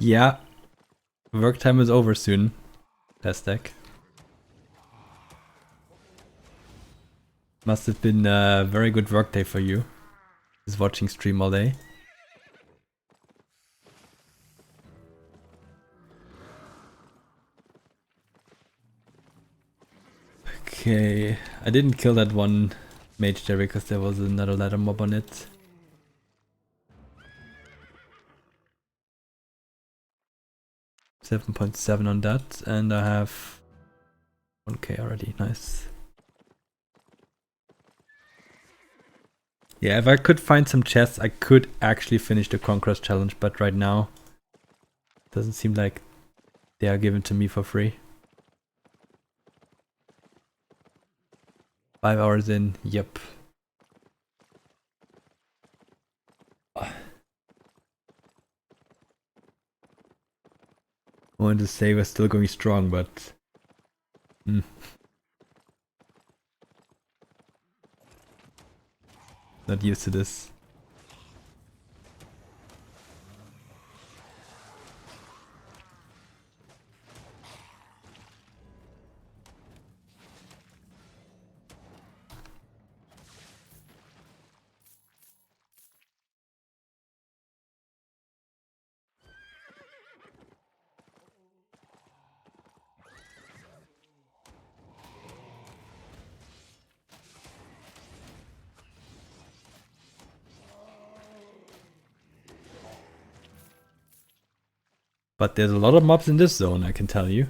Yeah. Work time is over soon. Pestec. Must have been a very good work day for you. Just watching stream all day. Okay, I didn't kill that one mage there because there was another ladder mob on it. $7.7 on that, and I have 1k already. Nice. Yeah, if I could find some chests, I could actually finish the Conqueror's challenge, but right now it doesn't seem like they are given to me for free. 5 hours in, yep. I wanted to say we're still going strong, but... Not used to this. But there's a lot of mobs in this zone, I can tell you.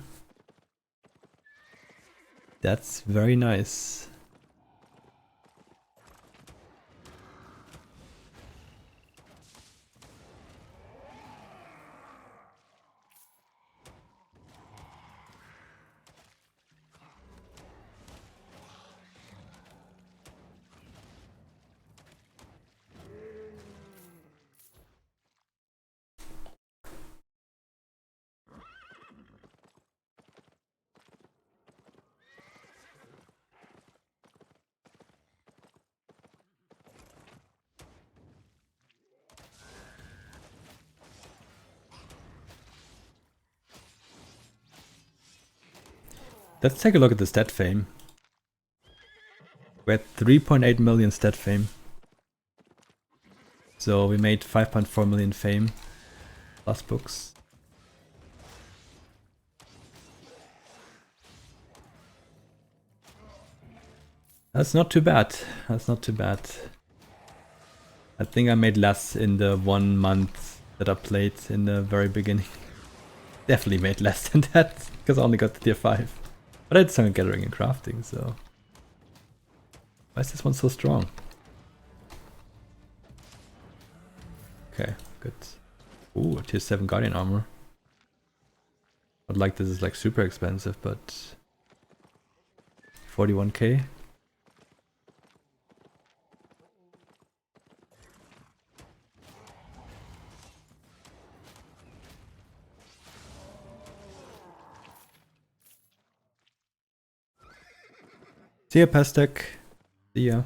That's very nice. Let's take a look at the stat fame. We're at 3.8 million stat fame. So we made 5.4 million fame. Plus books. That's not too bad. That's not too bad. I think I made less in the 1 month that I played in the very beginning. Definitely made less than that, because I only got to tier 5. But I did some gathering and crafting, so... Why is this one so strong? Okay, good. Ooh, tier 7 guardian armor. Not like this is like super expensive, but... 41k. See ya, Pestec. See ya.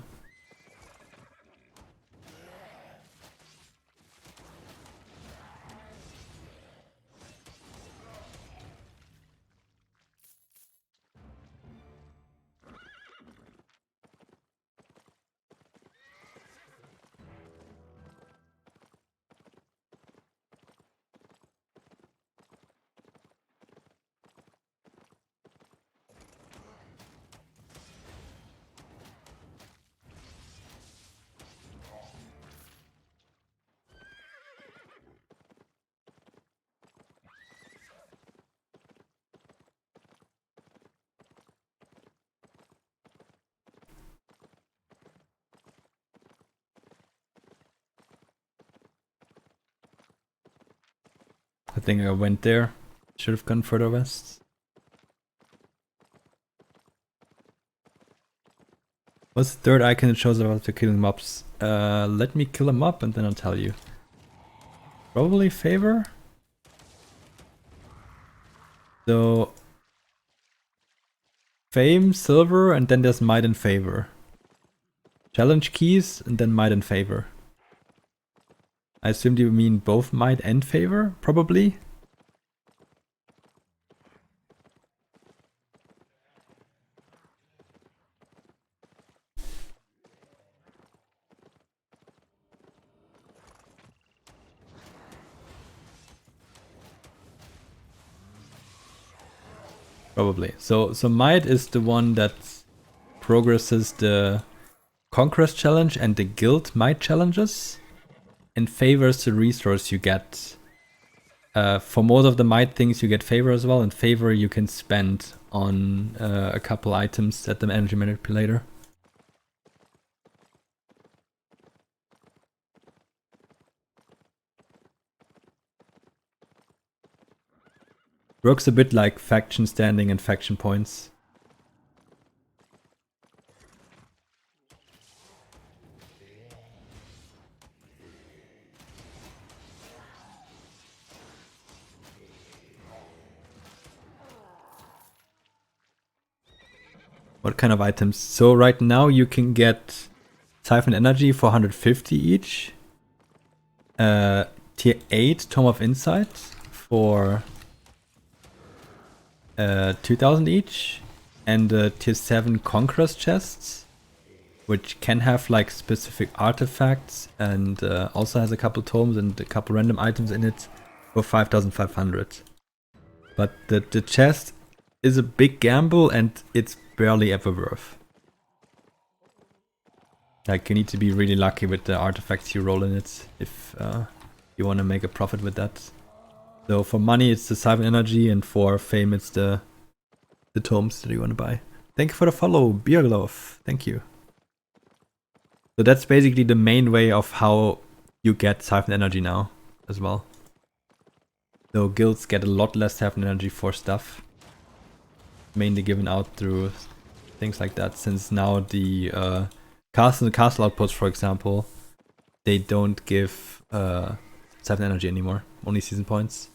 I think I went there. Should have gone further west. What's the third icon that shows about the killing mobs? Let me kill them up and then I'll tell you. Probably favor? So... Fame, silver, and then there's might and favor. Challenge keys, and then might and favor. I assumed you mean both might and favor, probably? Probably. So Might is the one that progresses the Conquest challenge and the Guild Might challenges and favors the resource you get. For most of the Might things you get favor as well, and favor you can spend on a couple items at the energy manipulator. Works a bit like faction standing and faction points. What kind of items? So right now you can get Siphon Energy for 150 each. Tier 8 Tome of Insight for 2000 each. And Tier 7 Conquest chests, which can have like specific artifacts and also has a couple tomes and a couple random items in it for 5500. But the chest is a big gamble and it's barely ever worth. Like you need to be really lucky with the artifacts you roll in it if you want to make a profit with that. So for money it's the Siphon Energy, and for fame it's the tomes that you want to buy. Thank you for the follow, Beer Glove. Thank you. So that's basically the main way of how you get Siphon Energy now as well. So guilds get a lot less Siphon Energy for stuff. Mainly given out through things like that, since now the castle outposts, for example, they don't give Siphon Energy anymore, only season points.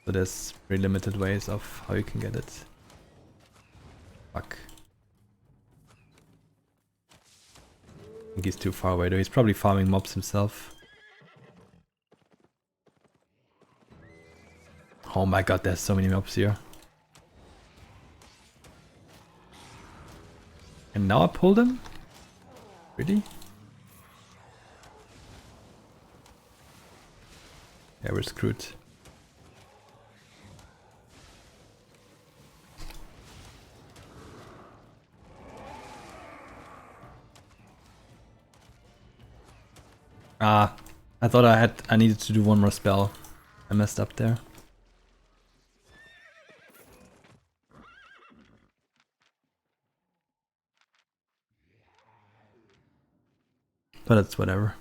So there's very limited ways of how you can get it. Fuck. I think he's too far away though, he's probably farming mobs himself. Oh my god, there's so many mobs here. And now I pulled him? Really? Yeah, we're screwed. Ah, I thought I needed to do one more spell. I messed up there. But it's whatever.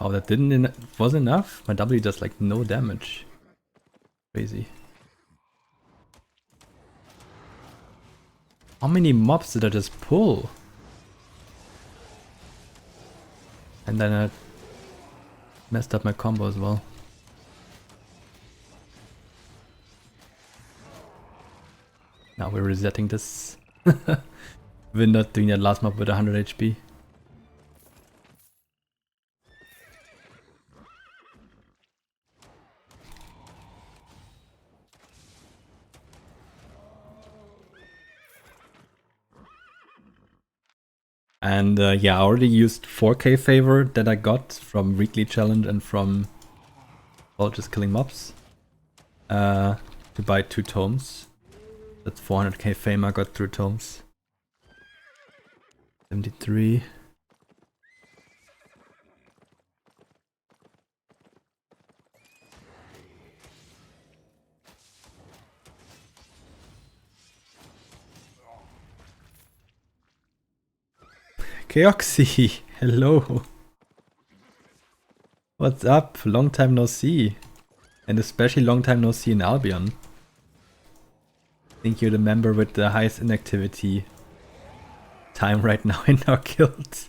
Oh, that was enough? My W does like no damage. Crazy. How many mobs did I just pull? And then I messed up my combo as well. Now we're resetting this. We're not doing that last mob with 100 HP. And yeah, I already used 4k favor that I got from weekly challenge and from, well, just killing mobs to buy 2 tomes. That's 400k fame I got through tomes. 73. Keoxy, hello. What's up? Long time no see. And especially long time no see in Albion. I think you're the member with the highest inactivity time right now in our guild.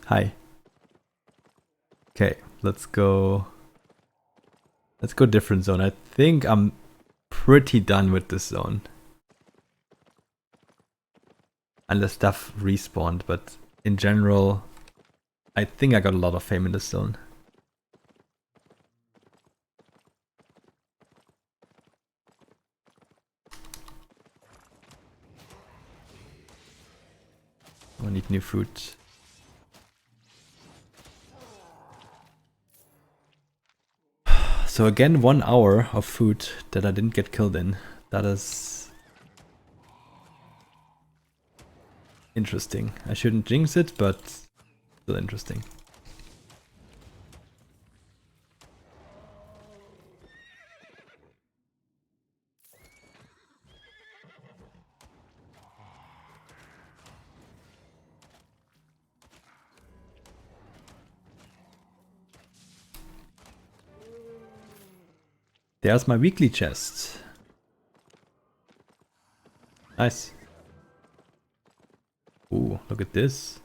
Hi. Okay, let's go. Let's go different zone. I think I'm pretty done with this zone. Unless stuff respawned, but in general, I think I got a lot of fame in this zone. I need new food. So again, 1 hour of food that I didn't get killed in. That is interesting. I shouldn't jinx it, but still interesting. There's my weekly chest. Nice. Ooh, look at this.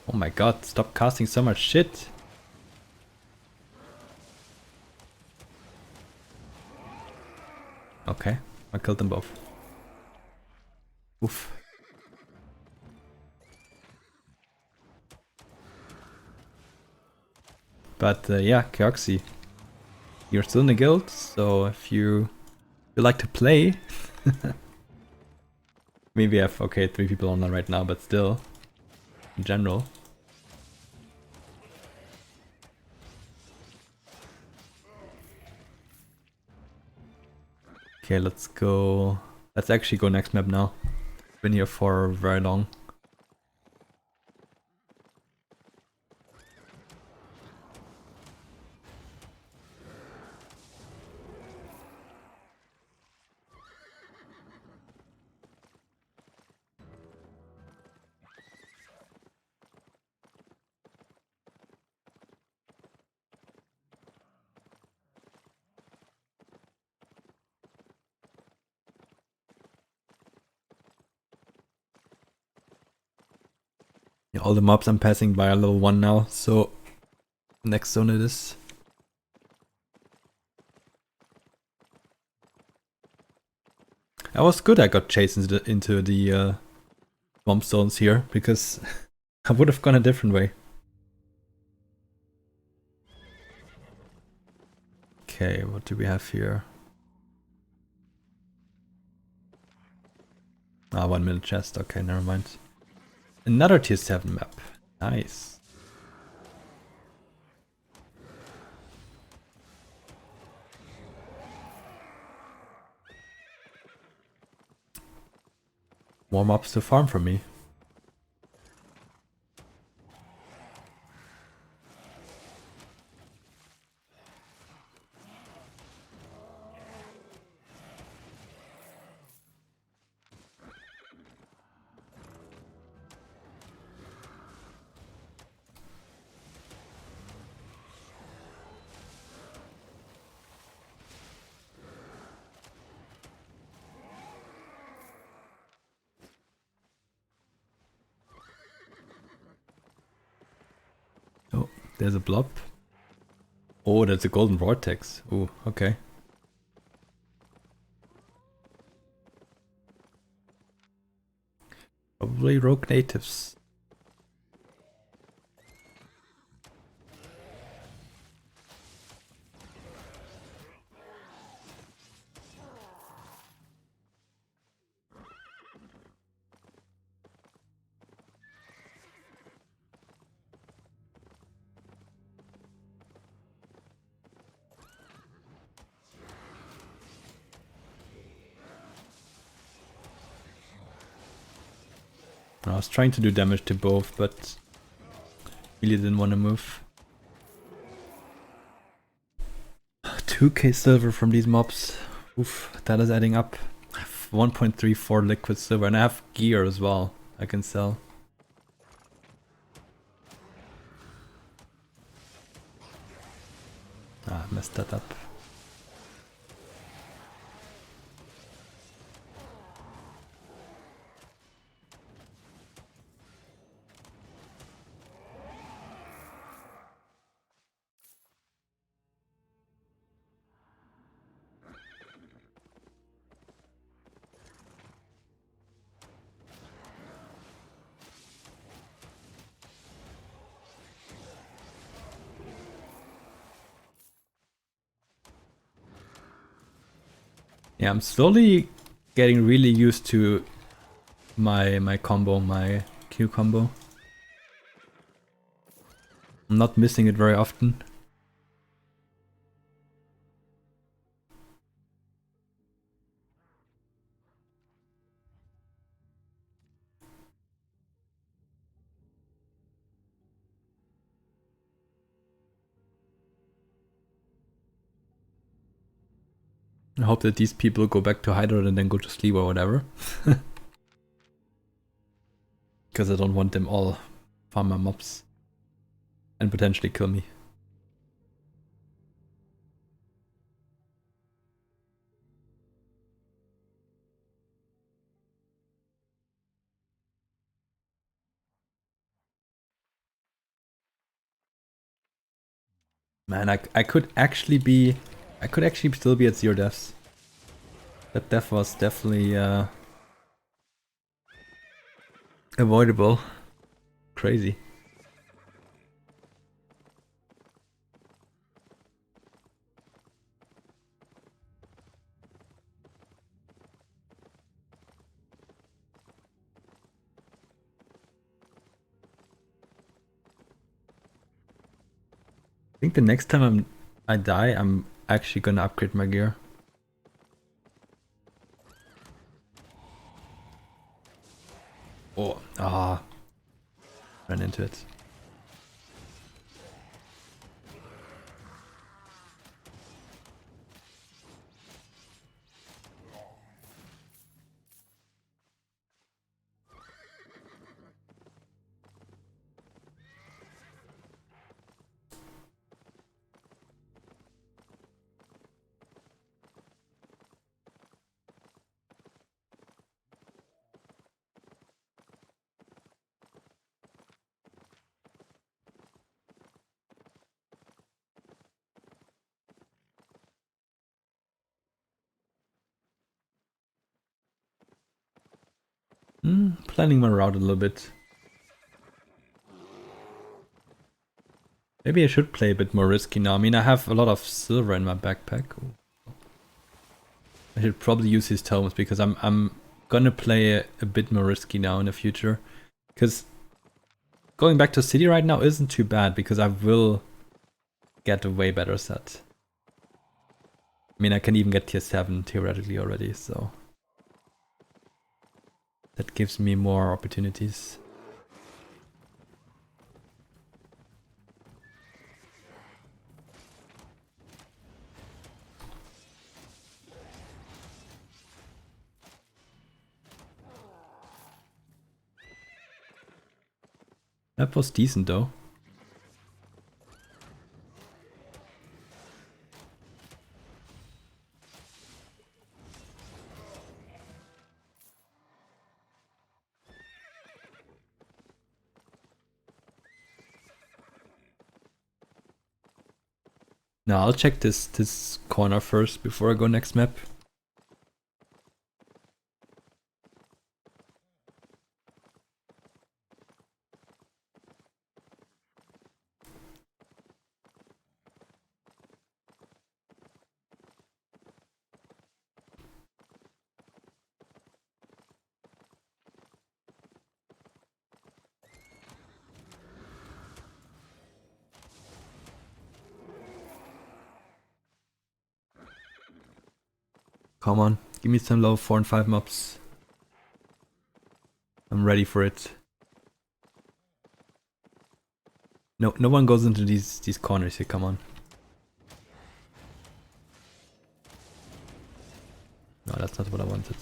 Oh my god, stop casting so much shit. Okay, I killed them both. Oof. But yeah, Kyoxy, you're still in the guild, so if you like to play, maybe I have, okay, 3 people online right now, but still, in general. Okay, let's go. Let's actually go next map now. Been here for very long. Yeah, all the mobs I'm passing by are level 1 now, so next zone it is. That was good I got chased into the bomb zones here, because I would have gone a different way. Okay, what do we have here? Ah, 1 minute chest, okay, never mind. Another tier 7 map, nice. More mobs to farm for me. Oh, there's a blob. Oh, that's a golden vortex. Oh, okay. Probably rogue natives. I was trying to do damage to both, but really didn't want to move. 2k silver from these mobs. Oof, that is adding up. 1.34 liquid silver, and I have gear as well I can sell. Ah, I messed that up. Yeah, I'm slowly getting really used to my combo, my Q combo. I'm not missing it very often. I hope that these people go back to Hydra and then go to sleep or whatever. Because I don't want them all farm my mobs and potentially kill me. Man, I could actually be... I could actually still be at 0 deaths. That death was definitely avoidable. Crazy. I think the next time I die, I'm actually gonna upgrade my gear. Oh, ran into it. Planning my route a little bit. Maybe I should play a bit more risky now. I mean, I have a lot of silver in my backpack. I should probably use his tomes because I'm gonna play a bit more risky now in the future. Because going back to city right now isn't too bad because I will get a way better set. I mean, I can even get tier 7 theoretically already, so that gives me more opportunities. That was decent though. Now I'll check this corner first before I go next map. Come on, give me some low 4 and 5 mobs. I'm ready for it. No one goes into these corners here, come on. No, that's not what I wanted.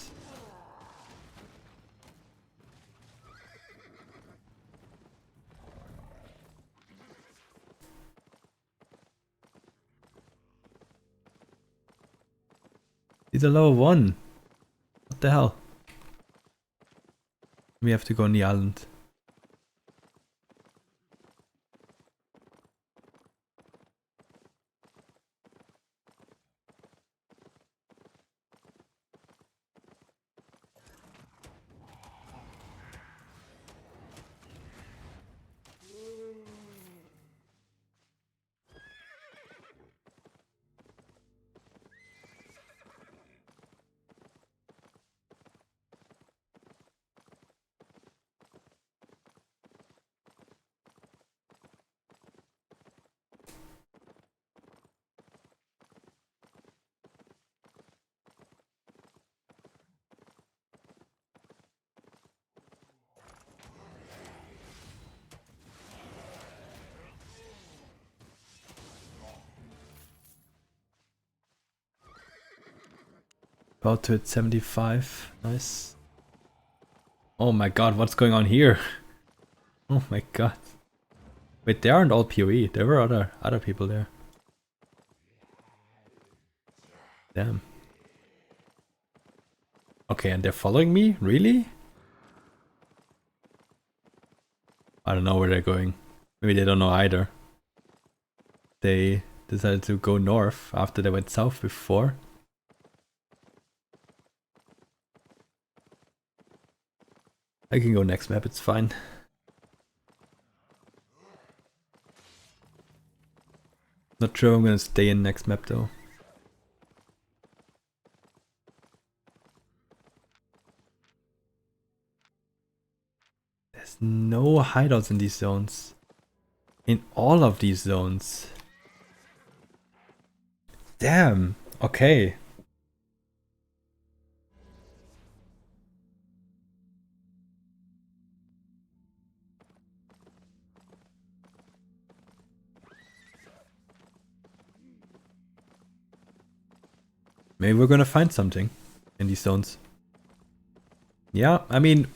These are level 1. What the hell? We have to go on the island. About to hit 75. Nice. Oh my god, what's going on here? Oh my god. Wait, they aren't all PoE. There were other people there. Damn. Okay, and they're following me? Really? I don't know where they're going. Maybe they don't know either. They decided to go north after they went south before. I can go next map, it's fine. Not sure I'm gonna stay in next map though. There's no hideouts in these zones. In all of these zones. Damn, okay. Maybe we're gonna find something in these zones. Yeah, I mean,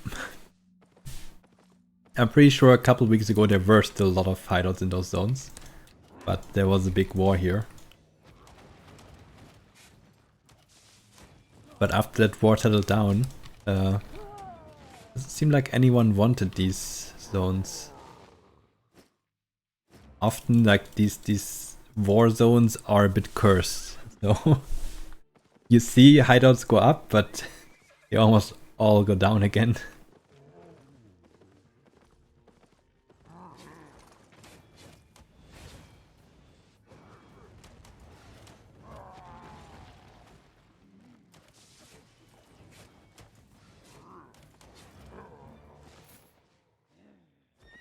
I'm pretty sure a couple weeks ago there were still a lot of hideouts in those zones. But there was a big war here. But after that war settled down, doesn't seem like anyone wanted these zones. Often like these war zones are a bit cursed. So you see hideouts go up, but they almost all go down again.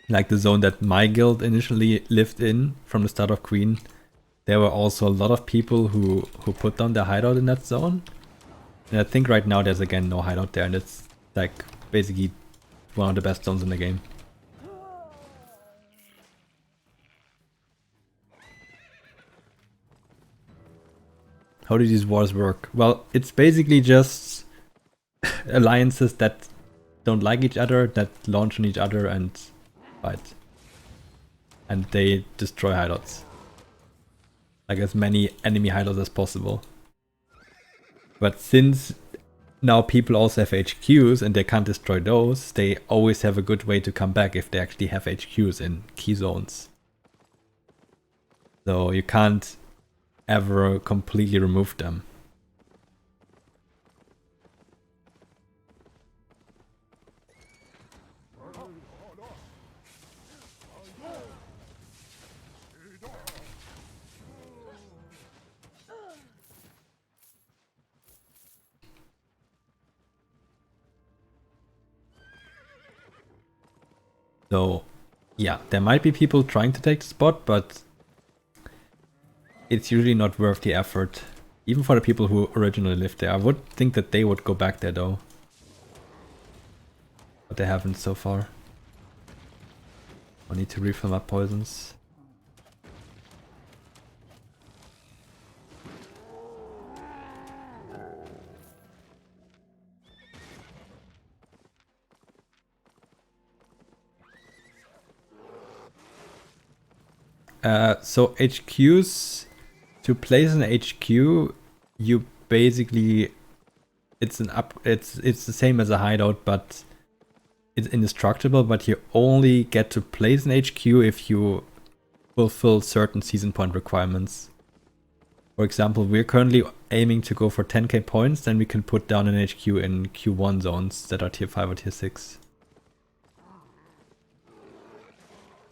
Like the zone that my guild initially lived in from the start of Queen, there were also a lot of people who put down their hideout in that zone. And I think right now there's again no hideout there, and it's like basically one of the best zones in the game. How do these wars work? Well, it's basically just alliances that don't like each other, that launch on each other and fight. And they destroy hideouts. Like as many enemy hideouts as possible. But since now people also have HQs and they can't destroy those, they always have a good way to come back if they actually have HQs in key zones. So you can't ever completely remove them. So yeah, there might be people trying to take the spot, but it's usually not worth the effort. Even for the people who originally lived there. I would think that they would go back there though. But they haven't so far. I need to refill my poisons. So HQs, to place an HQ, you basically it's the same as a hideout, but it's indestructible. But you only get to place an HQ if you fulfill certain season point requirements. For example, we're currently aiming to go for 10k points, then we can put down an HQ in Q1 zones that are tier 5 or tier 6.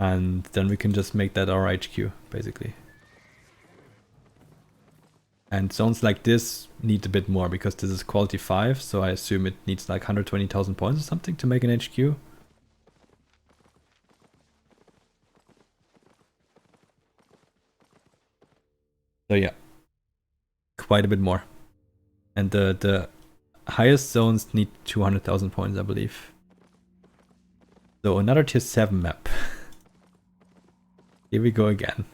And then we can just make that our HQ, basically. And zones like this need a bit more, because this is quality 5, so I assume it needs like 120,000 points or something to make an HQ. So yeah, quite a bit more. And the highest zones need 200,000 points, I believe. So another tier 7 map. Here we go again.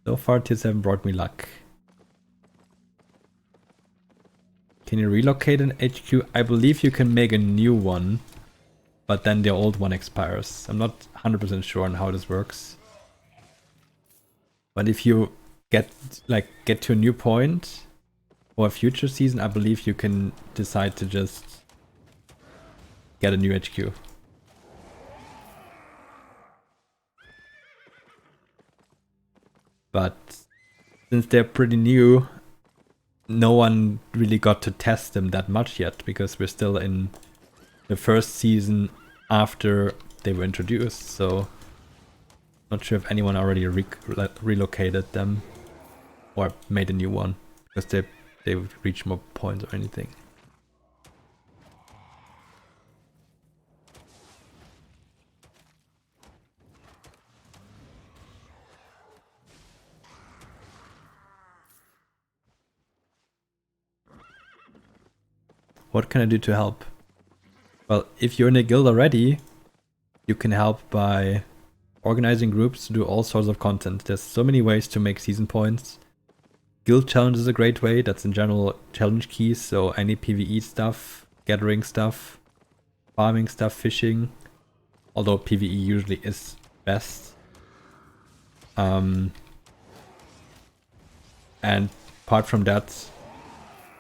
So far tier 7 brought me luck. Can you relocate an HQ? I believe you can make a new one, but then the old one expires. I'm not 100% sure on how this works. But if you get to a new point for a future season, I believe you can decide to just get a new HQ. But since they're pretty new, no one really got to test them that much yet, because we're still in the first season after they were introduced, so not sure if anyone already relocated them or made a new one, because they've reached more points or anything. What can I do to help? Well, if you're in a guild already, you can help by organizing groups to do all sorts of content. There's so many ways to make season points. Guild challenge is a great way. That's in general challenge keys. So any PvE stuff, gathering stuff, farming stuff, fishing. Although PvE usually is best. And apart from that,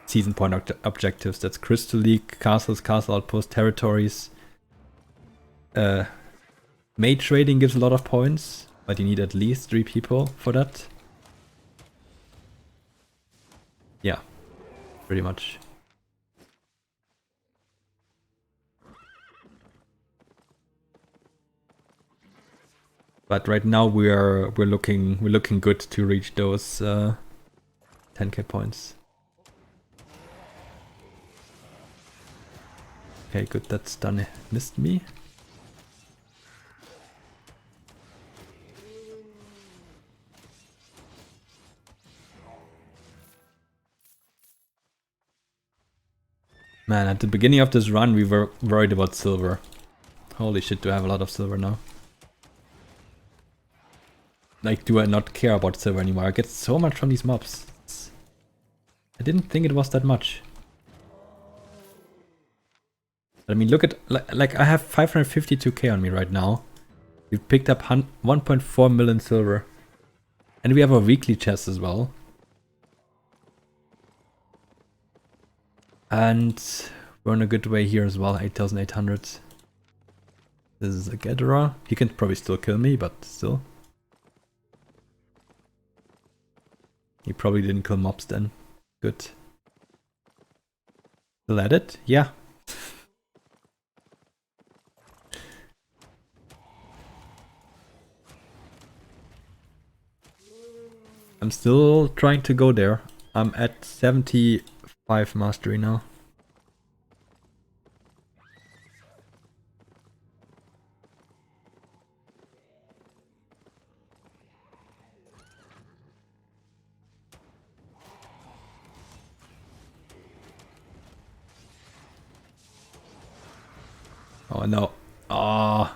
season point objectives. That's Crystal League, castles, castle outposts, territories. Mate trading gives a lot of points, but you need at least 3 people for that. Yeah, pretty much. But right now we're looking good to reach those 10k points. Okay, good, that's done. Missed me. Man, at the beginning of this run we were worried about silver. Holy shit, do I have a lot of silver now. Like, do I not care about silver anymore? I get so much from these mobs. I didn't think it was that much. I mean, look at, like I have 552k on me right now. We've picked up 1.4 million silver. And we have a weekly chest as well. And we're on a good way here as well, 8,800. This is a gatherer. He can probably still kill me, but still. He probably didn't kill mobs then. Good. Still at it? Yeah. I'm still trying to go there. I'm at 75 mastery now. Oh no. Oh.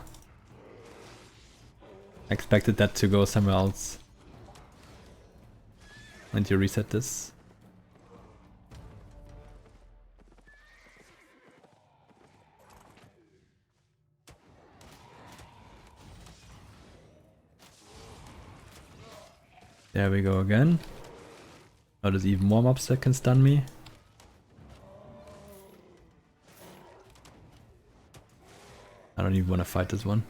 I expected that to go somewhere else. When do you reset this? There we go again. Oh, there's even more mobs that can stun me. I don't even want to fight this one.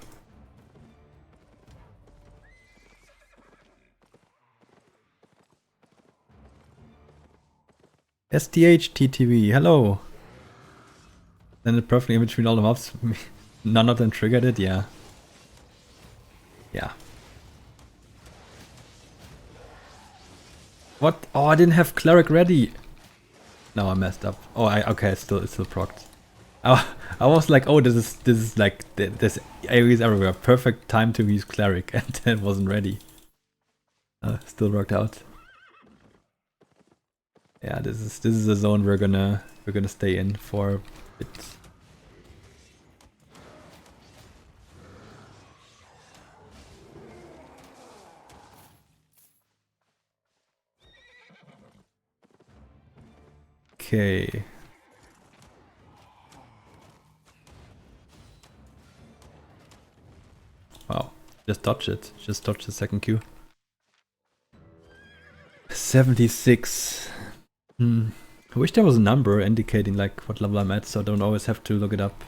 STH TTV, hello! Landed perfectly in between all the mobs. None of them triggered it, yeah. Yeah. What? Oh, I didn't have cleric ready. No, I messed up. Oh, okay, it's still procced. I was like, oh, this is like there's areas everywhere. Perfect time to use cleric, and then it wasn't ready. Still worked out. Yeah, this is a zone we're gonna stay in for a bit. Okay, Just dodge it. Just dodge the second Q. 76. I wish there was a number indicating like what level I'm at, so I don't always have to look it up.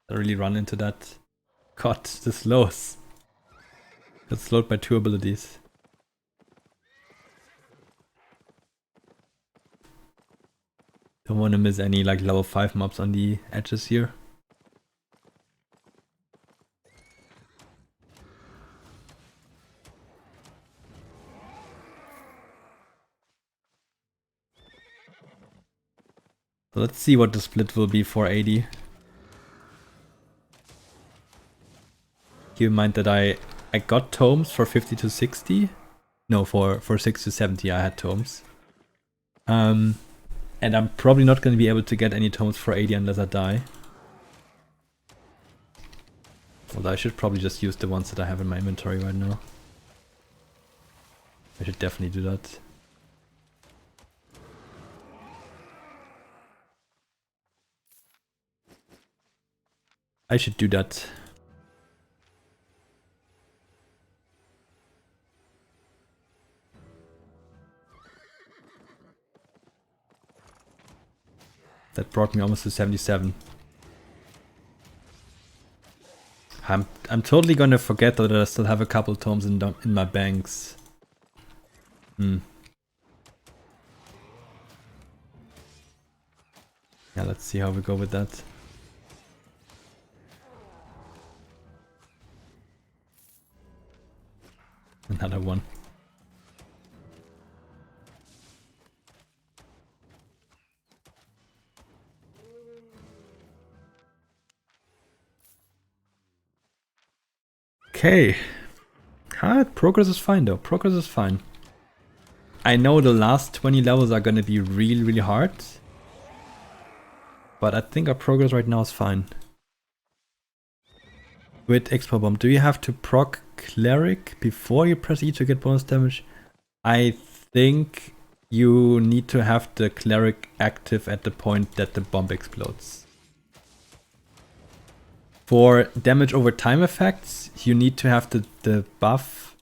I really run into that. God, the slows. Got slowed by 2 abilities. Don't want to miss any like level 5 mobs on the edges here. So let's see what the split will be for 80. Keep in mind that I got tomes for 50 to 60. No, for 60 to 70 I had tomes. And I'm probably not going to be able to get any tomes for 80 unless I die. Although I should probably just use the ones that I have in my inventory right now. I should definitely do that. I should do that. That brought me almost to 77. I'm totally gonna forget that I still have a couple tomes in my banks. Yeah, let's see how we go with that. Another one. Okay. Progress is fine though. Progress is fine. I know the last 20 levels are gonna be really, really hard. But I think our progress right now is fine. With Expo Bomb, do you have to proc Cleric before you press E to get bonus damage? I think you need to have the Cleric active at the point that the bomb explodes. For damage over time effects, you need to have the buff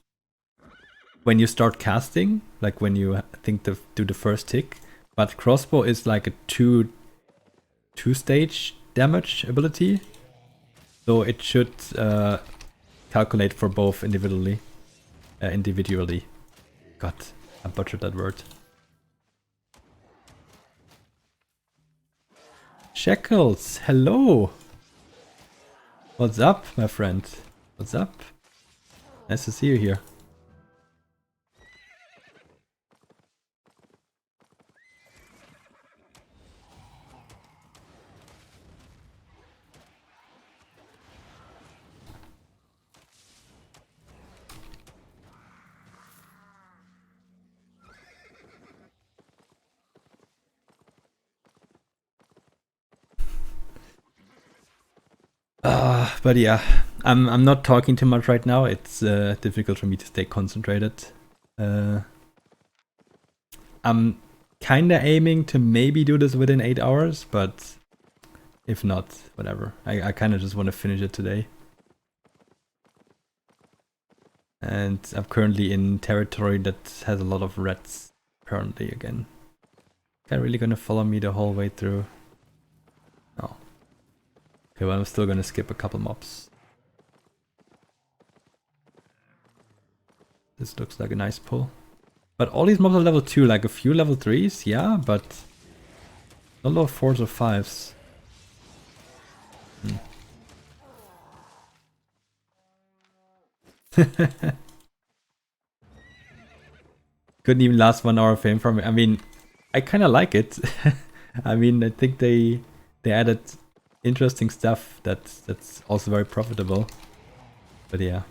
when you start casting, like when you do the first tick. But crossbow is like a two-stage damage ability, so it should calculate for both individually. God, I butchered that word. Shackles, hello. What's up, my friend? What's up? Nice to see you here. But yeah, I'm not talking too much right now. It's difficult for me to stay concentrated. I'm kinda aiming to maybe do this within 8 hours, but if not, whatever. I kinda just want to finish it today. And I'm currently in territory that has a lot of reds, apparently, again. They're really gonna follow me the whole way through. No. Okay, well, I'm still gonna skip a couple mobs. This looks like a nice pull. But all these mobs are level 2, like a few level 3s, yeah, but not a lot of 4s or 5s. Couldn't even last 1 hour of fame from it. I mean, I kind of like it. I mean, I think they added interesting stuff that's also very profitable. But yeah.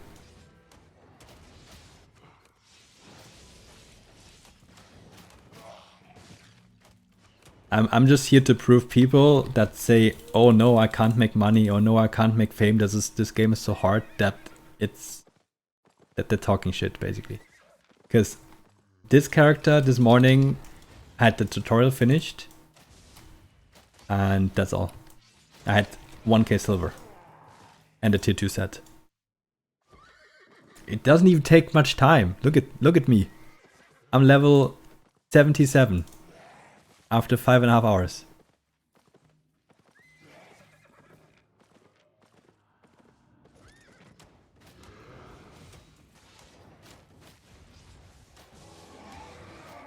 I'm just here to prove people that say, oh no, I can't make money, or no, I can't make fame. This game is so hard that they're talking shit, basically. Because this character this morning had the tutorial finished, and that's all. I had 1k silver and a tier 2 set. It doesn't even take much time. Look at me. I'm level 77 after 5.5 hours.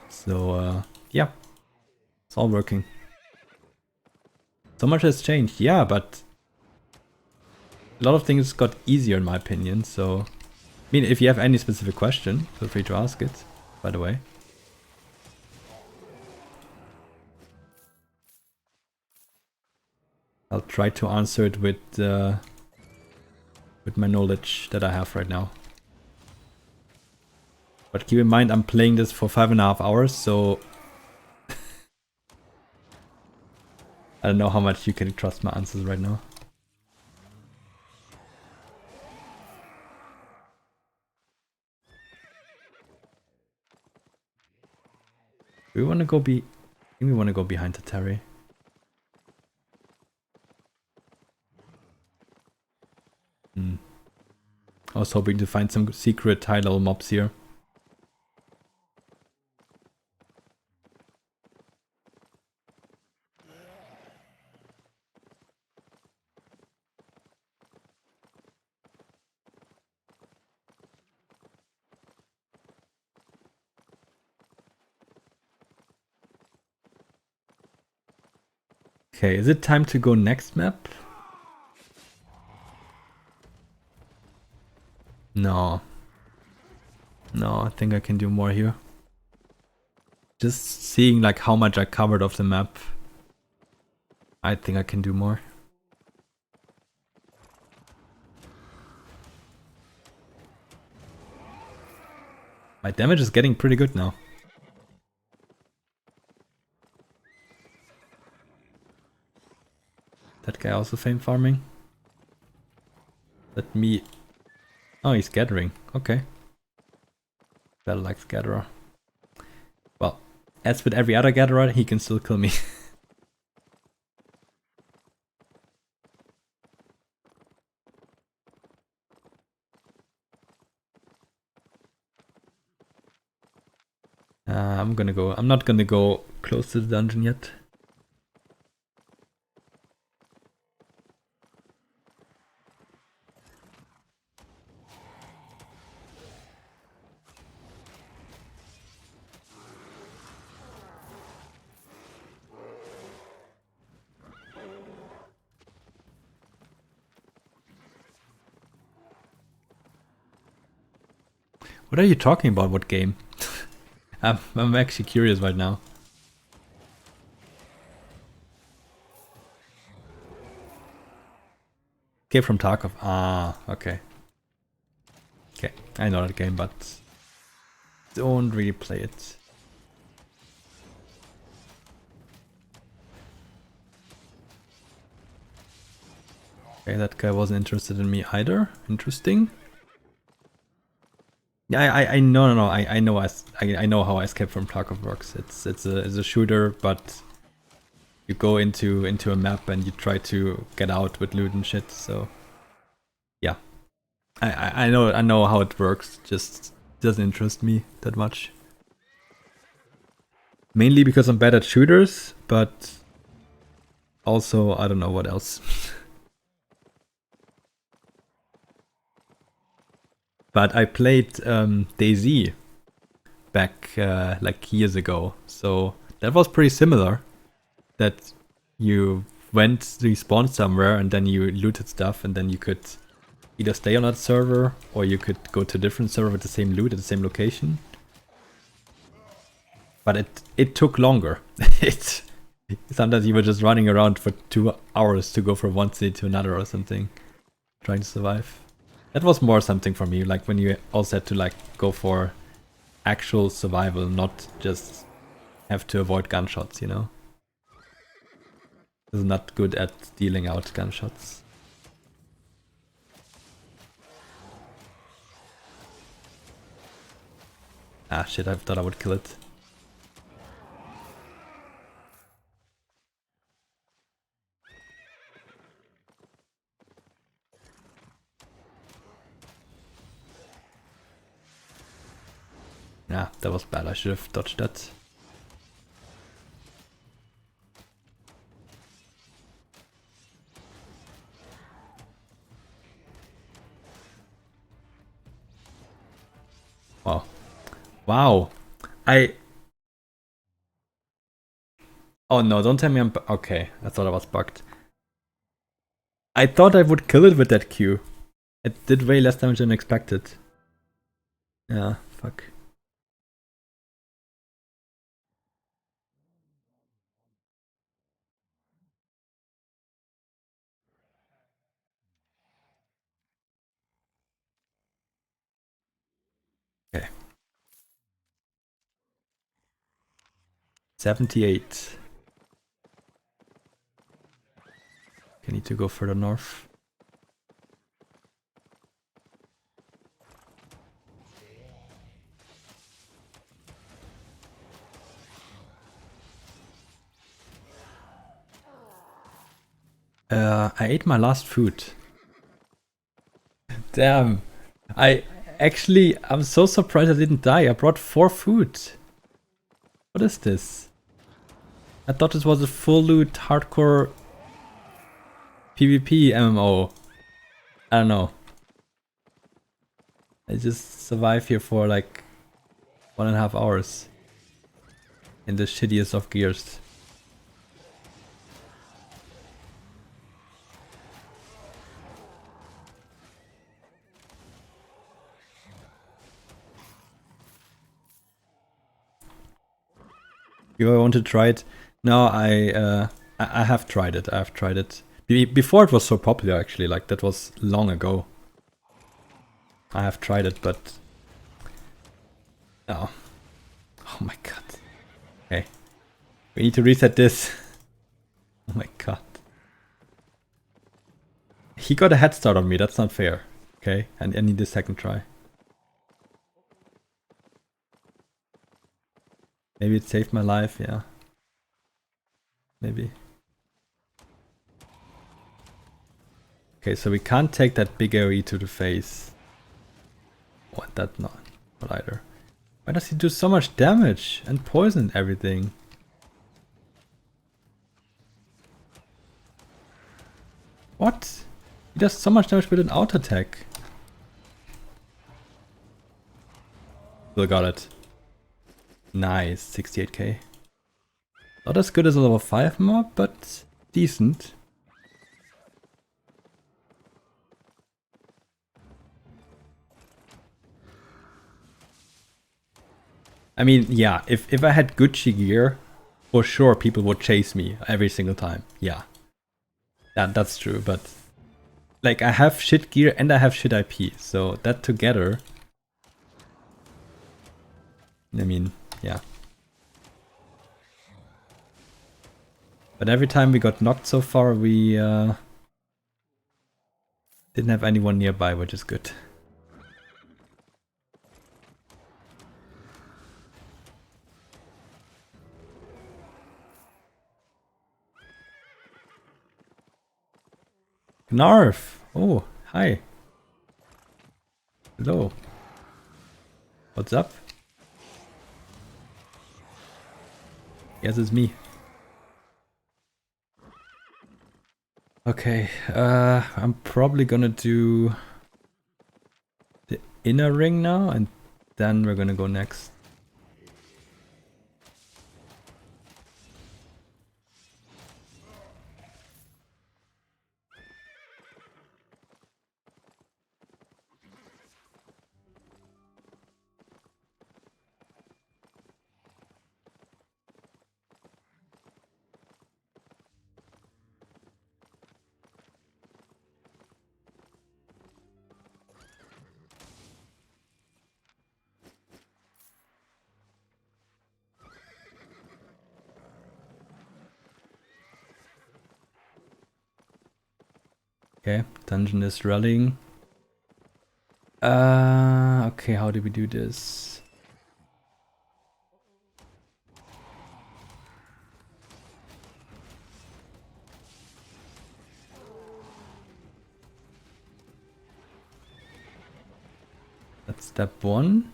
So yeah, it's all working. So much has changed, yeah, but a lot of things got easier in my opinion. So I mean, if you have any specific question, feel free to ask it, by the way. I'll try to answer it with my knowledge that I have right now. But keep in mind, I'm playing this for 5.5 hours, so I don't know how much you can trust my answers right now. Do we want to go I think we want to go behind the Terry. I was hoping to find some secret high-level mobs here. Okay, is it time to go next map? No. No, I think I can do more here. Just seeing like how much I covered of the map, I think I can do more. My damage is getting pretty good now. That guy also fame farming. Let me... Oh, he's gathering. Okay. Better like Scatterer. Well, as with every other gatherer, he can still kill me. I'm not gonna go close to the dungeon yet. What are you talking about? What game? I'm actually curious right now. Escape from Tarkov. Ah, okay. Okay, I know that game, but don't really play it. Okay, that guy wasn't interested in me either. Interesting. Yeah, I no, I know I know how Escape from Tarkov works. It's a shooter, but you go into a map and you try to get out with loot and shit. So yeah, I know how it works. Just doesn't interest me that much. Mainly because I'm bad at shooters, but also I don't know what else. But I played DayZ back like years ago, so that was pretty similar. That you went, respawned somewhere, and then you looted stuff, and then you could either stay on that server, or you could go to a different server with the same loot at the same location. But it took longer. Sometimes you were just running around for 2 hours to go from one city to another or something, trying to survive. That was more something for me, like when you also had to like go for actual survival, not just have to avoid gunshots, you know? Is not good at dealing out gunshots. Ah shit, I thought I would kill it. Yeah, that was bad. I should have dodged that. Wow. Wow. Oh no, don't tell me I'm... Okay, I thought I was bugged. I thought I would kill it with that Q. It did way less damage than expected. Yeah, fuck. Okay. 78. I need to go further north. I ate my last food. Damn. I'm so surprised I didn't die. I brought 4 food. What is this? I thought this was a full loot hardcore PvP MMO. I don't know. I just survive here for like 1.5 hours. In the shittiest of gears. You want to try it? No, I have tried it. I have tried it. Before it was so popular actually, like that was long ago. I have tried it, but... Oh. Oh my god. Okay. We need to reset this. Oh my god. He got a head start on me, that's not fair. Okay, and I need a second try. Maybe it saved my life, yeah. Maybe. Okay, so we can't take that big AoE to the face. What, that not either. Why does he do so much damage and poison everything? What? He does so much damage with an auto attack. Still got it. Nice, 68k. Not as good as a level 5 mob, but decent. I mean, yeah, if I had Gucci gear, for sure people would chase me every single time. Yeah. That's true, but like I have shit gear and I have shit IP, so that together, I mean, yeah. But every time we got knocked so far, we didn't have anyone nearby, which is good. Gnarf! Oh, hi. Hello. What's up? Yes, it's me. Okay, I'm probably gonna do the inner ring now, and then we're gonna go next. Okay, dungeon is rallying. Okay, how do we do this? That's step 1.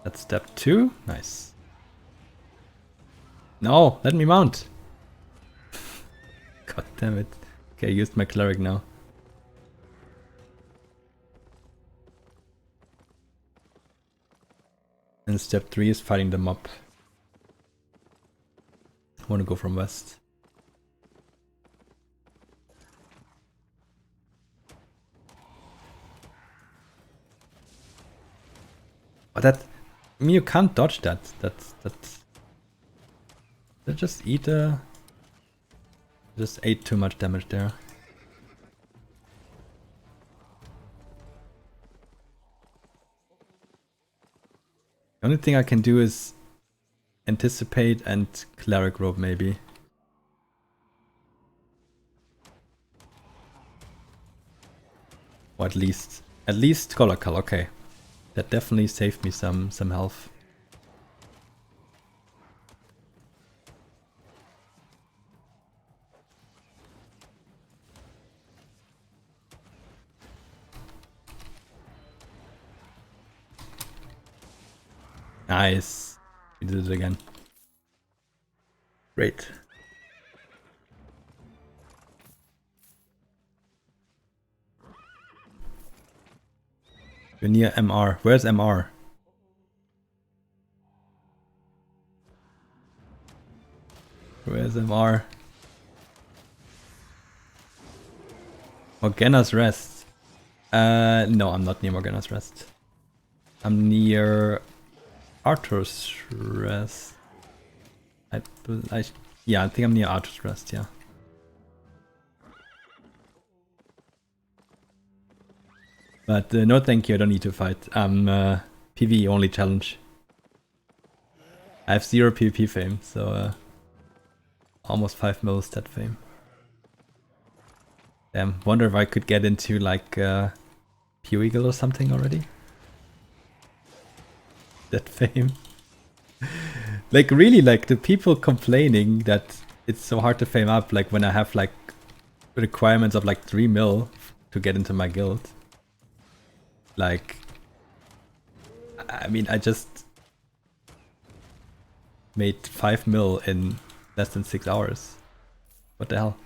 That's step 2. Nice. No, let me mount. God damn it. Okay, I used my cleric now. And step 3 is fighting them up. I want to go from west. But that... I mean, you can't dodge that. That's... They just eat just ate too much damage there. The only thing I can do is anticipate and cleric rope maybe. Or at least color color, okay. That definitely saved me some health. Nice. We did it again. Great. We're near MR. Where's MR? Where's MR? Morgana's Rest. No, I'm not near Morgana's Rest. I'm near Arthur's Rest. Yeah, I think I'm near Arthur's Rest, yeah. But no thank you, I don't need to fight. I'm PvE only challenge. I have 0 PvP fame, so almost 5 mil stat fame. Damn, wonder if I could get into like Pew Eagle or something already. That fame. Like really, like the people complaining that it's so hard to fame up, like when I have like requirements of like 3 mil to get into my guild. Like, I mean, I just made 5 mil in less than 6 hours. What the hell?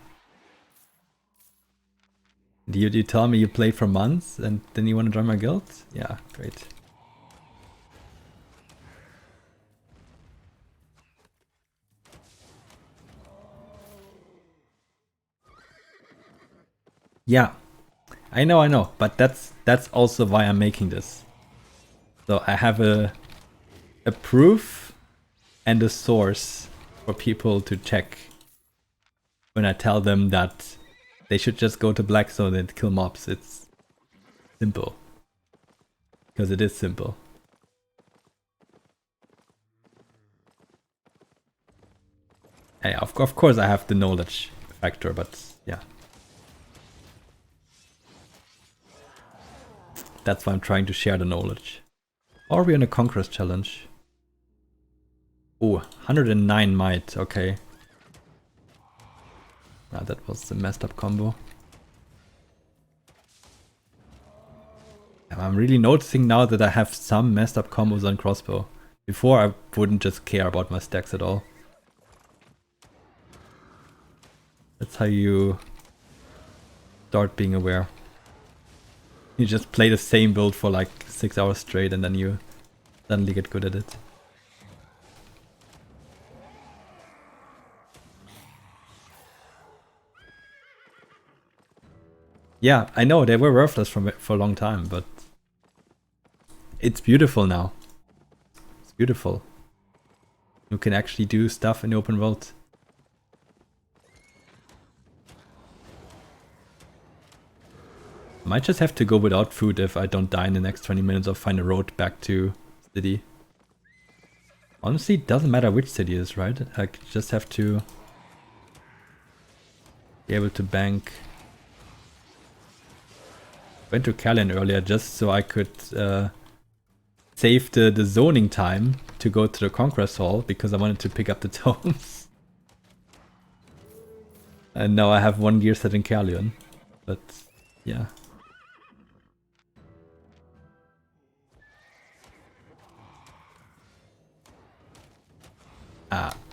Do you tell me you play for months and then you want to join my guild? Yeah, great. Yeah, I know, but that's also why I'm making this. So I have a proof and a source for people to check when I tell them that they should just go to Black Zone and kill mobs. It's simple. Because it is simple. Yeah, of course I have the knowledge factor, but yeah. That's why I'm trying to share the knowledge. Or we're in a Conqueror's challenge. Oh, 109 might, okay. Ah, that was a messed up combo. I'm really noticing now that I have some messed up combos on crossbow. Before I wouldn't just care about my stacks at all. That's how you start being aware. You just play the same build for like 6 hours straight and then you suddenly get good at it. Yeah, I know, they were worthless for a long time, but it's beautiful now. It's beautiful. You can actually do stuff in the open world. Might just have to go without food if I don't die in the next 20 minutes or find a road back to city. Honestly, it doesn't matter which city it is, right? I just have to be able to bank. Went to Callan earlier just so I could save the zoning time to go to the Conquest Hall because I wanted to pick up the tomes. And now I have 1 gear set in Callion. But yeah.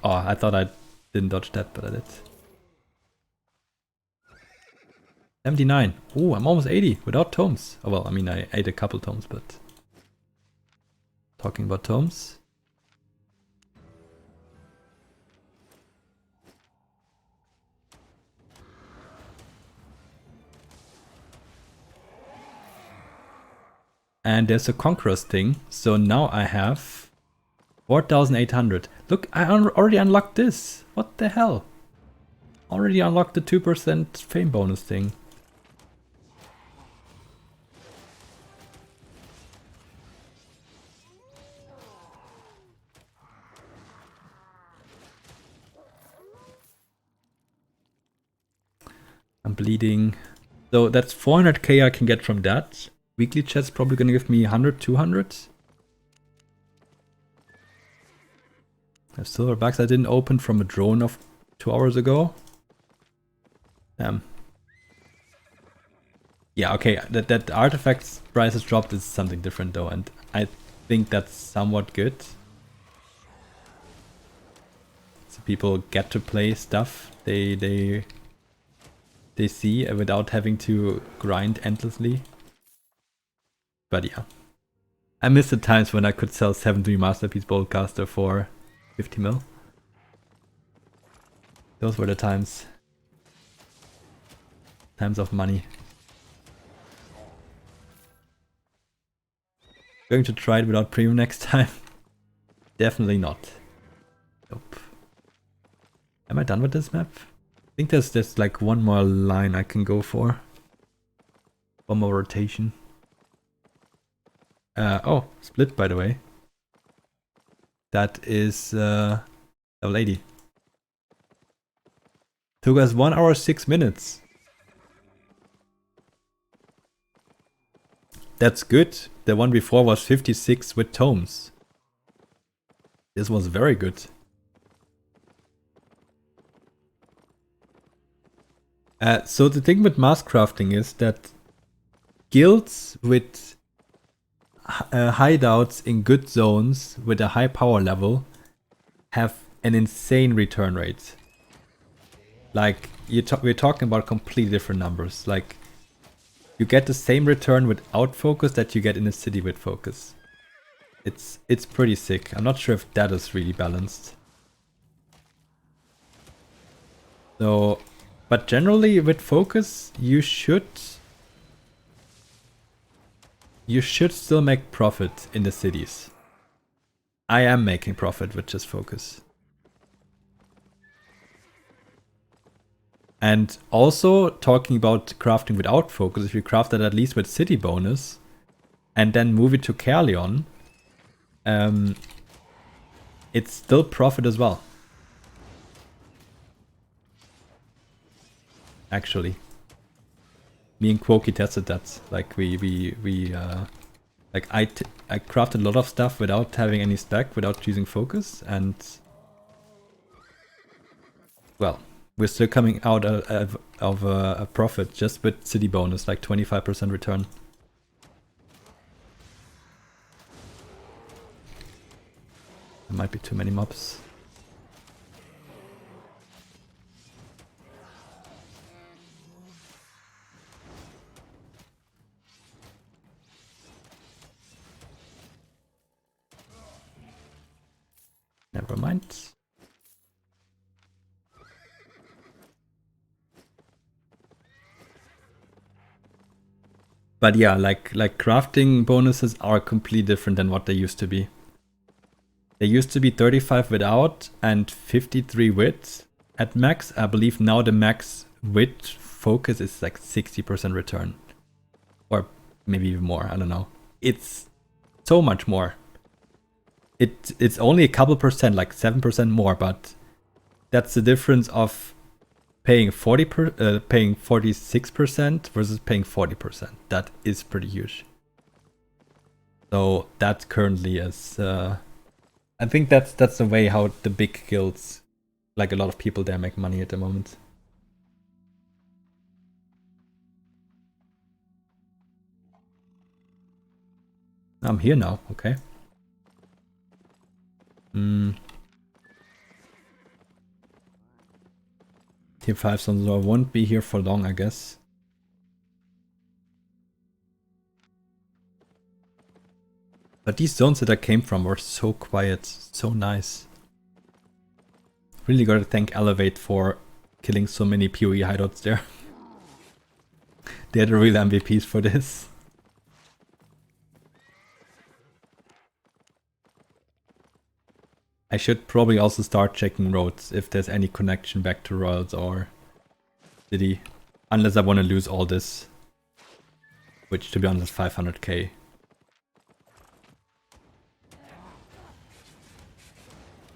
Oh, I thought I didn't dodge that, but I did. 79. Oh, I'm almost 80 without tomes. Oh, well, I mean, I ate a couple tomes, but talking about tomes. And there's a Conqueror's thing, so now I have 4,800. Look, I already unlocked this. What the hell? Already unlocked the 2% fame bonus thing. I'm bleeding. So that's 400k I can get from that. Weekly chat's probably gonna give me 100, 200. I have silver bags I didn't open from a drone of 2 hours ago. Damn. Yeah, okay, that artifacts prices dropped is something different though, and I think that's somewhat good. So people get to play stuff they see without having to grind endlessly. But yeah. I miss the times when I could sell 73 Masterpiece Boltcaster for 50 mil. Those were the times. Times of money. Going to try it without premium next time? Definitely not. Nope. Am I done with this map? I think there's like one more line I can go for. One more rotation. Oh, split by the way. That is level 80. Took us 1 hour 6 minutes. That's good. The one before was 56 with tomes. This was very good. So the thing with mass crafting is that guilds with hideouts in good zones with a high power level have an insane return rate. Like we're talking about completely different numbers. Like you get the same return without focus that you get in a city with focus. It's pretty sick. I'm not sure if that is really balanced. So, but generally with focus, you should still make profit in the cities. I am making profit with just focus. And also talking about crafting without focus, if you craft it at least with city bonus and then move it to Carleon, it's still profit as well. Actually. Me and Quokey tested that. Like like I crafted a lot of stuff without having any stack, without using focus, and well, we're still coming out of a profit just with city bonus, like 25% return. There might be too many mobs. Never mind. But yeah, like crafting bonuses are completely different than what they used to be. They used to be 35 without and 53 with at max. I believe now the max with focus is like 60% return. Or maybe even more, I don't know. It's so much more. it's only a couple percent, like 7% more, but that's the difference of paying 46% versus paying 40%. That is pretty huge. So that currently is, I think that's the way how the big guilds, like a lot of people there, make money at the moment. I'm here now, okay. Team 5 zones, so I won't be here for long, I guess. But these zones that I came from were so quiet, so nice. Really gotta thank Elevate for killing so many PoE hideouts there. They're the real MVPs for this. I should probably also start checking roads if there's any connection back to Royals or City. Unless I want to lose all this. Which, to be honest, is 500k.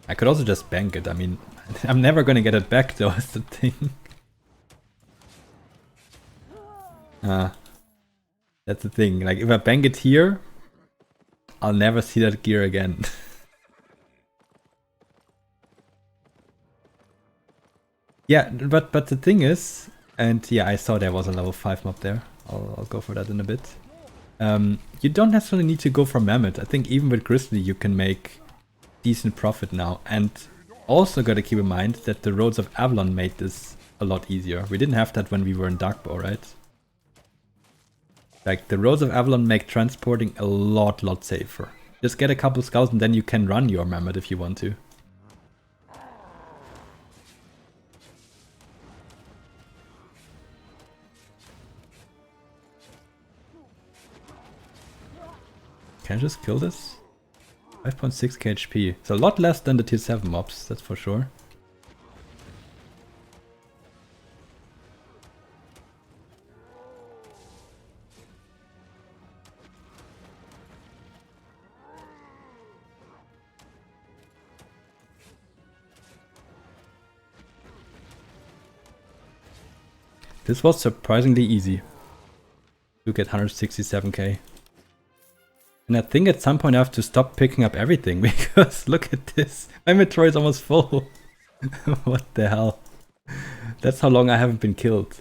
I could also just bank it. I mean, I'm never gonna get it back though, is the thing. That's the thing. Like, if I bank it here, I'll never see that gear again. Yeah, but the thing is, and yeah, I saw there was a level 5 mob there. I'll go for that in a bit. You don't necessarily need to go for Mammoth. I think even with Grizzly you can make decent profit now. And also gotta keep in mind that the Roads of Avalon made this a lot easier. We didn't have that when we were in Darkbow, right? Like, the Roads of Avalon make transporting a lot safer. Just get a couple skulls and then you can run your Mammoth if you want to. Can I just kill this? 5.6k HP. It's a lot less than the tier 7 mobs, that's for sure. This was surprisingly easy to get 167k. And I think at some point I have to stop picking up everything because look at this. My inventory is almost full. What the hell? That's how long I haven't been killed.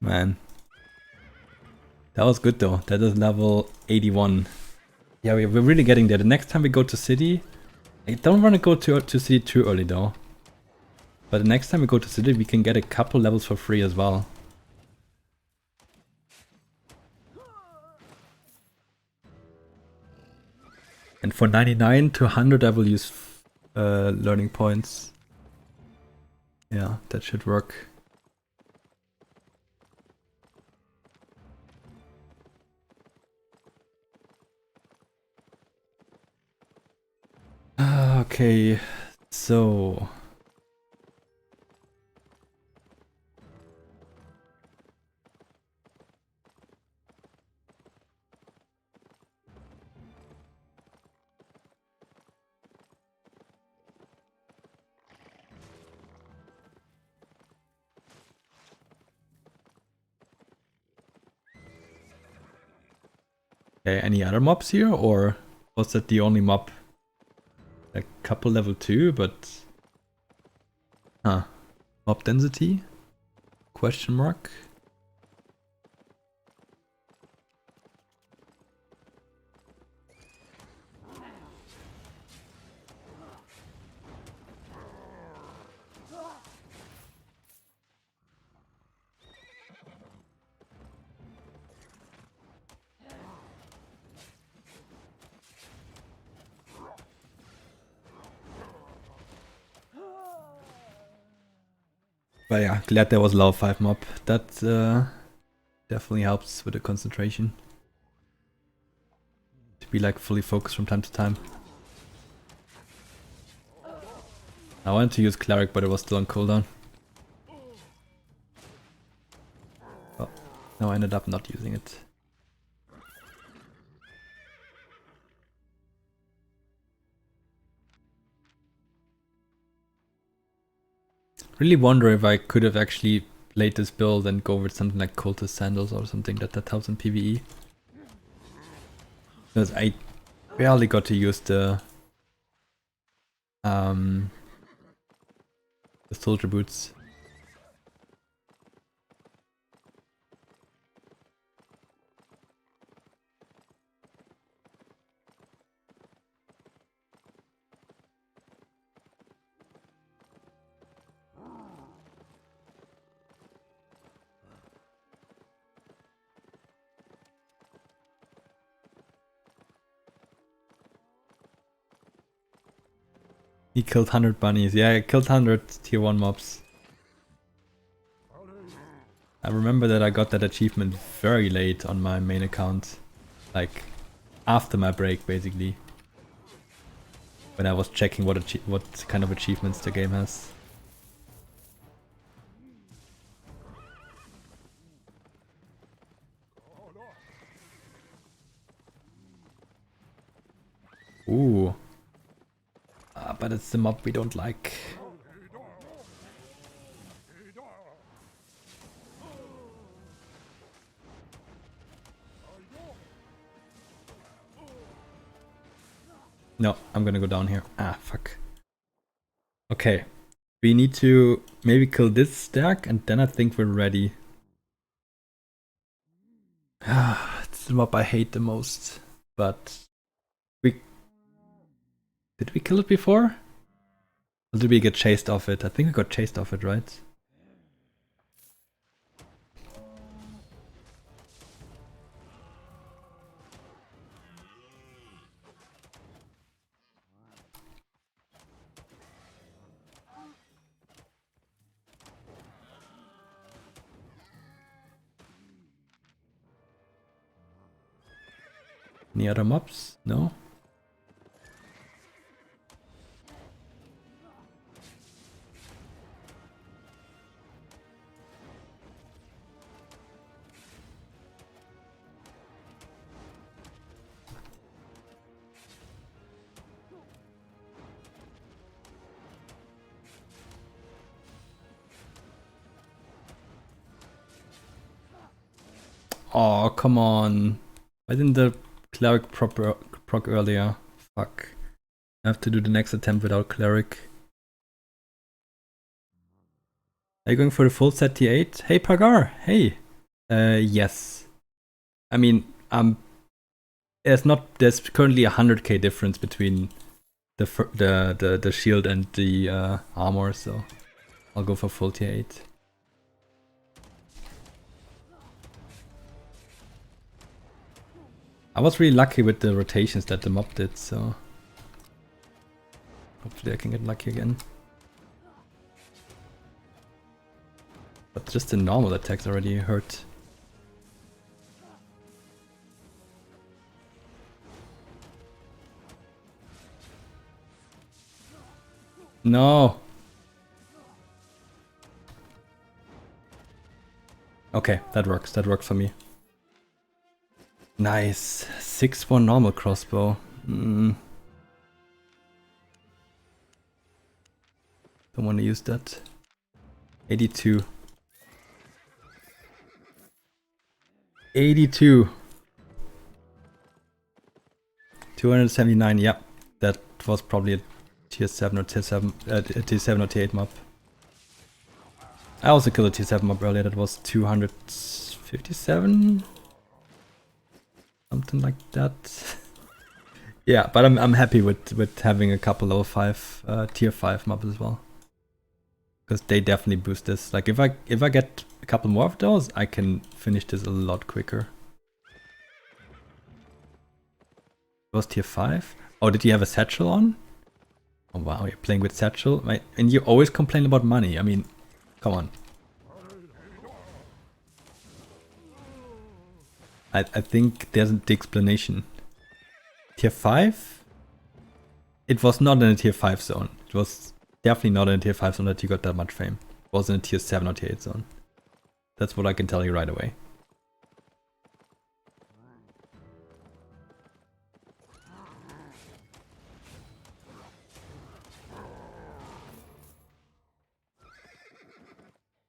Man. That was good though. That is level 81. Yeah, we're really getting there. The next time we go to city, I don't want to go to city too early though. But the next time we go to city, we can get a couple levels for free as well. And for 99 to 100 I will use learning points. Yeah, that should work. Okay, so... Okay, any other mobs here, or was that the only mob? A couple level 2, but... Mob density? Question mark? But yeah, glad there was level 5 mob. That definitely helps with the concentration. To be like fully focused from time to time. I wanted to use Cleric, but it was still on cooldown. No, I ended up not using it. Really wonder if I could have actually played this build and go with something like Cultist Sandals or something that helps in PvE. Because I barely got to use the soldier boots. He killed 100 bunnies. Yeah, I killed 100 tier 1 mobs. I remember that I got that achievement very late on my main account. Like, after my break, basically. When I was checking what kind of achievements the game has. Ooh. But it's the mob we don't like. No, I'm gonna go down here. Ah, fuck. Okay. We need to maybe kill this stack and then I think we're ready. It's the mob I hate the most. But did we kill it before? Or did we get chased off it? I think we got chased off it, right? Any other mobs? No? Oh, come on. Why didn't the cleric proc earlier? Fuck. I have to do the next attempt without cleric. Are you going for the full set T8? Hey Pagar! Hey! Yes. I mean, there's currently 100k difference between the shield and the armor, so I'll go for full T8. I was really lucky with the rotations that the mob did, so hopefully I can get lucky again. But just the normal attacks already hurt. No! Okay, that works for me. Nice. 6-1 normal crossbow. Don't want to use that. 82. 82. 279, yep. That was probably a tier 7 or tier 7, tier 7 or tier 8 mob. I also killed a tier 7 mob earlier, that was 257? Something like that. Yeah, but I'm happy with having a couple level 5 tier 5 mobs as well. Because they definitely boost this. Like if I get a couple more of those, I can finish this a lot quicker. It was tier 5? Oh, did you have a satchel on? Oh wow, you're playing with satchel? And you always complain about money. I mean, come on. I think there's the explanation. Tier 5? It was not in a tier 5 zone. It was definitely not in a tier 5 zone that you got that much fame. It was in a tier 7 or tier 8 zone. That's what I can tell you right away.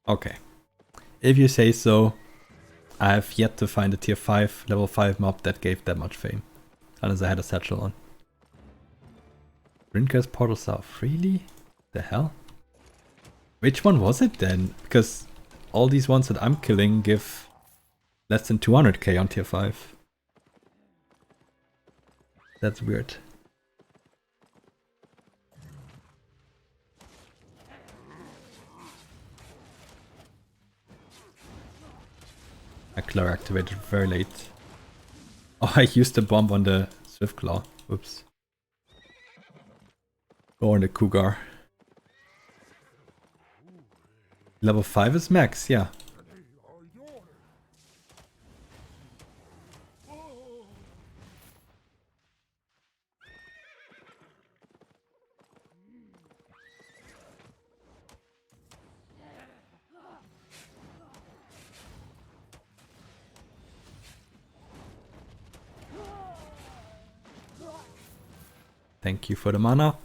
Okay. If you say so, I have yet to find a tier 5, level 5 mob that gave that much fame. Unless I had a satchel on. Rinker's Portal South, really? The hell? Which one was it then? Because all these ones that I'm killing give less than 200k on tier 5. That's weird. Claw activated very late. Oh, I used the bomb on the Swift Claw. Oops. Or on the Cougar. Level 5 is max, yeah. Thank you for the mana.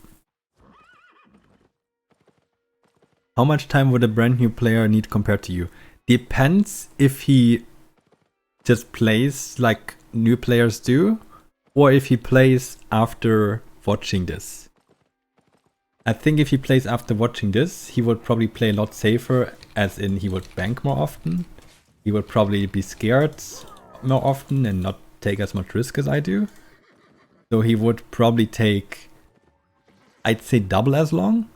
How much time would a brand new player need compared to you? Depends if he just plays like new players do, or if he plays after watching this. I think if he plays after watching this, he would probably play a lot safer, as in he would bank more often. He would probably be scared more often and not take as much risk as I do. So he would probably take, I'd say, double as long.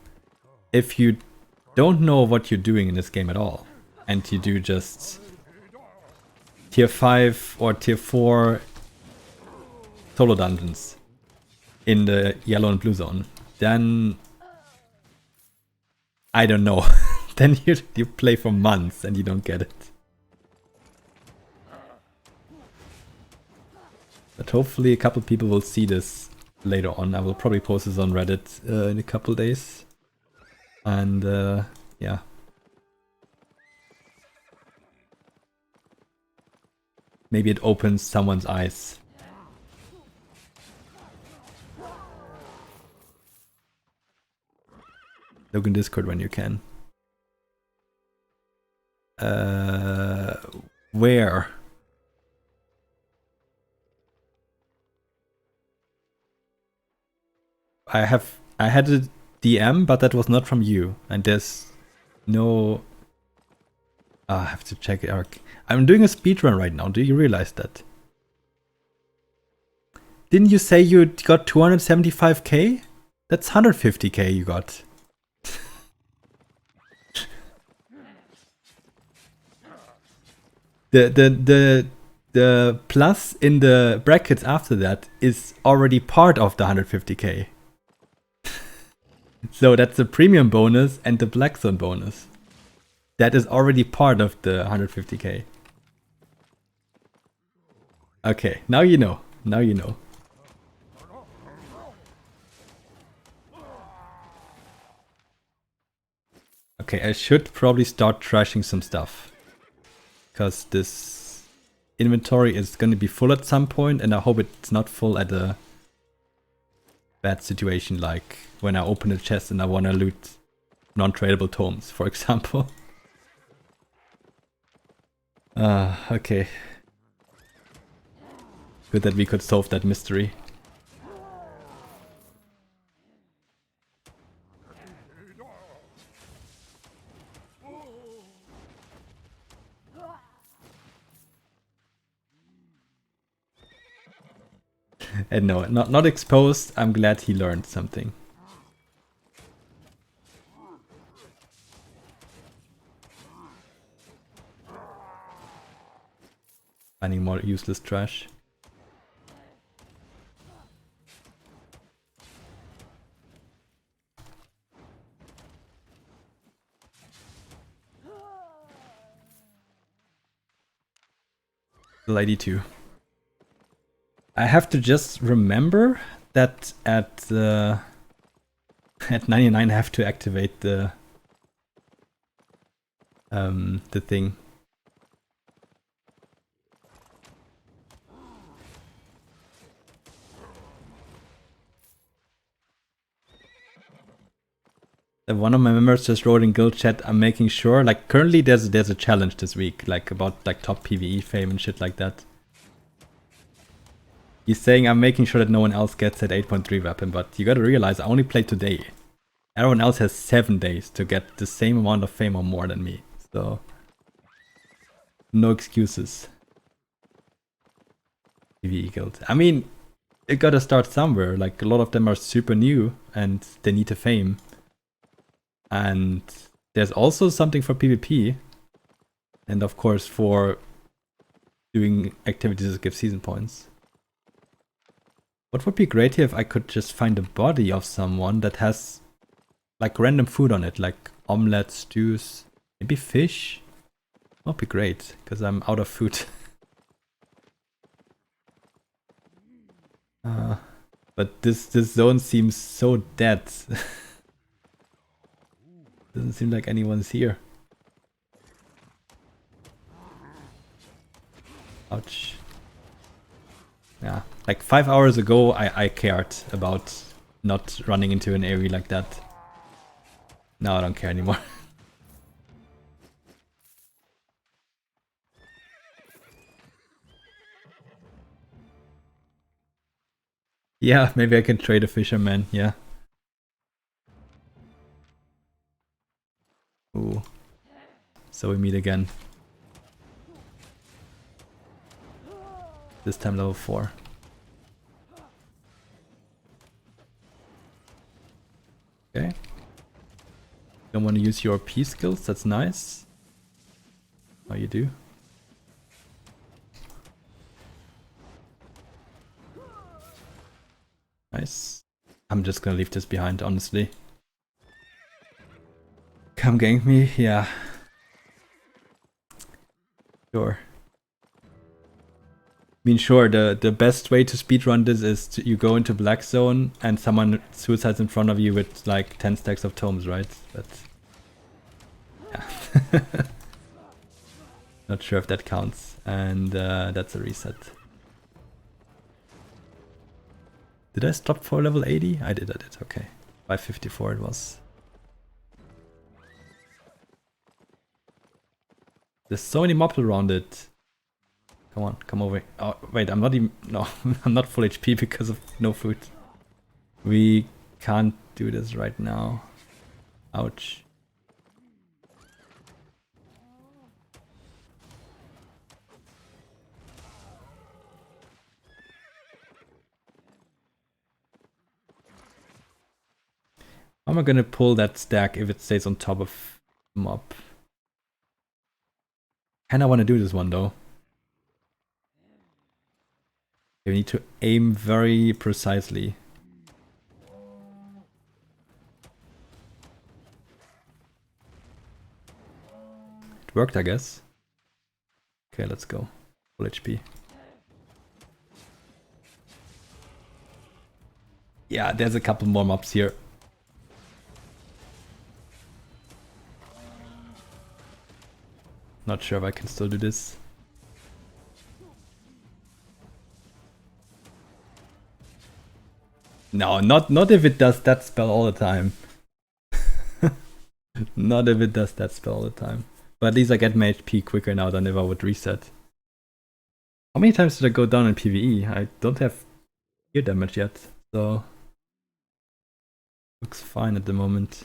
If you don't know what you're doing in this game at all, and you do just tier 5 or tier 4 solo dungeons in the yellow and blue zone, then I don't know. Then you play for months and you don't get it. But hopefully a couple people will see this later on. I will probably post this on Reddit in a couple days. And yeah. Maybe it opens someone's eyes. Look in Discord when you can. Where? I had a DM, but that was not from you. And there's no... I have to check it out. I'm doing a speedrun right now. Do you realize that? Didn't you say you got 275k? That's 150k you got. The plus in the brackets after that is already part of the 150k. So that's the premium bonus and the black zone bonus. That is already part of the 150k. Okay, now you know. Now you know. Okay, I should probably start trashing some stuff. Because this inventory is going to be full at some point, and I hope it's not full at a bad situation, like when I open a chest and I want to loot non-tradable tomes, for example. Okay. Good that we could solve that mystery. And no, not exposed. I'm glad he learned something. Finding more useless trash. Lady 2. I have to just remember that at 99 I have to activate the thing. One of my members just wrote in guild chat, I'm making sure, like currently there's a challenge this week, like about like top PvE fame and shit like that. He's saying I'm making sure that no one else gets that 8.3 weapon, but you gotta realize I only played today. Everyone else has 7 days to get the same amount of fame or more than me, so no excuses. PvE guild. I mean, it gotta start somewhere, like a lot of them are super new and they need the fame. And there's also something for PvP. And of course for doing activities that give season points. What would be great here if I could just find a body of someone that has like random food on it, like omelette, stews, maybe fish? That would be great, because I'm out of food. But this zone seems so dead. Doesn't seem like anyone's here. Ouch. Yeah, like 5 hours ago I cared about not running into an area like that. Now I don't care anymore. Yeah, maybe I can trade a fisherman, yeah. Ooh. So we meet again. This time level 4. Okay. Don't want to use your P skills, that's nice. Oh, you do? Nice. I'm just gonna leave this behind, honestly. Come gank me, yeah. Sure. I mean, sure, the best way to speedrun this is you go into black zone and someone suicides in front of you with like 10 stacks of tomes, right? But yeah. Not sure if that counts. And that's a reset. Did I stop for level 80? I did, okay. 554 it was. There's so many mobs around it. Come on, come over. Oh, wait, I'm not even... No, I'm not full HP because of no food. We can't do this right now. Ouch. How am I gonna pull that stack if it stays on top of mob? Kinda wanna do this one though. You need to aim very precisely. It worked, I guess. Okay, let's go. Full HP. Yeah, there's a couple more mobs here. Not sure if I can still do this. No, not if it does that spell all the time. Not if it does that spell all the time. But at least I get my HP quicker now than if I would reset. How many times did I go down in PvE? I don't have gear damage yet, so... Looks fine at the moment.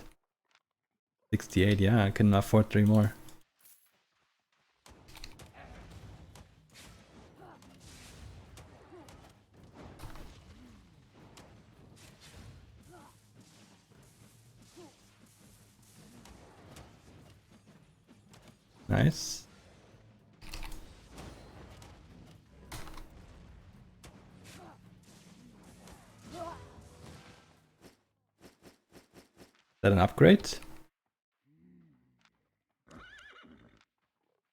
68, yeah, I can afford 3 more. Nice. Is that an upgrade?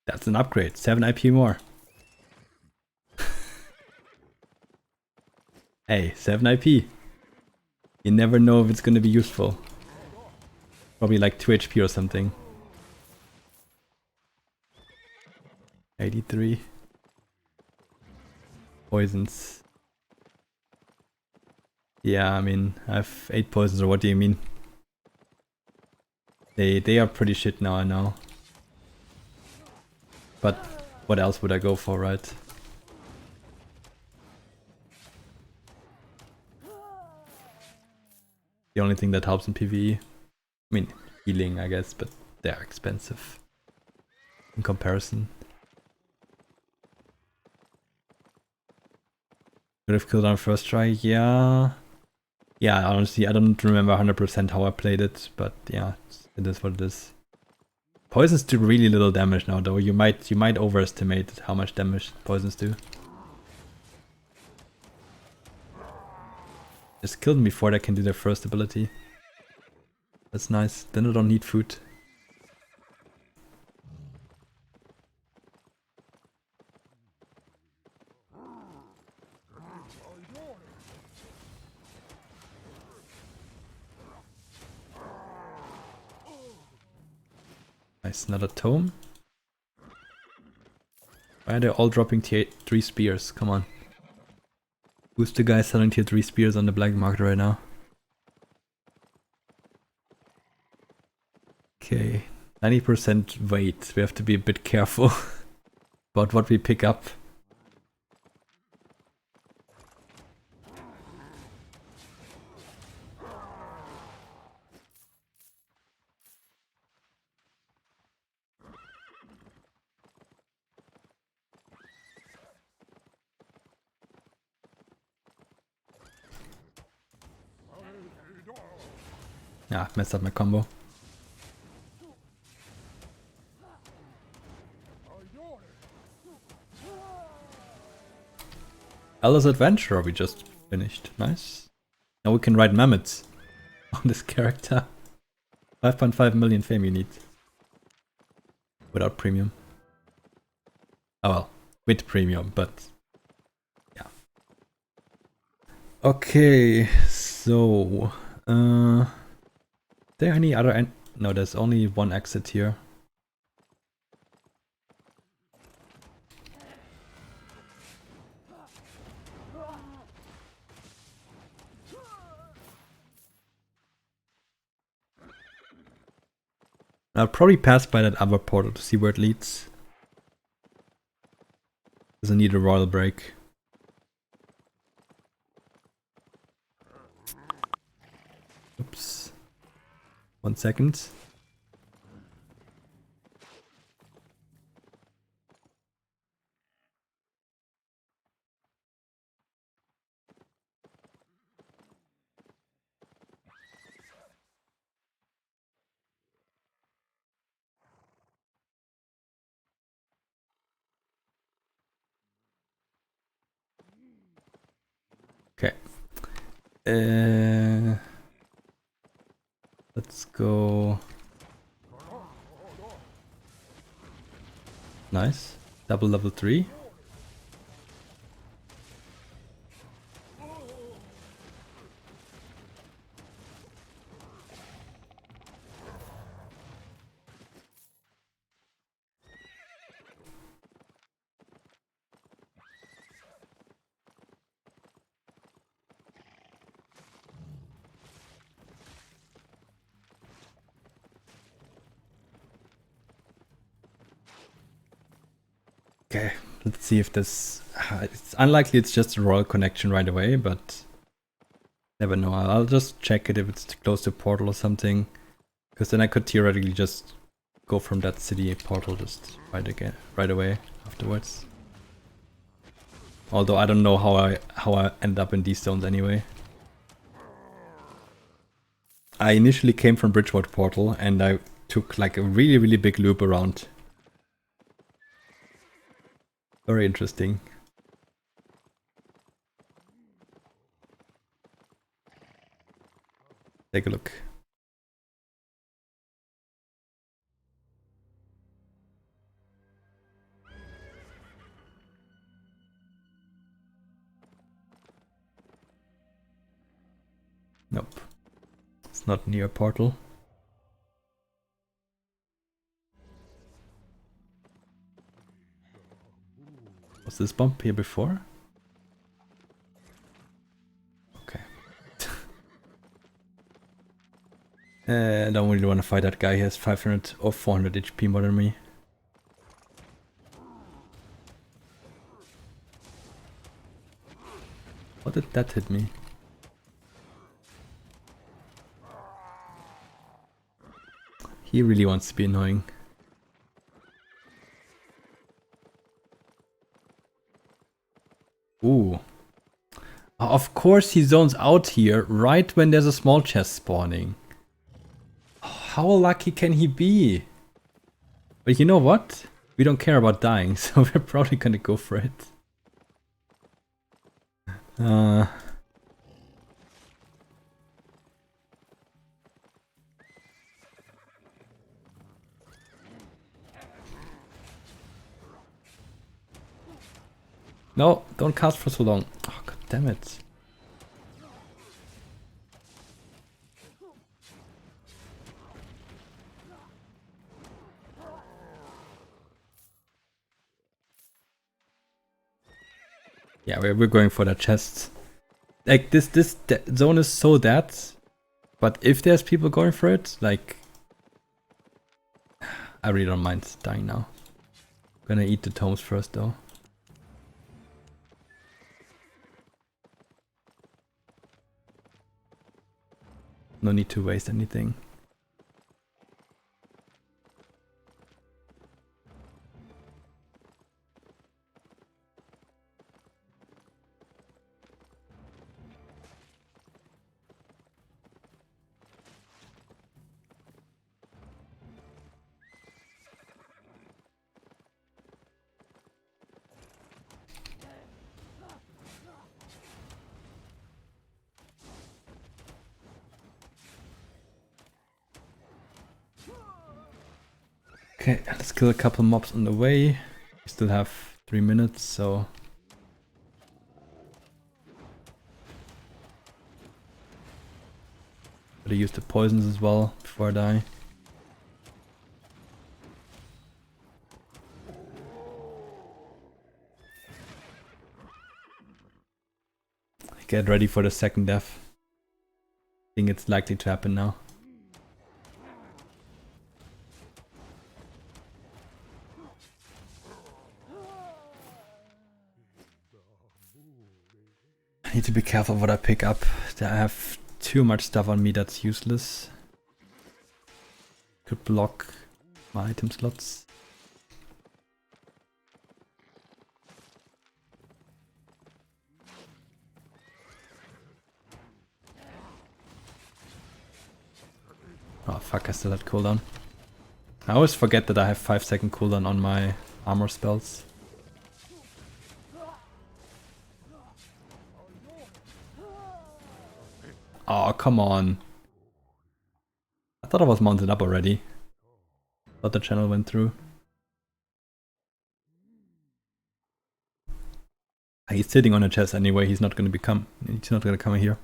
That's an upgrade. 7 IP more. Hey, 7 IP. You never know if it's gonna be useful. Probably like 2 HP or something. 83. Poisons. Yeah, I mean, I have 8 poisons, or what do you mean? They are pretty shit now, I know. But what else would I go for, right? The only thing that helps in PvE. I mean, healing, I guess, but they're expensive in comparison. Could have killed on first try, yeah. Yeah, honestly, I don't remember 100% how I played it, but yeah, it is what it is. Poisons do really little damage now, though. You might overestimate how much damage poisons do. Just kill them before they can do their first ability. That's nice. Then I don't need food. Nice, another tome. Why are they all dropping tier 3 spears? Come on. Who's the guy selling tier 3 spears on the black market right now? Okay, 90% weight. We have to be a bit careful about what we pick up. Ah, messed up my combo. Ella's Adventure we just finished. Nice. Now we can ride mammoths on this character. 5.5 million fame you need. Without premium. Oh well, with premium, but yeah. Okay, so there any other no, there's only one exit here. I'll probably pass by that other portal to see where it leads. Doesn't need a royal break. Oops. 1 second. Okay. Let's go. Nice. Double level 3. Okay, let's see if this... it's unlikely it's just a royal connection right away, but... never know. I'll just check it if it's close to a portal or something. Because then I could theoretically just go from that city portal just right away afterwards. Although I don't know how I end up in these zones anyway. I initially came from Bridgewater Portal and I took like a really big loop around. Very interesting. Take a look. Nope. It's not near a portal. Was this bump here before? Okay. I don't really want to fight that guy. He has 500 or 400 HP more than me. What did that hit me? He really wants to be annoying. Ooh. Of course he zones out here right when there's a small chest spawning. How lucky can he be? But you know what? We don't care about dying, so we're probably gonna go for it. No, don't cast for so long. Oh, god damn it. Yeah, we're going for that chest. Like this zone is so dead, but if there's people going for it, like I really don't mind dying now. Gonna eat the tomes first though. No need to waste anything. Okay, let's kill a couple mobs on the way. We still have 3 minutes, so... Gotta use the poisons as well before I die. Get ready for the second death. I think it's likely to happen now. I need to be careful what I pick up. I have too much stuff on me that's useless. Could block my item slots. Oh fuck, I still had cooldown. I always forget that I have 5-second cooldown on my armor spells. Oh, come on. I thought I was mounted up already. Thought the channel went through. He's sitting on a chest anyway, he's not gonna come here.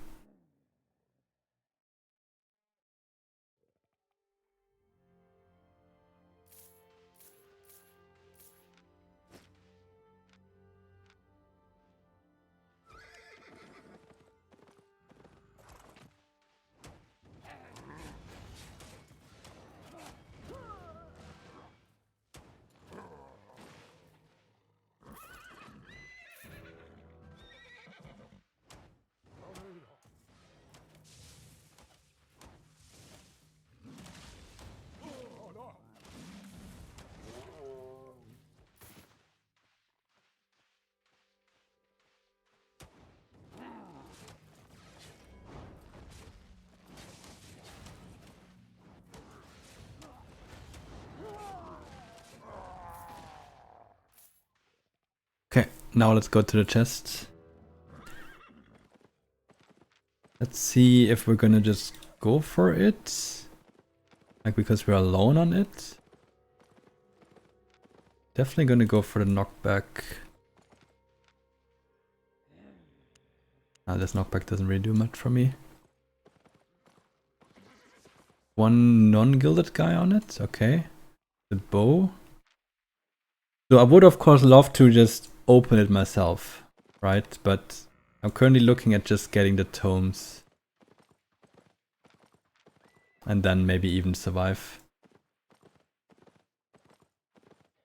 Okay, now let's go to the chest. Let's see if we're gonna just go for it. Like, because we're alone on it. Definitely gonna go for the knockback. This knockback doesn't really do much for me. One non-gilded guy on it, okay. The bow. So I would of course love to just open it myself, right? But I'm currently looking at just getting the tomes. and then maybe even survive.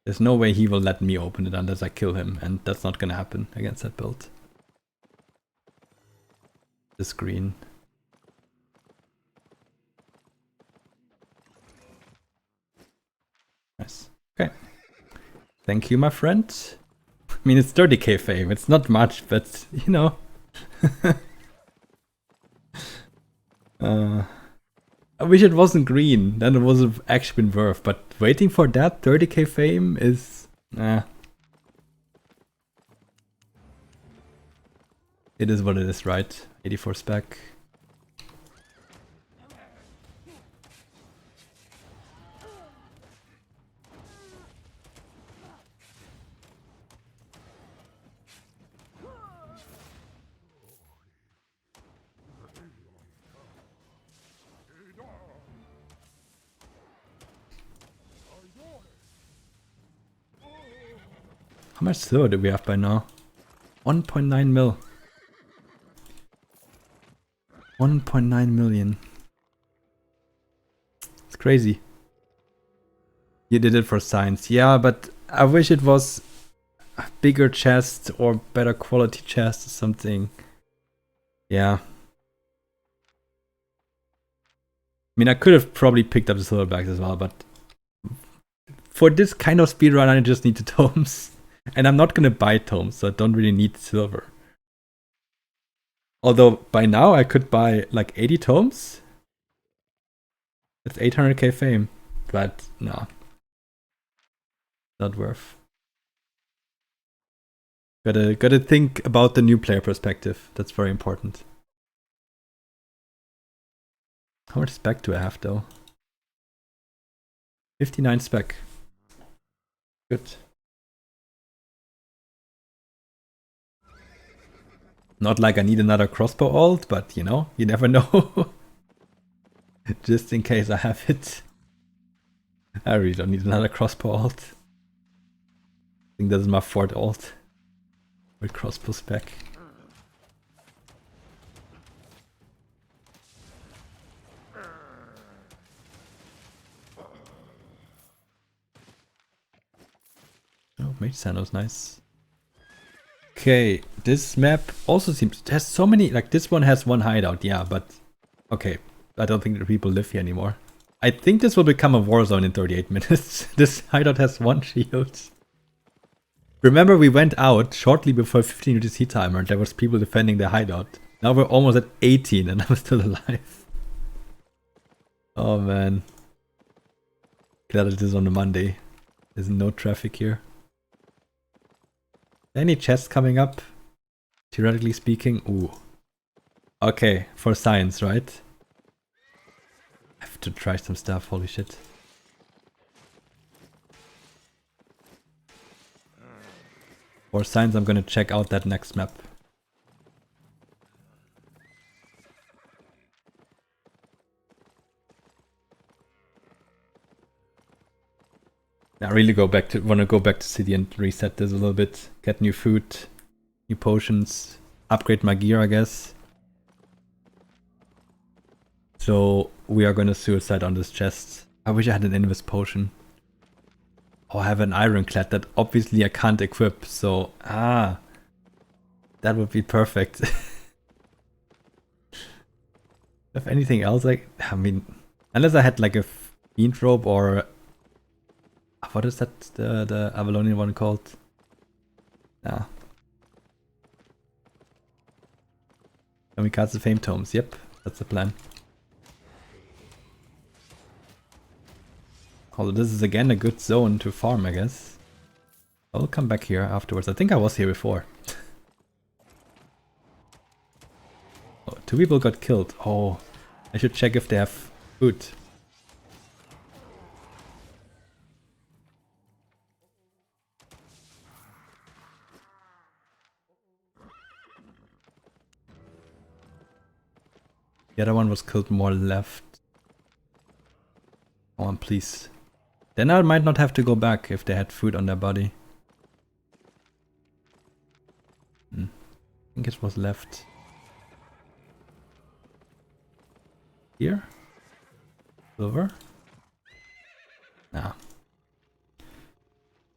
There's no way he will let me open it unless I kill him, and that's not gonna happen against that build. This green. Nice. Okay. Thank you, my friend. I mean, it's 30k fame. It's not much, but you know. I wish it wasn't green. Then it would have actually been worth. But waiting for that 30k fame is... It is what it is, right? 84 spec. How much silver do we have by now? 1.9 mil. 1.9 million. It's crazy. You did it for science. Yeah, but I wish it was a bigger chest or better quality chest or something. Yeah. I mean, I could have probably picked up the silverbacks as well, but for this kind of speedrun, I just need the tomes. And I'm not gonna buy tomes, so I don't really need silver. Although by now I could buy like 80 tomes. It's 800k fame, but no. Not worth. Gotta think about the new player perspective. That's very important. How much spec do I have though? 59 spec. Good. Not like I need another crossbow ult, but you know, you never know. Just in case I have it. I really don't need another crossbow ult. I think this is my fourth ult. With crossbow spec. Oh, Mage Sandal's nice. Okay, this map also seems... There's so many... Like, this one has one hideout, yeah, but... Okay, I don't think the people live here anymore. I think this will become a war zone in 38 minutes. This hideout has one shield. Remember, we went out shortly before 15 UTC timer and there was people defending the hideout. Now we're almost at 18 and I'm still alive. Oh man. Glad it is on a Monday. There's no traffic here. Any chests coming up? Theoretically speaking, ooh. Okay, for science, right? I have to try some stuff, holy shit. For science, I'm gonna check out that next map. I really wanna go back to city and reset this a little bit. Get new food, new potions, upgrade my gear, I guess. So we are gonna suicide on this chest. I wish I had an invis potion. Oh, I have an ironclad that obviously I can't equip, so that would be perfect. If anything else, I mean, unless I had like a fiend robe or what is that the Avalonian one called? Yeah. Kamikaze Fame Tomes, yep, that's the plan. Although this is again a good zone to farm, I guess. I'll come back here afterwards. I think I was here before. Oh, 2 people got killed. Oh, I should check if they have food. The other one was killed more left. Come on, please. Then I might not have to go back if they had food on their body. I think it was left. Here? Silver? Nah.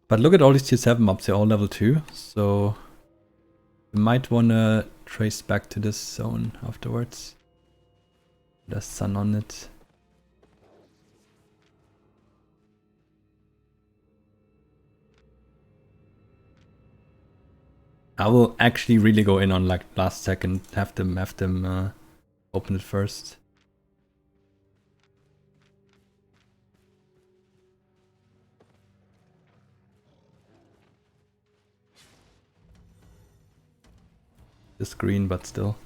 But look at all these tier 7 mobs, they're all level 2, so we might wanna trace back to this zone afterwards. There's sun on it. I will actually really go in on like last second, have them open it first. It's green, but still.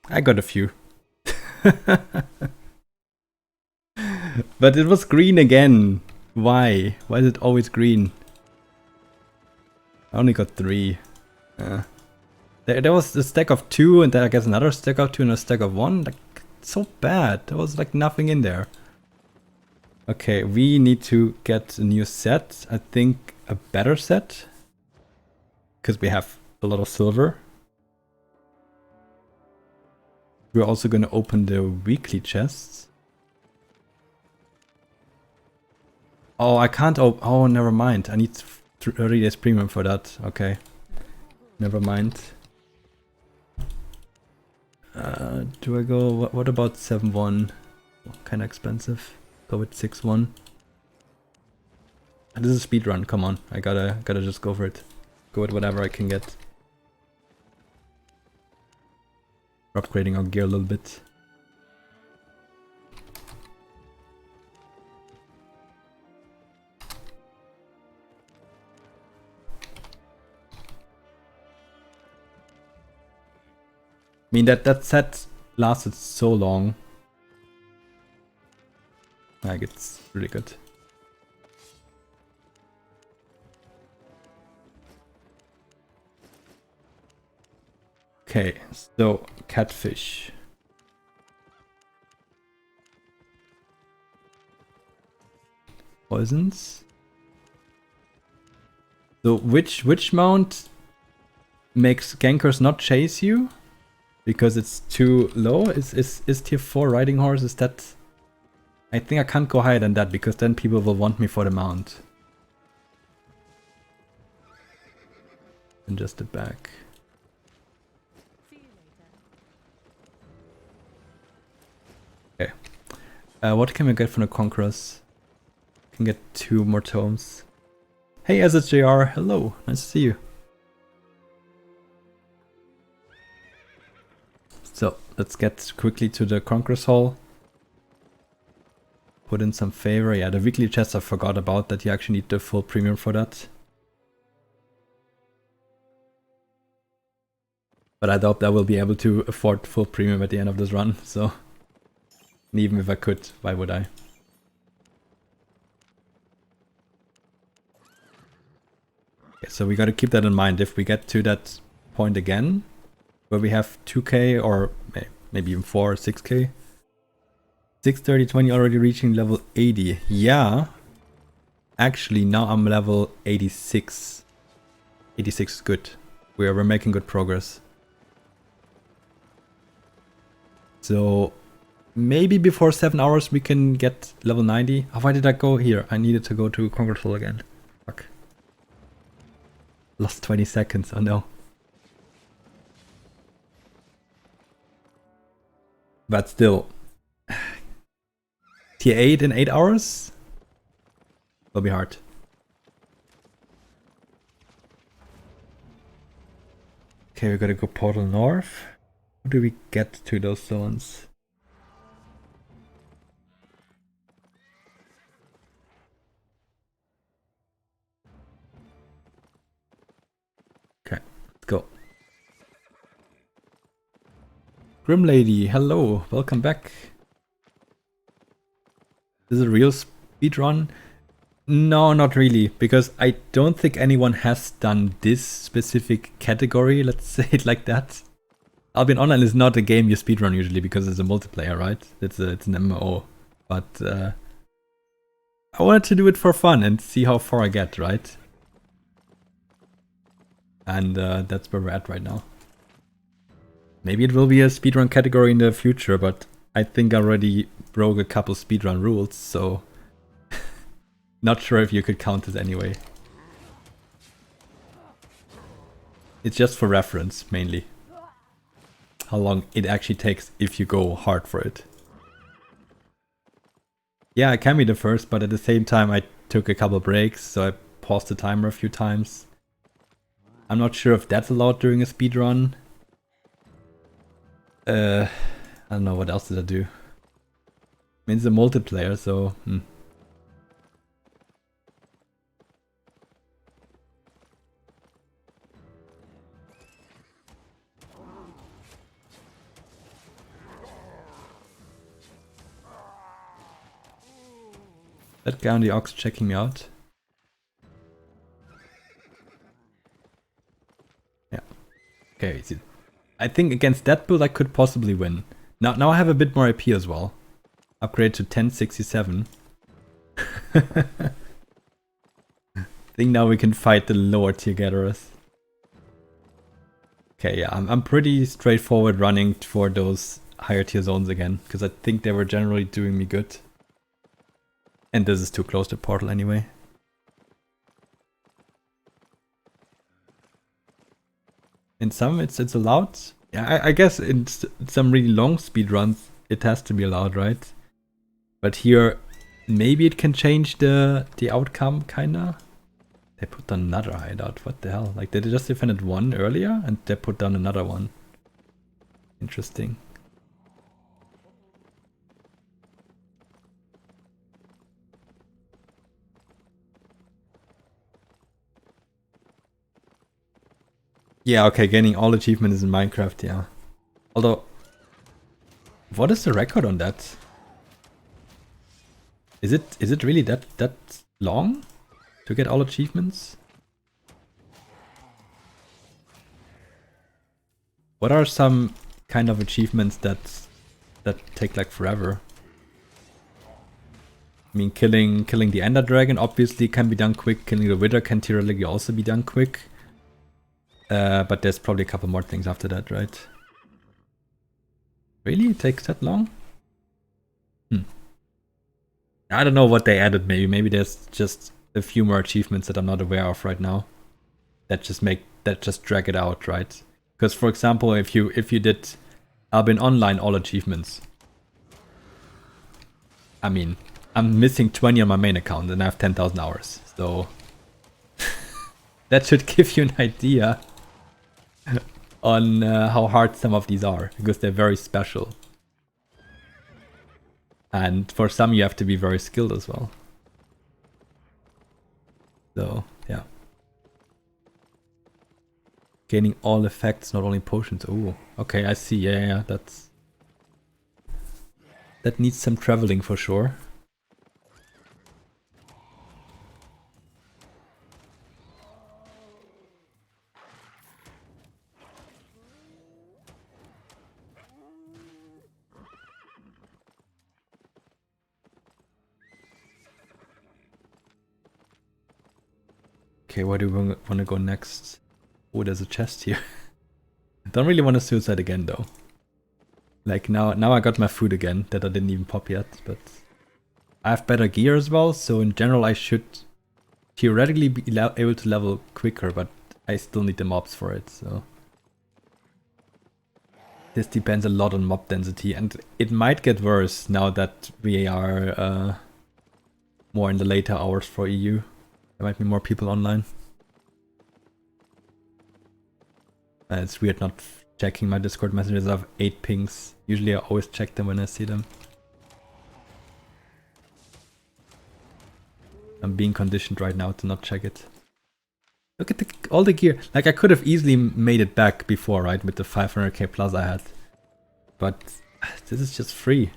I got a few. But it was green again. Why? Why is it always green? I only got 3. There was a stack of 2 and then I guess another stack of 2 and a stack of 1. Like, so bad. There was like nothing in there. Okay, we need to get a new set. I think a better set. Because we have a lot of silver. We're also going to open the weekly chests. Oh, I can't open. Oh, never mind. I need 30 days premium for that. Okay. Never mind. Do I go? What about 7-1? Kind of expensive. Go with 6-1. This is a speedrun. Come on. I gotta just go for it. Go with whatever I can get. We're upgrading our gear a little bit. I mean, that set lasted so long. Like, it's really good. Okay, so catfish. Poisons. So which mount makes gankers not chase you? Because it's too low? Is tier 4 riding horse, is that... I think I can't go higher than that because then people will want me for the mount. And just the back. Okay. What can we get from the Conquerors? Can get 2 more tomes. Hey SSJR, hello, nice to see you. So let's get quickly to the Conquerors Hall. Put in some favor. Yeah, the weekly chests I forgot about that you actually need the full premium for that. But I doubt I will be able to afford full premium at the end of this run, so... And even if I could, why would I? Okay, so we gotta keep that in mind. If we get to that point again, where we have 2k or maybe even 4 or 6k. 630, 20 already reaching level 80. Yeah. Actually, now I'm level 86. 86 is good. We're making good progress. So maybe before 7 hours we can get level 90. Oh, why did I go here? I needed to go to Conqueror Hall again. Fuck. Lost 20 seconds. Oh no. But still. Tier 8 in 8 hours? Will be hard. Okay, we gotta go Portal North. How do we get to those zones? Okay, let's go. Grim Lady, hello, welcome back. Is it a real speedrun? No, not really, because I don't think anyone has done this specific category, let's say it like that. Albion Online is not a game you speedrun usually because it's a multiplayer, right? It's an MMO. But I wanted to do it for fun and see how far I get, right? And that's where we're at right now. Maybe it will be a speedrun category in the future, but I think I already broke a couple speedrun rules, so not sure if you could count this anyway. It's just for reference, mainly. How long it actually takes if you go hard for it. Yeah, I can be the first, but at the same time I took a couple breaks, so I paused the timer a few times. I'm not sure if that's allowed during a speedrun. I don't know, what else did I do? I mean, it's a multiplayer, so... That guy on the ox checking me out. Yeah. Okay, easy. I think against that build I could possibly win. Now I have a bit more AP as well. Upgrade to 1067. I think now we can fight the lower tier gatherers. Okay, yeah, I'm pretty straightforward running for those higher tier zones again, because I think they were generally doing me good. And this is too close to portal anyway. In some it's allowed. Yeah, I guess in some really long speed runs it has to be allowed, right? But here maybe it can change the outcome, kinda. They put down another hideout, what the hell? Like, they just defended one earlier and they put down another one. Interesting. Yeah, okay, gaining all achievements in Minecraft, yeah. Although, what is the record on that? Is it really that long to get all achievements? What are some kind of achievements that take like forever? I mean, killing the Ender Dragon obviously can be done quick. Killing the Wither can theoretically also be done quick. But there's probably a couple more things after that, right? Really? It takes that long? I don't know what they added, maybe there's just a few more achievements that I'm not aware of right now. That just drag it out, right? Because for example, if you did Albion Online all achievements, I mean, I'm missing 20 on my main account and I have 10,000 hours, so that should give you an idea on how hard some of these are, because they're very special. And for some you have to be very skilled as well. So, yeah. Gaining all effects, not only potions. Oh, okay, I see. Yeah, that needs some traveling for sure. Okay, where do we want to go next? Oh, there's a chest here. Don't really want to suicide again though. Like now I got my food again that I didn't even pop yet, but I have better gear as well, so in general I should theoretically be able to level quicker, but I still need the mobs for it, so. This depends a lot on mob density, and it might get worse now that we are more in the later hours for EU. There might be more people online. It's weird not checking my Discord messages. I have 8 pings. Usually I always check them when I see them. I'm being conditioned right now to not check it. Look at all the gear. Like, I could have easily made it back before, right? With the 500k plus I had. But this is just free.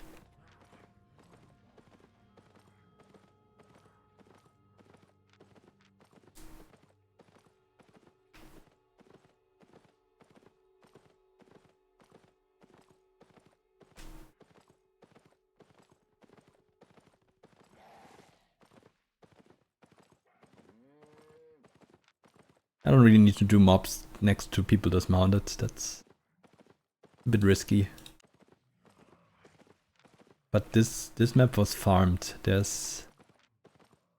I don't really need to do mobs next to people dismounted. That's A bit risky. But this map was farmed. There's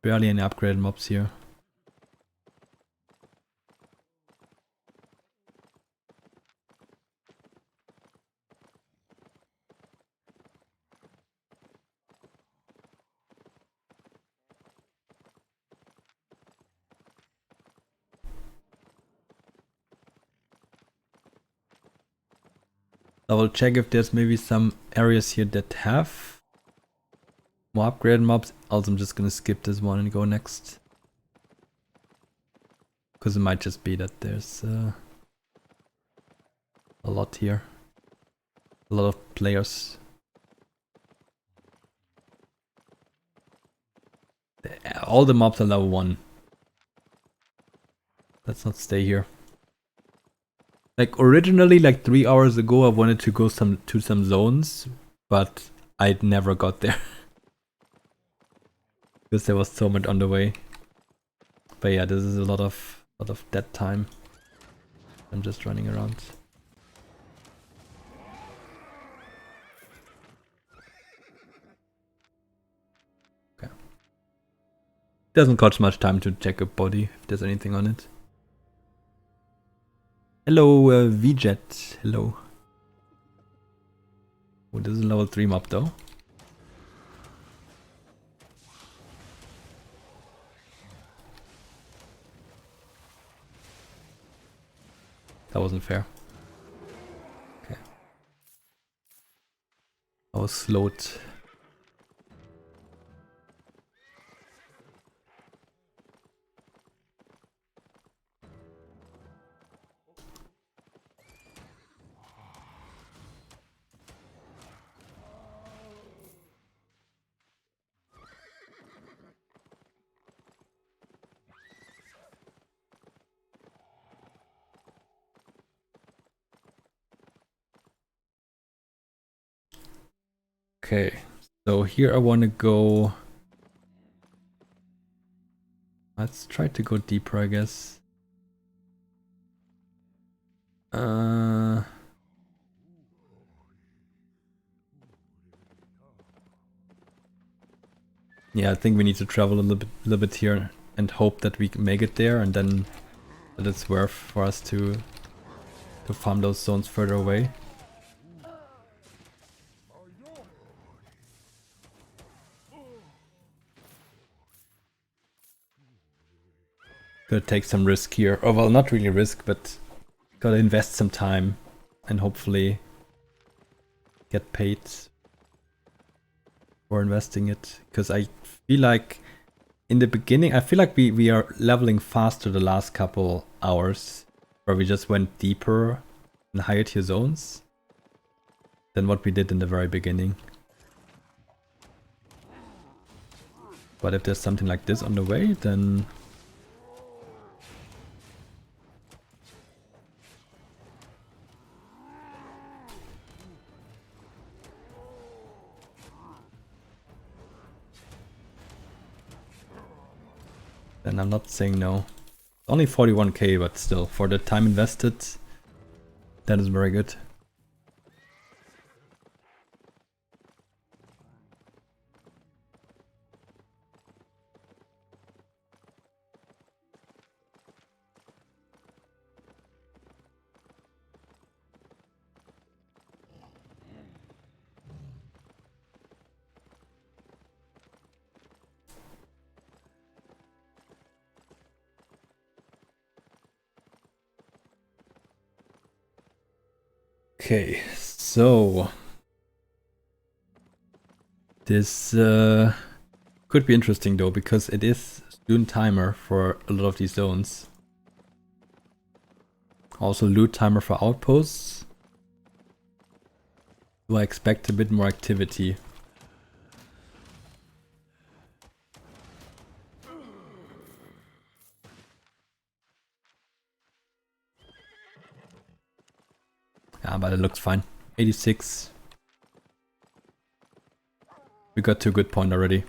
barely any upgraded mobs here. I will check if there's maybe some areas here that have more upgraded mobs. Also, I'm just gonna skip this one and go next. Because it might just be that there's a lot here. A lot of players. All the mobs are level 1. Let's not stay here. Like originally, like 3 hours ago, I wanted to go to some zones, but I never got there. Because there was so much on the way. But yeah, this is a lot of dead time. I'm just running around. Okay. Doesn't cost much time to check a body if there's anything on it. Hello, VJet. Hello. Oh, this is a level 3 mob though. That wasn't fair. Okay. I was slowed. Okay, so here I want to go. Let's try to go deeper, I guess. Yeah, I think we need to travel a little bit here and hope that we can make it there, and then that it's worth for us to farm those zones further away. Gotta take some risk here. Oh well, not really risk, but gotta invest some time and hopefully get paid for investing it. Because I feel like in the beginning, I feel like we are leveling faster the last couple hours, where we just went deeper in higher tier zones than what we did in the very beginning. But if there's something like this on the way, then I'm not saying no. Only 41k, but still, for the time invested, that is very good. Okay, so this could be interesting though, because it is student timer for a lot of these zones. Also loot timer for outposts. So I expect a bit more activity. Yeah, but it looks fine. 86. We got to a good point already.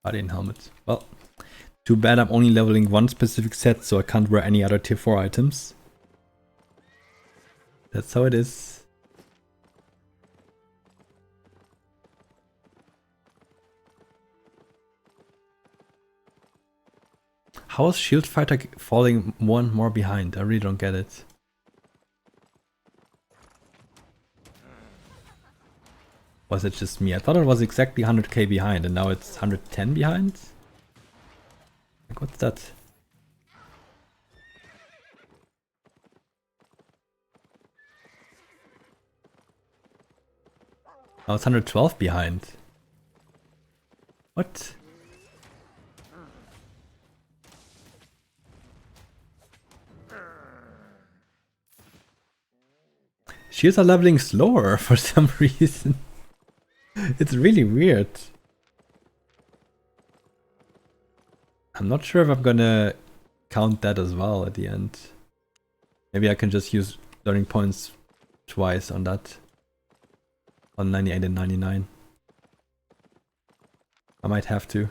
Guardian helmet. Well, too bad I'm only leveling one specific set, so I can't wear any other tier 4 items. That's how it is. How is Shield Fighter falling more and more behind? I really don't get it. Was it just me? I thought it was exactly 100k behind and now it's 110 behind? Like, what's that? Now it's 112 behind. What? Shields are leveling slower for some reason. It's really weird. I'm not sure if I'm gonna count that as well at the end. Maybe I can just use learning points twice on that. On 98 and 99. I might have to.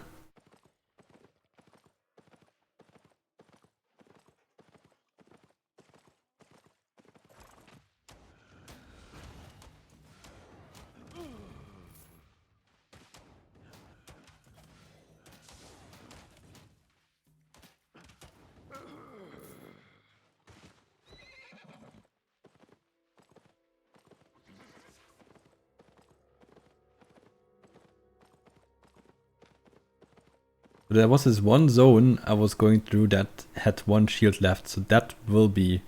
There was this one zone I was going through that had one shield left, so that will be...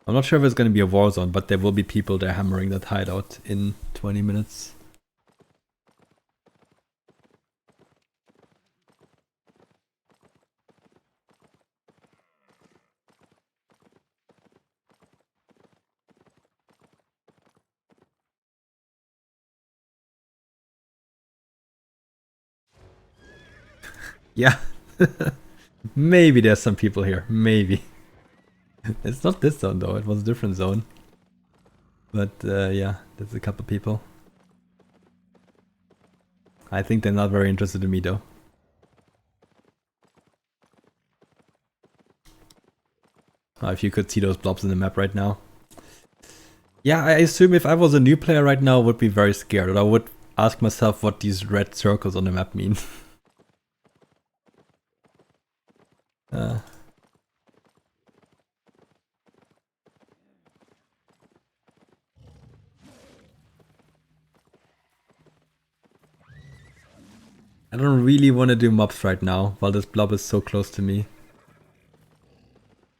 I'm not sure if it's going to be a war zone, but there will be people there hammering that hideout in 20 minutes. Yeah, maybe there's some people here, maybe. It's not this zone though, it was a different zone. But yeah, there's a couple people. I think they're not very interested in me though. Oh, if you could see those blobs in the map right now. Yeah, I assume if I was a new player right now I would be very scared, or I would ask myself what these red circles on the map mean. I don't really want to do mobs right now, while this blob is so close to me.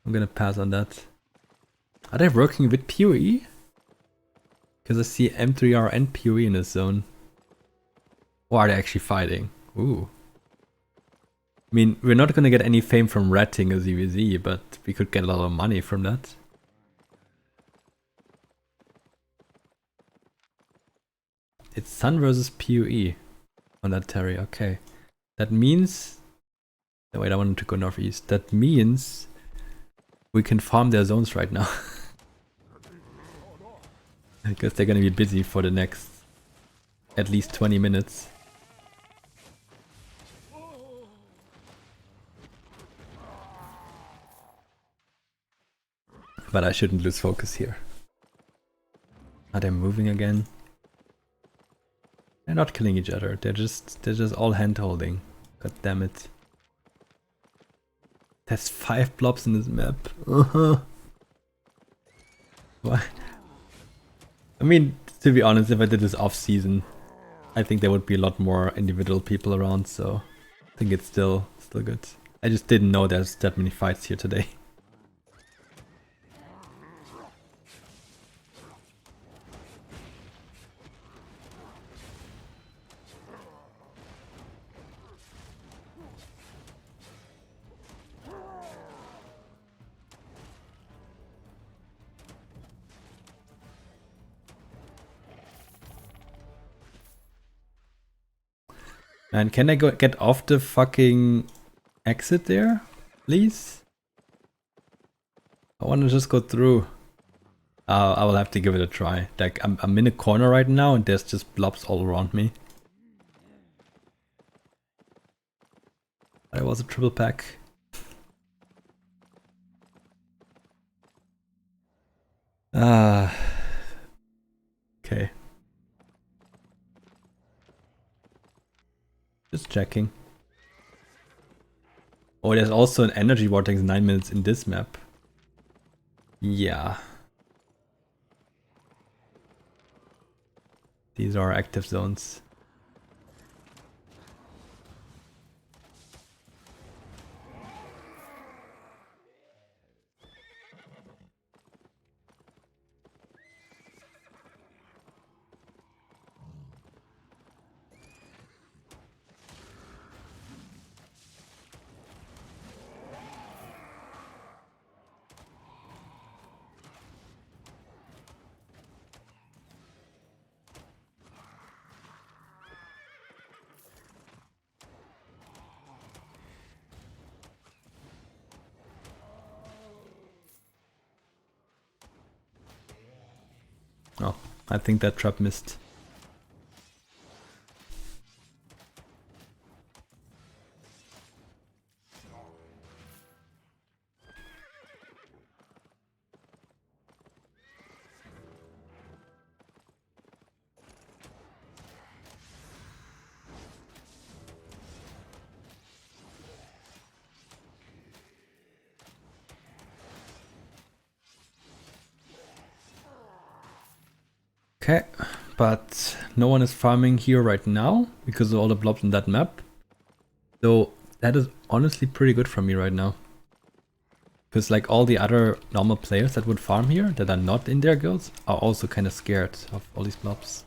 I'm gonna pass on that. Are they working with PoE? Because I see M3R and PoE in this zone. Or are they actually fighting? Ooh. I mean, we're not gonna get any fame from ratting a ZVZ, but we could get a lot of money from that. It's Sun versus PoE on that Terry, okay. That means... No, wait, I wanted to go northeast. That means we can farm their zones right now. Because they're gonna be busy for the next at least 20 minutes. But I shouldn't lose focus here. Are they moving again? They're not killing each other. They're just all hand holding. God damn it. There's 5 blobs in this map. Why? I mean, to be honest, if I did this off season, I think there would be a lot more individual people around, so I think it's still good. I just didn't know there's that many fights here today. And can I get off the fucking exit there, please? I want to just go through. I will have to give it a try. Like, I'm in a corner right now and there's just blobs all around me. was a triple pack. Okay. Just checking. Oh, there's also an energy vortex 9 minutes in this map. Yeah. These are active zones. Oh, I think that trap missed. Okay, but no one is farming here right now because of all the blobs in that map. So that is honestly pretty good for me right now. Because like all the other normal players that would farm here that are not in their guilds are also kind of scared of all these blobs.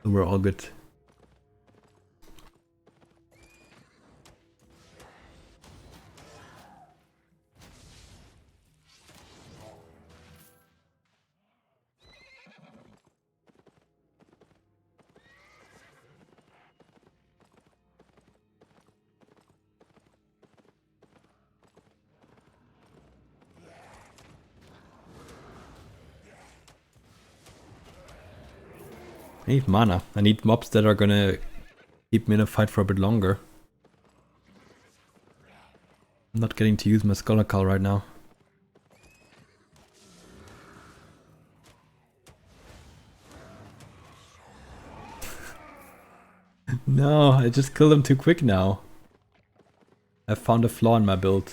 So we're all good. I need mana. I need mobs that are gonna keep me in a fight for a bit longer. I'm not getting to use my Scholar Call right now. No, I just killed him too quick now. I found a flaw in my build.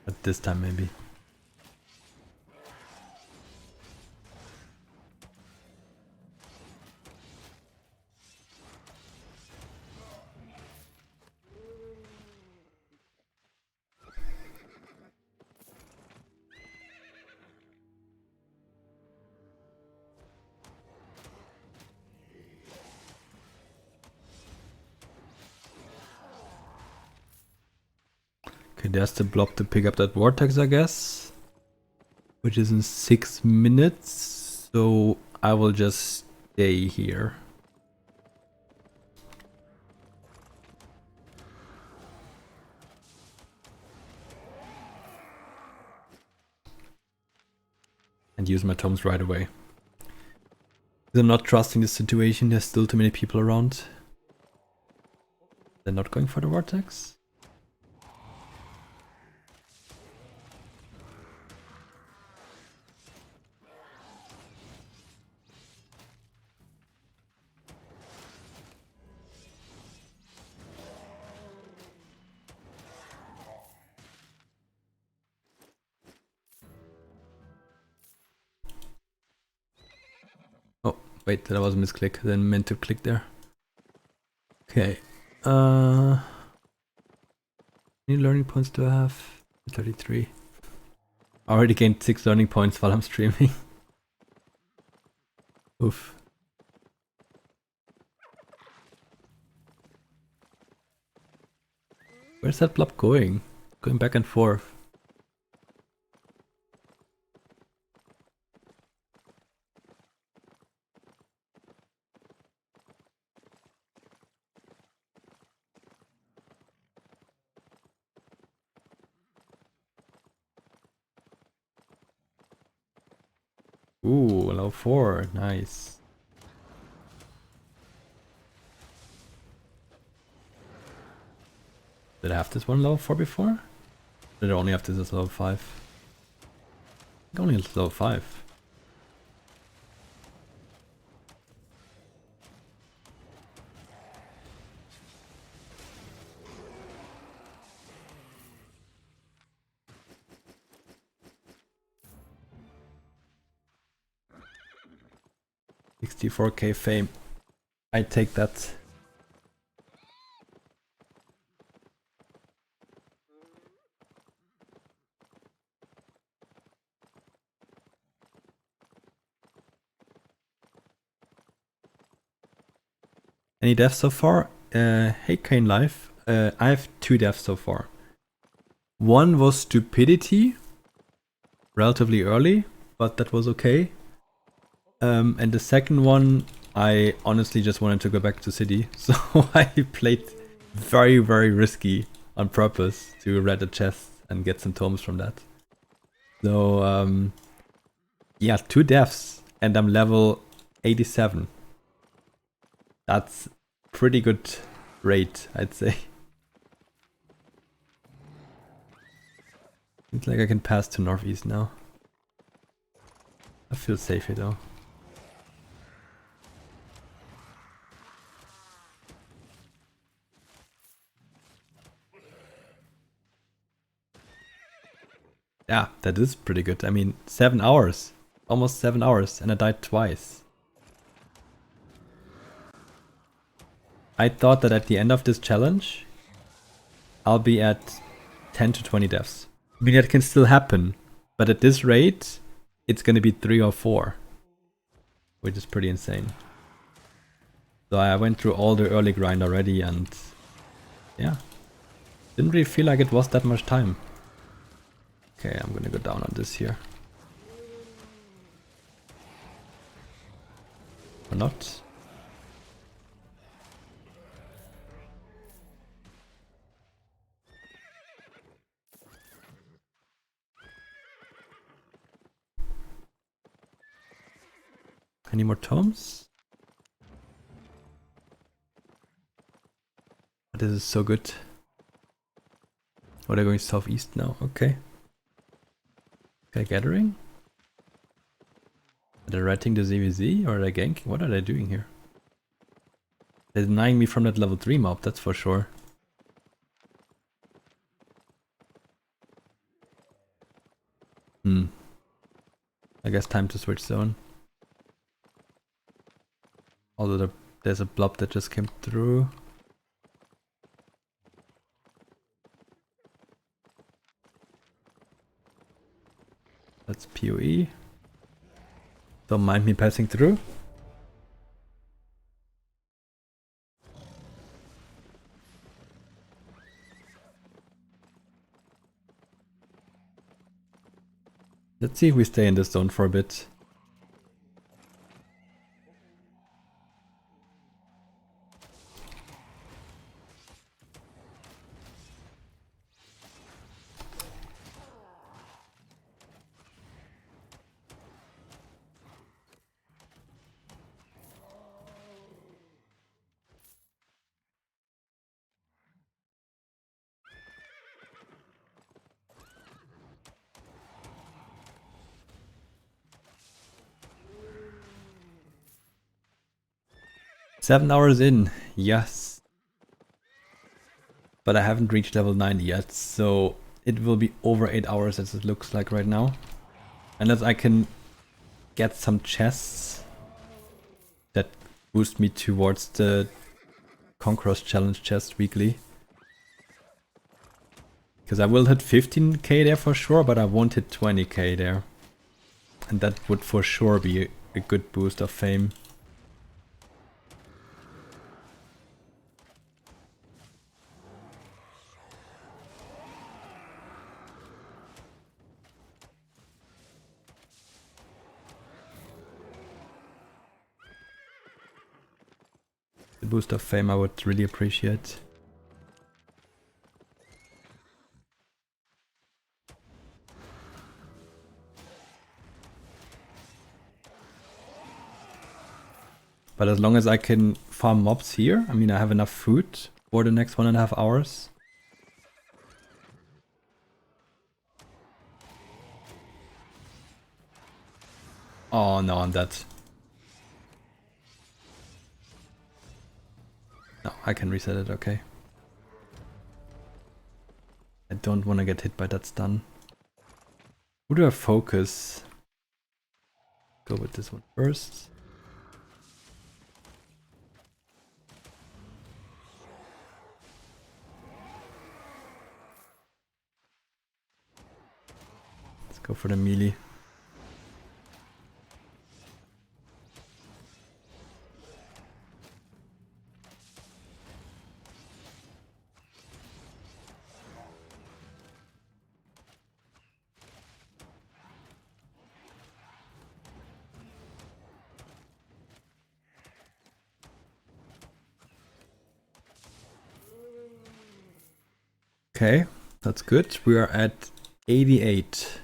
But this time maybe. Okay, there's the blob to pick up that vortex, I guess. Which is in 6 minutes. So I will just stay here. And use my tomes right away. Because I'm not trusting the situation, there's still too many people around. They're not going for the vortex? Oh, wait, that was a misclick. I didn't meant to click there. Okay. How many learning points do I have? 33. I already gained 6 learning points while I'm streaming. Oof. Where's that blob going? Going back and forth. Ooh, level 4, nice. Did I have this one level 4 before? Did I only have this as level 5? I think only level 5. $64k fame. I take that. Any deaths so far? Hey Kane Life. I have 2 deaths so far. One was stupidity, relatively early, but that was okay. And the second one, I honestly just wanted to go back to city, so I played very, very risky on purpose to read a chest and get some tomes from that. So yeah, 2 deaths and I'm level 87. That's pretty good rate, I'd say. Seems like I can pass to northeast now. I feel safe here though. Yeah, that is pretty good. I mean, 7 hours. Almost 7 hours, and I died twice. I thought that at the end of this challenge, I'll be at 10 to 20 deaths. I mean, that can still happen, but at this rate, it's gonna be 3 or 4. Which is pretty insane. So I went through all the early grind already, and yeah. Didn't really feel like it was that much time. Okay, I'm gonna go down on this here. Or not. Any more tomes? This is so good. Oh, they're going southeast now. Okay. Okay, gathering. Are they writing the ZVZ or are they ganking? What are they doing here? They're denying me from that level 3 mob, that's for sure. I guess time to switch zone. Although there's a blob that just came through. That's PoE. Don't mind me passing through. Let's see if we stay in this zone for a bit. Seven hours in, yes. But I haven't reached level 90 yet, so it will be over 8 hours as it looks like right now. Unless I can get some chests that boost me towards the Conqueror's Challenge chest weekly. Because I will hit 15k there for sure, but I won't hit 20k there. And that would for sure be a good boost of fame. The boost of fame I would really appreciate. But as long as I can farm mobs here, I mean I have enough food for the next 1.5 hours. Oh no, I'm dead. No, I can reset it, okay. I don't want to get hit by that stun. Who do I focus? Go with this one first. Let's go for the melee. Okay, that's good. We are at 88.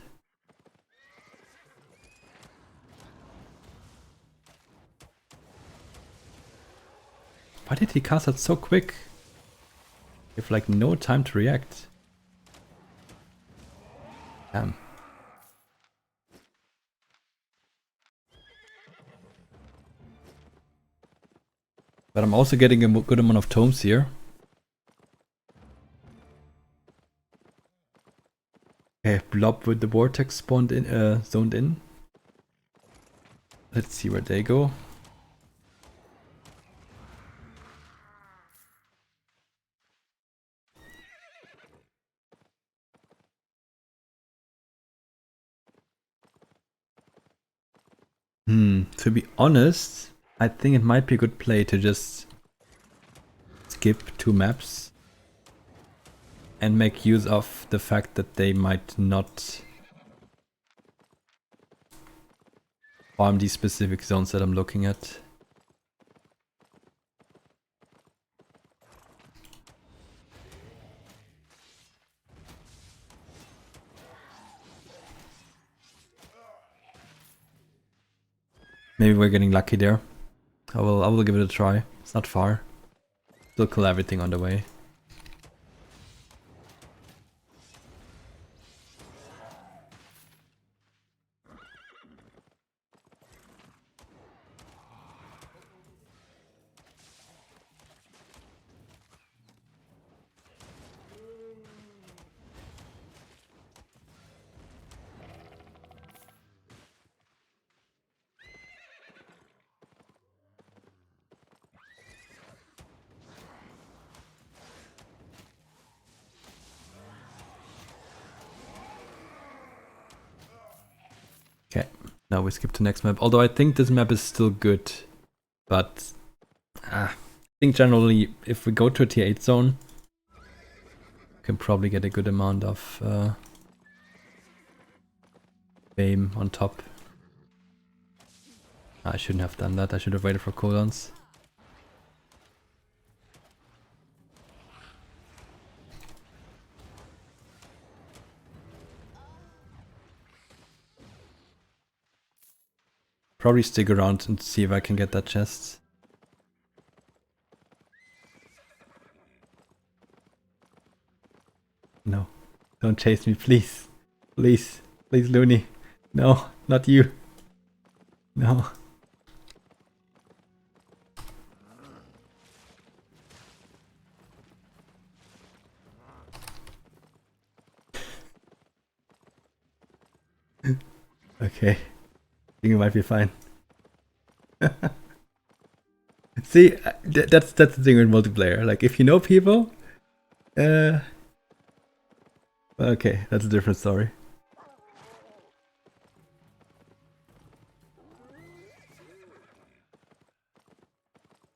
Why did he cast that so quick? You have like no time to react. Damn. But I'm also getting a good amount of tomes here. Okay, blob with the vortex spawned in, zoned in. Let's see where they go. To be honest, I think it might be a good play to just skip 2 maps and make use of the fact that they might not farm these specific zones that I'm looking at. Maybe we're getting lucky there. I will give it a try. It's not far. Still kill everything on the way. Okay, now we skip to next map. Although I think this map is still good, but I think generally if we go to a tier 8 zone, we can probably get a good amount of fame on top. I shouldn't have done that. I should have waited for cooldowns. Probably stick around and see if I can get that chest. No, don't chase me, please. Please, please, Looney. No, not you. No. Okay. I think it might be fine. See, that's the thing with multiplayer. Like, if you know people, okay, that's a different story.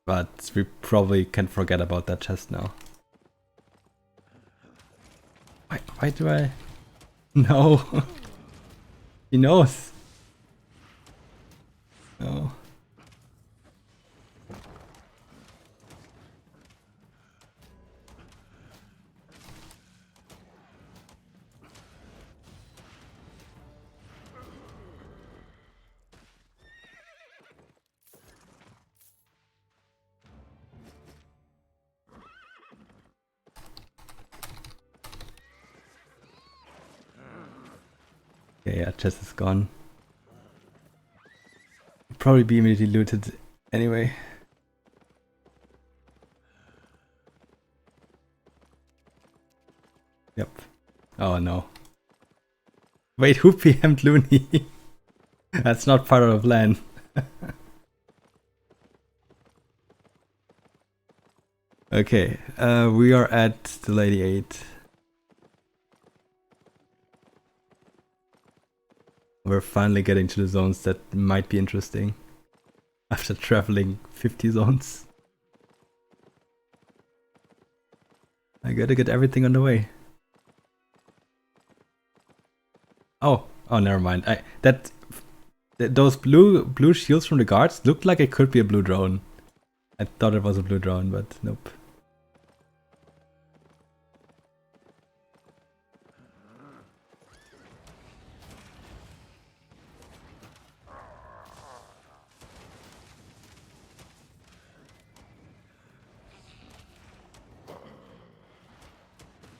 But we probably can forget about that chest now. Why do I? No. He knows. No. Okay, yeah, chest is gone. Probably be immediately looted anyway. Yep. Oh no. Wait, who PM'd Looney? That's not part of the plan. Okay, we are at the Lady 8. We're finally getting to the zones that might be interesting. After traveling 50 zones. I gotta get everything on the way. Oh, never mind. Those blue shields from the guards looked like it could be a blue drone. I thought it was a blue drone, but nope.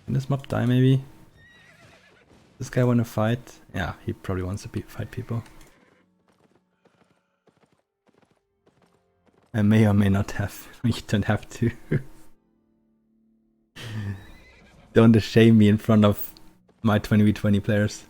Can this mob die maybe? This guy wanna fight? Yeah, he probably wants to fight people. I may or may not have. You don't have to. Don't shame me in front of my 20v20 players.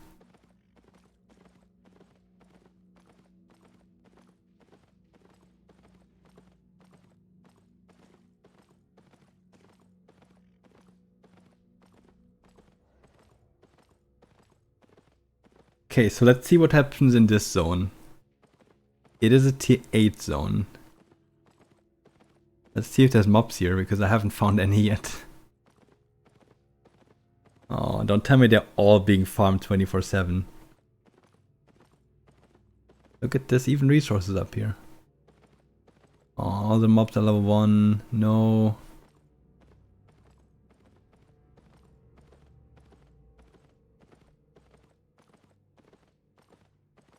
Okay, so let's see what happens in this zone. It is a tier 8 zone. Let's see if there's mobs here, because I haven't found any yet. Oh, don't tell me they're all being farmed 24/7. Look at this, even resources up here. Oh, all the mobs are level 1. No.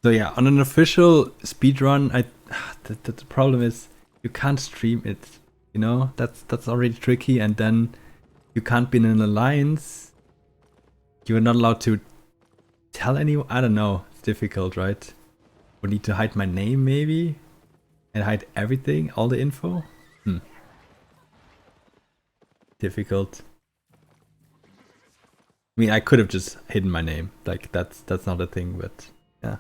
So yeah, on an official speedrun, the problem is you can't stream it. You know, that's already tricky, and then you can't be in an alliance. You're not allowed to tell anyone. I don't know. It's difficult, right? Would need to hide my name maybe, and hide everything, all the info. Difficult. I mean, I could have just hidden my name. Like that's not a thing, but yeah.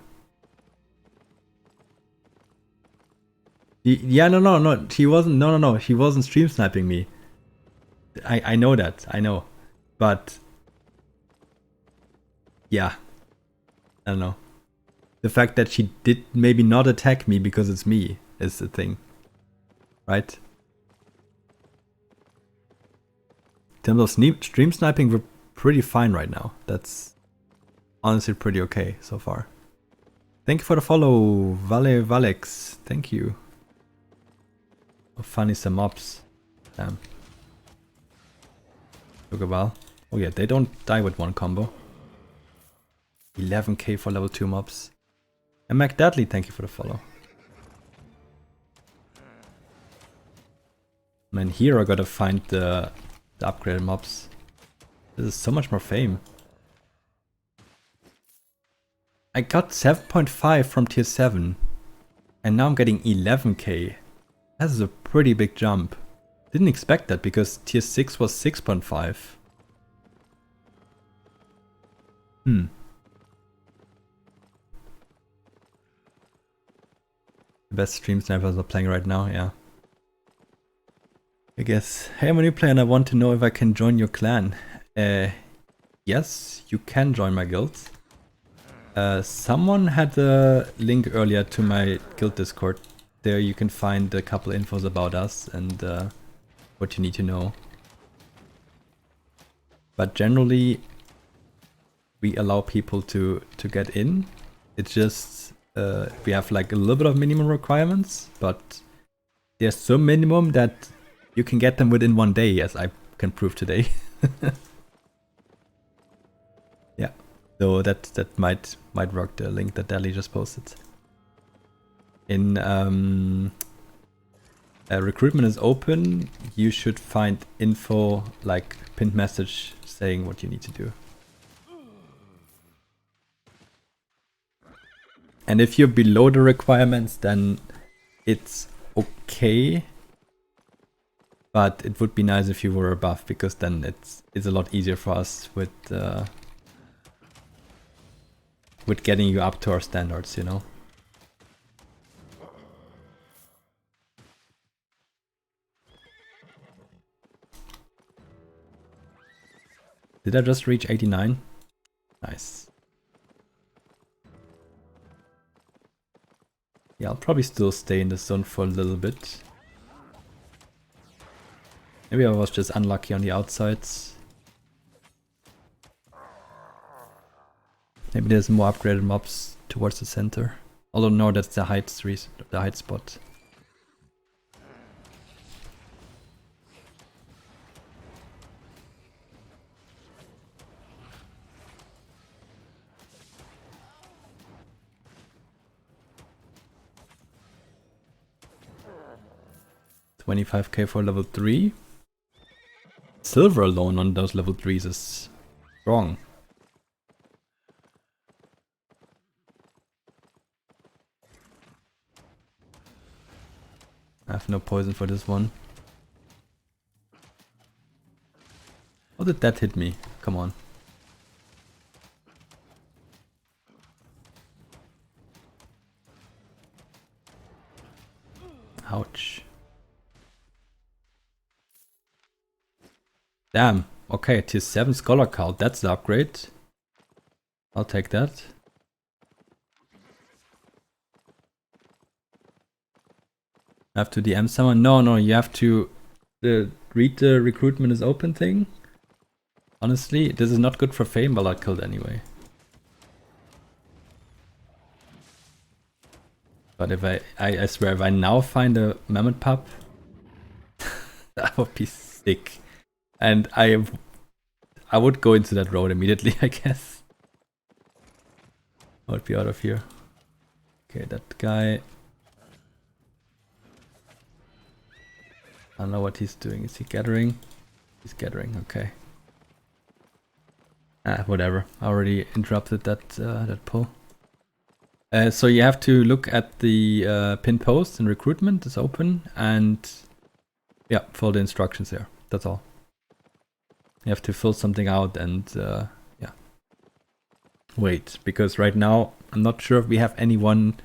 Yeah, no. She wasn't. No. She wasn't stream sniping me. I know that. I know, but yeah, I don't know. The fact that she did maybe not attack me because it's me is the thing, right? In terms of stream sniping, we're pretty fine right now. That's honestly pretty okay so far. Thank you for the follow, Valex. Thank you. Oh, funny some mobs. Damn. Took a while. Oh yeah, they don't die with one combo. 11k for level 2 mobs. And Mac Dudley, thank you for the follow. Man, here I gotta find the upgraded mobs. This is so much more fame. I got 7.5 from tier 7. And now I'm getting 11k. That is a pretty big jump. Didn't expect that because tier 6 was 6.5. The best stream snipers are playing right now, yeah. I guess. Hey, I'm a new player and I want to know if I can join your clan. Yes, you can join my guild. Someone had a link earlier to my guild Discord. There you can find a couple infos about us and what you need to know. But generally, we allow people to get in. It's just we have like a little bit of minimum requirements, but they're so minimum that you can get them within 1 day, as I can prove today. Yeah, so that might work. The link that Dali just posted. In recruitment is open. You should find info like pinned message saying what you need to do. And if you're below the requirements, then it's okay. But it would be nice if you were above, because then it's a lot easier for us with getting you up to our standards, you know. Did I just reach 89? Nice. Yeah, I'll probably still stay in the zone for a little bit. Maybe I was just unlucky on the outsides. Maybe there's more upgraded mobs towards the center. Although no, that's the height spot. $25k for level 3. Silver alone on those level 3s is strong. I have no poison for this one. How did that hit me? Come on. Ouch. Damn. Okay, tier 7 scholar cult. That's the upgrade. I'll take that. I have to DM someone? No, you have to read the recruitment is open thing. Honestly, this is not good for fame, but I killed anyway. But if I swear, if I now find a mammoth pup, that would be sick. And I would go into that road immediately, I guess. I would be out of here. Okay, that guy. I don't know what he's doing. Is he gathering? He's gathering, okay. Whatever. I already interrupted that pull. So you have to look at the pin post and recruitment is open, and yeah, follow the instructions there. That's all. You have to fill something out and yeah. Wait, because right now I'm not sure if we have anyone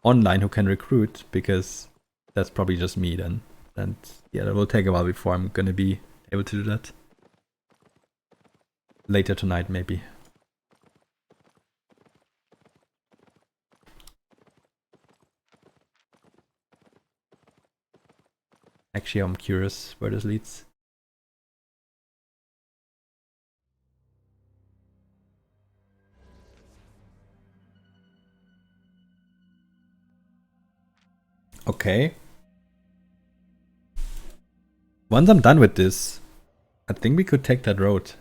online who can recruit, because that's probably just me then. And yeah, that will take a while before I'm gonna be able to do that. Later tonight, maybe. Actually, I'm curious where this leads. Okay. Once I'm done with this, I think we could take that road.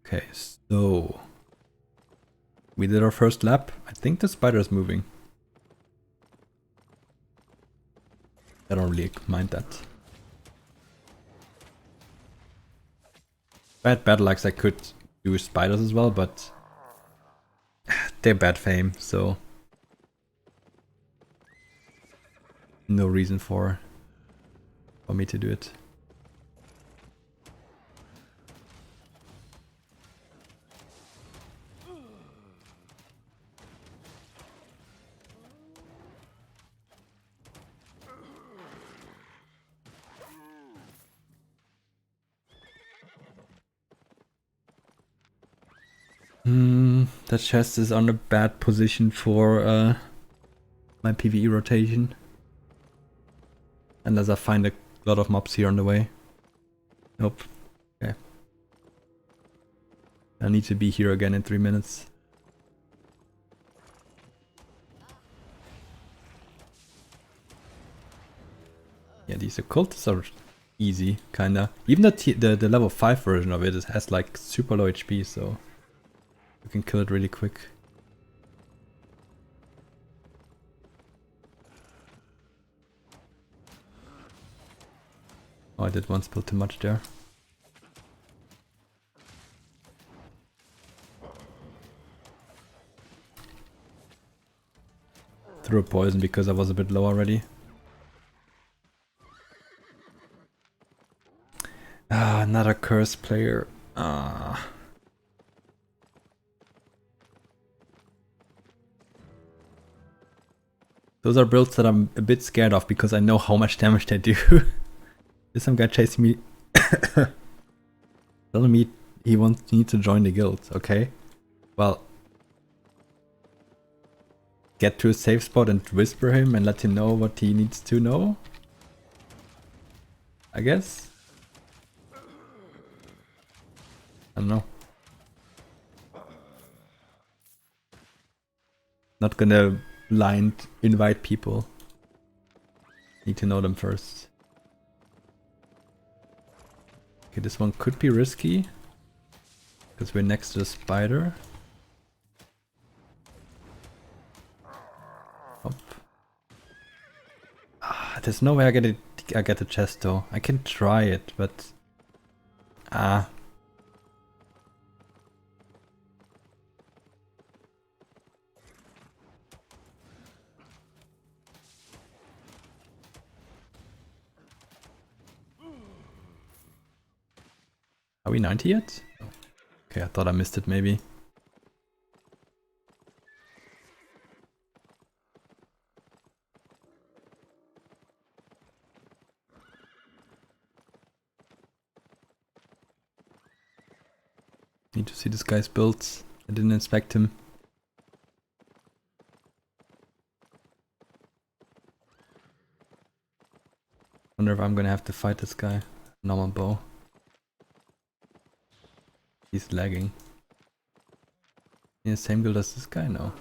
Okay, so we did our first lap. I think the spider is moving. I don't really mind that. Bad battle axe, I could do spiders as well, but they're bad fame, so no reason for me to do it. That chest is on a bad position for my PvE rotation. Unless I find a lot of mobs here on the way. Nope. Okay. I need to be here again in 3 minutes. Yeah, these occultists are easy, kinda. Even the level 5 version of it has like super low HP, so you can kill it really quick. Oh, I did one spill too much there. Threw a poison because I was a bit low already. Ah, another cursed player. Ah. Those are builds that I'm a bit scared of because I know how much damage they do. There's some guy chasing me. Telling me he needs to join the guild, okay? Well, get to a safe spot and whisper him and let him know what he needs to know, I guess. I don't know. Not gonna blind invite people. Need to know them first. Okay, this one could be risky because we're next to the spider. Up. Ah, there's no way I get the chest though. I can try it, but ah. Are we 90 yet? Okay, I thought I missed it maybe. Need to see this guy's builds. I didn't inspect him. Wonder if I'm gonna have to fight this guy. Normal bow. He's lagging. In the same guild as this guy? No.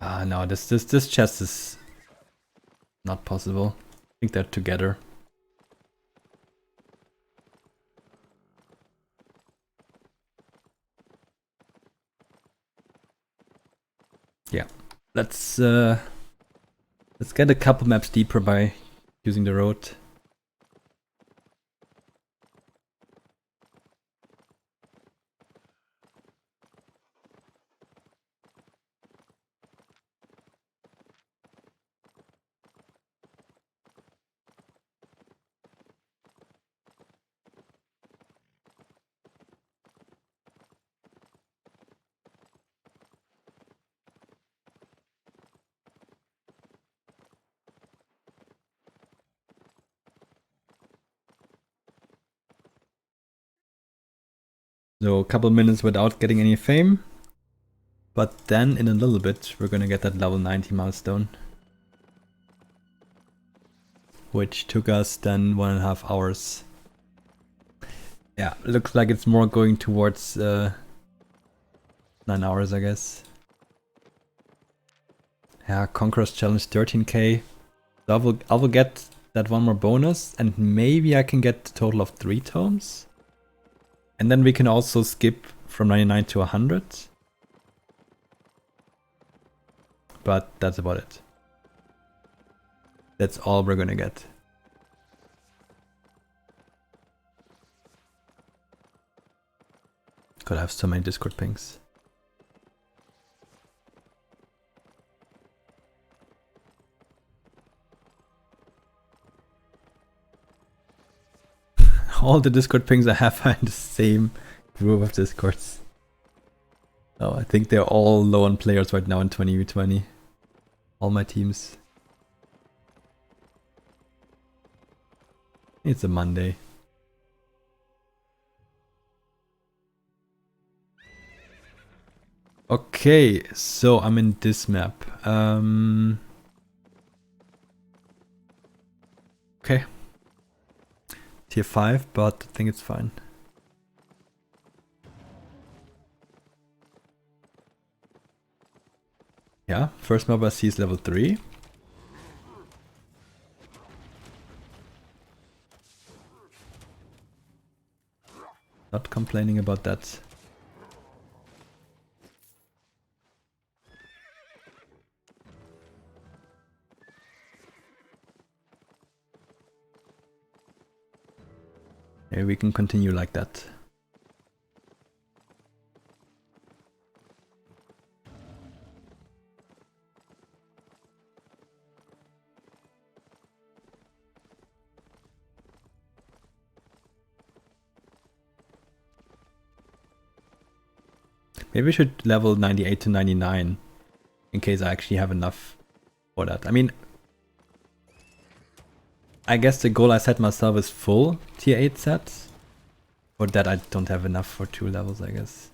Ah, no, this chest is not possible. I think they're together. Yeah. Let's get a couple maps deeper by using the road. So a couple minutes without getting any fame. But then in a little bit we're gonna get that level 90 milestone. Which took us then 1.5 hours. Yeah, looks like it's more going towards 9 hours, I guess. Yeah, Conqueror's Challenge 13k. So I will get that one more bonus and maybe I can get a total of 3 tomes. And then we can also skip from 99 to 100. But that's about it. That's all we're gonna get. God, I have so many Discord pings. All the Discord pings I have are in the same group of Discords. Oh, I think they're all low on players right now in 20v20. All my teams. It's a Monday. Okay, so I'm in this map. Okay. Tier 5, but I think it's fine. Yeah, first mob I see is level 3. Not complaining about that. Maybe we can continue like that. Maybe we should level 98 to 99 in case I actually have enough for that. I mean, I guess the goal I set myself is full tier 8 sets. For that I don't have enough for 2 levels, I guess.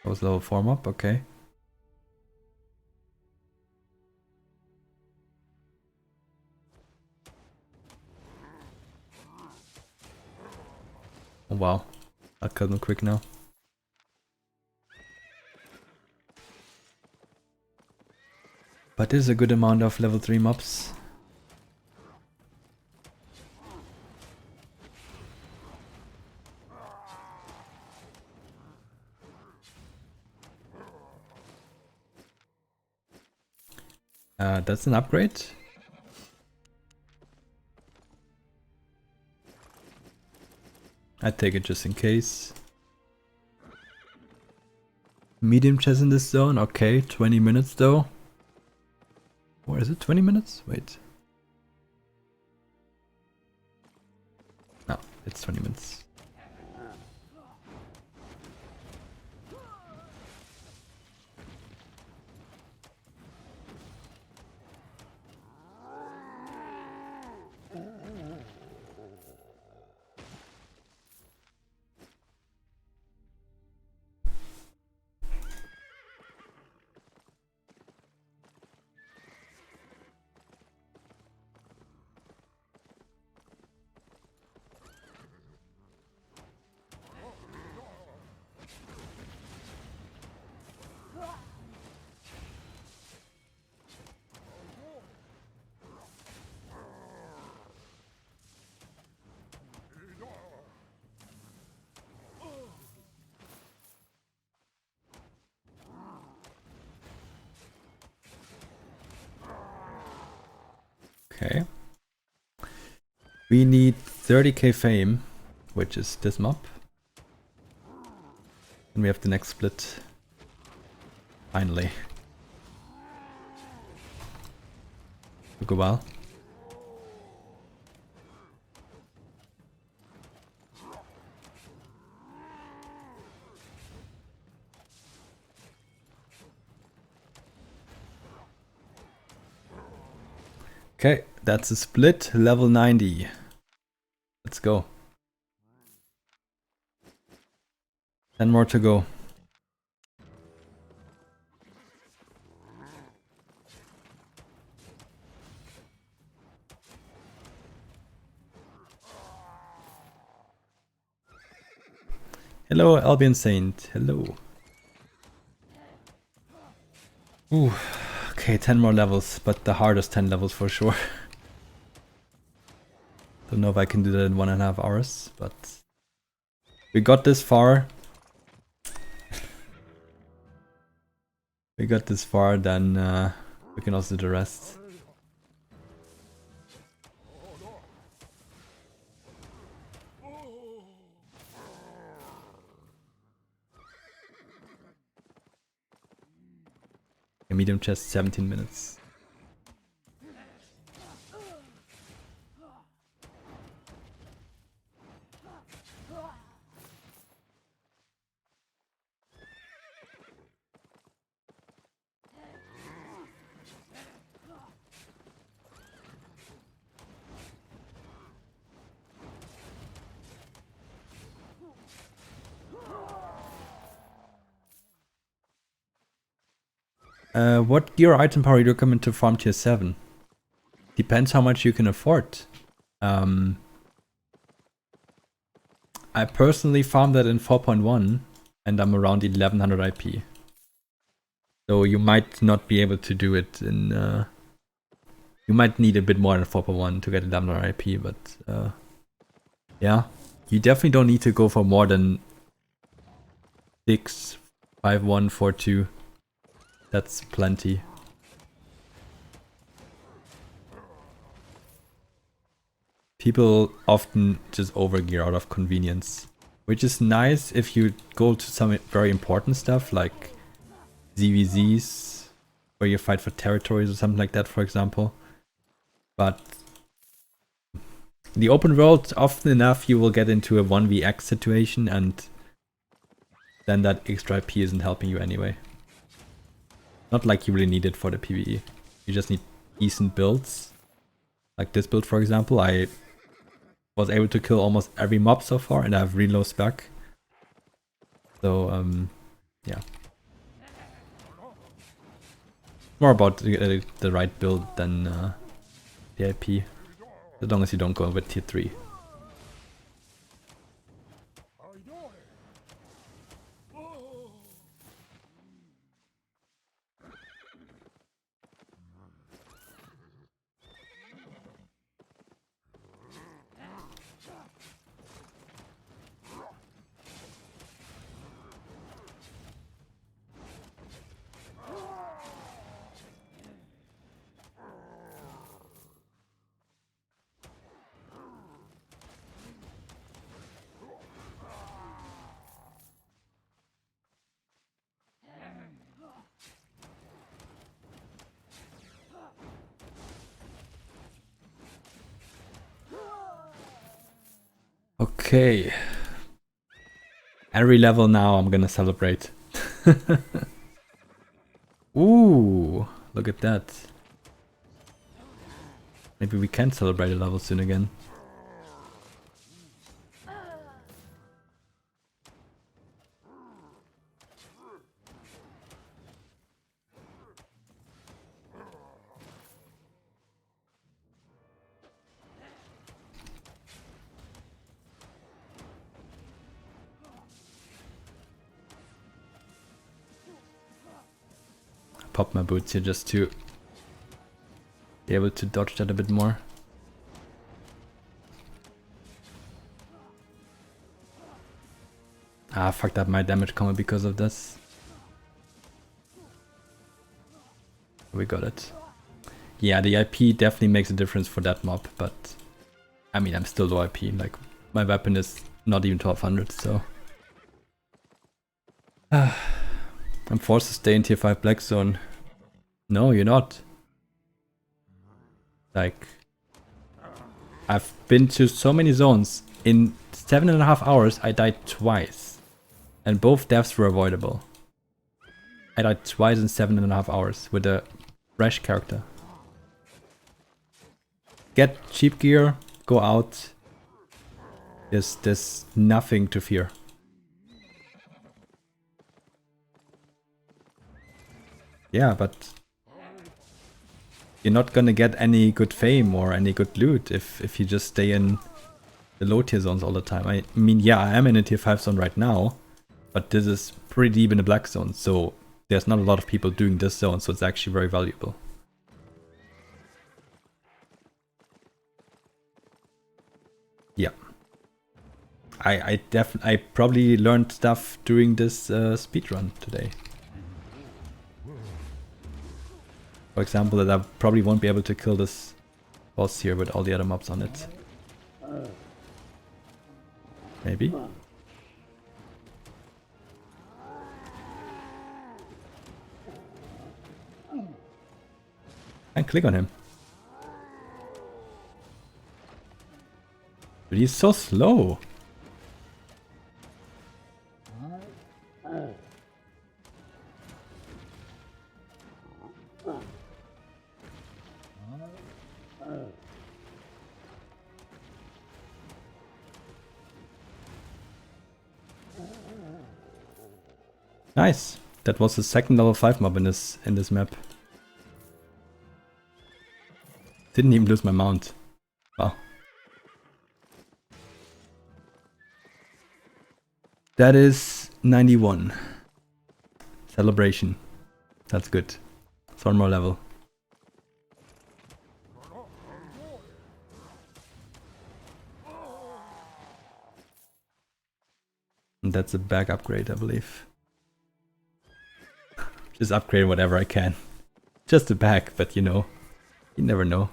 That was level 4 mob, okay. Oh wow, I'll cut them quick now. But this is a good amount of level 3 mobs. That's an upgrade. I'd take it just in case. Medium chest in this zone, okay, 20 minutes though. Or is it 20 minutes? Wait. No, it's 20 minutes. Okay. We need 30k fame, which is this mob. And we have the next split. Finally. Took a while. Okay, that's a split, level 90. Let's go. 10 more to go. Hello, Albion Saint. Hello. Ooh, okay, 10 more levels, but the hardest 10 levels for sure. Don't know if I can do that in 1.5 hours, but we got this far. We got this far, then we can also do the rest. A medium chest, 17 minutes. What gear or item power do you recommend to farm tier 7? Depends how much you can afford. I personally farm that in 4.1 and I'm around 1100 IP. So you might not be able to do it in... you might need a bit more than 4.1 to get 1100 IP, but yeah. You definitely don't need to go for more than 6, 5, 1, 4, 2. That's plenty. People often just overgear out of convenience, which is nice if you go to some very important stuff like ZVZs, where you fight for territories or something like that, for example. But in the open world, often enough, you will get into a 1vx situation, and then that extra IP isn't helping you anyway. Not like you really need it for the PvE. You just need decent builds. Like this build, for example, I was able to kill almost every mob so far, and I have really low spec. So, yeah. More about the right build than the IP. As long as you don't go with tier 3. Okay. Every level now I'm gonna celebrate. Ooh, look at that. Maybe we can celebrate a level soon again. Pop my boots here just to be able to dodge that a bit more. Ah, fucked up my damage combo because of this. We got it. Yeah, the IP definitely makes a difference for that mob, but I mean, I'm still low IP. Like, my weapon is not even 1200, so. I'm forced to stay in tier 5 black zone. No, you're not. Like, I've been to so many zones. In 7.5 hours, I died twice. And both deaths were avoidable. I died twice in 7.5 hours with a fresh character. Get cheap gear, go out. There's nothing to fear. Yeah, but you're not gonna get any good fame or any good loot if you just stay in the low tier zones all the time. I mean, yeah, I am in a tier 5 zone right now, but this is pretty deep in the black zone, so there's not a lot of people doing this zone, so it's actually very valuable. Yeah. I probably learned stuff during this speedrun today. For example, that I probably won't be able to kill this boss here with all the other mobs on it. Maybe? And click on him. But he's so slow. Nice. That was the second level 5 mob in this map. Didn't even lose my mount. Wow. That is 91. Celebration. That's good. It's one more level. And that's a back upgrade, I believe. Just upgrade whatever I can. Just a back, but you know, you never know.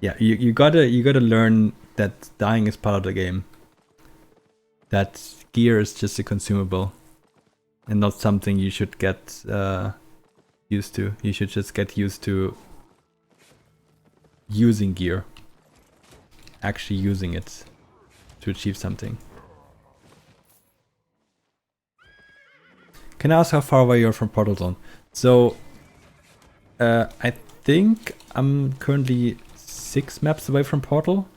Yeah, you gotta learn that dying is part of the game. That gear is just a consumable, and not something you should get used to. You should just get used to using gear. Actually using it to achieve something. Can I ask how far away you're from Portal Zone? So, I think I'm currently 6 maps away from Portal.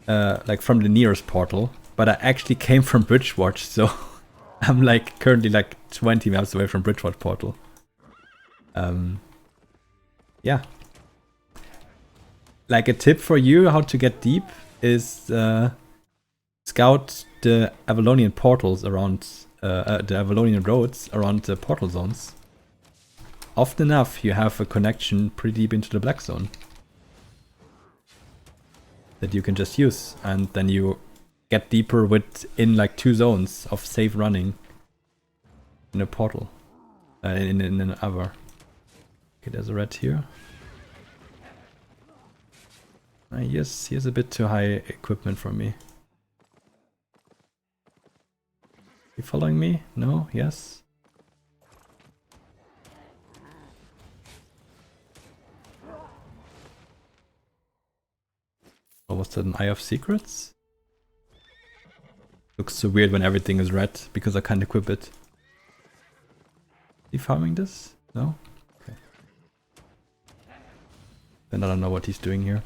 Like from the nearest portal. But I actually came from Bridgewatch, so I'm like currently like 20 maps away from Bridgewatch Portal. Yeah. Like a tip for you how to get deep is scout the Avalonian portals around the Avalonian roads around the portal zones. Often enough you have a connection pretty deep into the black zone that you can just use, and then you get deeper within like 2 zones of safe running in a portal. In another. Okay, there's a red here. Yes, he has a bit too high equipment for me. You following me? No? Yes? Oh, was that an Eye of Secrets? Looks so weird when everything is red because I can't equip it. Is he farming this? No? Okay. Then I don't know what he's doing here.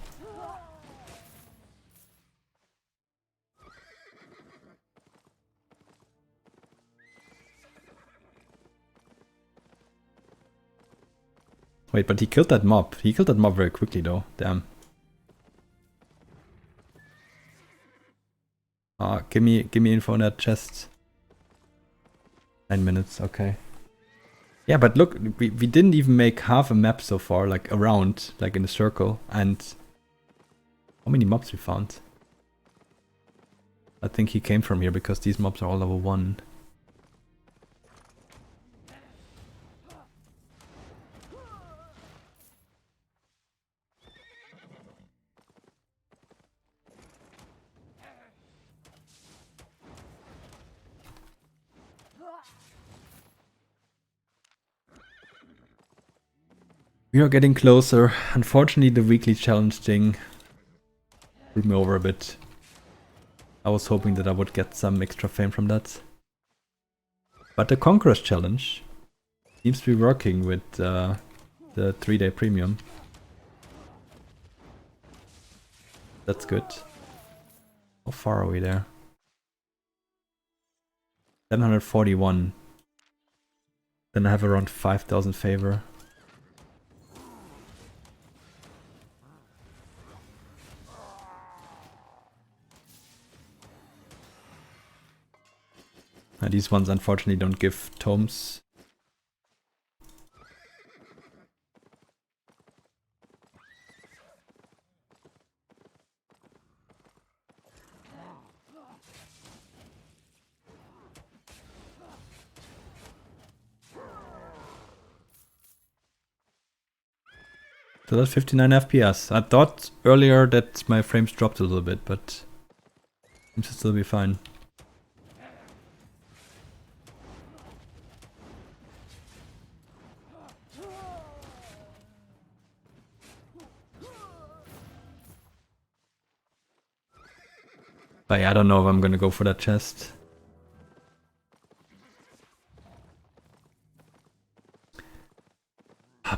Wait, but he killed that mob. He killed that mob very quickly though. Damn. Give me info on that chest. 9 minutes, okay. Yeah, but look, we didn't even make half a map so far, like around, like in a circle. And how many mobs we found? I think he came from here because these mobs are all level 1. We are getting closer. Unfortunately, the weekly challenge thing threw me over a bit. I was hoping that I would get some extra fame from that. But the Conqueror's challenge seems to be working with the 3-day premium. That's good. How far are we there? 741. Then I have around 5,000 favor. These ones unfortunately don't give tomes. So that's 59 FPS. I thought earlier that my frames dropped a little bit, but seems to still be fine. But yeah, I don't know if I'm gonna go for that chest.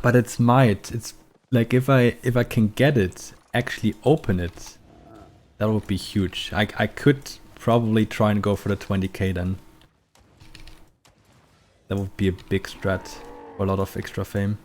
But it's might. It's Like if I can get it, actually open it, that would be huge. I could probably try and go for the 20k then. That would be a big strat for a lot of extra fame.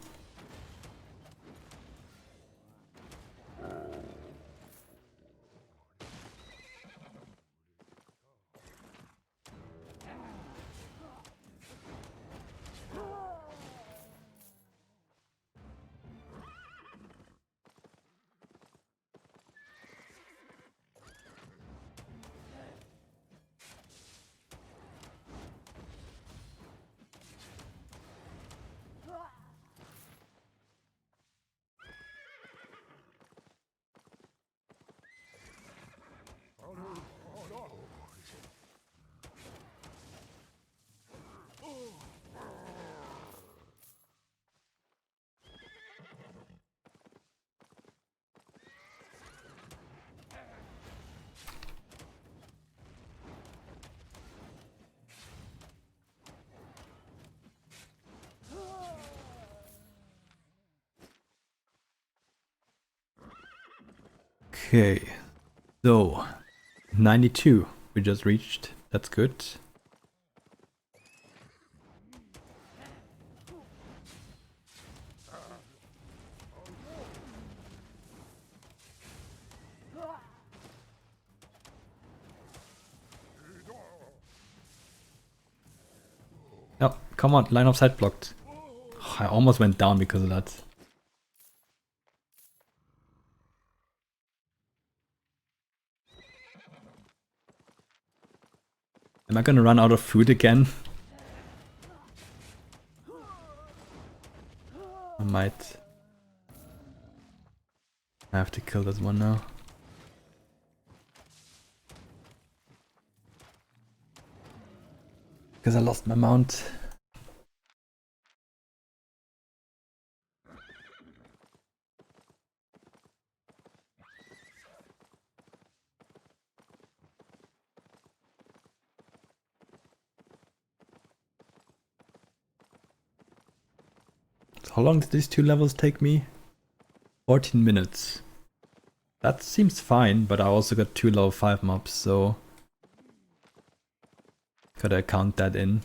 Okay, so 92 we just reached. That's good. Oh, come on, line of sight blocked. I almost went down because of that. Am I gonna run out of food again? I might. I have to kill this one now. Because I lost my mount. How long did these 2 levels take me? 14 minutes. That seems fine, but I also got 2 level 5 mobs, so gotta count that in.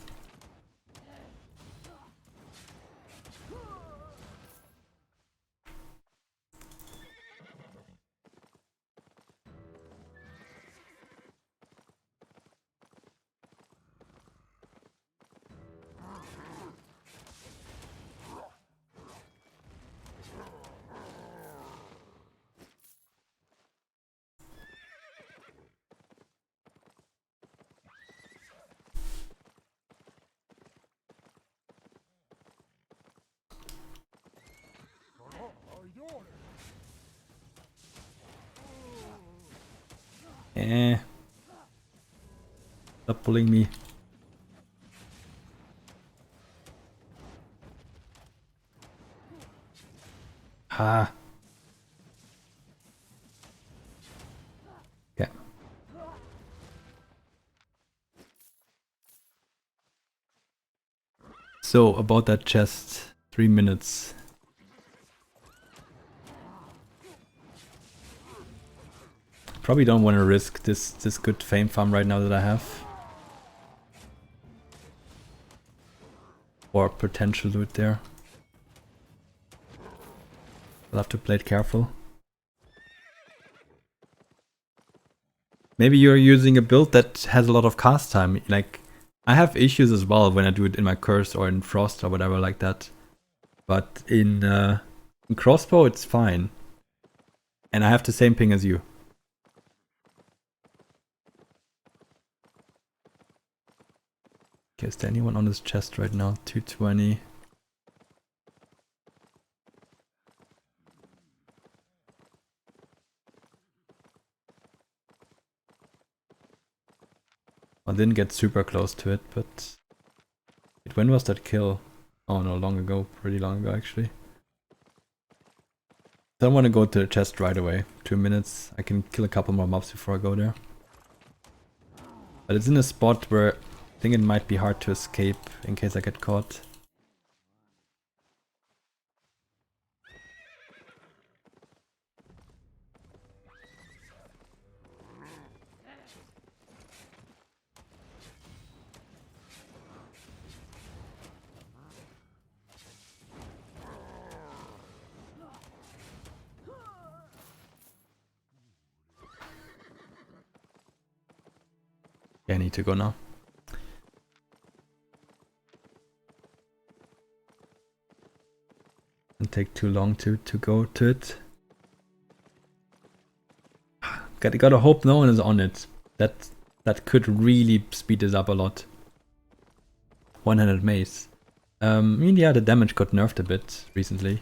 Stop pulling me. Ha. Yeah. So, about that chest. 3 minutes. Probably don't want to risk this good fame farm right now that I have. Or potential loot there. I'll have to play it careful. Maybe you're using a build that has a lot of cast time. Like, I have issues as well when I do it in my curse or in frost or whatever like that. But in crossbow it's fine. And I have the same ping as you. Okay, is there anyone on this chest right now? 220. I didn't get super close to it, but... Wait, when was that kill? Oh no, long ago. Pretty long ago actually. I don't want to go to the chest right away. 2 minutes. I can kill a couple more mobs before I go there. But it's in a spot where I think it might be hard to escape in case I get caught. Yeah, I need to go now. Doesn't take too long to go to it. Gotta hope no one is on it. That could really speed this up a lot. 100 mace. I mean, yeah, the damage got nerfed a bit recently.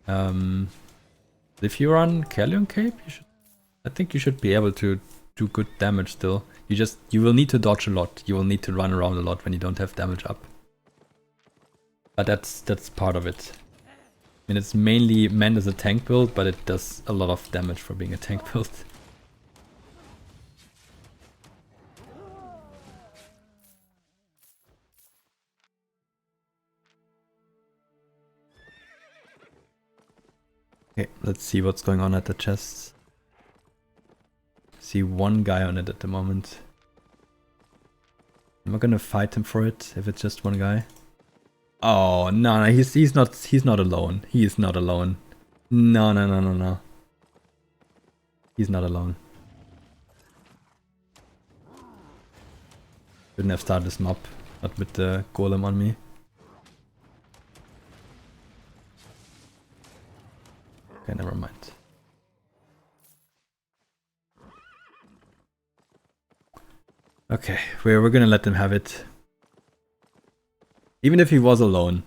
If you're on Callion Cape, I think you should be able to do good damage still. You will need to dodge a lot. You will need to run around a lot when you don't have damage up. But that's part of it. I mean, it's mainly meant as a tank build, but it does a lot of damage for being a tank build. Okay, let's see what's going on at the chests. See one guy on it at the moment. Am I gonna fight him for it if it's just one guy? Oh no, he's not alone. He is not alone. No. He's not alone. Shouldn't have started this mob, not with the golem on me. Okay, never mind. Okay, we're gonna let them have it. Even if he was alone,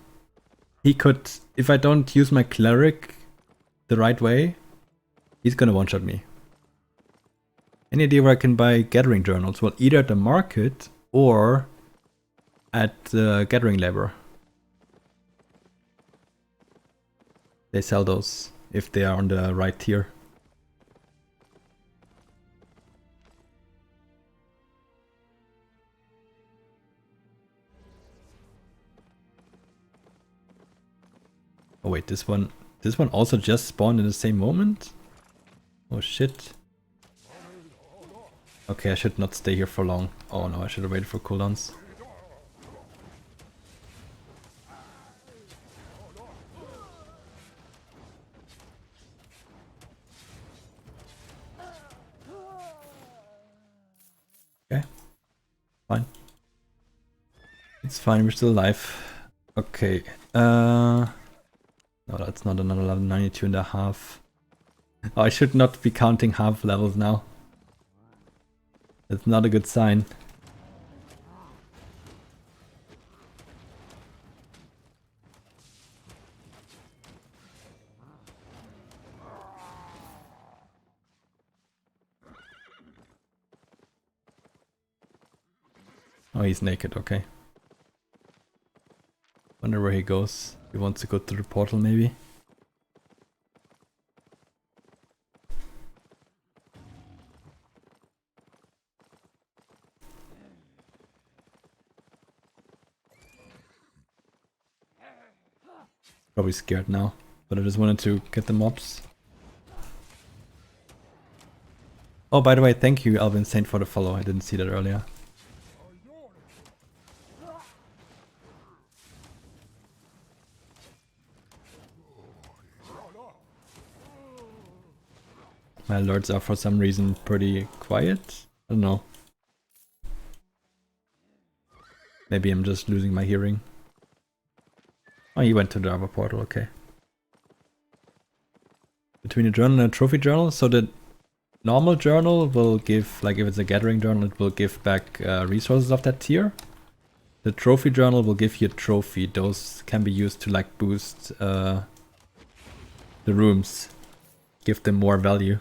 he could, if I don't use my cleric the right way, he's gonna one-shot me. Any idea where I can buy gathering journals? Well, either at the market or at the gathering labor. They sell those if they are on the right tier. Oh wait, this one also just spawned in the same moment? Oh shit. Okay, I should not stay here for long. Oh no, I should have waited for cooldowns. Okay. Fine. It's fine, we're still alive. Okay. No, that's not another level, 92.5. Oh, I should not be counting half levels now. That's not a good sign. Oh, he's naked, okay. Wonder where he goes. He wants to go to the portal, maybe? Probably scared now, but I just wanted to get the mobs. Oh, by the way, thank you, Albion Saint, for the follow. I didn't see that earlier. My alerts are for some reason pretty quiet. I don't know. Maybe I'm just losing my hearing. Oh, he went to the other portal, okay. Between a journal and a trophy journal, so the normal journal will give, like if it's a gathering journal, it will give back resources of that tier. The trophy journal will give you a trophy. Those can be used to like boost the rooms, give them more value.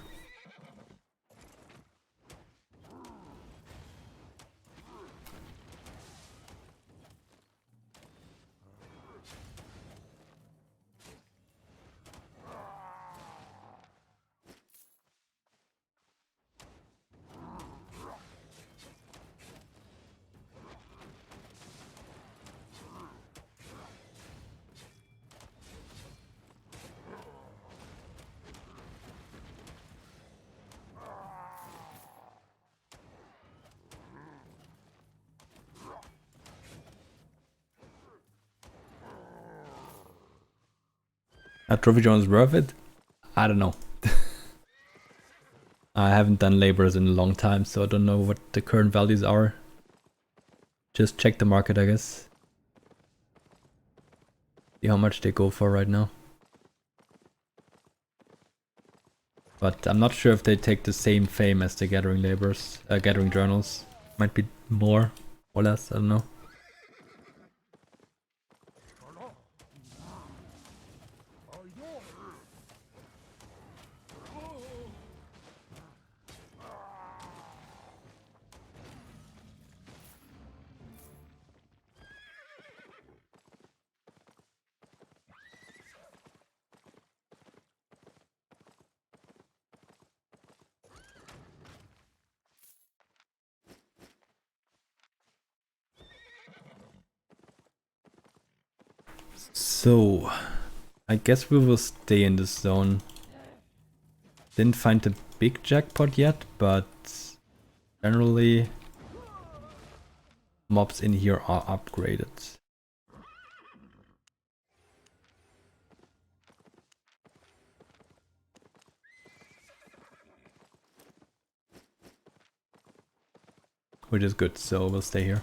A trophy journal is worth it? I don't know. I haven't done laborers in a long time, so I don't know what the current values are. Just check the market, I guess. See how much they go for right now. But I'm not sure if they take the same fame as the gathering laborers, gathering journals. Might be more or less, I don't know. So, I guess we will stay in this zone. Didn't find the big jackpot yet, but generally mobs in here are upgraded. Which is good, so we'll stay here.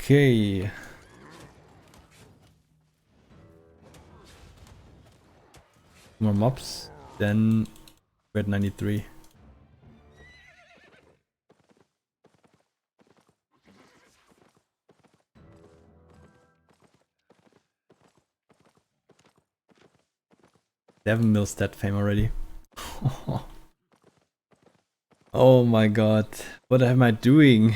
Okay. More mobs. Then we're at 93. Seven mil stat fame already. Oh my god. What am I doing?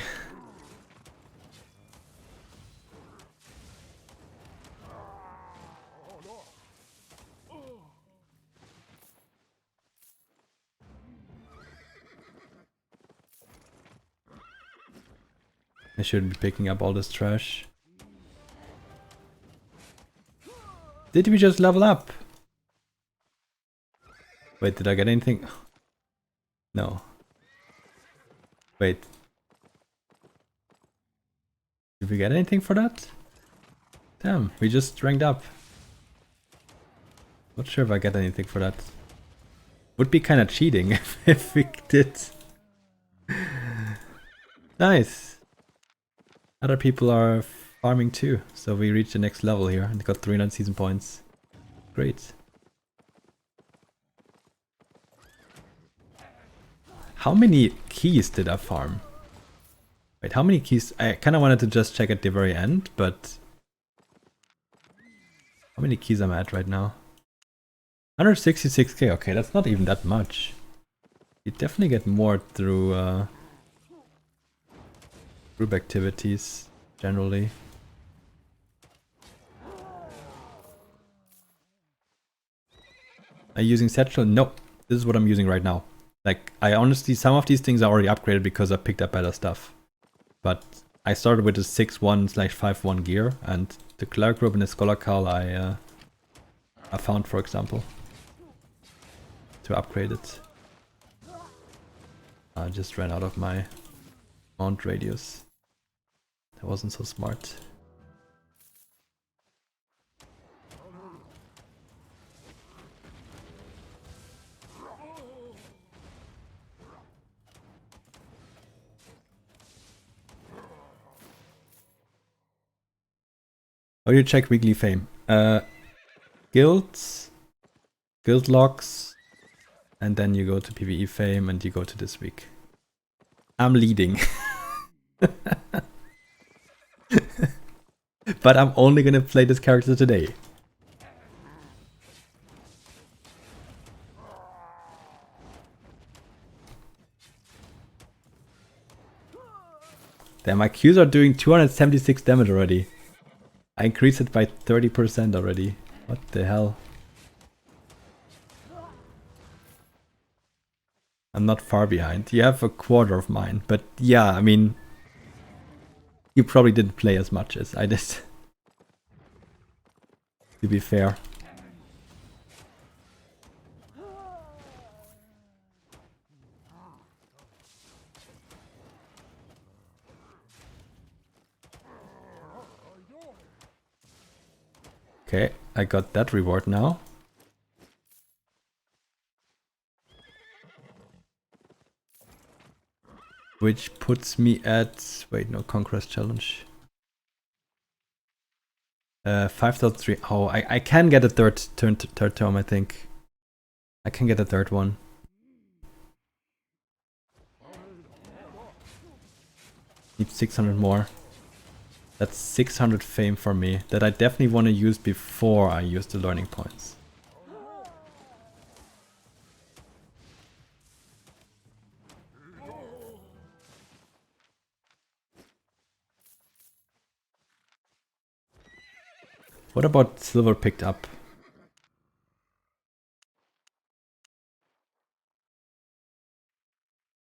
I shouldn't be picking up all this trash. Did we just level up? Wait, did I get anything? No. Wait. Did we get anything for that? Damn, we just ranked up. Not sure if I get anything for that. Would be kind of cheating if we did. Nice. Other people are farming too, so we reached the next level here and got 300 season points. Great. How many keys did I farm? Wait, how many keys? I kind of wanted to just check at the very end, but how many keys am I at right now? 166k. Okay, that's not even that much. You definitely get more through group activities generally. Are you using satchel? No, this is what I'm using right now. Like, I honestly, some of these things are already upgraded because I picked up better stuff. But I started with a 6-1/5-1 gear, and the Clerk Group and the Scholar Carl I found, for example, to upgrade it. I just ran out of my mount radius. That wasn't so smart. How do you check weekly fame? Guilds, guild logs, and then you go to PvE fame and you go to this week. I'm leading. But I'm only gonna play this character today. Damn, my Qs are doing 276 damage already. I increased it by 30% already. What the hell? I'm not far behind. You have a quarter of mine. But yeah, I mean, you probably didn't play as much as I did. To be fair. Okay, I got that reward now. Which puts me at... Wait, no, Conquest Challenge. 5,003. Oh, I can get a third tome, I think. I can get a third one. Need 600 more. That's 600 fame for me that I definitely want to use before I use the learning points. What about silver picked up?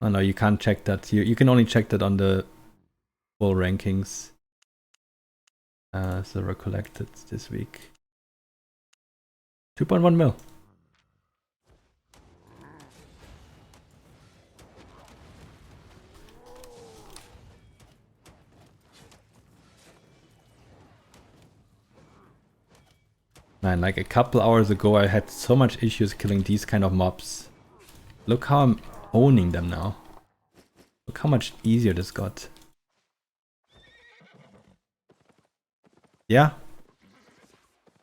Oh no, you can't check that. You can only check that on the full rankings. Silver collected this week. 2.1 mil. Man, like a couple hours ago I had so much issues killing these kind of mobs. Look how I'm owning them now. Look how much easier this got. Yeah.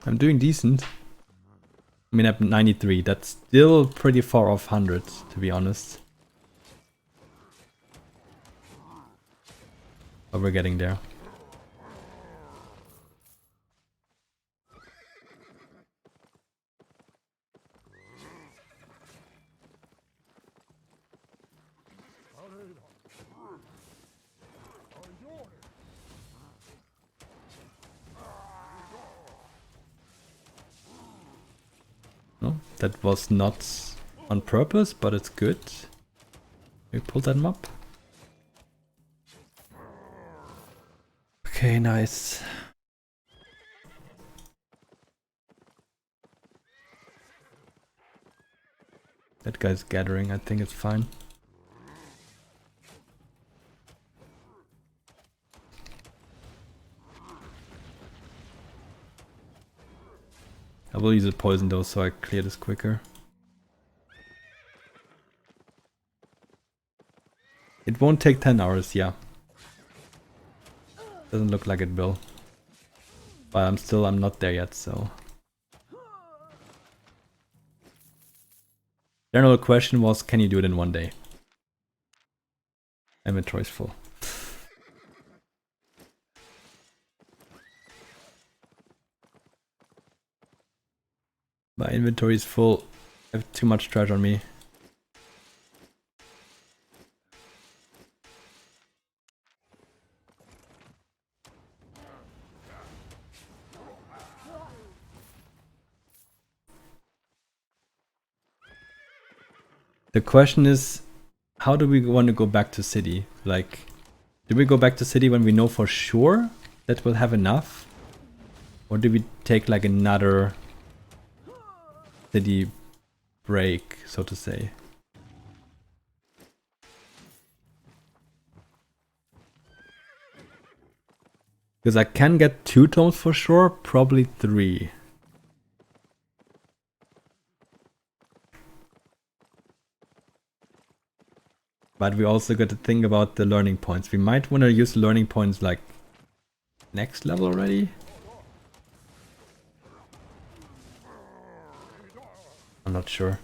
I'm doing decent. I mean, I'm 93. That's still pretty far off 100, to be honest. But we're getting there. No, that was not on purpose, but it's good. We pulled that mob. Okay, nice. That guy's gathering, I think it's fine. I will use a poison though, so I clear this quicker. It won't take 10 hours, yeah. Doesn't look like it will. But I'm not there yet, so. General question was, can you do it in one day? Inventory is full. My inventory is full. I have too much trash on me. The question is, how do we want to go back to city? Like, do we go back to city when we know for sure that we'll have enough? Or do we take like another city break, so to say? Because I can get 2 tomes for sure, probably 3. But we also got to think about the learning points. We might want to use learning points like next level already. I'm not sure.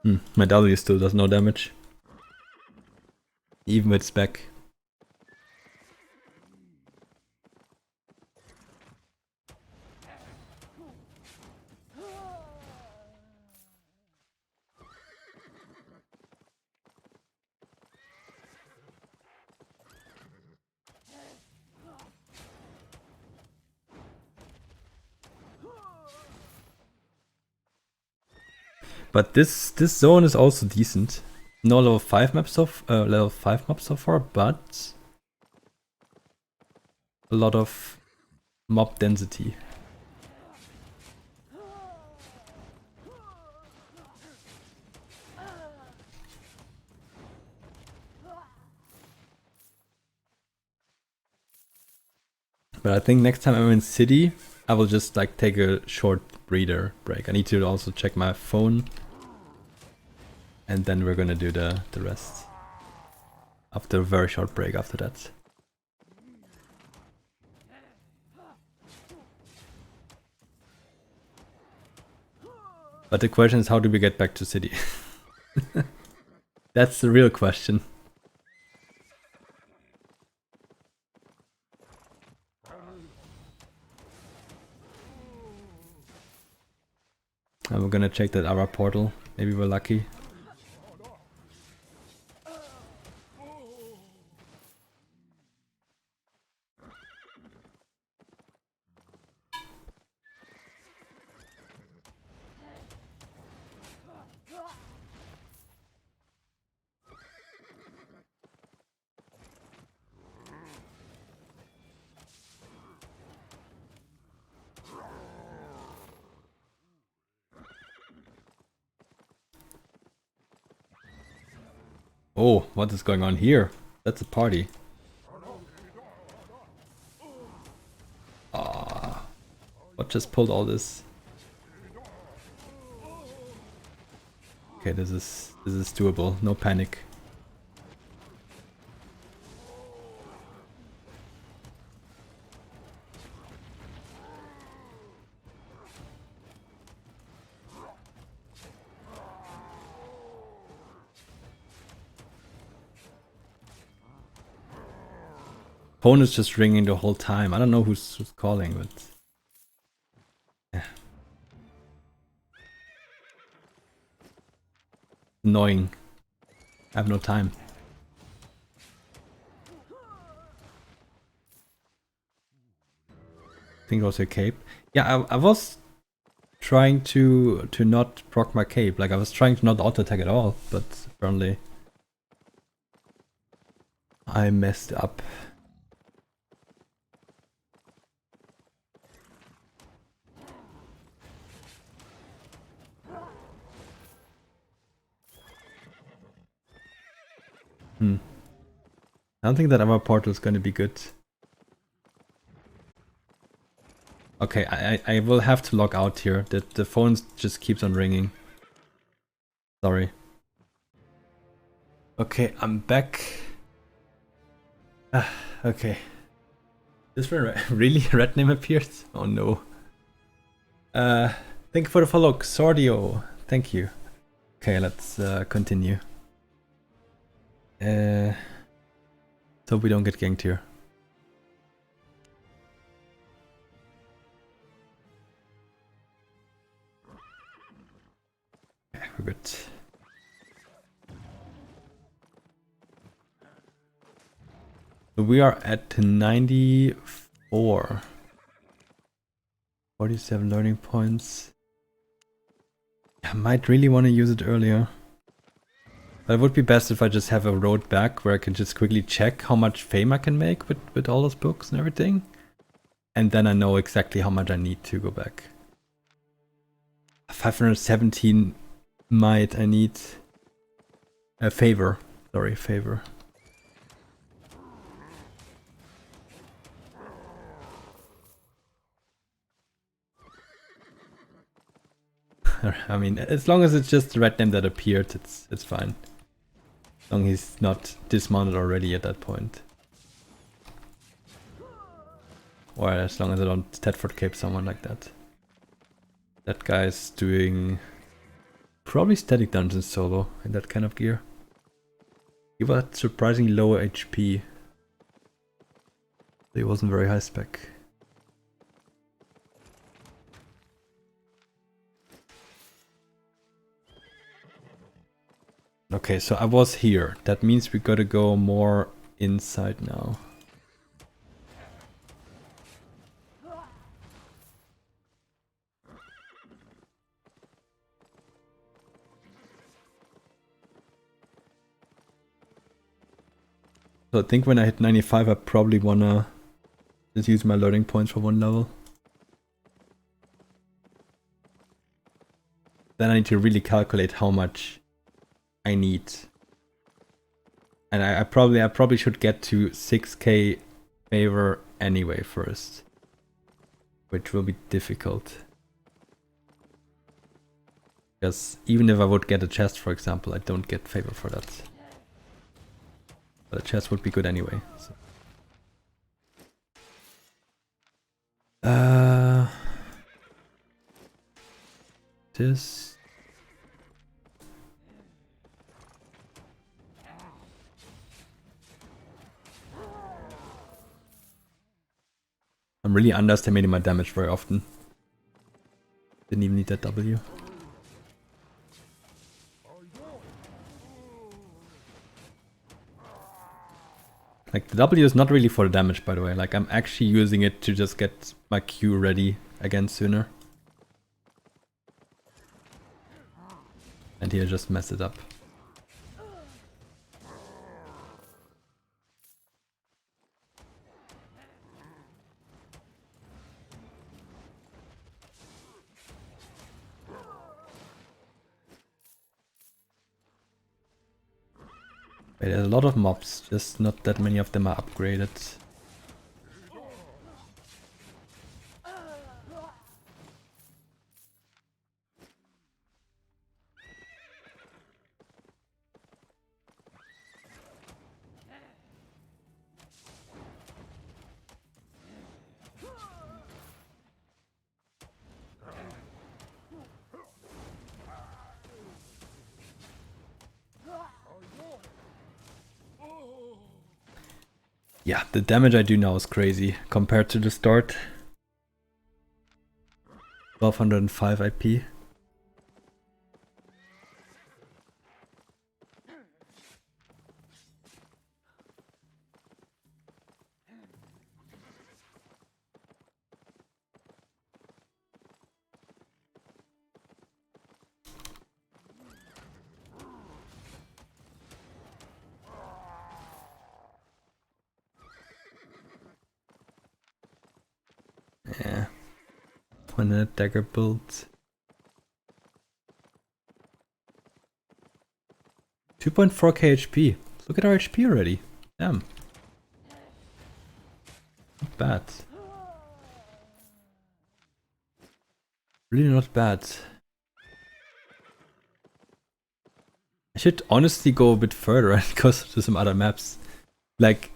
My W still does no damage. Even with spec. But this zone is also decent. No level 5 maps so far, but a lot of mob density. But I think next time I'm in city, I will just like take a short breather break. I need to also check my phone. And then we're gonna do the rest. After a very short break after that. But the question is, how do we get back to city? That's the real question. And we're gonna check that Ara portal. Maybe we're lucky. Oh, what is going on here? That's a party. Ah, what just pulled all this? Okay, this is doable. No panic. Phone is just ringing the whole time. I don't know who's calling, but yeah. Annoying. I have no time. I think it was a cape. Yeah, I was trying to not proc my cape. Like I was trying to not auto attack at all, but apparently I messed up. I don't think that our portal is going to be good. Okay, I will have to log out here. The phone just keeps on ringing. Sorry. Okay, I'm back. Okay. This really red name appeared? Oh no. Thank you for the follow, Sordio. Thank you. Okay, let's continue. So we don't get ganked here. Okay, we're good. So we are at 94. 47 learning points. I might really want to use it earlier. But it would be best if I just have a road back where I can just quickly check how much fame I can make with all those books and everything. And then I know exactly how much I need to go back. 517 might I need a favor. Sorry, favor. I mean, as long as it's just the red name that appeared, it's fine. As long as he's not dismounted already at that point. Or as long as I don't Tedford cape someone like that. That guy's doing Probably static dungeons solo in that kind of gear. He was surprisingly low HP. He wasn't very high spec. Okay, so I was here. That means we gotta go more inside now. So I think when I hit 95, I probably wanna just use my loading points for one level. Then I need to really calculate how much I need. And I probably should get to 6k favor anyway first. Which will be difficult. Because even if I would get a chest, for example, I don't get favor for that. But a chest would be good anyway. So. This. I'm really underestimating my damage very often. Didn't even need that W. Like, the W is not really for the damage, by the way. Like, I'm actually using it to just get my Q ready again sooner. And here, just mess it up. Wait, there's a lot of mobs, just not that many of them are upgraded. Yeah, the damage I do now is crazy compared to the start. 1205 IP. Yeah. 1 dagger build. 2.4k HP. Look at our HP already. Damn. Not bad. Really not bad. I should honestly go a bit further and go to some other maps. Like,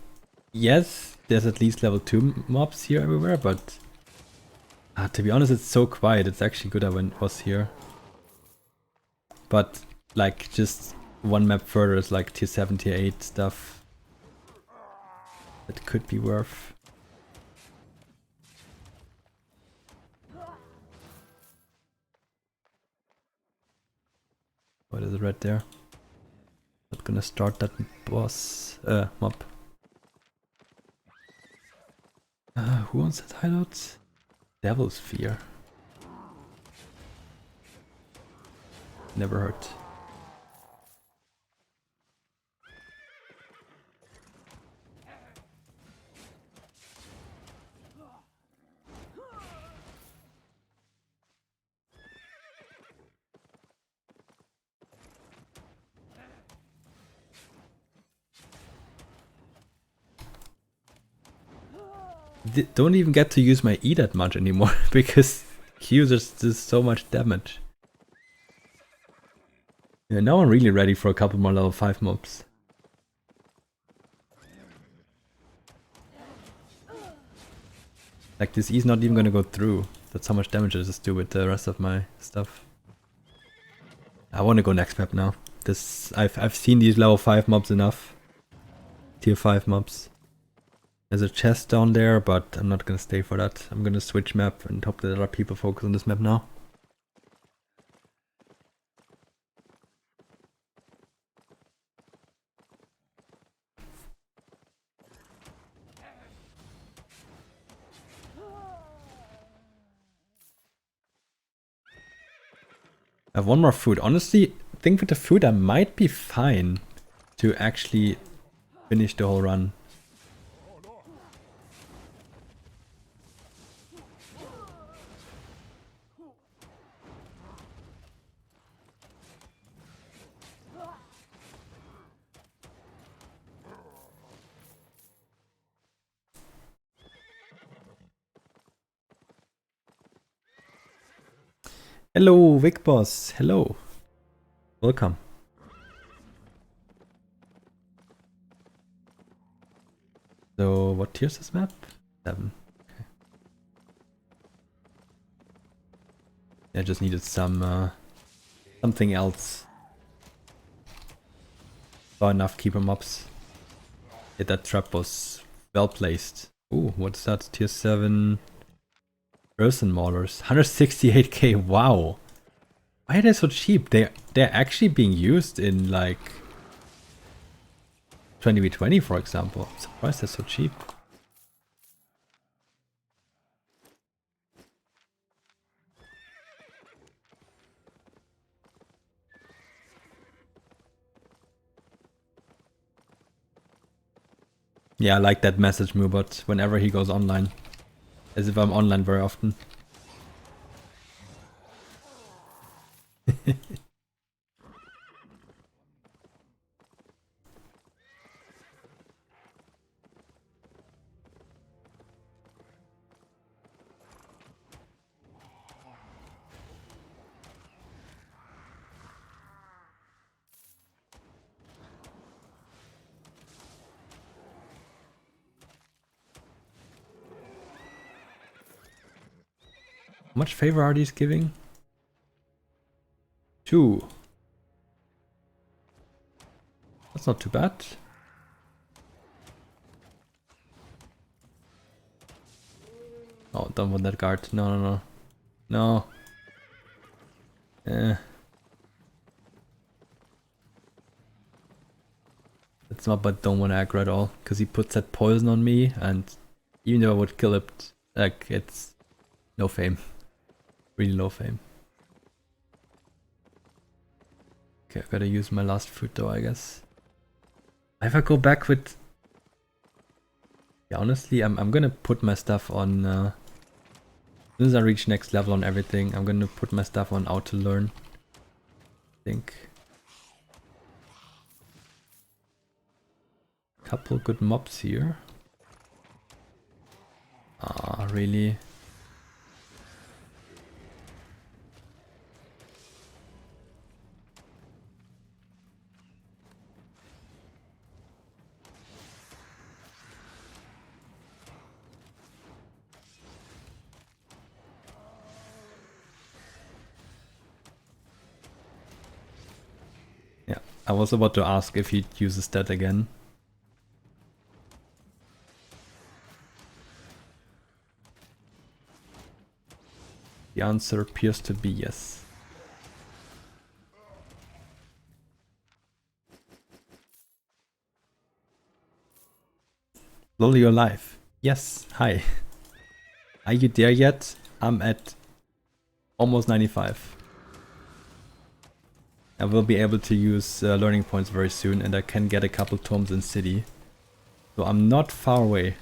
yes, there's at least level 2 mobs here everywhere, but to be honest, it's so quiet. It's actually good I was here. But like, just one map further is like tier 7, tier 8 stuff. That could be worth. What is it right there? Not gonna start that boss mob. Who wants that hideout? Devil's Fear. Never heard. Don't even get to use my E that much anymore because Q just does so much damage. Yeah, now I'm really ready for a couple more level 5 mobs. Like, this E is not even gonna go through. That's how much damage I just do with the rest of my stuff. I want to go next map now. This I've seen these level 5 mobs enough. Tier 5 mobs. There's a chest down there, but I'm not gonna stay for that. I'm gonna switch map and hope that other people focus on this map now. I have one more food. Honestly, I think with the food I might be fine to actually finish the whole run. Hello, Vic Boss. Hello. Welcome. So, what tier is this map? 7. Okay. I just needed some something else. Saw enough keeper mobs. Yeah, that trap was well placed. Ooh, what's that? Tier 7 person maulers. 168k. Wow. Why are they so cheap? They're actually being used in like 20v20, for example. I'm surprised they're so cheap. Yeah, I like that message Moobot whenever he goes online. As if I'm online very often. How much favor are these giving? 2. That's not too bad. Oh, don't want that guard. No, no, no. No. It's not, but don't want to aggro at all. Because he puts that poison on me, and even though I would kill it, like, it's no fame. Really low fame. Okay, I gotta use my last food though, I guess. If I go back with... Yeah, honestly, I'm gonna put my stuff on... as soon as I reach next level on everything, I'm gonna put my stuff on how to learn. I think. Couple good mobs here. Ah, really? Yeah, I was about to ask if he uses that again. The answer appears to be yes. Lol, you're live. Yes, hi. Are you there yet? I'm at almost 95. I will be able to use learning points very soon, and I can get a couple tomes in city. So I'm not far away.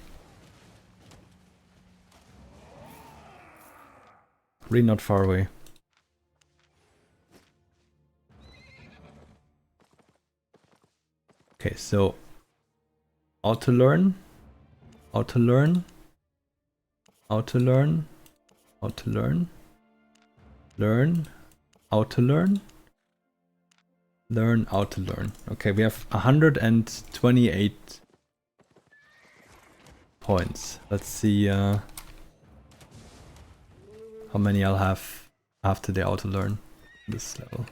Really not far away. Okay, so how to learn, how to learn, how to learn, how to learn, learn, how to learn, learn, how to learn. Okay, we have 128 points. Let's see how many I'll have after the how to learn this level.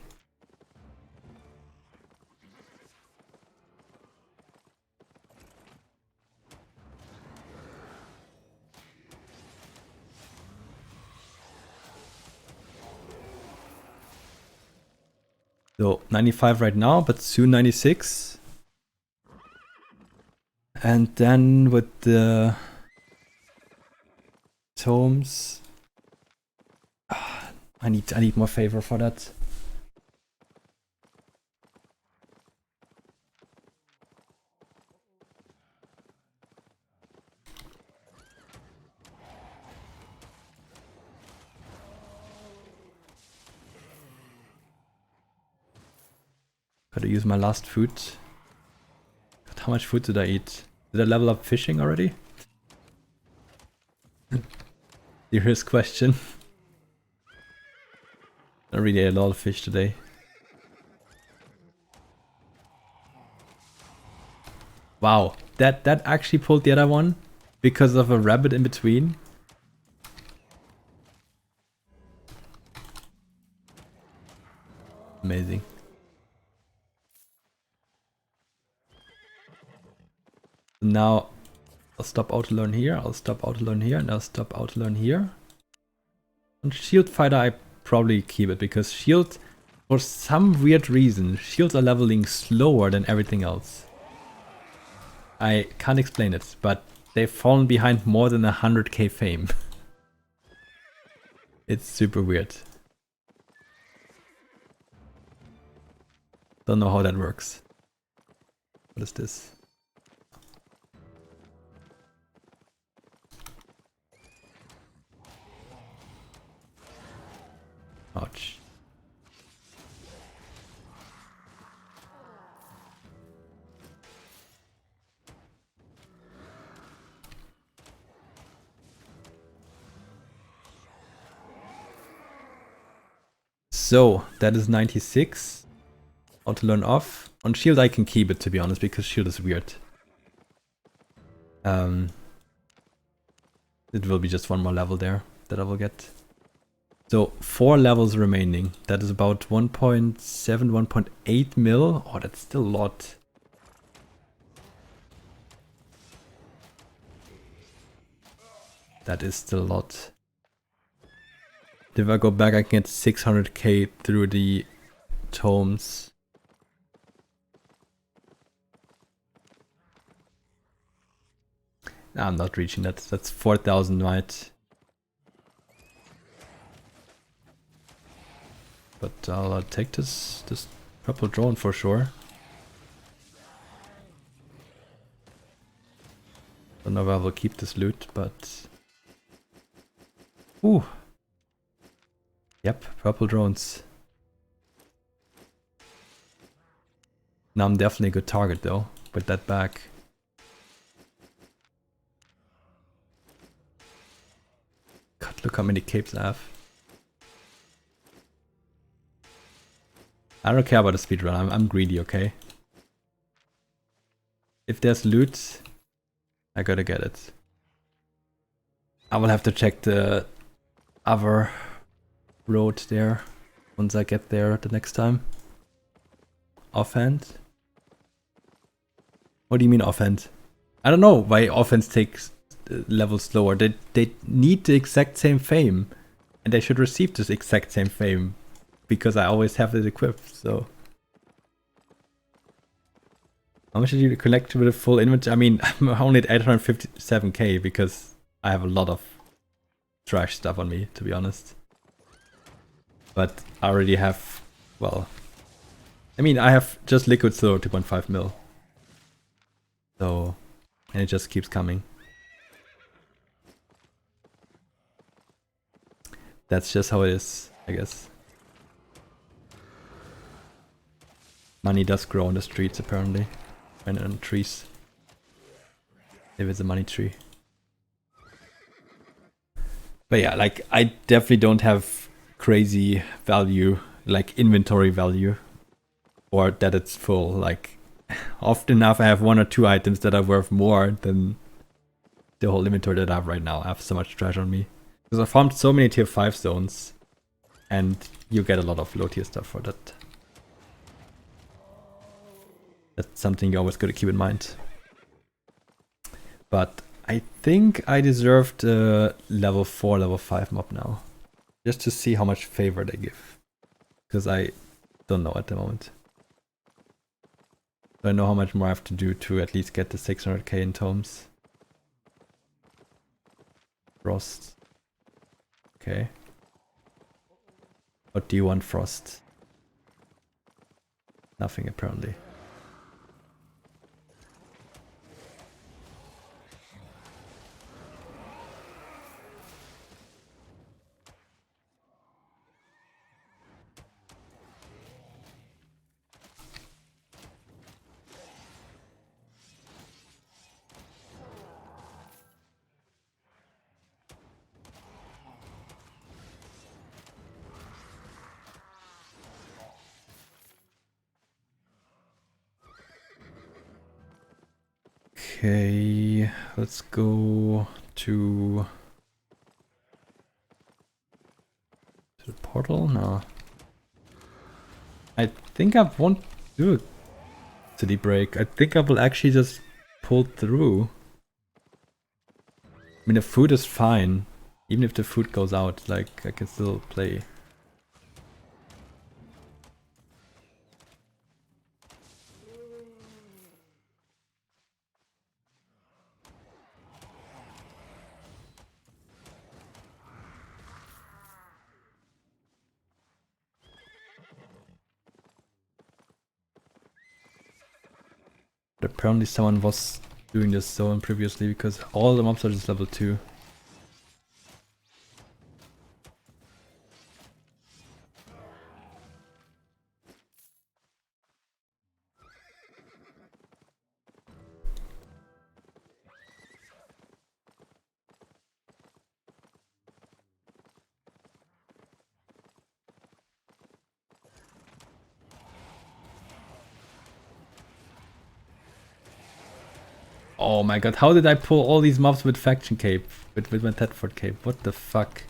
So 95 right now, but soon 96. And then with the tomes, I need more favor for that. Gotta use my last food. God, how much food did I eat? Did I level up fishing already? Serious question. I really ate a lot of fish today. Wow, that actually pulled the other one because of a rabbit in between. Amazing. Now I'll stop auto learn here, I'll stop auto learn here, and I'll stop auto learn here. And shield fighter I probably keep it because shield, for some weird reason, shields are leveling slower than everything else. I can't explain it, but they've fallen behind more than 100k fame. It's super weird. Don't know how that works. What is this? Ouch. So, that is 96. Auto learn off. On shield I can keep it, to be honest, because shield is weird. It will be just one more level there that I will get. So 4 levels remaining. That is about 1.7, 1.8 mil. Oh, that's still a lot. That is still a lot. If I go back, I can get 600k through the tomes. Nah, I'm not reaching that. That's 4,000, right? But I'll take this purple drone for sure. Don't know if I will keep this loot, but... Ooh! Yep, purple drones. Now I'm definitely a good target though, with that back. God, look how many capes I have. I don't care about the speedrun, I'm greedy, okay? If there's loot, I gotta get it. I will have to check the other road there once I get there the next time. Offhand? What do you mean offhand? I don't know why offense takes levels slower. They need the exact same fame, and they should receive this exact same fame because I always have it equipped. So how much did you collect with a full inventory? I mean, I'm only at 857k because I have a lot of trash stuff on me, to be honest. But I already have, well, I mean, I have just liquid silver 2.5 mil. So, and it just keeps coming. That's just how it is, I guess. Money does grow on the streets, apparently. And on trees. If it's a money tree. But yeah, like, I definitely don't have crazy value, like inventory value. Or that it's full, like... Often enough I have 1 or 2 items that are worth more than the whole inventory that I have right now. I have so much trash on me. Because I farmed so many tier 5 zones. And you get a lot of low tier stuff for that. That's something you always gotta keep in mind. But I think I deserved a level 4, level 5 mob now. Just to see how much favor they give. Because I Don't know at the moment. Don't know how much more I have to do to at least get the 600k in tomes. Frost. Okay. What do you want, Frost? Nothing apparently. Okay, let's go to the portal? No. I think I won't do a city break. I think I will actually just pull through. I mean, the food is fine. Even if the food goes out, like, I can still play. But apparently someone was doing this zone previously because all the mobs are just level 2. Oh my god, how did I pull all these mobs with faction cape? With my Tedford cape? What the fuck?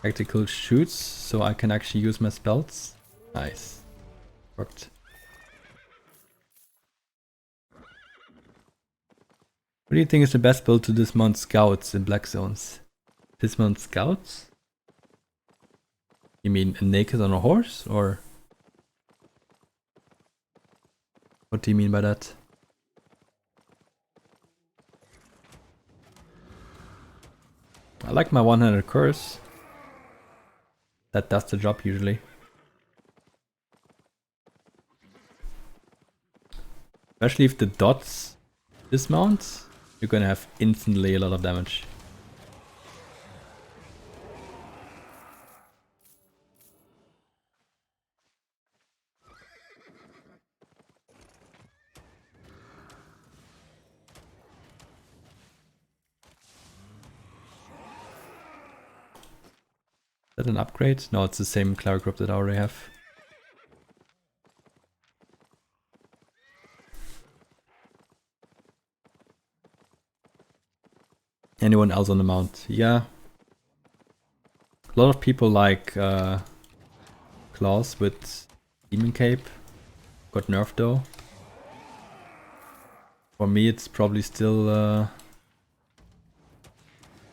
Tactical shoots, so I can actually use my spells. Nice. Worked. What do you think is the best build to dismount scouts in black zones? Dismount scouts? You mean naked on a horse, or? What do you mean by that? I like my one-handed curse. That does the job usually. Especially if the dots dismount, you're gonna have instantly a lot of damage. Is that an upgrade? No, it's the same cleric group that I already have. Anyone else on the mount? Yeah. A lot of people like Claws with Demon Cape. Got nerfed though. For me it's probably still a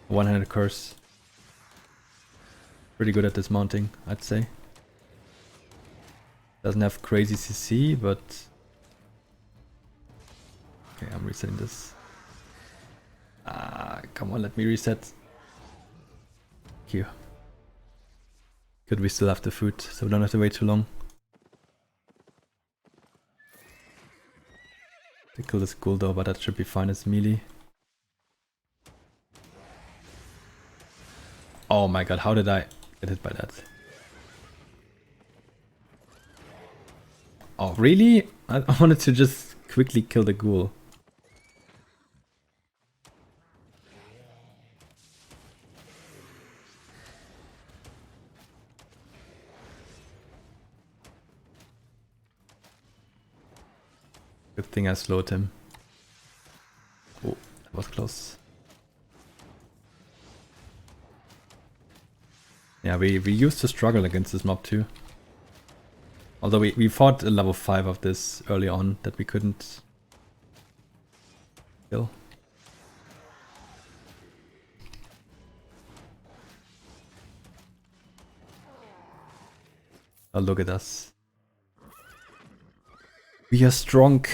one-handed curse. Pretty good at dismounting, I'd say. Doesn't have crazy CC, but... Okay, I'm resetting this. Come on, let me reset. Thank you. Good, we still have the food, so we don't have to wait too long. They kill this ghoul though, but that should be fine as melee. Oh my god, how did I get hit by that? Oh, really? I wanted to just quickly kill the ghoul. Good thing I slowed him. Oh, that was close. Yeah, we used to struggle against this mob too. Although we fought a level 5 of this early on that we couldn't kill. Oh, look at us. We are strong.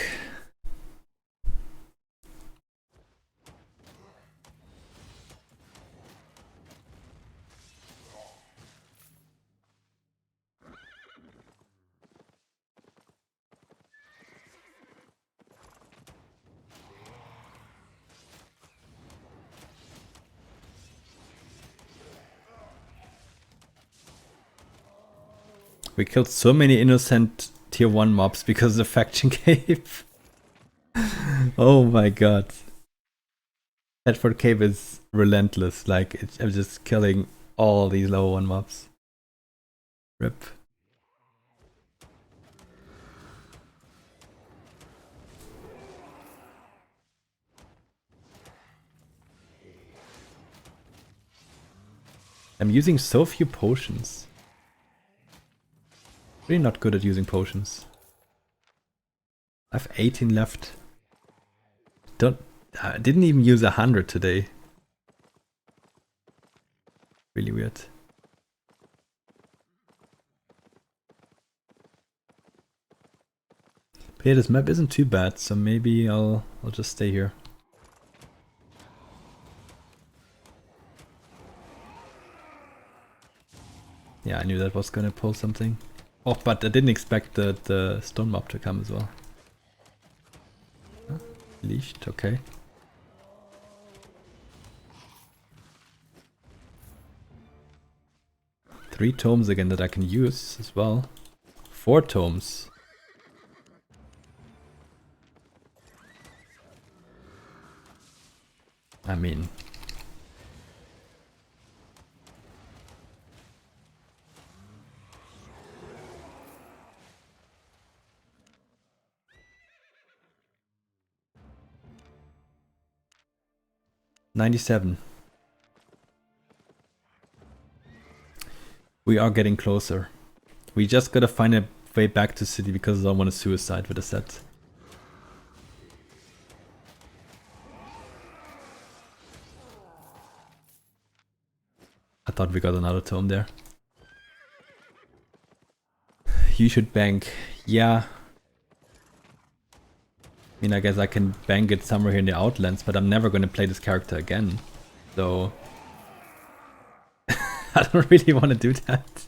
We killed so many innocent tier 1 mobs because of the faction cave. Oh my god. Thetford Cave is relentless, like I'm just killing all these level 1 mobs. Rip. I'm using so few potions. Really not good at using potions. I have 18 left. I didn't even use 100 today. Really weird. But yeah, this map isn't too bad, so maybe I'll just stay here. Yeah, I knew that was gonna pull something. Oh, but I didn't expect the stone mob to come as well. Huh? Leashed, okay. Three tomes again that I can use as well. 4 tomes. I mean... $97. We are getting closer. We just gotta find a way back to city because I don't want to suicide with the set. I thought we got another tome there. You should bank. Yeah. I mean, I guess I can bank it somewhere here in the Outlands, but I'm never gonna play this character again. So... I don't really want to do that.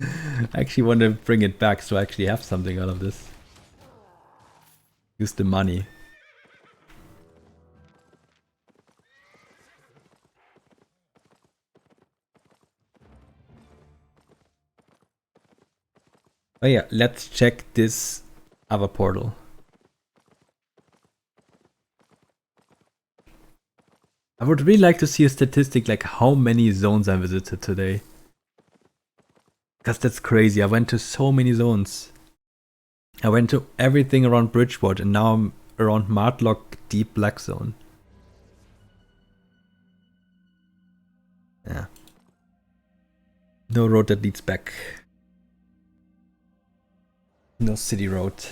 I actually want to bring it back so I actually have something out of this. Use the money. Oh yeah, let's check this other portal. I would really like to see a statistic like how many zones I visited today. Because that's crazy, I went to so many zones. I went to everything around Bridgewater and now I'm around Martlock Deep Black Zone. Yeah. No road that leads back. No city road.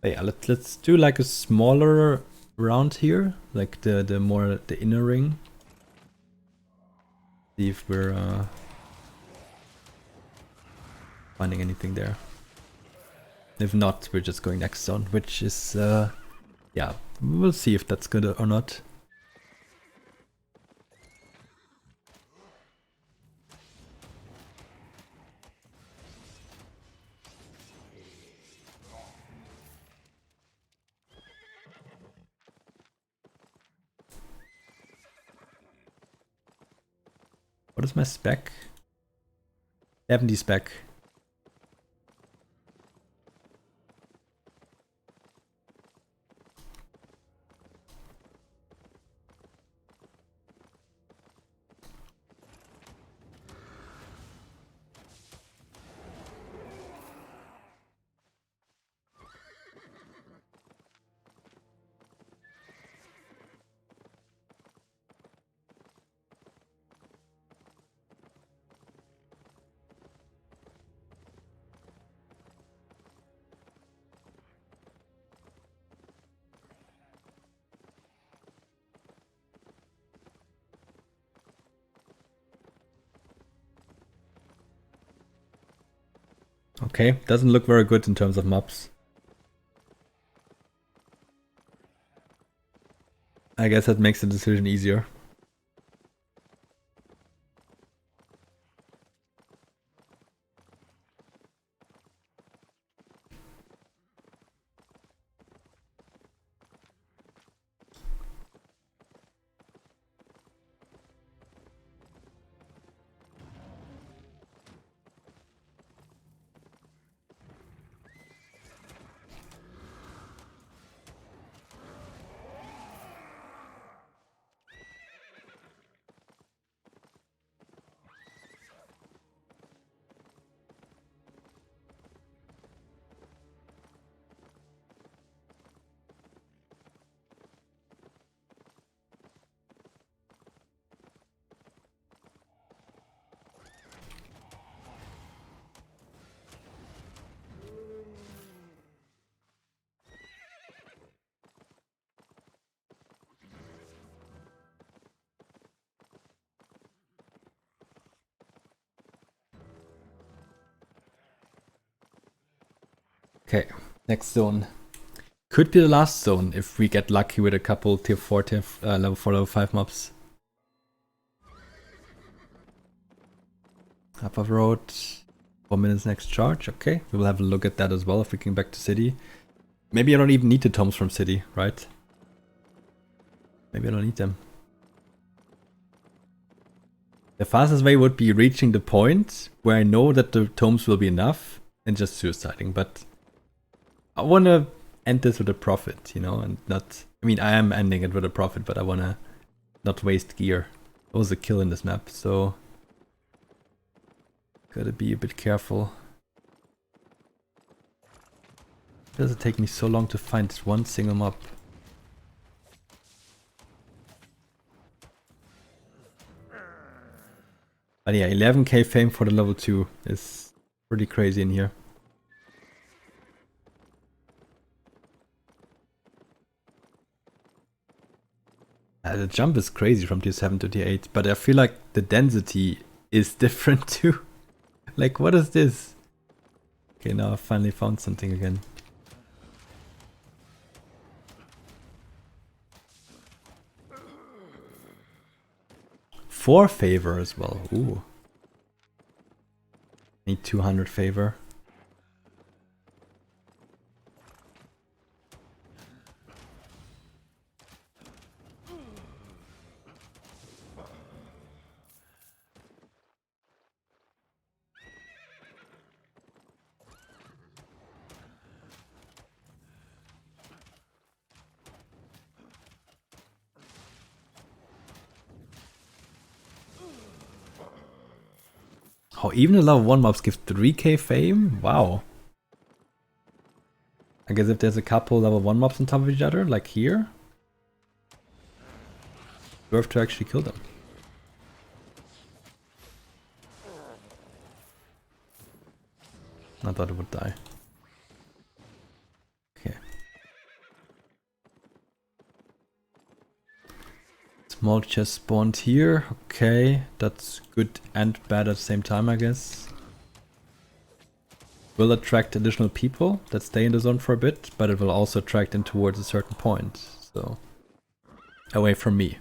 Yeah, let's do like a smaller round here, like the more the inner ring. See if we're finding anything there. If not, we're just going next zone, which is yeah, we'll see if that's good or not. What is my spec? 70 spec. Okay, doesn't look very good in terms of mobs. I guess that makes the decision easier. Okay, next zone. Could be the last zone if we get lucky with a couple tier 4, level 4, level 5 mobs. Upper road. 4 minutes next charge. Okay, we will have a look at that as well if we can back to city. Maybe I don't even need the tomes from city, right? Maybe I don't need them. The fastest way would be reaching the point where I know that the tomes will be enough and just suiciding, but I want to end this with a profit, you know, and not... I mean, I am ending it with a profit, but I want to not waste gear. That was a kill in this map, so... Gotta be a bit careful. Does it take me so long to find one single mob? But yeah, 11k fame for the level 2 is pretty crazy in here. The jump is crazy from tier 7 to tier 8, but I feel like the density is different too. Like, what is this? Okay, now I finally found something again. Four favor as well. Ooh. Need 200 favor. Oh, even the level 1 mobs give 3k fame? Wow. I guess if there's a couple level 1 mobs on top of each other, like here, worth to actually kill them. I thought it would die. Okay. Small chest spawned here. Okay, that's good and bad at the same time, I guess. Will attract additional people that stay in the zone for a bit, but it will also attract them towards a certain point. So, away from me.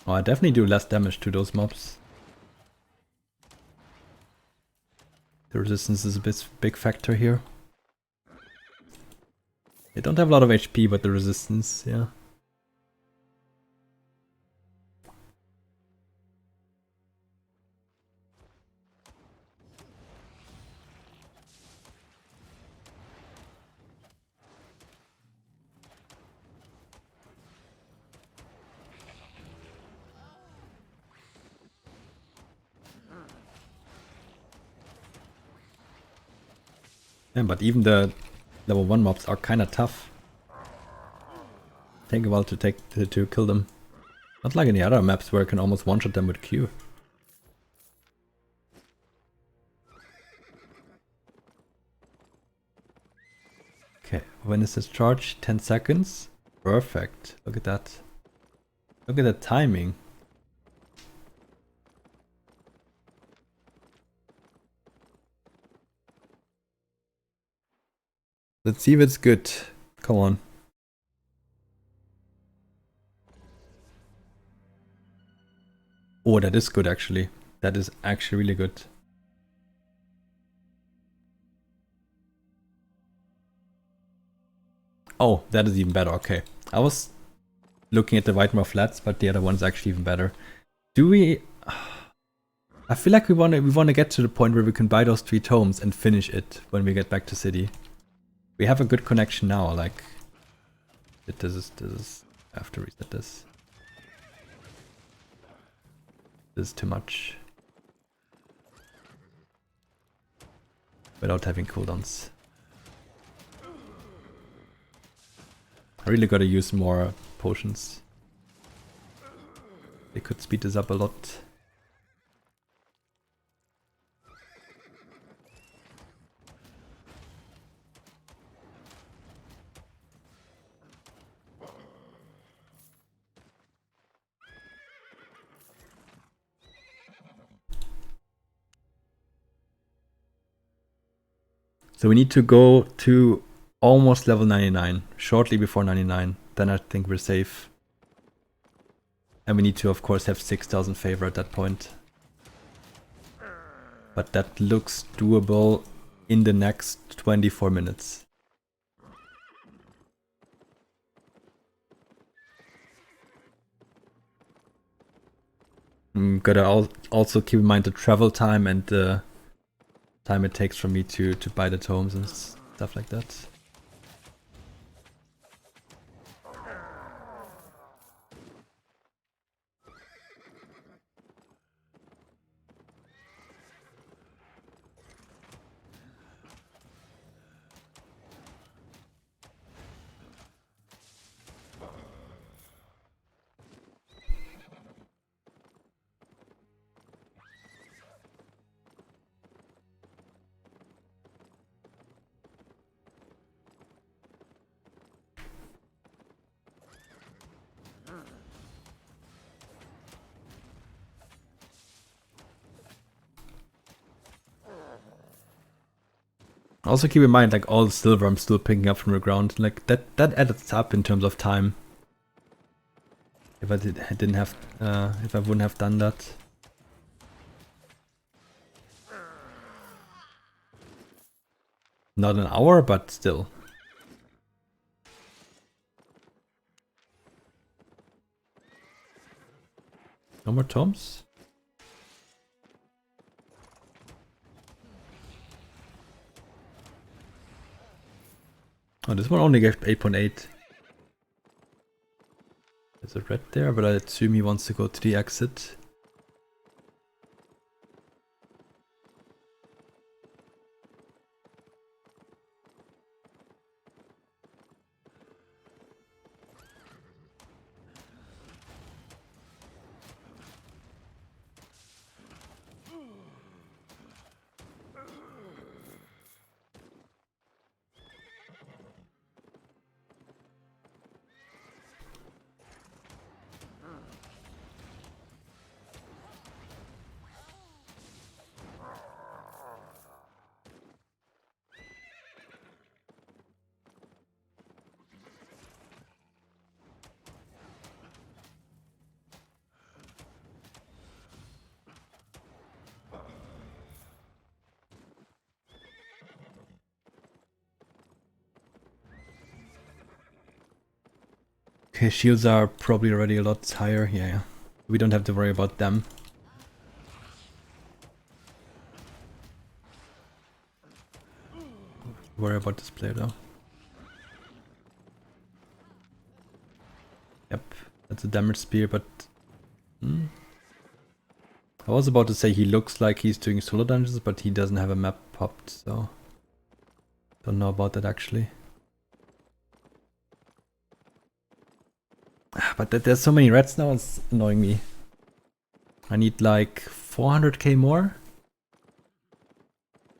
Oh, I definitely do less damage to those mobs. The resistance is a big factor here. They don't have a lot of HP, but the resistance, yeah. Yeah, but even the level 1 mobs are kinda tough. Take a while to kill them. Not like any other maps where I can almost one-shot them with Q. Okay, when is this charge? 10 seconds? Perfect. Look at that. Look at the timing. Let's see if it's good. Come on. Oh, that is good actually. That is actually really good. Oh, that is even better. Okay. I was looking at the Whitemore Flats, but the other one's actually even better. Do we... I feel like we wanna get to the point where we can buy those 3 tomes and finish it when we get back to city. We have a good connection now, like... This is... I have to reset this. This is too much. Without having cooldowns. I really gotta use more potions. They could speed this up a lot. So we need to go to almost level 99, shortly before 99. Then I think we're safe. And we need to, of course, have 6,000 favor at that point. But that looks doable in the next 24 minutes. Gotta also keep in mind the travel time and the time it takes for me to buy the tomes and stuff like that. Also keep in mind, like, all the silver I'm still picking up from the ground, like that adds up in terms of time. If I didn't have, if I wouldn't have done that. Not an hour, but still. No more tomes? Oh, this one only gave 8.8. There's a red there, but I assume he wants to go to the exit. Okay, shields are probably already a lot higher. Yeah, we don't have to worry about them. Worry about this player though. Yep, that's a damage spear, but... I was about to say he looks like he's doing solo dungeons, but he doesn't have a map popped, so... Don't know about that actually. But there's so many reds now, it's annoying me. I need like 400k more.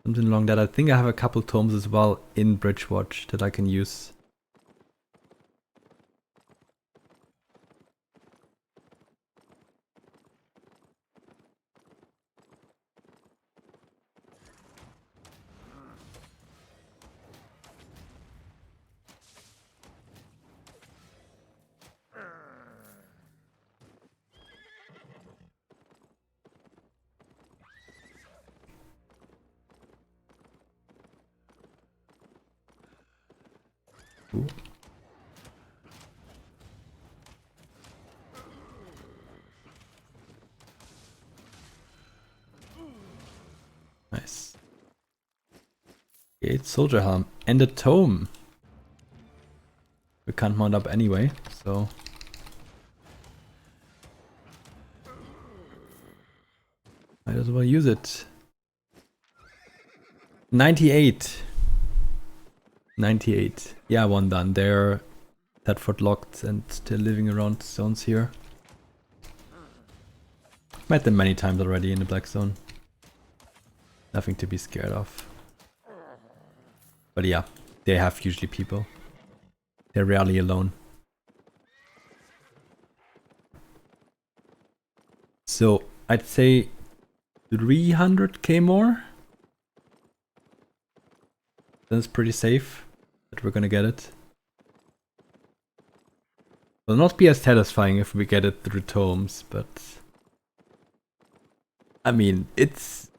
Something along that. I think I have a couple tomes as well in Bridgewatch that I can use. Ooh. Nice. Gate Soldier Helm and a tome. We can't mount up anyway, so might as well use it. 98. 98. Yeah, one done. They're Thetford locked and still living around zones here. Met them many times already in the black zone. Nothing to be scared of. But yeah, they have usually people. They're rarely alone. So I'd say 300k more. That's pretty safe that we're gonna get it. Will not be as satisfying if we get it through tomes, but I mean, it's...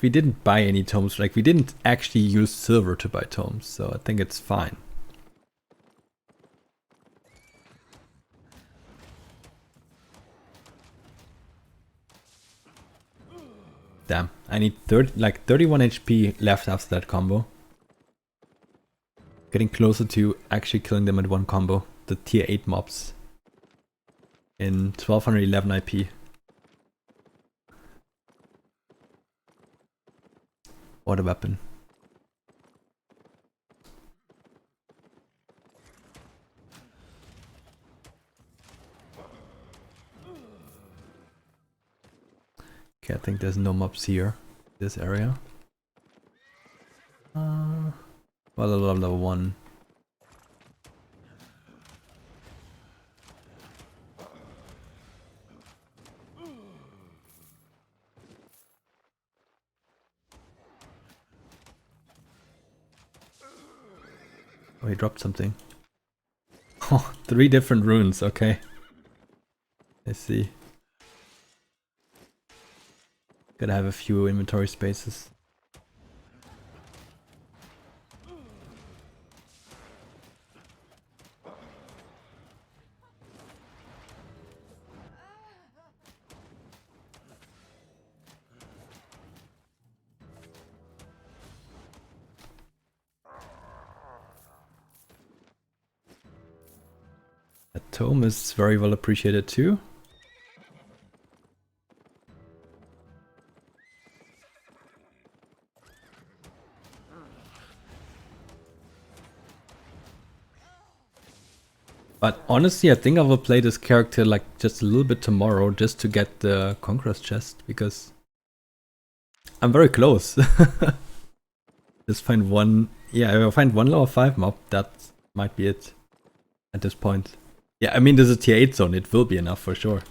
We didn't buy any tomes, like we didn't actually use silver to buy tomes, so I think it's fine. Damn, I need 31 HP left after that combo. Getting closer to actually killing them at one combo. The tier 8 mobs. In 1211 IP. What a weapon. Okay, I think there's no mobs here. This area. Well, level 1. Oh, he dropped something. Oh, 3 different runes, okay. I see. Gotta have a few inventory spaces. A tome is very well appreciated too. But honestly, I think I will play this character like just a little bit tomorrow just to get the Conqueror's chest, because I'm very close. Just find one, yeah, if I find one level 5 mob, that might be it at this point. Yeah, I mean, this is tier 8 zone, it will be enough for sure.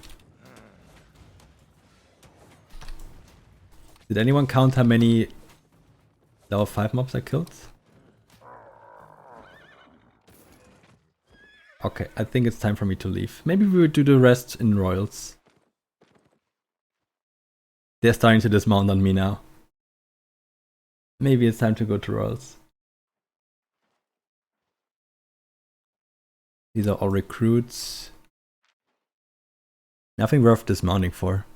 Did anyone count how many level 5 mobs I killed? Okay, I think it's time for me to leave. Maybe we will do the rest in Royals. They're starting to dismount on me now. Maybe it's time to go to Royals. These are all recruits. Nothing worth dismounting for.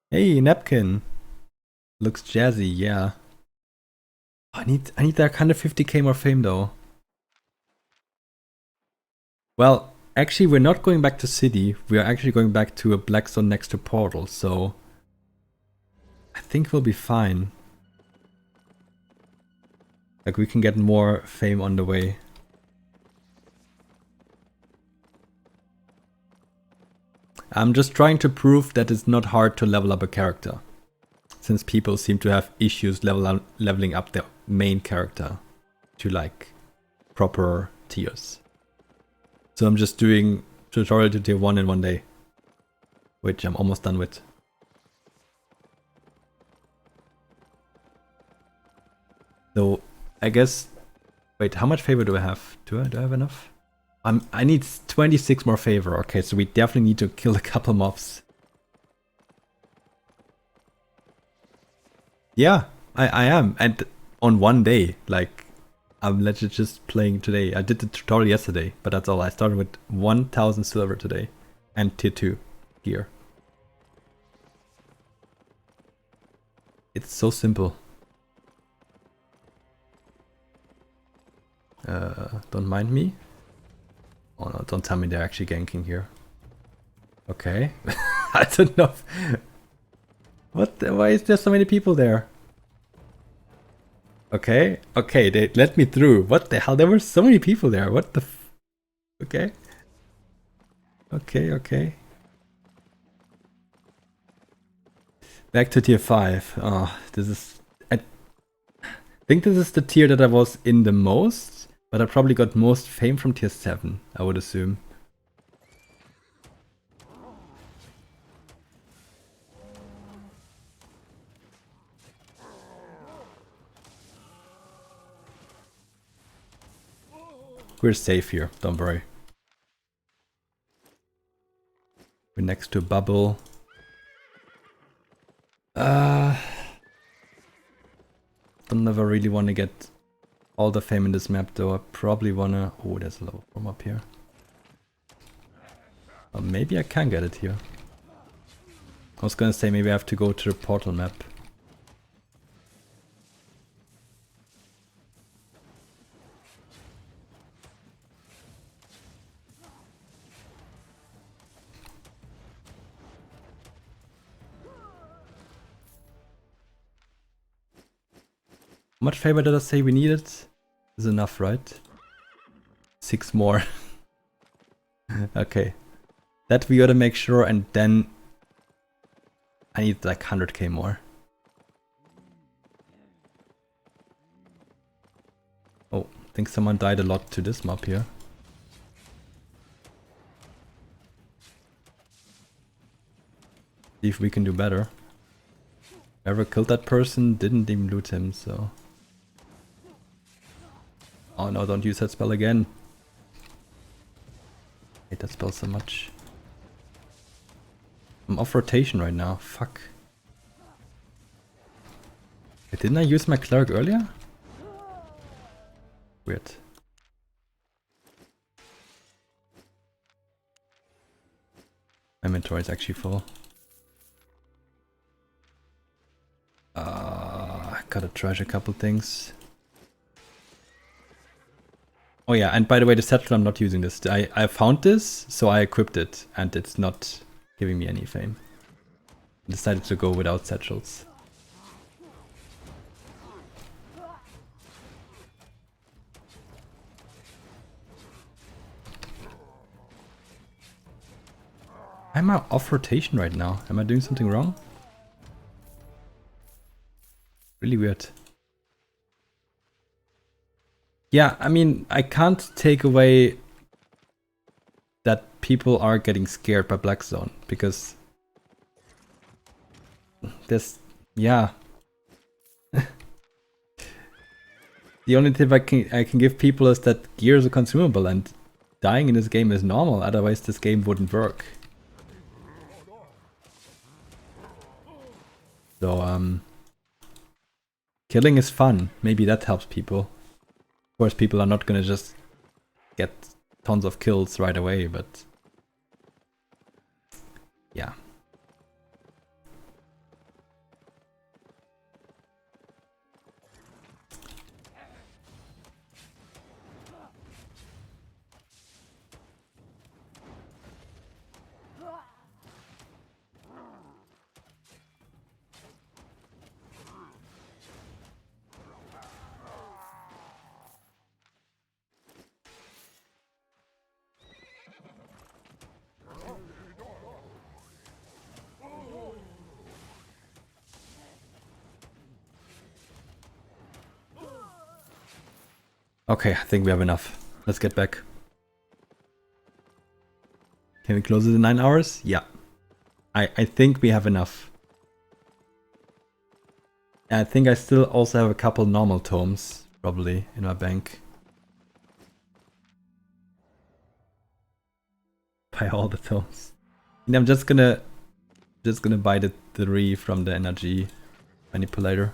Hey, Napkin. Looks jazzy, yeah. I need that kind of 50k more fame though. Well, Actually, we're not going back to city. We are actually going back to a black zone next to portal, so I think we'll be fine. Like, we can get more fame on the way. I'm just trying to prove that it's not hard to level up a character, since people seem to have issues leveling up their main character to like proper tiers. So I'm just doing tutorial to tier 1 in one day, which I'm almost done with. So I guess, wait, how much favor do I have? Do I have enough? I need 26 more favor. Okay, so we definitely need to kill a couple mobs. Yeah, I am. And on one day, like, I'm legit just playing today. I did the tutorial yesterday, but that's all. I started with 1000 silver today and tier 2 gear. It's so simple. Don't mind me. Oh no, don't tell me they're actually ganking here. Okay. I don't know. Why is there so many people there? Okay, okay, they let me through. What the hell? There were so many people there. What the okay. Okay. Back to tier 5. Oh, this is... I think this is the tier that I was in the most, but I probably got most fame from tier 7, I would assume. We're safe here, don't worry. We're next to a bubble. Don't never really want to get all the fame in this map though. I probably wanna... Oh, there's a level from up here. Or maybe I can get it here. I was gonna say maybe I have to go to the portal map. How much favor did I say we needed? Is enough, right? 6 more. Okay. That we gotta make sure, and then I need like 100k more. Oh, I think someone died a lot to this mob here. See if we can do better. Whoever killed that person didn't even loot him, so... Oh no, don't use that spell again. I hate that spell so much. I'm off rotation right now, fuck. Wait, didn't I use my cleric earlier? Weird. My inventory is actually full. I gotta trash a couple things. Oh yeah, and by the way, the satchel, I'm not using this. I found this, so I equipped it, and it's not giving me any fame. I decided to go without satchels. Am I off rotation right now? Am I doing something wrong? Really weird. Yeah, I mean, I can't take away that people are getting scared by Black Zone, because there's... yeah. The only tip I can give people is that gear is a consumable, and dying in this game is normal, otherwise this game wouldn't work. So, killing is fun. Maybe that helps people. Of course, people are not gonna just get tons of kills right away, but... yeah. Okay, I think we have enough. Let's get back. Can we close it in 9 hours? Yeah. I think we have enough. And I think I still also have a couple normal tomes, probably, in my bank. Buy all the tomes. And I'm just gonna buy the 3 from the energy manipulator.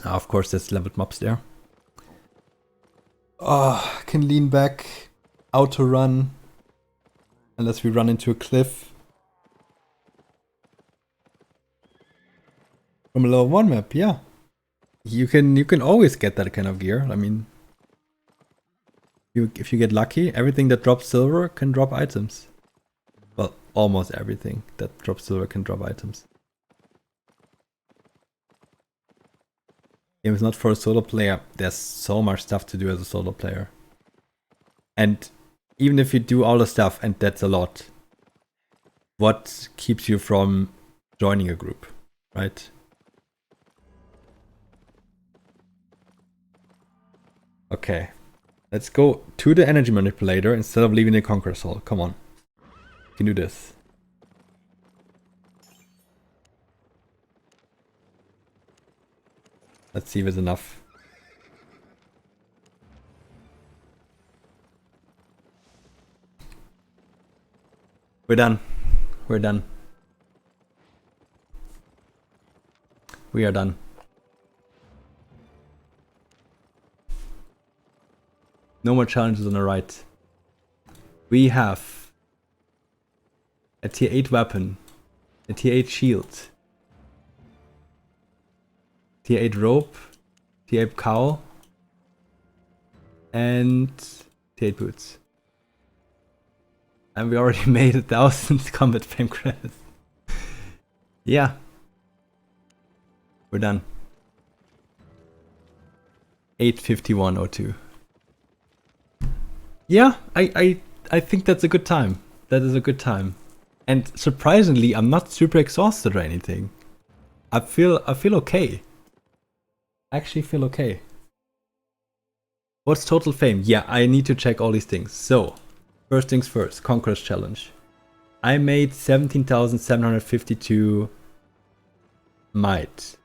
Of course, there's leveled mobs there. Oh, I can lean back, auto run, unless we run into a cliff. From a level 1 map, yeah. You can always get that kind of gear. I mean, if you get lucky, everything that drops silver can drop items. Well, almost everything that drops silver can drop items. Game is not for a solo player. There's so much stuff to do as a solo player. And even if you do all the stuff, and that's a lot, what keeps you from joining a group, right? Okay. Let's go to the energy manipulator instead of leaving the Conqueror's Hall. Come on. You can do this. Let's see if it's enough. We're done. We're done. We are done. No more challenges on the right. We have a tier 8 weapon, a tier 8 shield, tier 8 rope, tier 8 cowl, and tier 8 boots. And we already made 1,000 combat fame credits. Yeah. We're done. 8:51:02. Yeah, I think that's a good time. That is a good time. And surprisingly, I'm not super exhausted or anything. I feel okay. I actually feel okay. What's total fame? Yeah, I need to check all these things. So, first things first, Conqueror's Challenge. I made 17,752 might.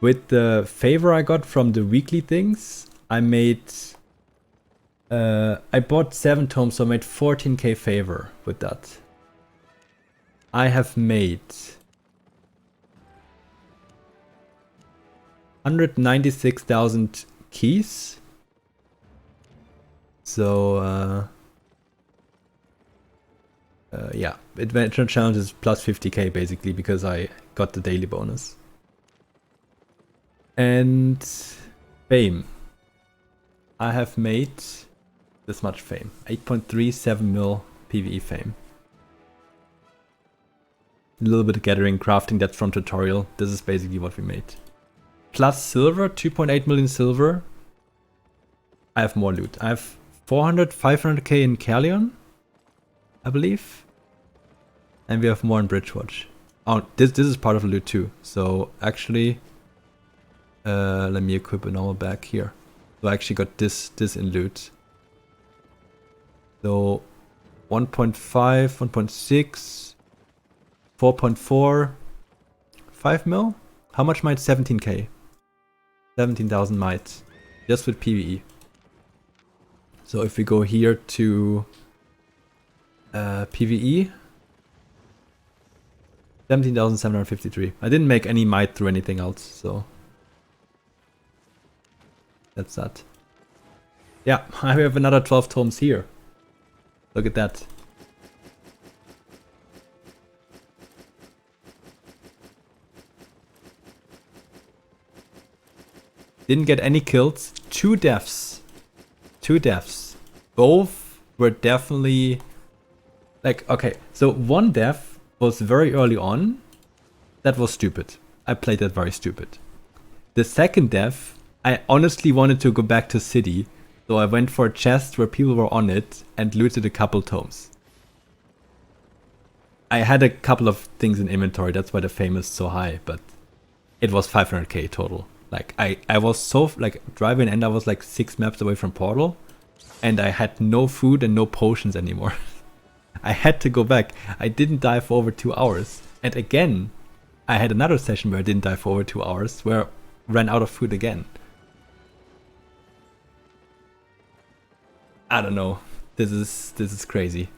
With the favor I got from the weekly things, I made... I bought 7 tomes, so I made 14k favor with that. I have made 196,000 keys. So, yeah, Adventure Challenge is plus 50k basically because I got the daily bonus. And fame. I have made this much fame. 8.37 mil PvE fame. A little bit of gathering, crafting, that's from tutorial. This is basically what we made. Plus silver, 2.8 million silver. I have more loot. I have 500k in Carleon, I believe. And we have more in Bridgewatch. Oh, this is part of the loot too. So actually, let me equip a normal bag here. So I actually got this in loot. So 1.5, 1.6, 4.4, 5 mil? How much might 17k? 17,000 might. Just with PvE. So if we go here to PvE, 17,753. I didn't make any might through anything else, so that's that. Yeah, I have another 12 tomes here. Look at that. Didn't get any kills. 2 deaths. 2 deaths. Both were definitely... Like, okay, so 1 death was very early on. That was stupid. I played that very stupid. The second death, I honestly wanted to go back to city. So I went for a chest where people were on it and looted a couple tomes. I had a couple of things in inventory. That's why the fame is so high. But it was 500k total. Like I was so like driving, and I was like 6 maps away from Portal, and I had no food and no potions anymore. I had to go back. I didn't die for over 2 hours. And again, I had another session where I didn't die for over 2 hours, where I ran out of food again. I don't know. This is crazy.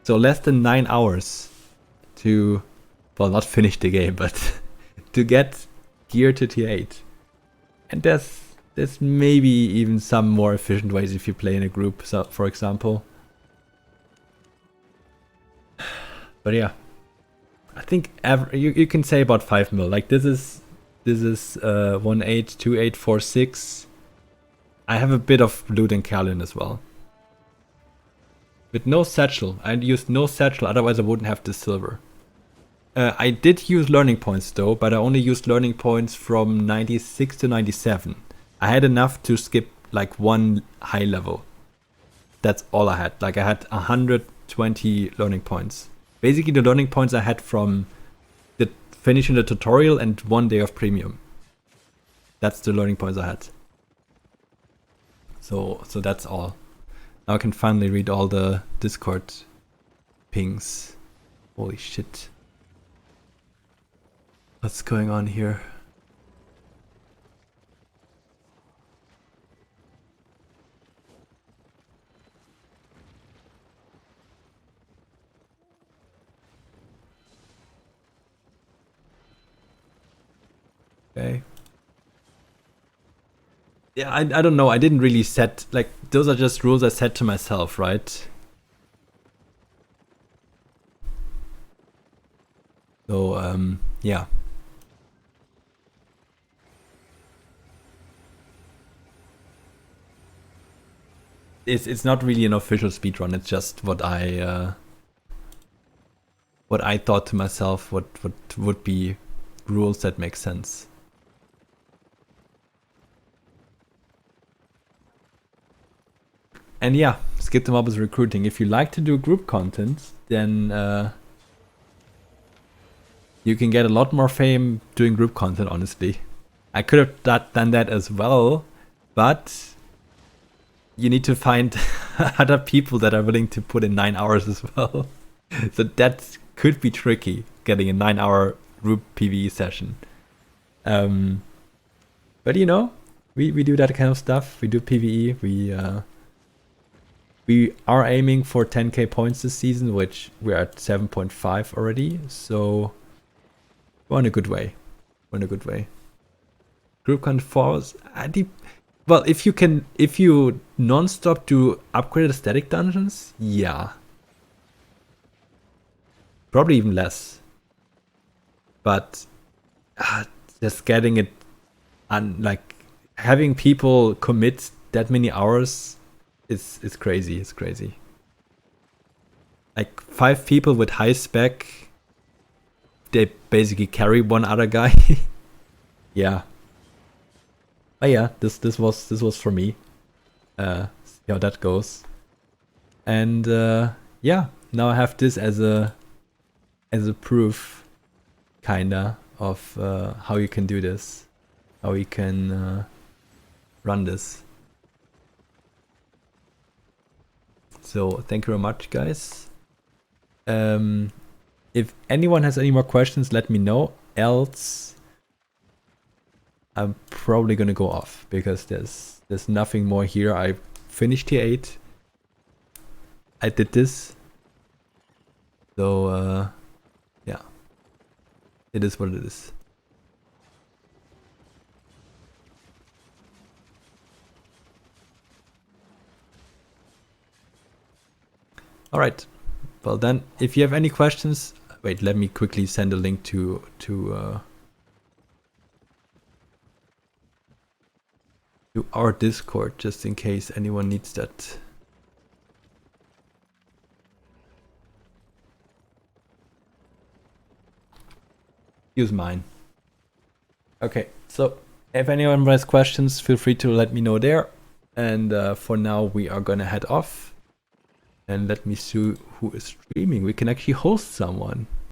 So less than 9 hours to, well, not finish the game, but to get gear to tier 8. And there's maybe even some more efficient ways if you play in a group, so, for example. But yeah, I think you can say about 5 mil. Like this is 1-8, 2-8, 4-6. I have a bit of loot in Carlin as well. With no satchel. I used no satchel, otherwise I wouldn't have the silver. I did use learning points though, but I only used learning points from 96 to 97. I had enough to skip like 1 high level. That's all I had. Like I had 120 learning points. Basically the learning points I had from the finishing the tutorial and 1 day of premium. That's the learning points I had. So that's all. Now I can finally read all the Discord pings. Holy shit. What's going on here? Okay. Yeah, I don't know. I didn't really set, like, those are just rules I set to myself, right? So, yeah. It's not really an official speedrun. It's just what I thought to myself. What would be rules that make sense. And yeah, Skip the Mob is recruiting. If you like to do group content, then you can get a lot more fame doing group content, honestly. I could have done that as well, but you need to find other people that are willing to put in 9 hours as well. So that could be tricky, getting a 9-hour group PvE session. But you know, we do that kind of stuff. We do PvE. We are aiming for 10k points this season, which we're at 7.5 already. So we're in a good way. Group content falls. Well, if you non-stop do upgraded static dungeons, yeah. Probably even less. But just getting it, like having people commit that many hours, it's crazy. It's crazy. Like 5 people with high spec, they basically carry one other guy. Yeah. But yeah, this was for me. See how that goes. And yeah, now I have this as a proof, kinda, of how you can do this, how you can run this. So thank you very much, guys. If anyone has any more questions, let me know. Else, I'm probably gonna go off because there's nothing more here. I finished tier 8. I did this. So yeah, it is what it is. All right. Well then, if you have any questions, wait, let me quickly send a link to our Discord, just in case anyone needs that. Use mine. Okay, so if anyone has questions, feel free to let me know there. And for now, we are gonna head off. And let me see who is streaming. We can actually host someone.